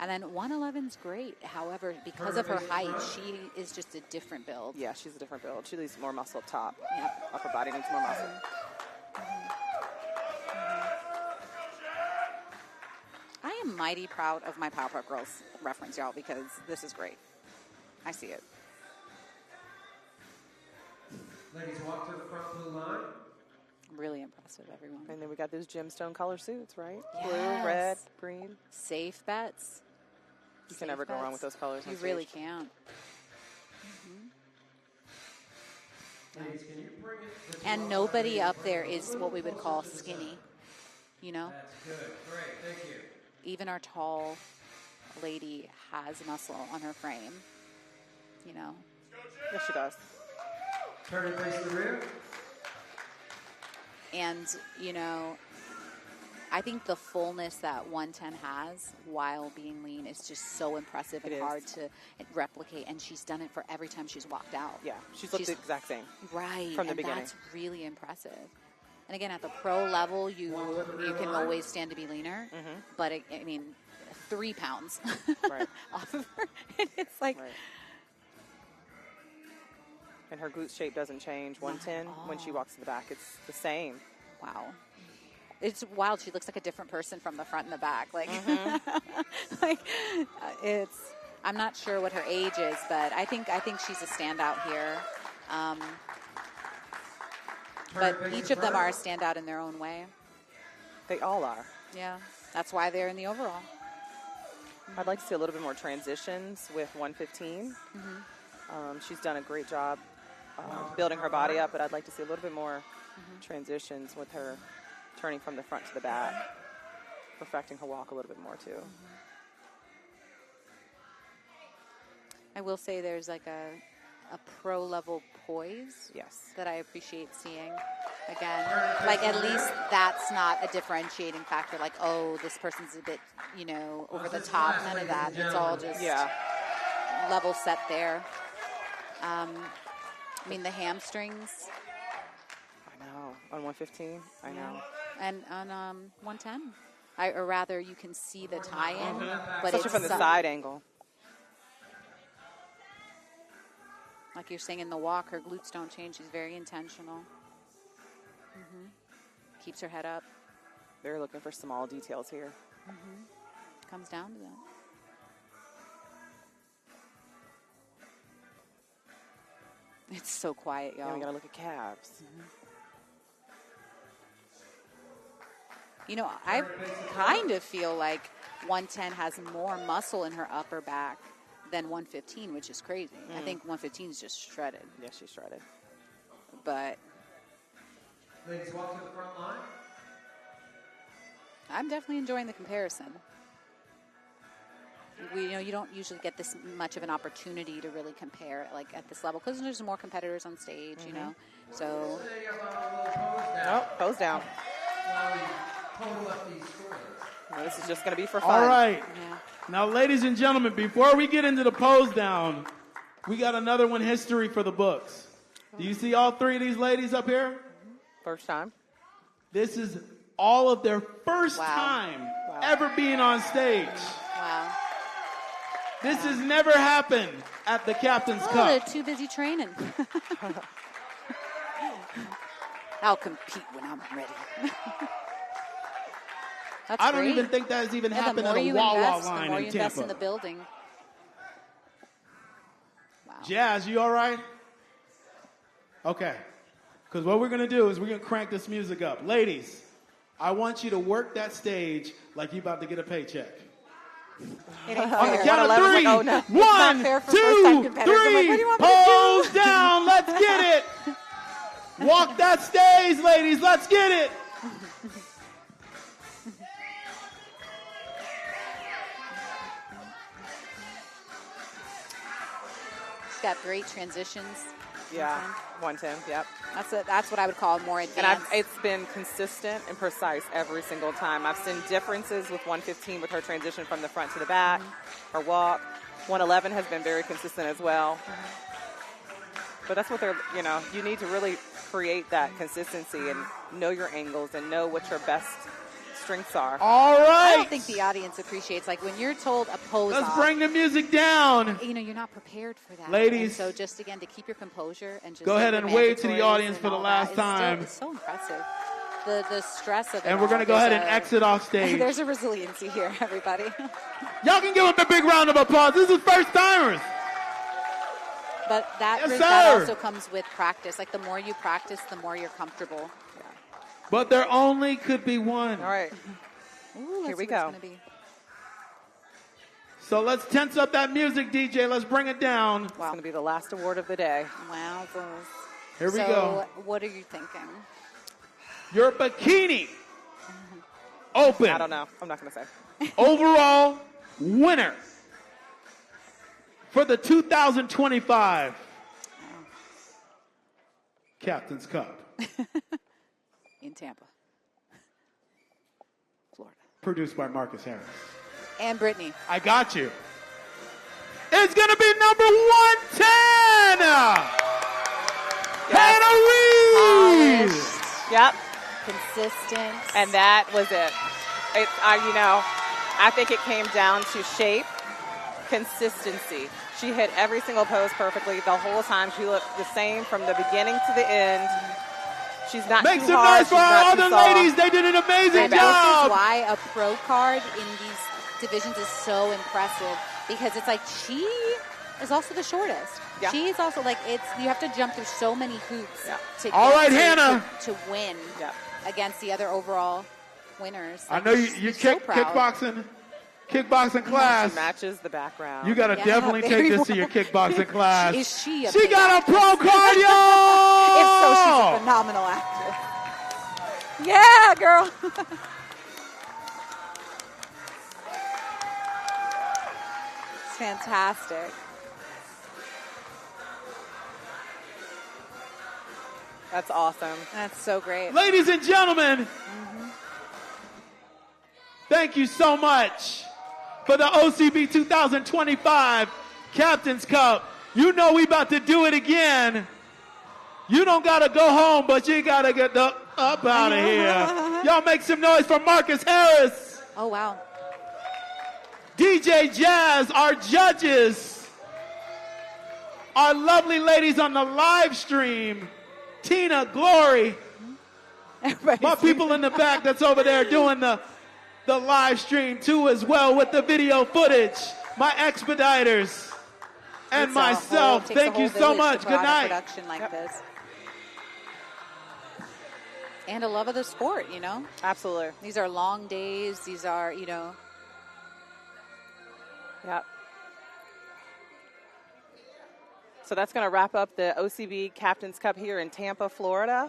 [SPEAKER 2] And then 111's great. However, because of her height, she is just a different build.
[SPEAKER 1] Yeah, she's a different build. She needs more muscle up top.
[SPEAKER 2] Yep.
[SPEAKER 1] Upper body needs more muscle.
[SPEAKER 2] I am mighty proud of my Powerpuff Girls reference, y'all, because this is great. I see it.
[SPEAKER 5] Ladies, walk to the front blue line.
[SPEAKER 2] Really impressive, everyone.
[SPEAKER 1] And then we got those gemstone color suits, right?
[SPEAKER 2] Yes.
[SPEAKER 1] Blue, red, green.
[SPEAKER 2] Safe bets.
[SPEAKER 1] You can never go wrong with those colors.
[SPEAKER 2] You
[SPEAKER 1] on
[SPEAKER 2] really
[SPEAKER 1] stage.
[SPEAKER 2] can't.
[SPEAKER 5] Ladies, can you bring it?
[SPEAKER 2] And nobody up there is what we would call skinny,
[SPEAKER 5] That's good. Great. Thank you.
[SPEAKER 2] Even our tall lady has muscle on her frame,
[SPEAKER 1] Yes, she does.
[SPEAKER 5] Turn and face the rear.
[SPEAKER 2] And, I think the fullness that 110 has while being lean is just so impressive and
[SPEAKER 1] It is.
[SPEAKER 2] hard to replicate. And she's done it for every time she's walked out.
[SPEAKER 1] Yeah, she's looked the exact same.
[SPEAKER 2] Right.
[SPEAKER 1] From the
[SPEAKER 2] and
[SPEAKER 1] beginning.
[SPEAKER 2] That's really impressive. And again, at the pro level, you can always stand to be leaner.
[SPEAKER 1] Mm-hmm.
[SPEAKER 2] But, 3 pounds
[SPEAKER 1] Right.
[SPEAKER 2] off of her. And it's like,
[SPEAKER 1] Right. And her glute shape doesn't change. 110 when she walks to the back, it's the same.
[SPEAKER 2] wow. It's wild. She looks like a different person from the front and the back. Like, I'm not sure what her age is, but I think she's a standout here. But each of them are a standout in their own way.
[SPEAKER 1] They all are.
[SPEAKER 2] Yeah. That's why they're in the overall.
[SPEAKER 1] I'd like to see a little bit more transitions with 115. She's done a great job building her body up, but I'd like to see a little bit more transitions with her turning from the front to the back, perfecting her walk a little bit more too.
[SPEAKER 2] I will say there's like a pro level poise.
[SPEAKER 1] Yes.
[SPEAKER 2] That I appreciate seeing. Again, like at least that's not a differentiating factor. Like, oh, this person's a bit, over the top. None of that. It's all just level set there. The hamstrings.
[SPEAKER 1] I know. On 115, I know.
[SPEAKER 2] And on 110. Or rather, you can see the tie-in. But
[SPEAKER 1] Especially
[SPEAKER 2] it's
[SPEAKER 1] from the side angle.
[SPEAKER 2] Like you're saying in the walk, her glutes don't change. She's very intentional. Keeps her head up.
[SPEAKER 1] They're looking for small details here.
[SPEAKER 2] Comes down to that. It's so quiet, y'all.
[SPEAKER 1] Yeah, we got to look at calves.
[SPEAKER 2] I kind of feel like 110 has more muscle in her upper back than 115, which is crazy. I think 115 is just shredded.
[SPEAKER 1] Yeah, she's shredded.
[SPEAKER 2] But
[SPEAKER 5] Ladies, walk to the front line.
[SPEAKER 2] I'm definitely enjoying the comparison. You don't usually get this much of an opportunity to really compare like at this level because there's more competitors on stage, So
[SPEAKER 5] Stay up on a little pose down.
[SPEAKER 1] Oh, pose down.
[SPEAKER 5] While we total up these scores.
[SPEAKER 1] Well, this is just going to be for fun.
[SPEAKER 3] All right.
[SPEAKER 2] yeah.
[SPEAKER 3] Now, ladies and gentlemen, before we get into the pose down, we got another one history for the books. Do you see all three of these ladies up here?
[SPEAKER 1] First time.
[SPEAKER 3] This is all of their first time ever being on stage.
[SPEAKER 2] Wow.
[SPEAKER 3] This has never happened at the Captain's
[SPEAKER 2] Oh,
[SPEAKER 3] Cup.
[SPEAKER 2] they're too busy training. I'll compete when I'm ready. That's
[SPEAKER 3] I don't
[SPEAKER 2] great.
[SPEAKER 3] even think that has even
[SPEAKER 2] The
[SPEAKER 3] happened
[SPEAKER 2] more
[SPEAKER 3] at a
[SPEAKER 2] you
[SPEAKER 3] Wawa
[SPEAKER 2] invest, the
[SPEAKER 3] line
[SPEAKER 2] more
[SPEAKER 3] in
[SPEAKER 2] you invest in
[SPEAKER 3] Tampa.
[SPEAKER 2] the building. Wow.
[SPEAKER 3] Jazz, you all right? Okay. Because what we're going to do is we're going to crank this music up. Ladies, I want you to work that stage like you're about to get a paycheck.
[SPEAKER 2] It ain't
[SPEAKER 3] On the
[SPEAKER 2] fair.
[SPEAKER 3] count of 3,
[SPEAKER 1] oh, no.
[SPEAKER 3] 1,
[SPEAKER 2] fair for first-time
[SPEAKER 3] 2,
[SPEAKER 2] competitors. I'm like,
[SPEAKER 3] 3,
[SPEAKER 2] what do you want me to do?
[SPEAKER 3] pose down. Let's get it. Walk that stage, ladies. Let's get it.
[SPEAKER 2] She's got great transitions.
[SPEAKER 1] Yeah, 110, yep.
[SPEAKER 2] That's what I would call more advanced.
[SPEAKER 1] And it's been consistent and precise every single time. I've seen differences with 115 with her transition from the front to the back, her walk. 111 has been very consistent as well. But that's what they're, you need to really create that consistency and know your angles and know what your best strengths are.
[SPEAKER 3] All right.
[SPEAKER 2] I don't think the audience appreciates, like, when you're told a pose
[SPEAKER 3] Let's
[SPEAKER 2] off,
[SPEAKER 3] bring the music down.
[SPEAKER 2] you're not prepared for that.
[SPEAKER 3] Ladies.
[SPEAKER 2] And so just, again, to keep your composure and just
[SPEAKER 3] Go ahead
[SPEAKER 2] do
[SPEAKER 3] and
[SPEAKER 2] the
[SPEAKER 3] wave to the
[SPEAKER 2] mandatories
[SPEAKER 3] audience
[SPEAKER 2] and
[SPEAKER 3] for the
[SPEAKER 2] all
[SPEAKER 3] last
[SPEAKER 2] that
[SPEAKER 3] time.
[SPEAKER 2] It's so impressive. The stress of it.
[SPEAKER 3] And we're going to go ahead and exit off stage.
[SPEAKER 2] There's a resiliency here, everybody.
[SPEAKER 3] Y'all can give them a big round of applause. This is first timers.
[SPEAKER 2] But that
[SPEAKER 3] Yes,
[SPEAKER 2] that
[SPEAKER 3] sir.
[SPEAKER 2] also comes with practice. Like, the more you practice, the more you're comfortable.
[SPEAKER 3] But there only could be one.
[SPEAKER 1] All right.
[SPEAKER 2] Ooh,
[SPEAKER 1] Here we
[SPEAKER 2] that's what it's
[SPEAKER 1] go.
[SPEAKER 2] gonna be.
[SPEAKER 3] So let's tense up that music, DJ. Let's bring it down.
[SPEAKER 1] It's going to be the last award of the day.
[SPEAKER 2] Wow.
[SPEAKER 3] Here we
[SPEAKER 2] so
[SPEAKER 3] go.
[SPEAKER 2] what are you thinking?
[SPEAKER 3] Your Bikini Open
[SPEAKER 1] I don't know. I'm not going to say.
[SPEAKER 3] overall winner for the 2025 Captain's Cup.
[SPEAKER 2] In Tampa, Florida.
[SPEAKER 3] Produced by Marcus Harris.
[SPEAKER 2] And Brittany.
[SPEAKER 3] I got you. It's going to be number 110. Hannah Reed.
[SPEAKER 2] Polished,
[SPEAKER 1] Yep.
[SPEAKER 2] consistent.
[SPEAKER 1] And that was it. I think it came down to shape, consistency. She hit every single pose perfectly the whole time. She looked the same from the beginning to the end. She's not
[SPEAKER 3] Make
[SPEAKER 1] too
[SPEAKER 3] some
[SPEAKER 1] hard.
[SPEAKER 3] noise for
[SPEAKER 1] She's
[SPEAKER 3] our
[SPEAKER 1] not
[SPEAKER 3] other
[SPEAKER 1] too soft.
[SPEAKER 3] ladies. They did an amazing
[SPEAKER 2] And this
[SPEAKER 3] job.
[SPEAKER 2] is why a pro card in these divisions is so impressive, because it's like she is also the shortest.
[SPEAKER 1] Yeah.
[SPEAKER 2] She is also like, you have to jump through so many hoops
[SPEAKER 1] Yeah.
[SPEAKER 2] to
[SPEAKER 3] All
[SPEAKER 2] get
[SPEAKER 3] right,
[SPEAKER 2] to,
[SPEAKER 3] Hannah.
[SPEAKER 2] to win
[SPEAKER 1] Yeah.
[SPEAKER 2] against the other overall winners.
[SPEAKER 3] I
[SPEAKER 2] Like,
[SPEAKER 3] know you
[SPEAKER 2] she's so proud.
[SPEAKER 3] kickboxing class.
[SPEAKER 1] She matches the background.
[SPEAKER 3] You got to
[SPEAKER 2] Yeah,
[SPEAKER 3] definitely take
[SPEAKER 2] very
[SPEAKER 3] this to your
[SPEAKER 2] well.
[SPEAKER 3] kickboxing class.
[SPEAKER 2] Is she a
[SPEAKER 3] She
[SPEAKER 2] big
[SPEAKER 3] got a
[SPEAKER 2] actress?
[SPEAKER 3] pro card, y'all!
[SPEAKER 2] If so, she's a phenomenal actress. Yeah, girl. It's fantastic.
[SPEAKER 1] That's awesome.
[SPEAKER 2] That's so great.
[SPEAKER 3] Ladies and gentlemen, thank you so much for the OCB 2025 Captain's Cup. You know we about to do it again. You don't got to go home, but you got to get up out of here. Y'all make some noise for Marcus Harris,
[SPEAKER 2] Oh, wow.
[SPEAKER 3] DJ Jazz, our judges, our lovely ladies on the live stream, Tina, Glory, my people in the back that's over there doing the live stream too as well with the video footage, my expediters, and myself. Thank you so much. Good night.
[SPEAKER 2] Production like this. And a love of the sport, you know.
[SPEAKER 1] Absolutely.
[SPEAKER 2] These are long days. These are, you know.
[SPEAKER 1] Yep. So that's going to wrap up the OCB Captain's Cup here in Tampa, Florida.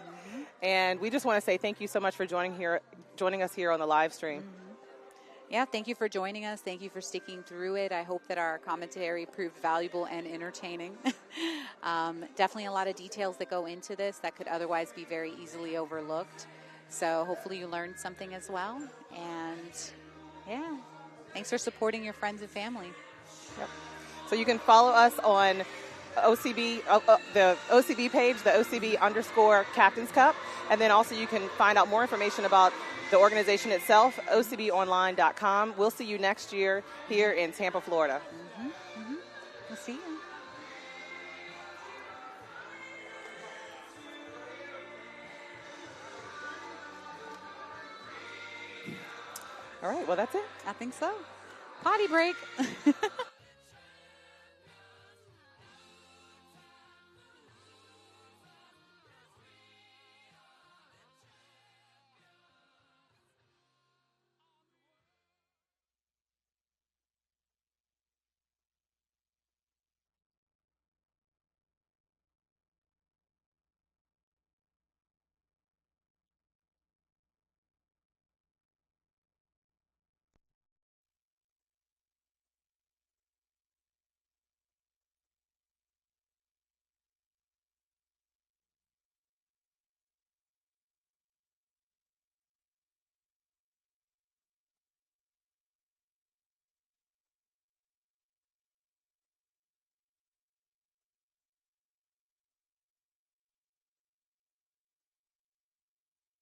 [SPEAKER 1] And we just want to say thank you so much for joining us here on the live stream.
[SPEAKER 2] Yeah, thank you for joining us. Thank you for sticking through it. I hope that our commentary proved valuable and entertaining. Definitely a lot of details that go into this that could otherwise be very easily overlooked. So hopefully you learned something as well. And yeah, thanks for supporting your friends and family.
[SPEAKER 1] Yep. So you can follow us on OCB, the OCB page, the OCB_Captain's Cup. And then also you can find out more information about the organization itself, OCBonline.com. We'll see you next year here in Tampa, Florida.
[SPEAKER 2] We'll see you.
[SPEAKER 1] All right, well, that's it.
[SPEAKER 2] I think so. Potty break.